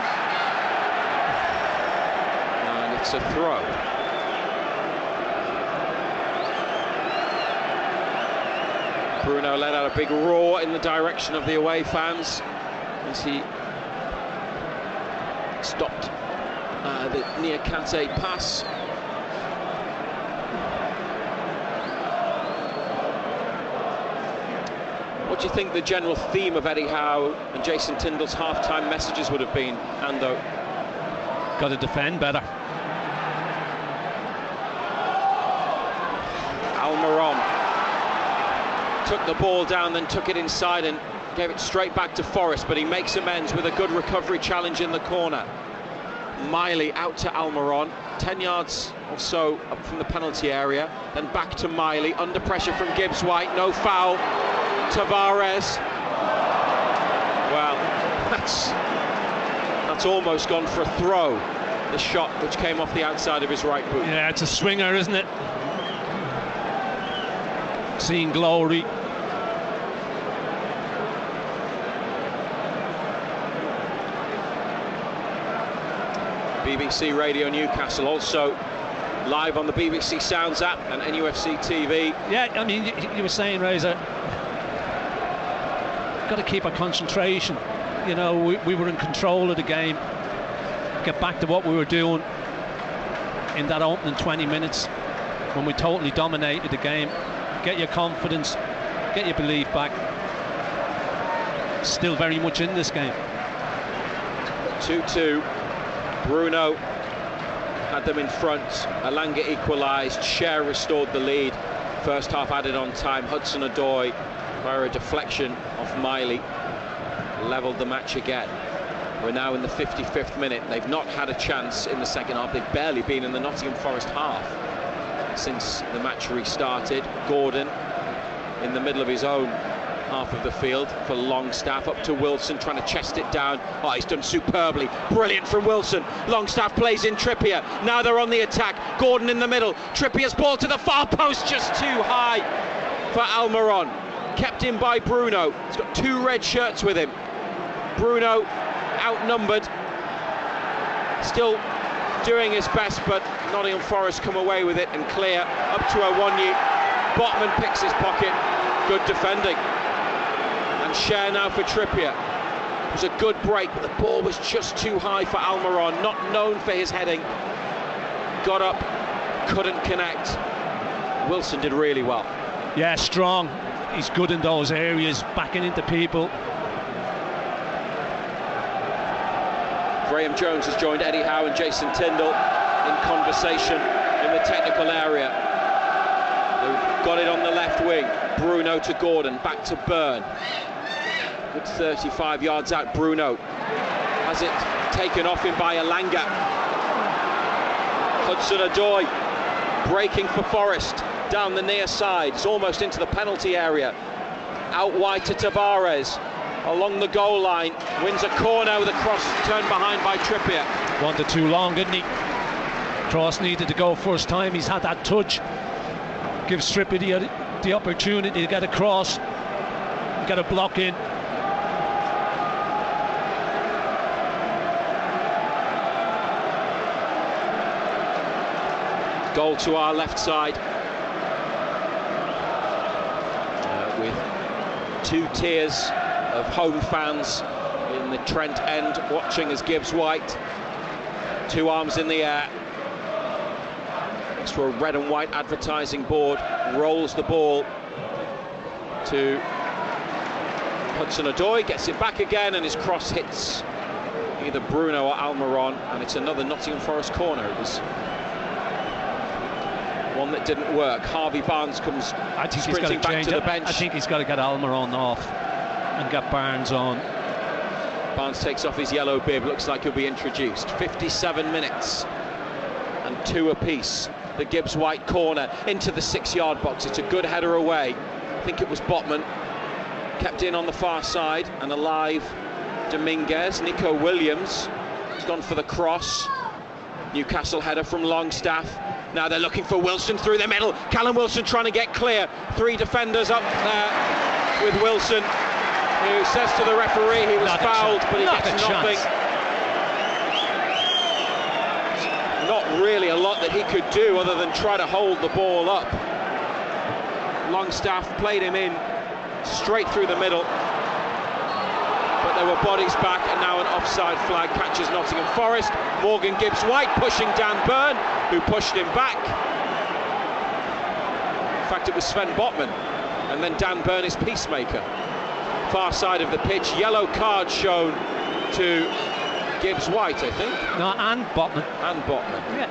And it's a throw. Bruno let out a big roar in the direction of the away fans as he stopped the Niakate pass. What What do you think the general theme of Eddie Howe and Jason Tyndall's half-time messages would have been, Ando? Got to defend better. Almiron took the ball down, then took it inside and gave it straight back to Forrest, but he makes amends with a good recovery challenge in the corner. Miley out to Almiron, 10 yards or so up from the penalty area, then back to Miley, under pressure from Gibbs-White, no foul. Tavares, well, that's almost gone for a throw, the shot which came off the outside of his right boot. Yeah, it's a swinger, isn't it? Seeing glory. BBC Radio Newcastle, also live on the BBC Sounds app and NUFC TV. Yeah, I mean, you were saying, Razor, got to keep our concentration. You know, we were in control of the game. Get back to what we were doing in that opening 20 minutes when we totally dominated the game. Get your confidence, get your belief back. Still very much in this game. 2-2. Bruno had them in front. Alanga equalised. Cher restored the lead. First half added on time. Hudson-Odoi, via a deflection off Miley, levelled the match again. We're now in the 55th minute. They've not had a chance in the second half. They've barely been in the Nottingham Forest half since the match restarted. Gordon in the middle of his own half of the field for Longstaff, up to Wilson, trying to chest it down. Oh, he's done superbly. Brilliant from Wilson. Longstaff plays in Trippier. Now they're on the attack. Gordon in the middle. Trippier's ball to the far post, just too high for Almiron. Kept in by Bruno. He's got 2 red shirts with him. Bruno outnumbered. Still doing his best, but Nottingham Forest come away with it and clear up to Awoniyi. Botman picks his pocket. Good defending. And Cher now for Trippier. It was a good break, but the ball was just too high for Almiron, not known for his heading. Got up, couldn't connect. Wilson did really well. Yeah, strong. He's good in those areas, backing into people. Graham Jones has joined Eddie Howe and Jason Tyndall in conversation in the technical area. They've got it on the left wing. Bruno to Gordon, back to Byrne. Good 35 yards out. Bruno has it taken off him by Alanga. Hudson-Odoi breaking for Forest down the near side. It's almost into the penalty area. Out wide to Tavares. Along the goal line, wins a corner with a cross turned behind by Trippier. Wanted too long, didn't he? Cross needed to go first time. He's had that touch. Gives Trippier the opportunity to get a cross, get a block in. Goal to our left side. With 2 tiers of home fans in the Trent end watching as Gibbs-White, 2 arms in the air, next to a red and white advertising board, rolls the ball to Hudson-Odoi, gets it back again, and his cross hits either Bruno or Almiron, and it's another Nottingham Forest corner. It was one that didn't work. Harvey Barnes comes sprinting back to the bench. I think he's got to get Almiron off and get Barnes on. Barnes takes off his yellow bib, looks like he'll be introduced. 57 minutes and 2 apiece. The Gibbs-White corner into the 6-yard box. It's a good header away. I think it was Botman. Kept in on the far side, and alive Dominguez. Nico Williams has gone for the cross. Newcastle header from Longstaff. Now they're looking for Wilson through the middle. Callum Wilson trying to get clear. 3 defenders up there with Wilson, who says to the referee he was fouled, but he gets nothing. Not really a lot that he could do other than try to hold the ball up. Longstaff played him in straight through the middle, but there were bodies back, and now an offside flag catches Nottingham Forest. Morgan Gibbs-White pushing Dan Byrne, who pushed him back. In fact, it was Sven Botman, and then Dan Byrne is peacemaker. far side of the pitch. Yellow card shown to Gibbs White, I think. No, and Botman. And Botman. Yeah.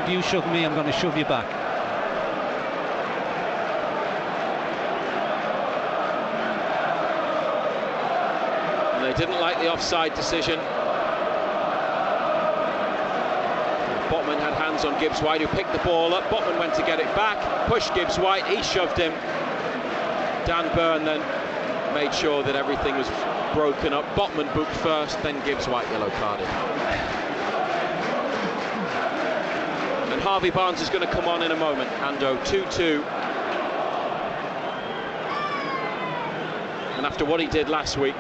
If you shove me, I'm going to shove you back. And they didn't like the offside decision. Botman had hands on Gibbs White, who picked the ball up. Botman went to get it back, pushed Gibbs White, he shoved him. Dan Burn then made sure that everything was broken up. Botman booked first, then Gibbs White yellow carded. And Harvey Barnes is going to come on in a moment. Ando 2-2. And after what he did last week,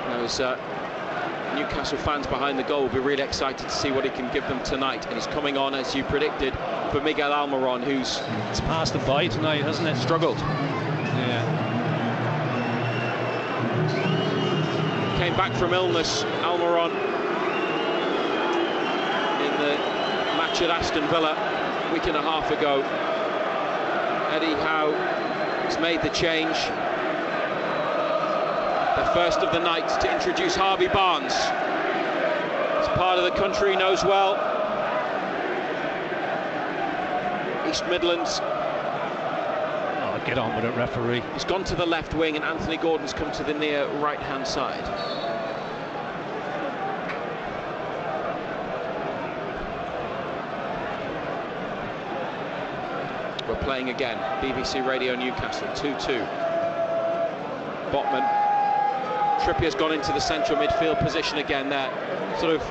those Newcastle fans behind the goal will be really excited to see what he can give them tonight. And he's coming on, as you predicted, for Miguel Almiron, who's... It's passed the by tonight, hasn't it? Struggled. Yeah. Came back from illness, Almiron, in the match at Aston Villa a week and a half ago. Eddie Howe has made the change. The first of the night to introduce Harvey Barnes. It's part of the country he knows well. East Midlands. Oh, get on with it, referee. He's gone to the left wing and Anthony Gordon's come to the near right-hand side. We're playing again. BBC Radio Newcastle, 2-2. Botman. Trippier's gone into the central midfield position again there, sort of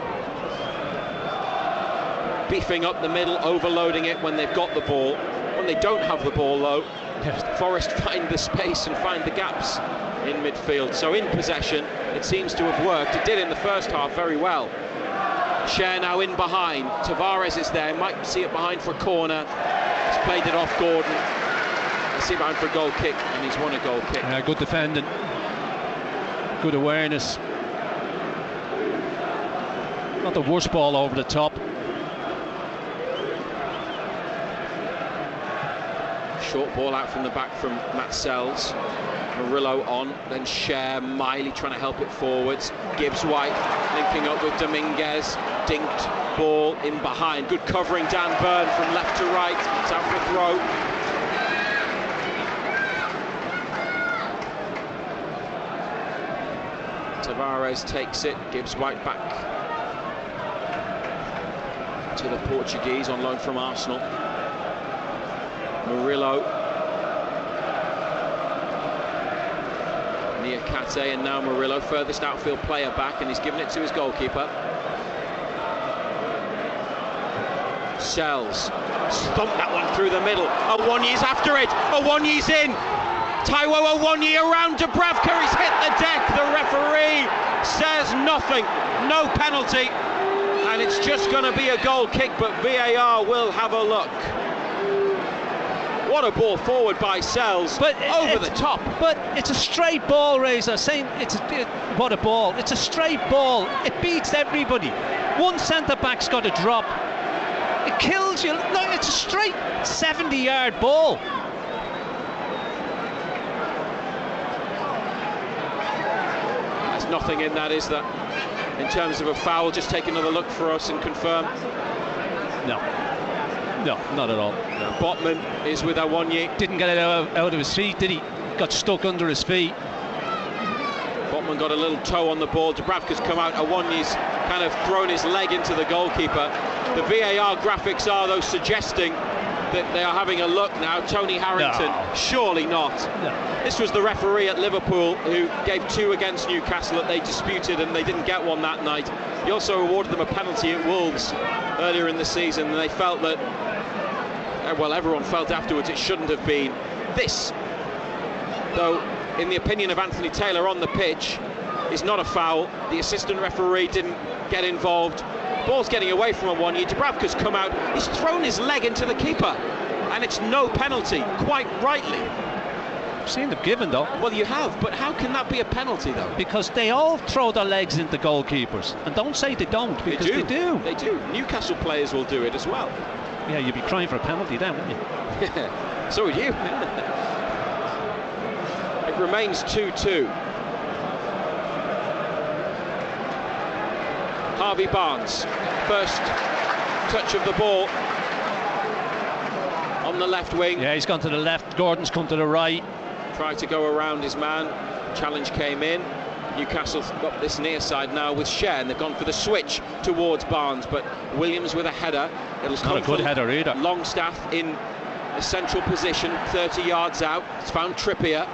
beefing up the middle, overloading it when they've got the ball. When they don't have the ball, though, Forest find the space and find the gaps in midfield. So in possession, it seems to have worked. It did in the first half very well. Cher now in behind. Tavares is there, might see it behind for a corner. He's played it off Gordon. I see it behind for a goal kick, and he's won a goal kick. Yeah, good defending. Good awareness. Not the worst ball over the top. Short ball out from the back from Matt Sells. Murillo on, then Cher, Miley trying to help it forwards. Gibbs White linking up with Dominguez. Dinked ball in behind. Good covering, Dan Burn from left to right. It's out for a throw. Tavares takes it, Gibbs White back to the Portuguese on loan from Arsenal. Murillo, Niakate, and now Murillo, furthest outfield player back, and he's given it to his goalkeeper. Sells, stumped that one through the middle. Awonyi's after it, Awonyi's in. Taiwo Awonyi around Dubravka, he's hit the deck. The referee says nothing, no penalty, and it's just going to be a goal kick, but VAR will have a look. What a ball forward by Sells, but over the top. But it's a straight ball, Razor, saying what a ball. It's a straight ball, it beats everybody. One centre-back's got to drop. It kills you. No, it's a straight 70-yard ball. Nothing in that, is there? In terms of a foul, just take another look for us and confirm. No, not at all. No. Botman is with Awonyi. Didn't get it out of his feet, did he? Got stuck under his feet. Botman got a little toe on the ball. Dubravka's come out. Awonyi's kind of thrown his leg into the goalkeeper. The VAR graphics are, though, suggesting that they are having a look now. Tony Harrington, no. Surely not. No. This was the referee at Liverpool who gave 2 against Newcastle that they disputed, and they didn't get one that night. He also awarded them a penalty at Wolves earlier in the season, and they felt that, well, everyone felt afterwards it shouldn't have been. This, though, in the opinion of Anthony Taylor on the pitch, is not a foul. The assistant referee didn't get involved. Ball's getting away from Awonyi. Dubravka's come out. He's thrown his leg into the keeper, and it's no penalty, quite rightly. I've seen them given, though. Well, you have, but how can that be a penalty, though? Because they all throw their legs into goalkeepers, and don't say they don't, because they do. They do. Newcastle players will do it as well. Yeah, you'd be crying for a penalty then, wouldn't you? Yeah, so would you. It remains 2-2. Harvey Barnes, first touch of the ball on the left wing. Yeah, he's gone to the left, Gordon's come to the right. Tried to go around his man, challenge came in. Newcastle's got this near side now with Cher, and they've gone for the switch towards Barnes, but Williams with a header. It's not a good header either. Longstaff in a central position, 30 yards out. It's found Trippier.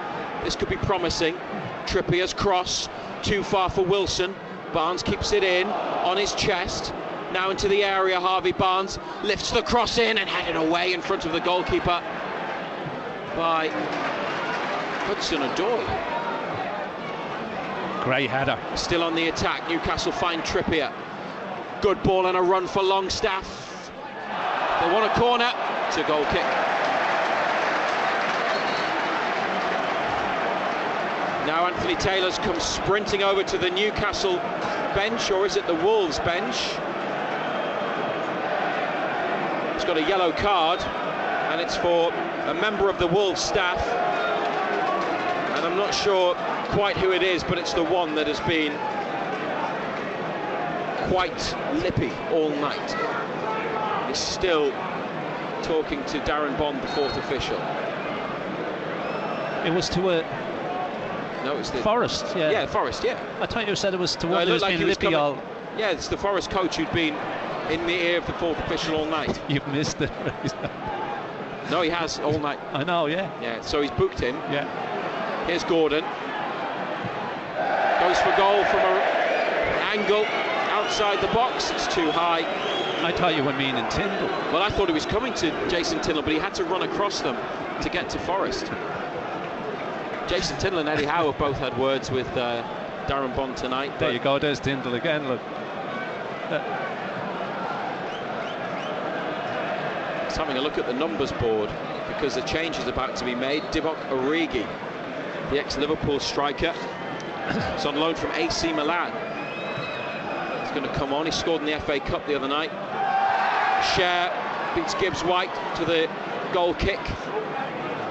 This could be promising. Trippier's cross, too far for Wilson. Barnes keeps it in on his chest. Now into the area, Harvey Barnes lifts the cross in and headed away in front of the goalkeeper by Hudson-Odoi. Great header. Still on the attack, Newcastle find Trippier. Good ball and a run for Longstaff. They want a corner. It's a goal kick. Now Anthony Taylor's come sprinting over to the Newcastle bench, or is it the Wolves bench? He's got a yellow card, and it's for a member of the Wolves staff. And I'm not sure quite who it is, but it's the one that has been quite lippy all night. He's still talking to Darren Bond, the fourth official. It was to a... No, it's the... Forest, yeah. Yeah, Forest, yeah. I thought you said it was to one it who's looked like been lippy all... Yeah, it's the Forest coach who'd been in the ear of the fourth official all night. You've missed it. No, he has all night. I know, yeah. Yeah, so he's booked him. Yeah. Here's Gordon. Goes for goal from an angle outside the box. It's too high. I thought you were meaning Tyndall. Well, I thought he was coming to Jason Tyndall, but he had to run across them to get to Forest. Jason Tyndall and Eddie Howe have both had words with Darren Bond tonight. There you go, there's Tyndall again, look. Just having a look at the numbers board, because a change is about to be made. Divock Origi, the ex-Liverpool striker, is on loan from AC Milan. He's going to come on. He scored in the FA Cup the other night. Cher beats Gibbs White to the goal kick.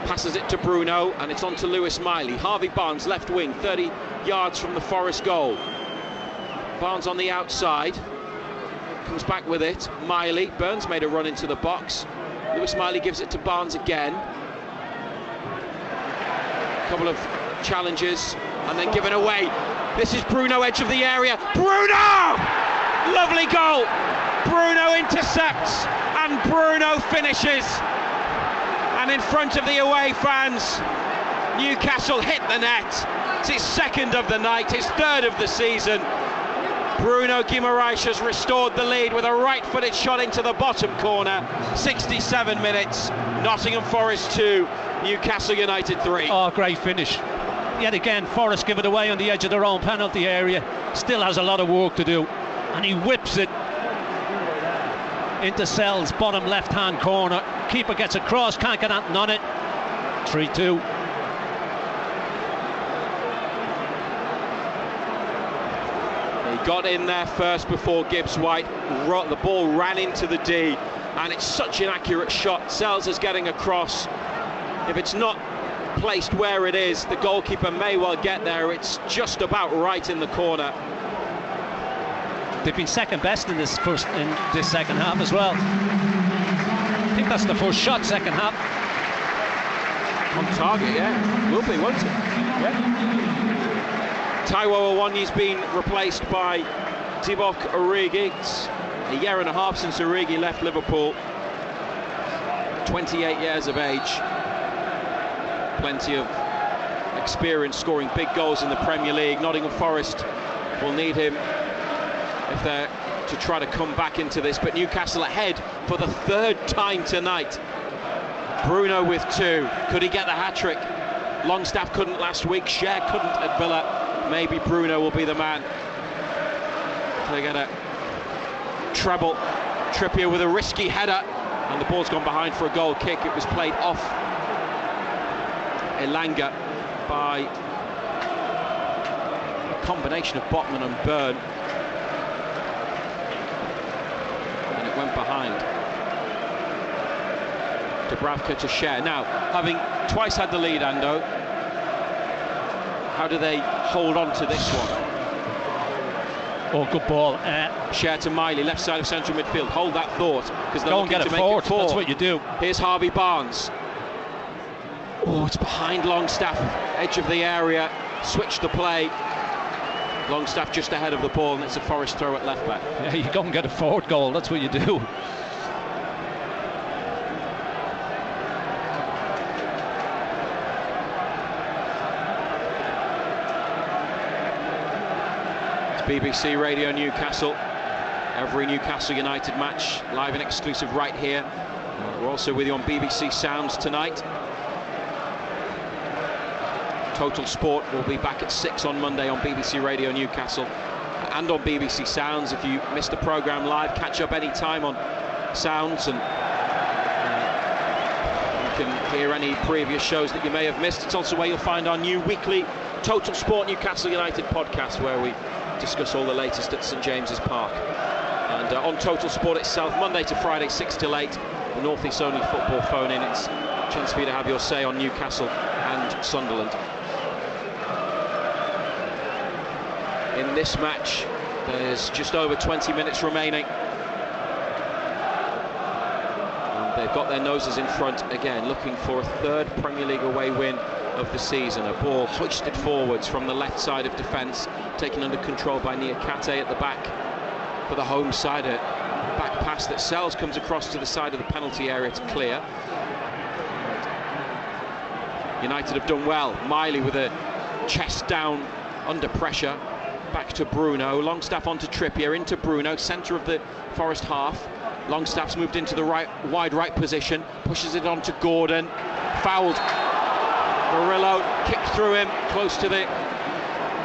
Passes it to Bruno, and it's on to Lewis Miley. Harvey Barnes, left wing, 30 yards from the Forest goal. Barnes on the outside. Comes back with it. Miley. Burns made a run into the box. Lewis Miley gives it to Barnes again. A couple of challenges, and then given away. This is Bruno, edge of the area. Bruno! Lovely goal! Bruno intercepts, and Bruno finishes. And in front of the away fans, Newcastle hit the net. It's his second of the night, his third of the season. Bruno Guimaraes has restored the lead with a right-footed shot into the bottom corner. 67 minutes, Nottingham Forest 2, Newcastle United 3. Oh, great finish. Yet again, Forest give it away on the edge of their own penalty area. Still has a lot of work to do. And he whips it into Sell's bottom left-hand corner. Keeper gets across, can't get anything on it. 3-2. He got in there first before Gibbs White. The ball ran into the D, and it's such an accurate shot. Sells is getting across. If it's not placed where it is, the goalkeeper may well get there. It's just about right in the corner. They've been second best in this second half as well. I think that's the first shot second half. On target, yeah. Will be, won't it? Yeah. Taiwo Awoniyi's been replaced by Divock Origi. It's a year and a half since Origi left Liverpool. 28 years of age. Plenty of experience scoring big goals in the Premier League. Nottingham Forest will need him if they're to try to come back into this, but Newcastle ahead for the third time tonight. Bruno with 2. Could he get the hat-trick? Longstaff couldn't last week. Cher couldn't at Villa. Maybe Bruno will be the man. They get a treble. Trippier with a risky header, and the ball's gone behind for a goal kick. It was played off Elanga by a combination of Botman and Byrne. Went behind. Dubravka to Share. Now, having twice had the lead, Ando, how do they hold on to this one? Oh, good ball. Share to Miley, left side of central midfield. Hold that thought, because they're Go and looking get to it make forward. it 4. That's what you do. Here's Harvey Barnes. Oh, it's behind Longstaff, edge of the area. Switch the play. Longstaff just ahead of the ball, and it's a Forest throw at left back. Yeah, you go and get a forward goal. That's what you do. BBC Radio Newcastle. Every Newcastle United match live and exclusive right here. We're also with you on BBC Sounds tonight. Total Sport will be back at 6 on Monday on BBC Radio Newcastle and on BBC Sounds. If you missed the programme live, catch up any time on Sounds, and you can hear any previous shows that you may have missed. It's also where you'll find our new weekly Total Sport Newcastle United podcast, where we discuss all the latest at St James's Park. And on Total Sport itself, Monday to Friday 6 till 8, the North East only football phone in. It's a chance for you to have your say on Newcastle and Sunderland. In this match, there's just over 20 minutes remaining, and they've got their noses in front again, looking for a 3rd Premier League away win of the season. A ball hoisted forwards from the left side of defence, taken under control by Niakate at the back for the home side. A back pass that Sells comes across to the side of the penalty area to clear. United have done well. Miley with a chest down under pressure. Back to Bruno. Longstaff onto Trippier, into Bruno, centre of the Forest half. Longstaff's moved into the wide right position, pushes it on to Gordon. Fouled. Murillo kicked through him, close to the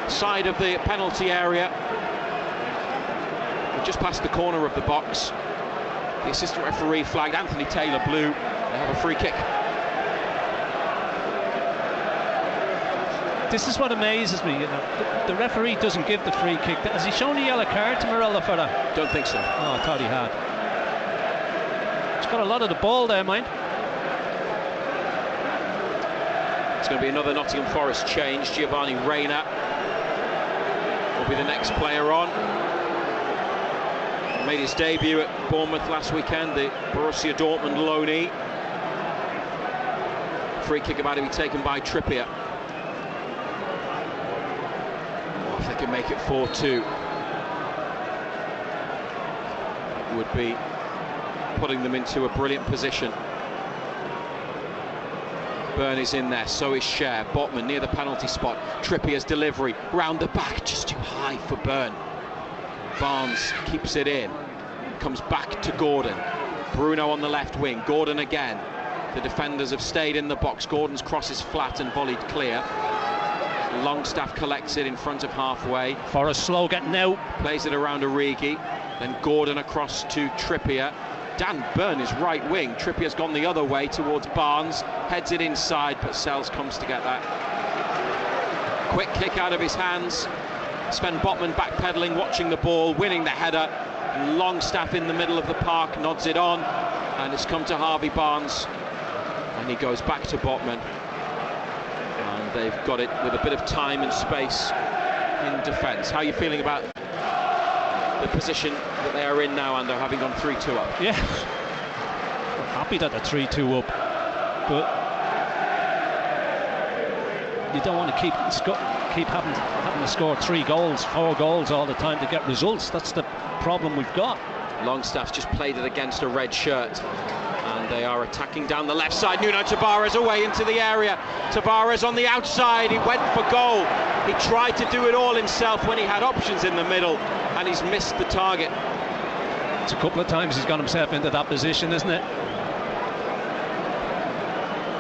side of the penalty area. Just past the corner of the box. The assistant referee flagged Anthony Taylor blue. They have a free kick. This is what amazes me, you know. The referee doesn't give the free kick. Has he shown a yellow card to Murillo for that? Don't think so. Oh, I thought he had. He's got a lot of the ball there, mind. It's going to be another Nottingham Forest change. Giovanni Reina will be the next player on. He made his debut at Bournemouth last weekend, the Borussia Dortmund loanee. Free kick about to be taken by Trippier. If they can make it 4-2, that would be putting them into a brilliant position. Byrne is in there, so is Share. Botman near the penalty spot. Trippier's delivery round the back, just too high for Byrne. Barnes keeps it in, comes back to Gordon. Bruno on the left wing, Gordon again. The defenders have stayed in the box. Gordon's cross is flat and volleyed clear. Longstaff collects it in front of halfway. Forrest slow getting out. Plays it around Origi. Then Gordon across to Trippier. Dan Byrne is right wing. Trippier's gone the other way towards Barnes. Heads it inside, but Sells comes to get that. Quick kick out of his hands. Sven Botman backpedaling, watching the ball, winning the header. Longstaff in the middle of the park, nods it on. And it's come to Harvey Barnes. And he goes back to Botman. And they've got it with a bit of time and space in defence. How are you feeling about the position that they are in now, and they're having gone 3-2 up? Yeah, I'm happy that they're 3-2 up, but you don't want to keep having to score 3 goals, 4 goals all the time to get results. That's the problem we've got. Longstaff's just played it against a red shirt, and they are attacking down the left side. Nuno Tavares away into the area. Tavares on the outside, he went for goal. He tried to do it all himself when he had options in the middle, and he's missed the target. It's a couple of times he's got himself into that position, isn't it?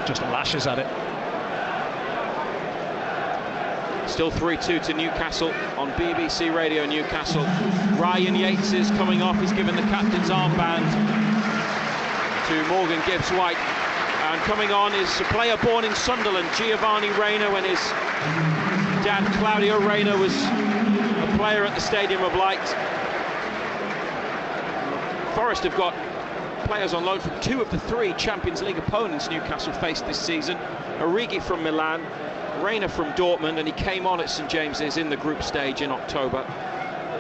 Just lashes at it. Still 3-2 to Newcastle on BBC Radio Newcastle. Ryan Yates is coming off. He's given the captain's armband to Morgan Gibbs-White. And coming on is a player born in Sunderland, Giovanni Reina, when his dad, Claudio Reina, was a player at the Stadium of Light. Forest have got players on loan from 2 of the 3 Champions League opponents Newcastle faced this season. Origi from Milan, Reina from Dortmund, and he came on at St James's in the group stage in October.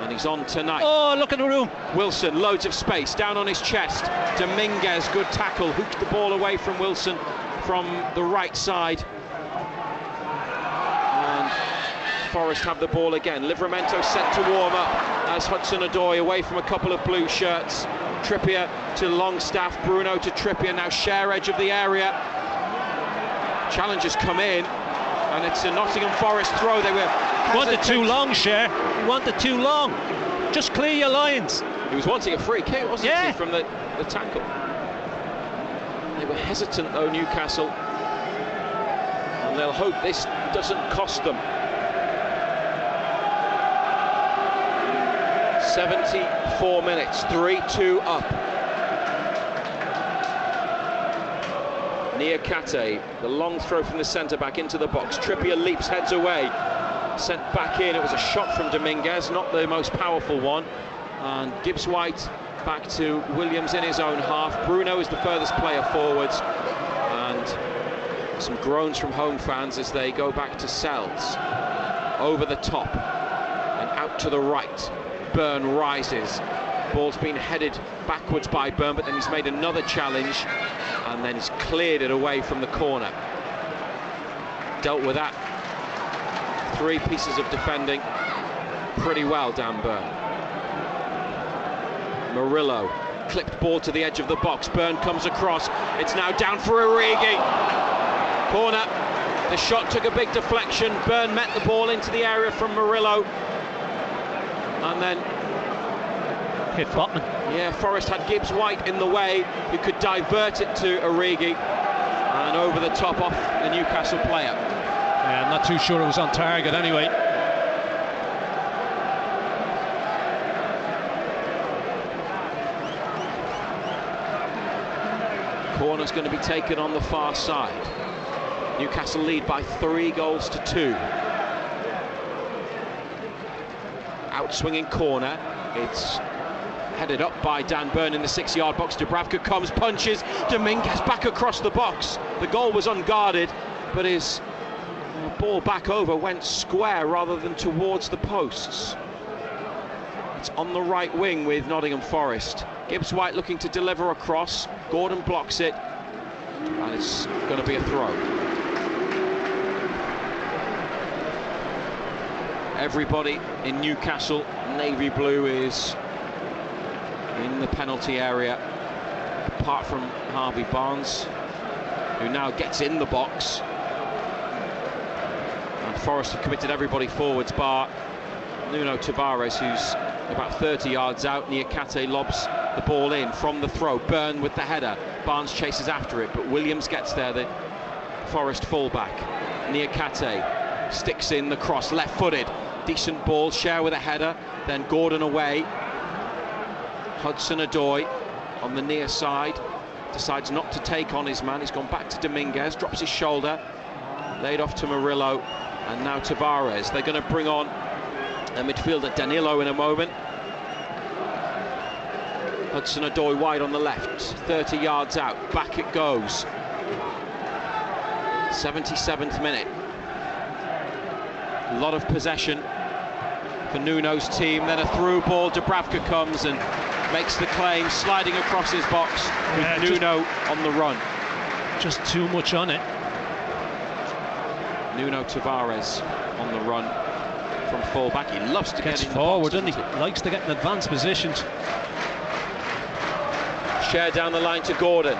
And he's on tonight. Oh, look at the room. Wilson, loads of space, down on his chest. Dominguez, good tackle, hooked the ball away from Wilson from the right side. And Forest have the ball again. Livramento sent to warm up as Hudson-Odoi away from a couple of blue shirts. Trippier to Longstaff, Bruno to Trippier, now share edge of the area. Challengers come in, and it's a Nottingham Forest throw. They were wanted too long, Cher. He wanted too long. Just clear your lines. He was wanting a free kick, wasn't he, from the tackle. They were hesitant though, Newcastle, and they'll hope this doesn't cost them. 74 minutes, 3-2 up. Niakate, the long throw from the centre-back into the box. Trippier leaps, heads away. Sent back in. It was a shot from Dominguez, not the most powerful one. And Gibbs-White back to Williams in his own half. Bruno is the furthest player forwards. And some groans from home fans as they go back to Sells. Over the top and out to the right. Byrne rises. Ball's been headed backwards by Byrne, but then he's made another challenge and then he's cleared it away from the corner. Dealt with that 3 pieces of defending pretty well, Dan Byrne. Murillo, clipped ball to the edge of the box. Byrne comes across. It's now down for Origi. Corner. The shot took a big deflection. Byrne met the ball into the area from Murillo. And then hit Botman. Yeah, Forest had Gibbs-White in the way, who could divert it to Origi, and over the top off the Newcastle player. Yeah, I'm not too sure it was on target anyway. Corner's going to be taken on the far side. Newcastle lead by 3-2. Out-swinging corner. It's headed up by Dan Byrne in the 6-yard box. Dubravka comes, punches. Dominguez back across the box. The goal was unguarded, but his ball back over went square rather than towards the posts. It's on the right wing with Nottingham Forest. Gibbs-White looking to deliver across. Gordon blocks it, and it's going to be a throw. Everybody in Newcastle navy blue is in the penalty area, apart from Harvey Barnes, who now gets in the box. And Forest have committed everybody forwards, bar Nuno Tavares, who's about 30 yards out. Niakate lobs the ball in from the throw. Byrne with the header. Barnes chases after it, but Williams gets there, the Forest fullback. Niakate sticks in the cross, left-footed. Decent ball, Share with a header, then Gordon away. Hudson-Odoi on the near side decides not to take on his man. He's gone back to Dominguez, drops his shoulder, laid off to Murillo, and now Tavares. They're going to bring on a midfielder, Danilo, in a moment. Hudson-Odoi wide on the left, 30 yards out, back it goes. 77th minute. A lot of possession for Nuno's team, then a through ball. Dubravka comes and makes the claim, sliding across his box with Nuno on the run. Just too much on it. Nuno Tavares on the run from full-back. He loves to get in forward, the box, doesn't he? Likes to get in advanced positions. Share down the line to Gordon.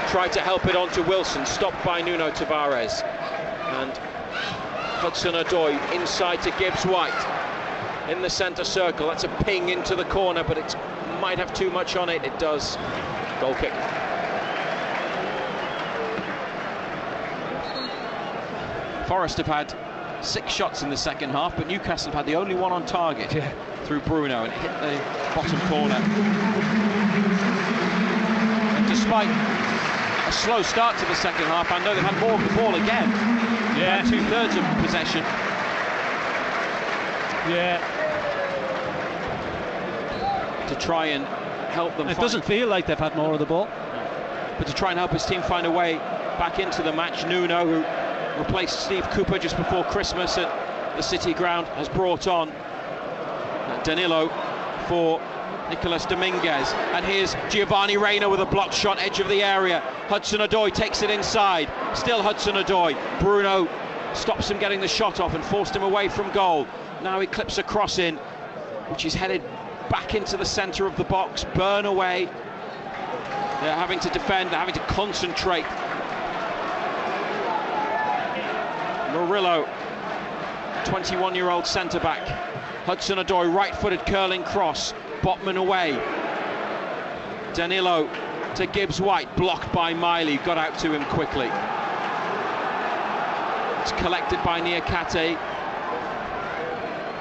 Tried to help it on to Wilson, stopped by Nuno Tavares. And Hudson-Odoi inside to Gibbs-White in the centre circle. That's a ping into the corner, but it might have too much on it. It does. Goal kick. Forest have had 6 shots in the second half, but Newcastle have had the only one on target through Bruno and hit the bottom corner. And despite a slow start to the second half, I know they've had more of the ball again. Yeah, 2/3 of possession. Yeah. To try and help them. It doesn't feel like they've had more of the ball. But to try and help his team find a way back into the match, Nuno, who replaced Steve Cooper just before Christmas at the City Ground, has brought on Danilo for Nicolas Dominguez. And here's Giovanni Reina with a blocked shot, edge of the area. Hudson-Odoi takes it inside. Still Hudson-Odoi. Bruno stops him getting the shot off and forced him away from goal. Now he clips a cross in, which is headed back into the centre of the box. Burn away. They're having to defend, they're having to concentrate. Murillo, 21-year-old centre-back. Hudson-Odoi, right-footed curling cross. Botman away. Danilo to Gibbs-White, blocked by Miley, got out to him quickly. It's collected by Niakate,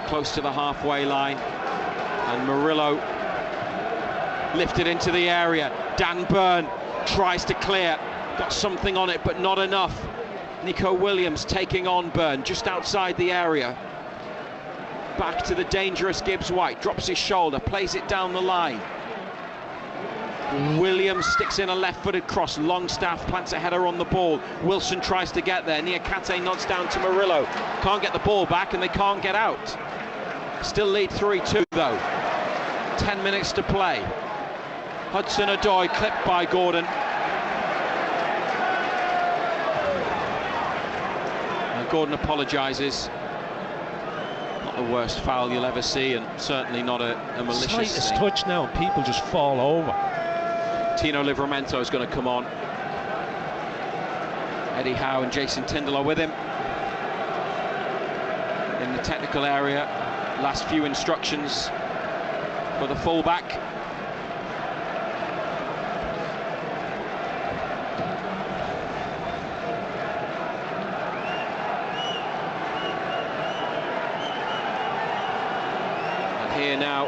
close to the halfway line. And Murillo lifted into the area. Dan Burn tries to clear, got something on it but not enough. Nico Williams taking on Burn just outside the area. Back to the dangerous Gibbs-White, drops his shoulder, plays it down the line. Williams sticks in a left-footed cross. Longstaff plants a header on the ball. Wilson tries to get there. Niakate nods down to Murillo. Can't get the ball back and they can't get out. Still lead 3-2 though. 10 minutes to play. Hudson-Odoi clipped by Gordon. Gordon apologises. Not the worst foul you'll ever see, and certainly not a malicious Slightest thing. touch now, and people just fall over. Tino Livramento is going to come on. Eddie Howe and Jason Tyndall are with him in the technical area. Last few instructions for the fullback. And here now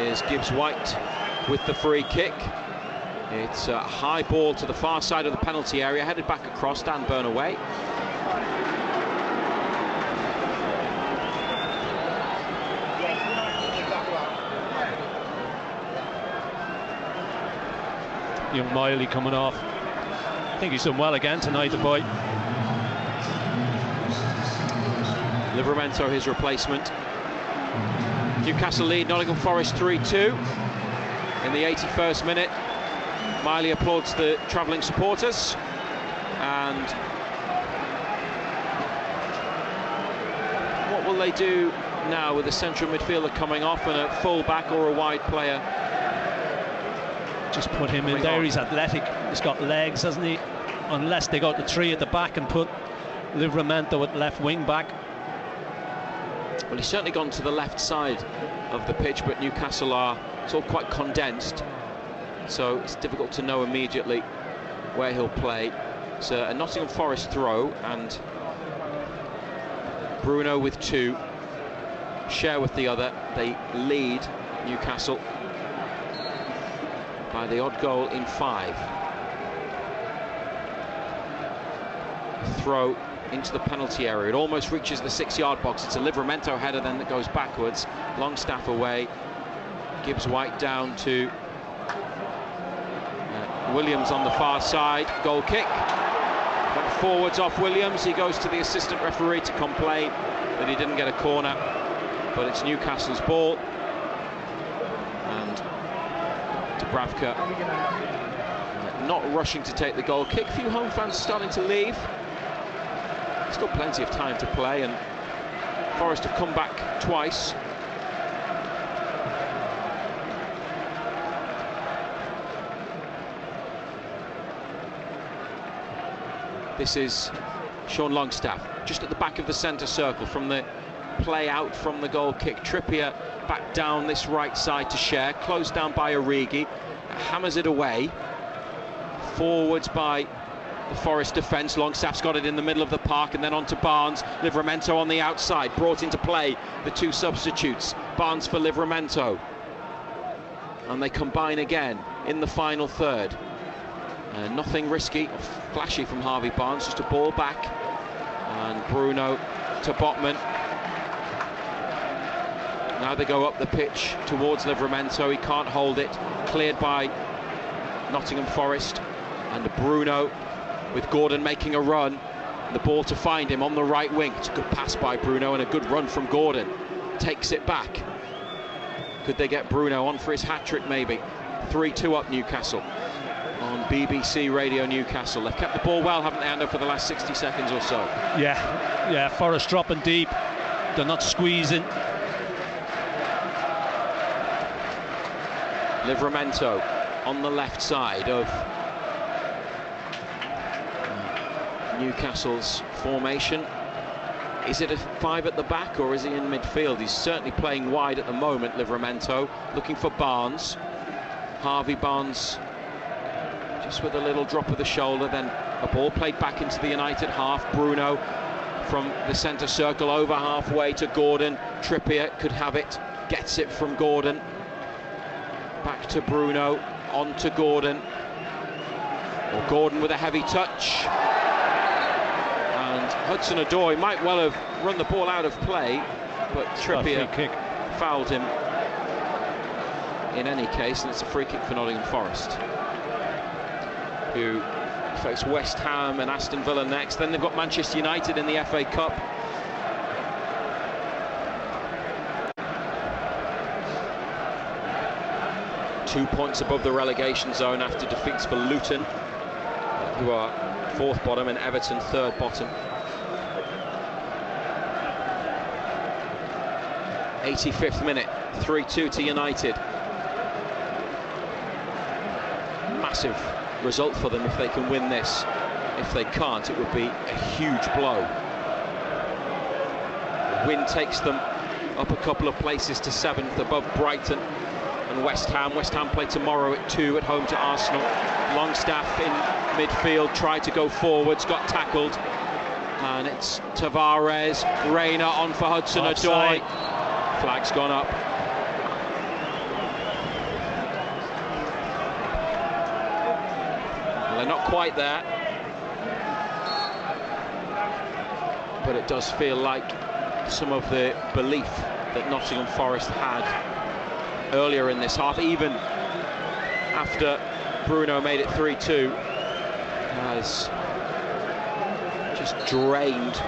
is Gibbs-White with the free kick. It's a high ball to the far side of the penalty area, headed back across. Dan Burn away. Young Miley coming off. I think he's done well again tonight, the boy. Livramento, his replacement. Newcastle lead Nottingham Forest 3-2 in the 81st minute. Miley applauds the travelling supporters, and what will they do now with the central midfielder coming off and a full-back or a wide player? Just put him in there. He's athletic, he's got legs, hasn't he? Unless they got the three at the back and put Livramento at left wing back. Well, he's certainly gone to the left side of the pitch, but Newcastle are, it's all quite condensed, so it's difficult to know immediately where he'll play. It's a Nottingham Forest throw, and Bruno with two, Share with the other. They lead Newcastle by the odd goal in 5. Throw into the penalty area. It almost reaches the 6-yard box. It's a Livramento header then that goes backwards. Longstaff away. Gibbs-White down to Williams on the far side. Goal kick. Went forwards off Williams. He goes to the assistant referee to complain that he didn't get a corner. But it's Newcastle's ball. And Dubravka not rushing to take the goal kick. A few home fans starting to leave. Still plenty of time to play, and Forest have come back twice. This is Sean Longstaff, just at the back of the centre circle from the play out from the goal kick. Trippier back down this right side to Share, closed down by Origi, hammers it away. Forwards by the Forest defence. Longstaff's got it in the middle of the park, and then on to Barnes. Livramento on the outside, brought into play the two substitutes. Barnes for Livramento, and they combine again in the final third. Nothing risky or flashy from Harvey Barnes, just a ball back, and Bruno to Botman. Now they go up the pitch towards Livramento. He can't hold it. Cleared by Nottingham Forest. And Bruno with Gordon making a run. The ball to find him on the right wing. It's a good pass by Bruno and a good run from Gordon. Takes it back. Could they get Bruno on for his hat-trick maybe? 3-2 up Newcastle on BBC Radio Newcastle. They've kept the ball well, haven't they, Ando, for the last 60 seconds or so? Yeah, Forest dropping deep. They're not squeezing. Livramento on the left side of Newcastle's formation. Is it a 5 at the back or is he in midfield? He's certainly playing wide at the moment, Livramento, looking for Barnes. Harvey Barnes just with a little drop of the shoulder, then a ball played back into the United half. Bruno from the centre circle over halfway to Gordon. Trippier could have it, gets it from Gordon. Back to Bruno, on to Gordon. Or Gordon with a heavy touch. And Hudson-Odoi might well have run the ball out of play, but Trippier fouled him in any case, and it's a free kick for Nottingham Forest, who face West Ham and Aston Villa next. Then they've got Manchester United in the FA Cup. Two points above the relegation zone after defeats for Luton, who are 4th bottom, and Everton 3rd bottom. 85th minute, 3-2 to United. Massive result for them if they can win this. If they can't, it would be a huge blow. The win takes them up a couple of places to 7th, above Brighton and West Ham. West Ham play tomorrow at 2 at home to Arsenal. Longstaff in midfield, tried to go forwards, got tackled, and it's Tavares. Reina on for Hudson-Odoi. Flag's gone up. Well, they're not quite there, but it does feel like some of the belief that Nottingham Forest had earlier in this half, even after Bruno made it 3-2, has just drained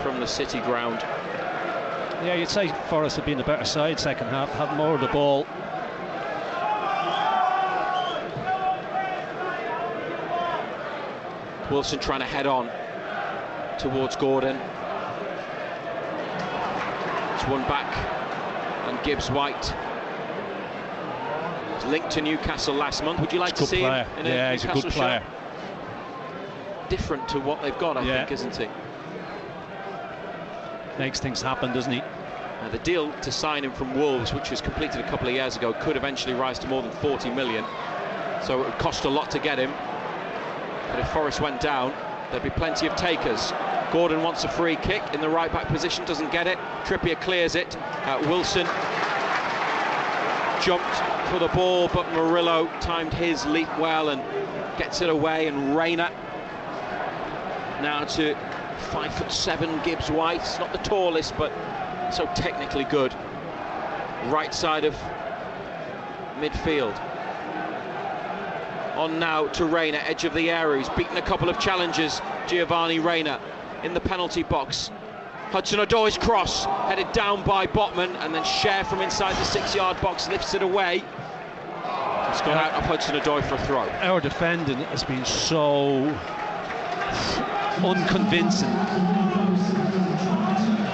from the City ground. Yeah, you'd say Forest have been a better side second half, had more of the ball. Wilson trying to head on towards Gordon. It's one back, and Gibbs White was linked to Newcastle last month. Would you like to see him in a he's Newcastle a good player. shirt? Different to what they've got, I think, isn't he? Makes things happen, doesn't he? The deal to sign him from Wolves, which was completed a couple of years ago, could eventually rise to more than 40 million. So it would cost a lot to get him. But if Forest went down, there'd be plenty of takers. Gordon wants a free kick in the right back position, doesn't get it. Trippier clears it. Wilson jumped for the ball, but Murillo timed his leap well and gets it away. And Reina now to 5'7" Gibbs White. It's not the tallest, but so technically good. Right side of midfield. On now to Reina, edge of the area. He's beaten a couple of challengers. Giovanni Reina in the penalty box. Hudson-Odoi's cross, headed down by Botman, and then Cher from inside the 6-yard box lifts it away. It's gone out of Hudson-Odoi for a throw. Our defending has been so unconvincing.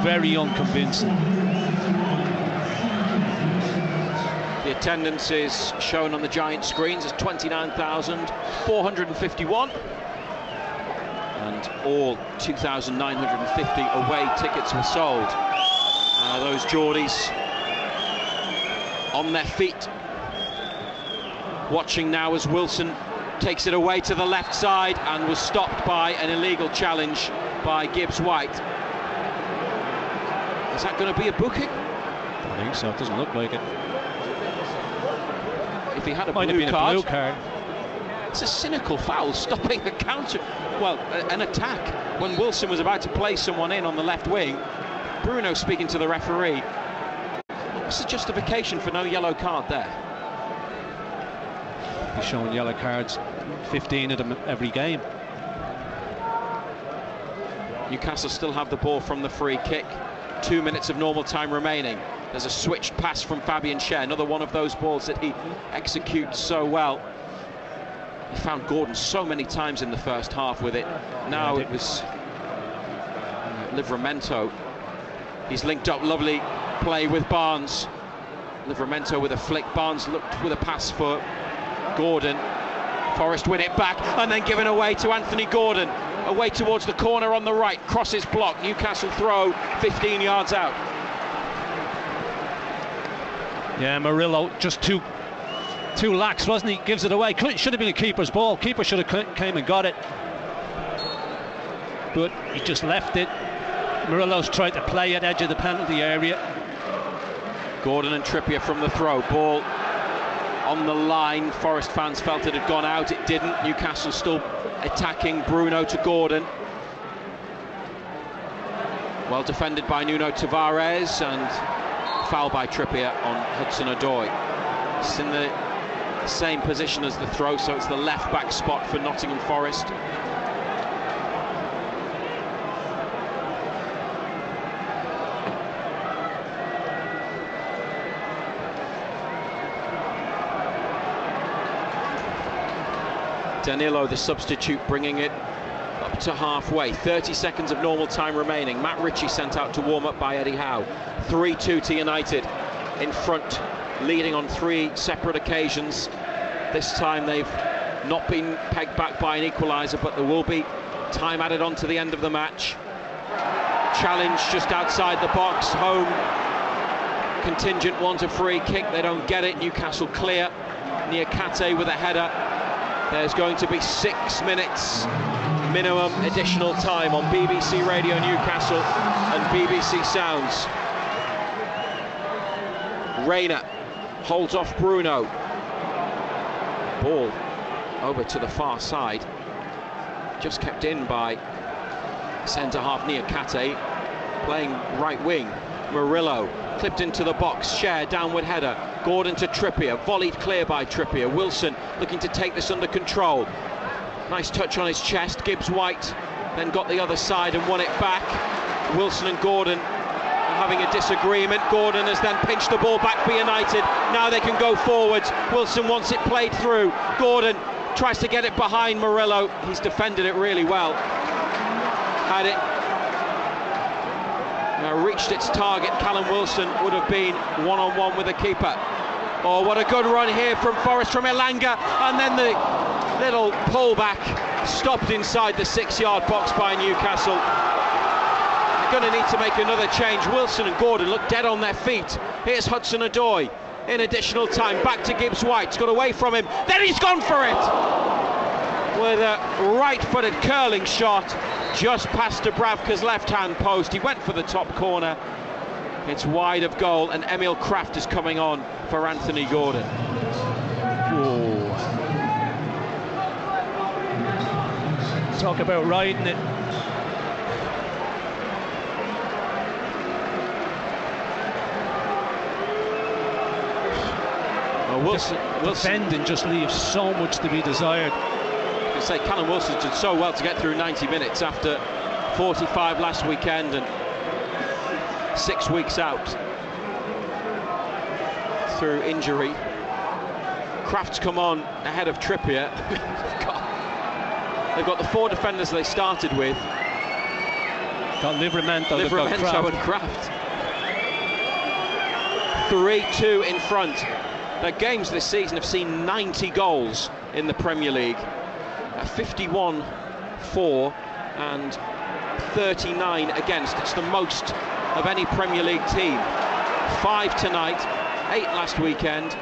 Very unconvincing. The attendance is shown on the giant screens as 29,451. And all 2,950 away tickets were sold. Those Geordies on their feet. Watching now as Wilson takes it away to the left side and was stopped by an illegal challenge by Gibbs White. Is that going to be a booking? I think so. It doesn't look like it. If he had a blue card. It's a cynical foul, stopping a counter, well, an attack when Wilson was about to play someone in on the left wing. Bruno speaking to the referee. What's the justification for no yellow card there? He's showing yellow cards, 15 of them every game. Newcastle still have the ball from the free kick. 2 minutes of normal time remaining. There's a switched pass from Fabian Schär, another one of those balls that he executes so well. He found Gordon so many times in the first half with it. Now it was Livramento. He's linked up, lovely play with Barnes. Livramento with a flick. Barnes looked with a pass for Gordon. Forest win it back and then given away to Anthony Gordon. Away towards the corner on the right. Crosses block. Newcastle throw 15 yards out. Yeah, Murillo just too lax, wasn't he? Gives it away. Should have been a keeper's ball. Keeper should have came and got it, but he just left it. Murillo's tried to play at edge of the penalty area. Gordon and Trippier from the throw. Ball on the line. Forest fans felt it had gone out. It didn't. Newcastle still attacking. Bruno to Gordon. Well defended by Nuno Tavares, and foul by Trippier on Hudson-Odoi. It's in the same position as the throw, so it's the left back spot for Nottingham Forest. Danilo, the substitute, bringing it up to halfway. 30 seconds of normal time remaining. Matt Ritchie sent out to warm up by Eddie Howe. 3-2 to United, in front, leading on 3 separate occasions. This time they've not been pegged back by an equaliser, but there will be time added on to the end of the match. Challenge just outside the box. Home contingent want a free kick. They don't get it. Newcastle clear. Niakate with a header. There's going to be 6 minutes minimum additional time on BBC Radio Newcastle and BBC Sounds. Reina holds off Bruno. Ball over to the far side. Just kept in by centre-half Niakate, playing right wing. Murillo clipped into the box. Schär downward header. Gordon to Trippier, volleyed clear by Trippier. Wilson looking to take this under control. Nice touch on his chest. Gibbs-White then got the other side and won it back. Wilson and Gordon are having a disagreement. Gordon has then pinched the ball back for United. Now they can go forwards. Wilson wants it played through. Gordon tries to get it behind Murillo. He's defended it really well. Had it reached its target, Callum Wilson would have been one-on-one with the keeper. Oh, what a good run here from Forest, from Elanga, and then the little pullback stopped inside the 6-yard box by Newcastle. They're going to need to make another change. Wilson and Gordon look dead on their feet. Here's Hudson-Odoi in additional time, back to Gibbs-White. It's got away from him, then he's gone for it with a right-footed curling shot just past Dubravka's left-hand post. He went for the top corner. It's wide of goal, and Emil Kraft is coming on for Anthony Gordon. Whoa. Talk about riding it. Well, Wilson defending just leaves so much to be desired. I say Callum Wilson did so well to get through 90 minutes after 45 last weekend and 6 weeks out through injury. Kraft's come on ahead of Trippier. They've got the 4 defenders they started with. Got Livramento and Kraft. 3-2 in front. Their games this season have seen 90 goals in the Premier League. 51-4 and 39 against. It's the most of any Premier League team. 5 tonight, 8 last weekend.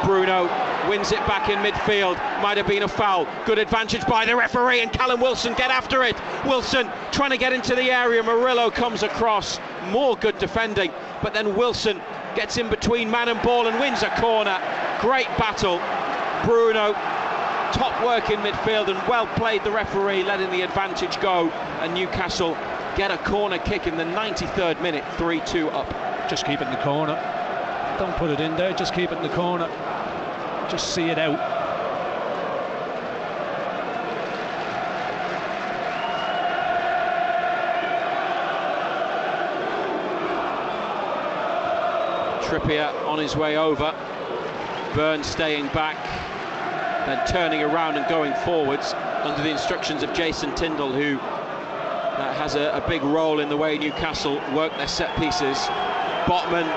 Bruno wins it back in midfield. Might have been a foul. Good advantage by the referee, and Callum Wilson get after it. Wilson trying to get into the area. Murillo comes across. More good defending, but then Wilson gets in between man and ball and wins a corner. Great battle. Bruno, top work in midfield, and well played, the referee letting the advantage go, and Newcastle get a corner kick in the 93rd minute. 3-2 up. Just keep it in the corner. Don't put it in there, just keep it in the corner. Just see it out. Trippier on his way over. Burns staying back, then turning around and going forwards under the instructions of Jason Tindall, who has a big role in the way Newcastle work their set pieces. Botman,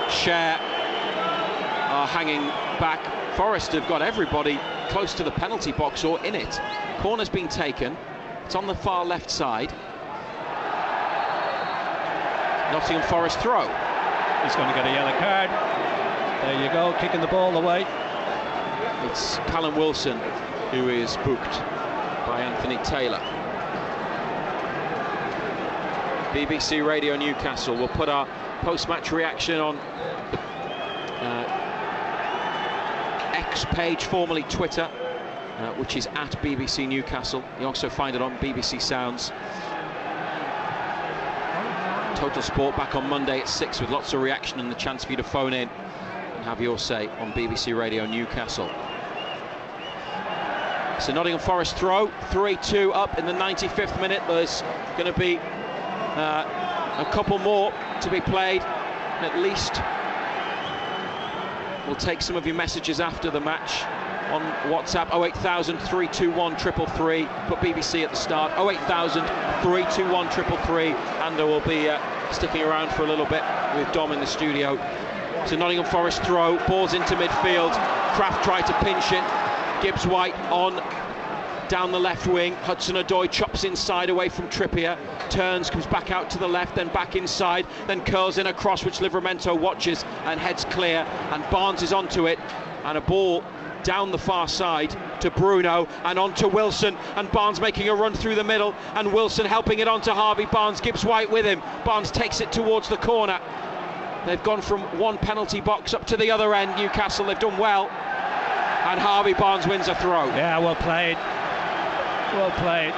Cher are hanging back. Forest have got everybody close to the penalty box or in it. Corner's been taken. It's on the far left side. Nottingham Forest throw. He's going to get a yellow card. There you go, kicking the ball away. It's Callum Wilson who is booked by Anthony Taylor. BBC Radio Newcastle will put our post-match reaction on X page, formerly Twitter, which is at BBC Newcastle. You also find it on BBC Sounds. Total Sport back on Monday at 6 with lots of reaction and the chance for you to phone in and have your say on BBC Radio Newcastle. So Nottingham Forest throw, 3-2 up in the 95th minute. There's going to be a couple more to be played, at least. We'll take some of your messages after the match on WhatsApp, 08000 321 333. Put BBC at the start, 08000 321 333. And will be sticking around for a little bit with Dom in the studio. So Nottingham Forest throw, balls into midfield. Kraft tried to pinch it. Gibbs White on down the left wing. Hudson-Odoi chops inside away from Trippier, turns, comes back out to the left, then back inside, then curls in a cross which Livramento watches and heads clear, and Barnes is onto it, and a ball down the far side to Bruno and on to Wilson, and Barnes making a run through the middle, and Wilson helping it on to Harvey Barnes. Gibbs White with him. Barnes takes it towards the corner. They've gone from one penalty box up to the other end. Newcastle, they've done well, and Harvey Barnes wins a throw. Yeah, well played. Well played.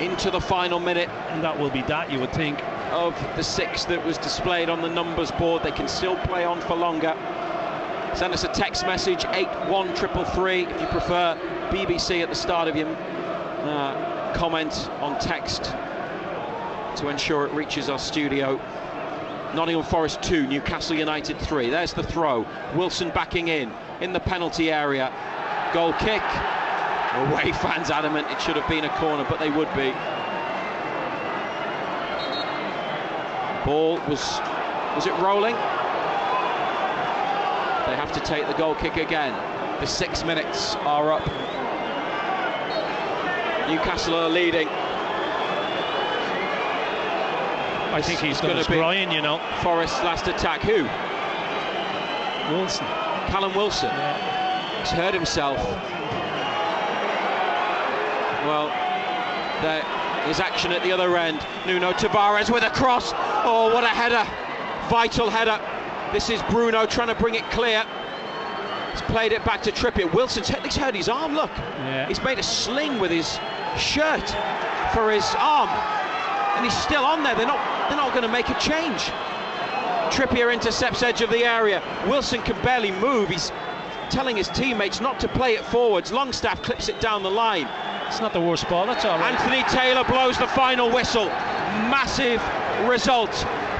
Into the final minute. And that will be that, you would think. Of the 6 that was displayed on the numbers board. They can still play on for longer. Send us a text message, 81333, if you prefer BBC at the start of your comment on text to ensure it reaches our studio. Nottingham Forest 2, Newcastle United 3. There's the throw. Wilson backing in the penalty area. Goal kick. Away fans adamant it should have been a corner, but they would be. Ball was it rolling? They have to take the goal kick again. The 6 minutes are up. Newcastle are leading. I think he's going to Brian, you know. Forest's last attack. Who? Wilson. Callum Wilson. Yeah. He's hurt himself. Well, there is action at the other end. Nuno Tavares with a cross. Oh, what a header. Vital header. This is Bruno trying to bring it clear. He's played it back to Trippier. He's hurt his arm, look. Yeah. He's made a sling with his shirt for his arm. And he's still on there. They're not going to make a change. Trippier intercepts edge of the area. Wilson can barely move. He's telling his teammates not to play it forwards. Longstaff clips it down the line. It's not the worst ball, that's all right. Anthony Taylor blows the final whistle. Massive result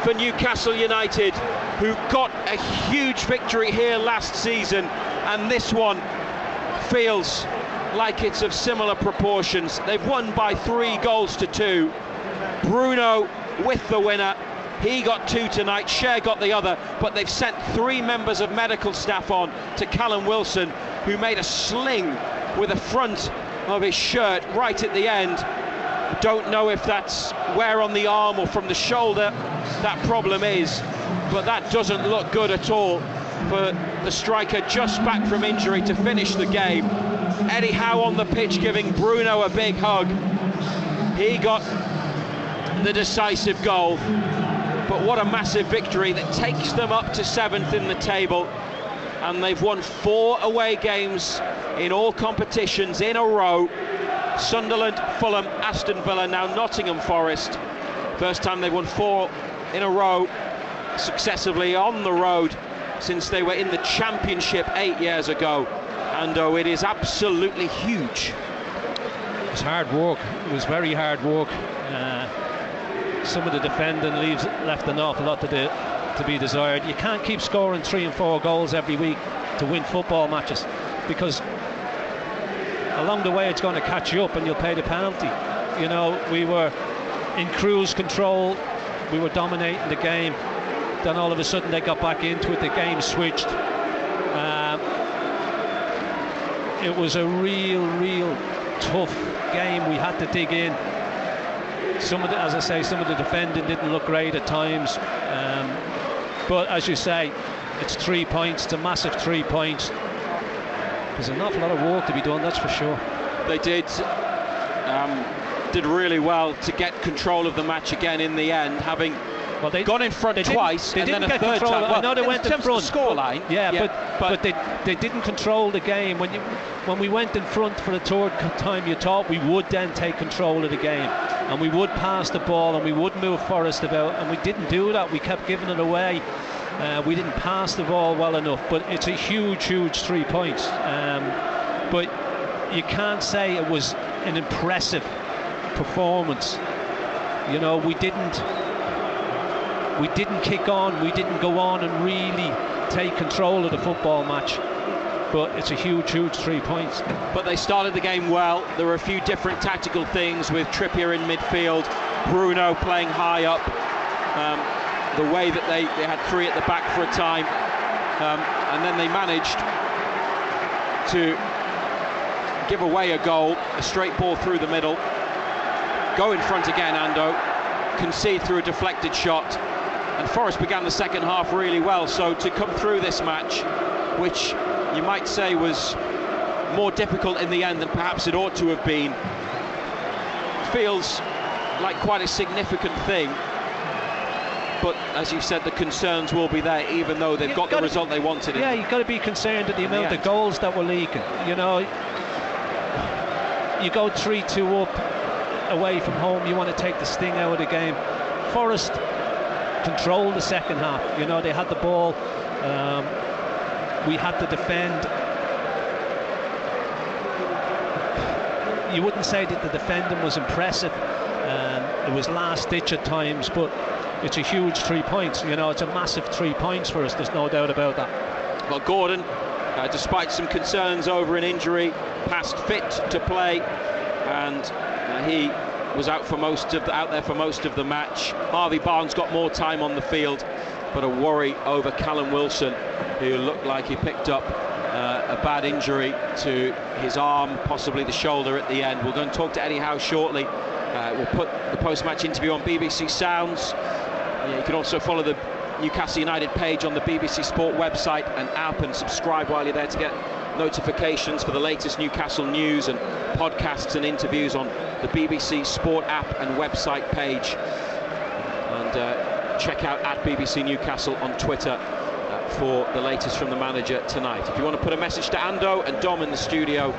for Newcastle United, who got a huge victory here last season, and this one feels like it's of similar proportions. They've won by 3 goals to 2. Bruno with the winner. He got 2 tonight, Cher got the other, but they've sent 3 members of medical staff on to Callum Wilson, who made a sling with the front of his shirt right at the end. Don't know if that's wear on the arm or from the shoulder that problem is, but that doesn't look good at all for the striker just back from injury to finish the game. Eddie Howe on the pitch giving Bruno a big hug. He got the decisive goal, but what a massive victory that takes them up to 7th in the table, and they've won 4 away games in all competitions in a row. Sunderland, Fulham, Aston Villa, now Nottingham Forest. First time they've won 4 in a row successively on the road since they were in the Championship 8 years ago. And it is absolutely huge. It was hard work. It was very hard work. Some of the defending left an awful lot to be desired. You can't keep scoring 3 and 4 goals every week to win football matches, because along the way it's going to catch you up and you'll pay the penalty. You know, we were in cruise control, we were dominating the game, then all of a sudden they got back into it, the game switched. It was a real tough game. We had to dig in. As I say, some of the defending didn't look great at times, but as you say, it's 3 points. It's a massive 3 points. There's an awful lot of work to be done, that's for sure. They did really well to get control of the match again in the end, having gone in front twice and then a third time. I know they went in front. Scoreline, but they didn't control the game. When we went in front for the third time, you thought we would then take control of the game, and we would pass the ball and we would move Forest about, and we didn't do that. We kept giving it away. We didn't pass the ball well enough, but it's a huge 3 points. But you can't say it was an impressive performance. You know, we didn't kick on, we didn't go on and really take control of the football match, but it's a huge 3 points. But they started the game well. There were a few different tactical things with Trippier in midfield, Bruno playing high up, the way that they had 3 at the back for a time, and then they managed to give away a goal, a straight ball through the middle, go in front again, Ando, concede through a deflected shot, and Forest began the second half really well. So to come through this match, which you might say was more difficult in the end than perhaps it ought to have been, feels like quite a significant thing. But as you said, the concerns will be there, even though they've got the result they wanted. Yeah, you've got to be concerned at the amount of goals that were leaking. You know, you go 3-2 up away from home, you want to take the sting out of the game. Forest controlled the second half. You know, they had the ball. We had to defend. You wouldn't say that the defending was impressive. It was last ditch at times, but it's a huge 3 points. You know, it's a massive 3 points for us. There's no doubt about that. Well, Gordon, despite some concerns over an injury, passed fit to play, and he was out there for most of the match. Harvey Barnes got more time on the field, but a worry over Callum Wilson, who looked like he picked up a bad injury to his arm, possibly the shoulder at the end. We're going to talk to Eddie Howe shortly. We'll put the post-match interview on BBC Sounds. You can also follow the Newcastle United page on the BBC Sport website and app, and subscribe while you're there to get notifications for the latest Newcastle news and podcasts and interviews on the BBC Sport app and website page. And check out at BBC Newcastle on Twitter for the latest from the manager tonight. If you want to put a message to Ando and Dom in the studio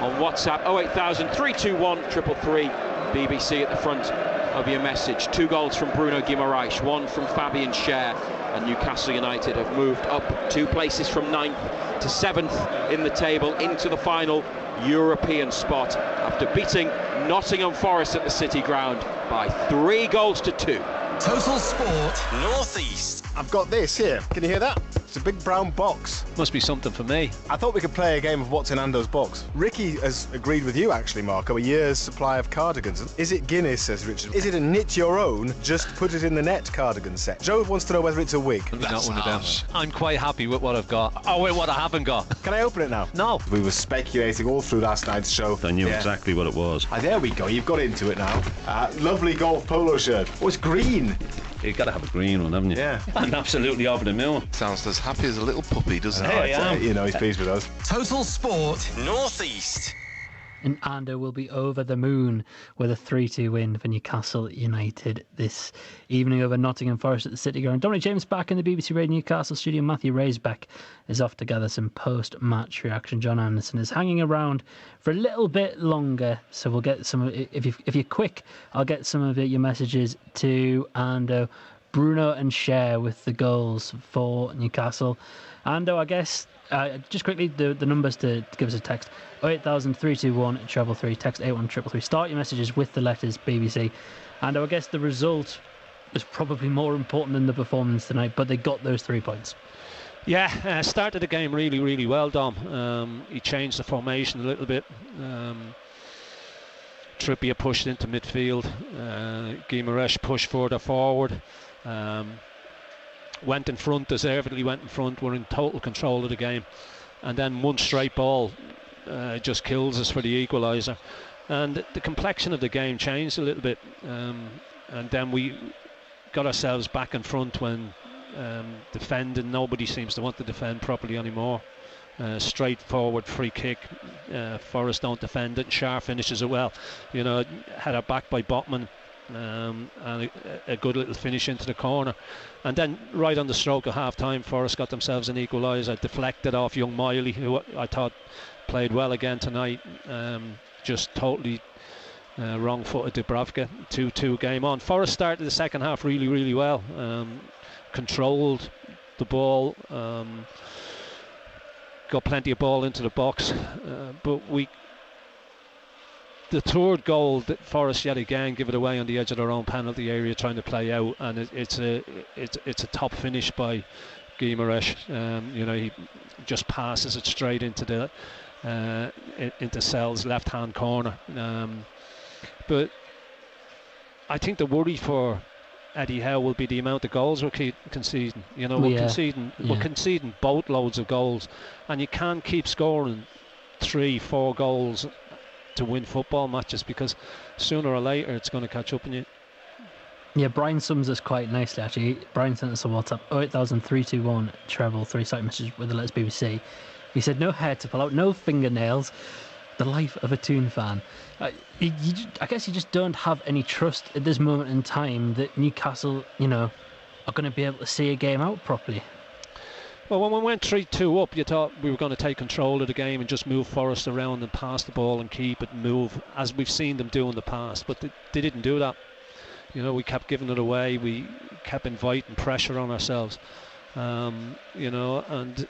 on WhatsApp, 08000 321 333, BBC at the front of your message. 2 goals from Bruno Guimaraes, 1 from Fabian Schär, and Newcastle United have moved up 2 places from 9th to 7th in the table into the final European spot after beating Nottingham Forest at the City Ground by 3 goals to 2. Total Sport North East. I've got this here. Can you hear that? It's a big brown box. Must be something for me. I thought we could play a game of what's in Ando's box. Ricky has agreed with you, actually, Marco, a year's supply of cardigans. Is it Guinness, says Richard? Is it a knit your own, just put it in the net cardigan set? Joe wants to know whether it's a wig. Not one of them. I'm quite happy with what I've got. Oh, wait, what I haven't got. Can I open it now? No. We were speculating all through last night's show. I knew exactly what it was. There we go, you've got into it now. Lovely golf polo shirt. Oh, it's green. You've got to have a green one, haven't you? Yeah. I'm absolutely over the moon. Sounds as happy as a little puppy, doesn't it? You know, he's pleased with us. Total Sport North East. and Ando will be over the moon with a 3-2 win for Newcastle United this evening over Nottingham Forest at the City Ground. Dominic James back in the BBC Radio Newcastle studio. Matthew Raisbeck is off to gather some post-match reaction. John Anderson is hanging around for a little bit longer, so we'll get some. If you're quick, I'll get some of your messages to Ando, Bruno and Cher with the goals for Newcastle. Ando, I guess, just quickly, the numbers to give us a text: 08000 321 333, text 81333. Start your messages with the letters BBC. Ando, I guess the result was probably more important than the performance tonight, but they got those 3 points. Yeah, started the game really, really well, Dom. He changed the formation a little bit. Trippier pushed into midfield. Guimaraes pushed further forward. Went in front, deservedly went in front. We're in total control of the game. And then one straight ball just kills us for the equaliser. And the complexion of the game changed a little bit. And then we got ourselves back in front when defending. Nobody seems to want to defend properly anymore. Straightforward free kick. Forest don't defend it. Shah finishes it well. You know, had her back by Botman. And a good little finish into the corner, and then right on the stroke of half time, Forest got themselves an equaliser, deflected off young Miley, who I thought played well again tonight. Just totally wrong-footed Dubravka. 2-2 game on. Forest started the second half really, really well. Controlled the ball, got plenty of ball into the box, but the third goal that Forest yet again give it away on the edge of their own penalty area, trying to play out, and it's a top finish by Guimaraes. You know, he just passes it straight into the into Sell's left hand corner. But I think the worry for Eddie Howe will be the amount of goals we're conceding. You know, we're conceding boatloads of goals, and you can't keep scoring 3-4 goals to win football matches, because sooner or later it's going to catch up on you. Yeah, Brian sums this quite nicely actually. Brian sent us a WhatsApp: 08000 321 333, site message with the letters BBC. He said, no hair to pull out, no fingernails, the life of a Toon fan. I guess you just don't have any trust at this moment in time that Newcastle, you know, are going to be able to see a game out properly. Well, when we went 3-2 up, you thought we were going to take control of the game and just move Forest around and pass the ball and keep it and move, as we've seen them do in the past. But they didn't do that. You know, we kept giving it away. We kept inviting pressure on ourselves. You know, and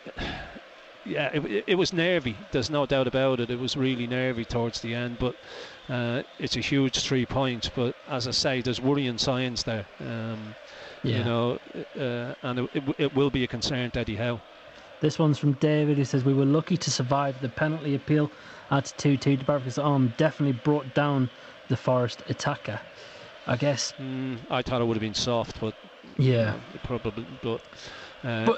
yeah, it was nervy. There's no doubt about it. It was really nervy towards the end. But it's a huge 3 points. But as I say, there's worrying signs there. You know, and it will be a concern to Eddie Howe. This one's from David, who says, we were lucky to survive the penalty appeal at 2-2. Dubravka's arm definitely brought down the Forest attacker. I guess. I thought it would have been soft, but yeah, probably. But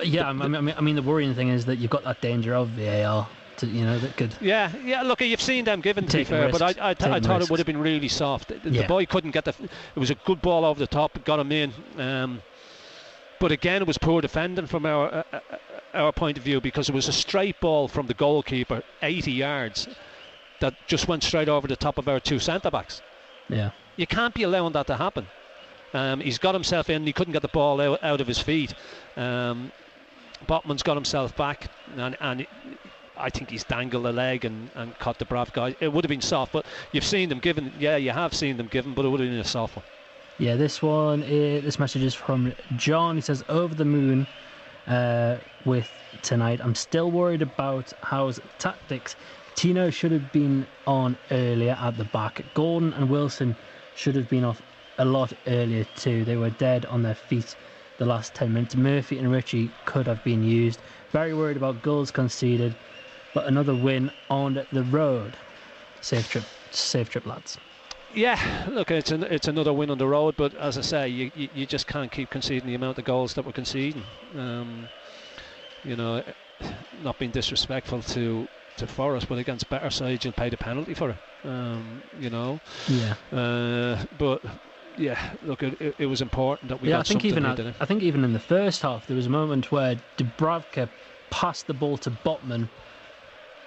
yeah, I mean, the worrying thing is that you've got that danger of VAR. You know, that could. Yeah. Look, you've seen them given, to be fair, but I thought it would have been really soft. The boy couldn't get it was a good ball over the top, got him in. But again, it was poor defending from our point of view, because it was a straight ball from the goalkeeper, 80 yards, that just went straight over the top of our two centre backs. Yeah. You can't be allowing that to happen. He's got himself in. He couldn't get the ball out of his feet. Botman's got himself back, and I think he's dangled a leg and caught the Dubravka. It would have been soft, but you've seen them given. Yeah, you have seen them given, but it would have been a soft one. Yeah, this message is from John. He says, over the moon with tonight. I'm still worried about Howe's tactics. Tino should have been on earlier at the back. Gordon and Wilson should have been off a lot earlier too. They were dead on their feet the last 10 minutes. Murphy and Ritchie could have been used. Very worried about goals conceded, but another win on the road. Safe trip, lads. Yeah, look, it's another win on the road, but as I say, you just can't keep conceding the amount of goals that we're conceding. You know, not being disrespectful to Forest, but against better sides you'll pay the penalty for it. You know. Yeah. But yeah, look, it was important that we got something. I think even in the first half there was a moment where Dubravka passed the ball to Botman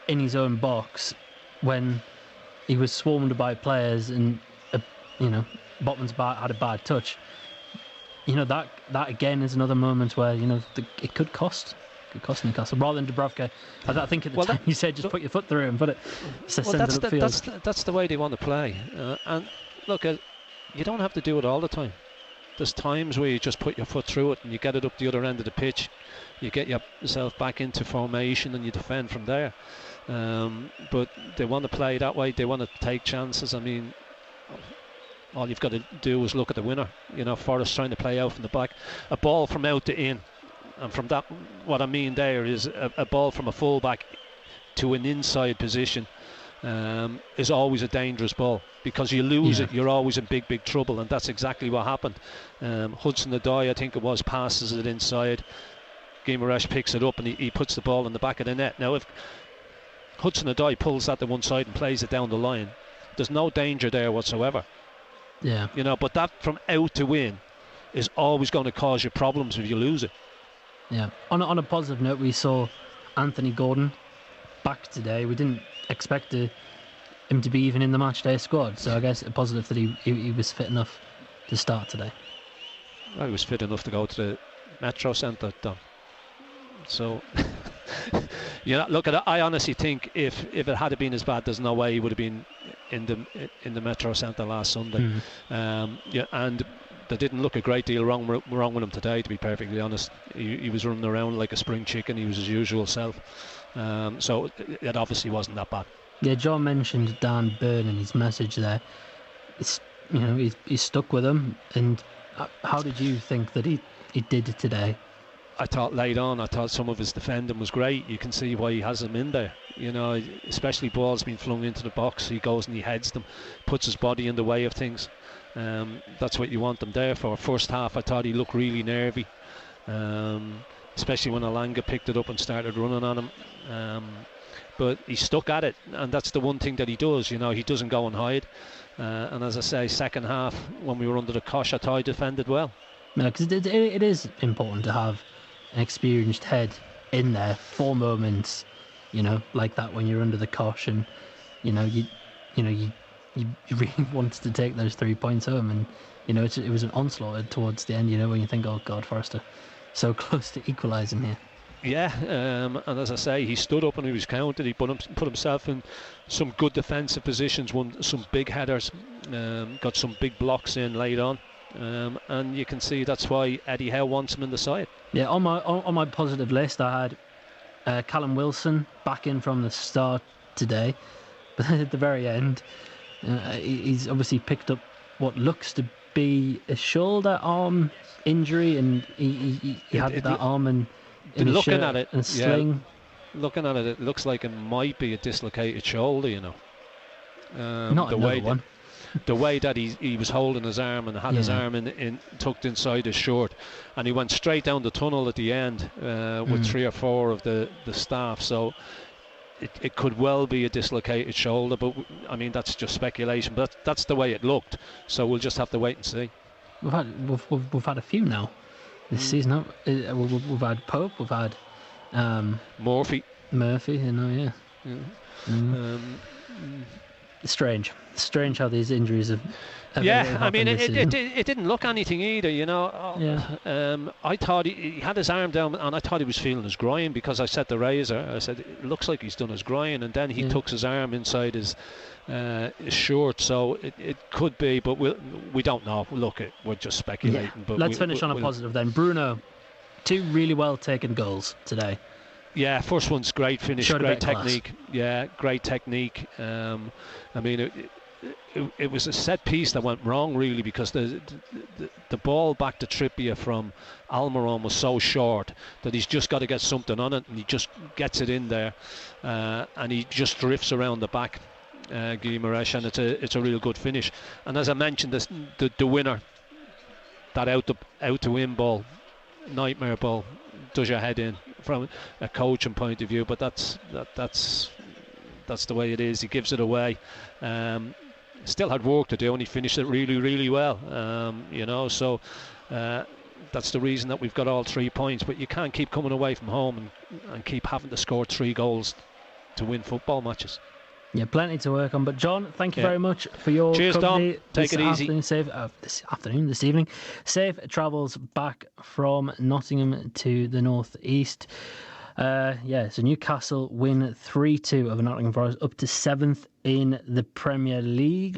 in his own box when he was swarmed by players, and Botman's had a bad touch. That again is another moment where it could cost Newcastle rather than Dubravka. I think at the time you said just put your foot through him, but that's the way they want to play. And look, you don't have to do it all the time. There's times where you just put your foot through it and you get it up the other end of the pitch. You get yourself back into formation and you defend from there. But they want to play that way. They want to take chances. I mean, all you've got to do is look at the winner. Forrest trying to play out from the back, a ball from out to in, and from that, what I mean there is a ball from a full-back to an inside position is always a dangerous ball, because you lose it, you're always in big trouble, and that's exactly what happened. Hudson-Odoi, I think it was, passes it inside. Guimaraes picks it up and he puts the ball in the back of the net. Now, if Hudson-Odoi pulls that to one side and plays it down the line, there's no danger there whatsoever. Yeah. But that from out to in is always going to cause you problems if you lose it. Yeah. On a positive note, we saw Anthony Gordon back today. We didn't expect him to be even in the matchday squad, so I guess a positive that he was fit enough to start today. He was fit enough to go to the Metro Centre, Dom. So, look at it. I honestly think if it had been as bad, there's no way he would have been in the Metro Centre last Sunday. And there didn't look a great deal wrong with him today, to be perfectly honest. He was running around like a spring chicken. He was his usual self. So it obviously wasn't that bad. Yeah, John mentioned Dan Burn in his message there. It's, he's stuck with him. And how did you think that he did it today? I thought late on, some of his defending was great. You can see why he has him in there. Especially balls being flung into the box, he goes and he heads them, puts his body in the way of things. That's what you want them there for. First half, I thought he looked really nervy, especially when Alanga picked it up and started running on him. But he stuck at it, and that's the one thing that he does. He doesn't go and hide. And as I say, second half, when we were under the cosh, I thought he defended well. No, because it is important to have an experienced head in there for moments, like that when you're under the cosh, and you really wanted to take those 3 points home, and it was an onslaught towards the end. When you think, oh God, Forrester, so close to equalising here. Yeah, and as I say, he stood up and he was counted. He put himself in some good defensive positions, won some big headers, got some big blocks in late on. And you can see that's why Eddie Howe wants him in the side. Yeah, on my positive list, I had Callum Wilson back in from the start today, but at the very end, he's obviously picked up what looks to be a shoulder arm injury, and he had that arm in looking at it and sling. Yeah, looking at it, it looks like it might be a dislocated shoulder. Not another one. The way that he was holding his arm and had his arm in tucked inside his shirt, and he went straight down the tunnel at the end with 3 or 4 of the staff. So it could well be a dislocated shoulder, but I mean that's just speculation. But that's the way it looked. So we'll just have to wait and see. We've had a few now this season. We've had Pope. We've had Murphy. Yeah. Strange how these injuries have I mean it didn't look anything either, I thought he had his arm down, and I thought he was feeling his groin, because I said to Razor, I said it looks like he's done his groin, and then he tucks his arm inside his shirt, so it could be, but we don't know. Look, we're just speculating. But let's finish on a positive then. Bruno, 2 really well taken goals today. Yeah, first one's great finish, great technique. Class. Yeah, great technique. I mean, it was a set piece that went wrong, really, because the ball back to Trippier from Almiron was so short that he's just got to get something on it, and he just gets it in there, and he just drifts around the back, Guimaraes, and it's a real good finish. And as I mentioned, the winner, that out to in ball, nightmare ball, does your head in from a coaching point of view, but that's the way it is. He gives it away. Still had work to do, and he finished it really, really well. So that's the reason that we've got all 3 points. But you can't keep coming away from home and keep having to score 3 goals to win football matches. Yeah, plenty to work on. But John, thank you very much for your Cheers, company. Dom. Take it easy. This evening. Safe travels back from Nottingham to the northeast. So Newcastle win 3-2 over Nottingham Forest, up to 7th in the Premier League.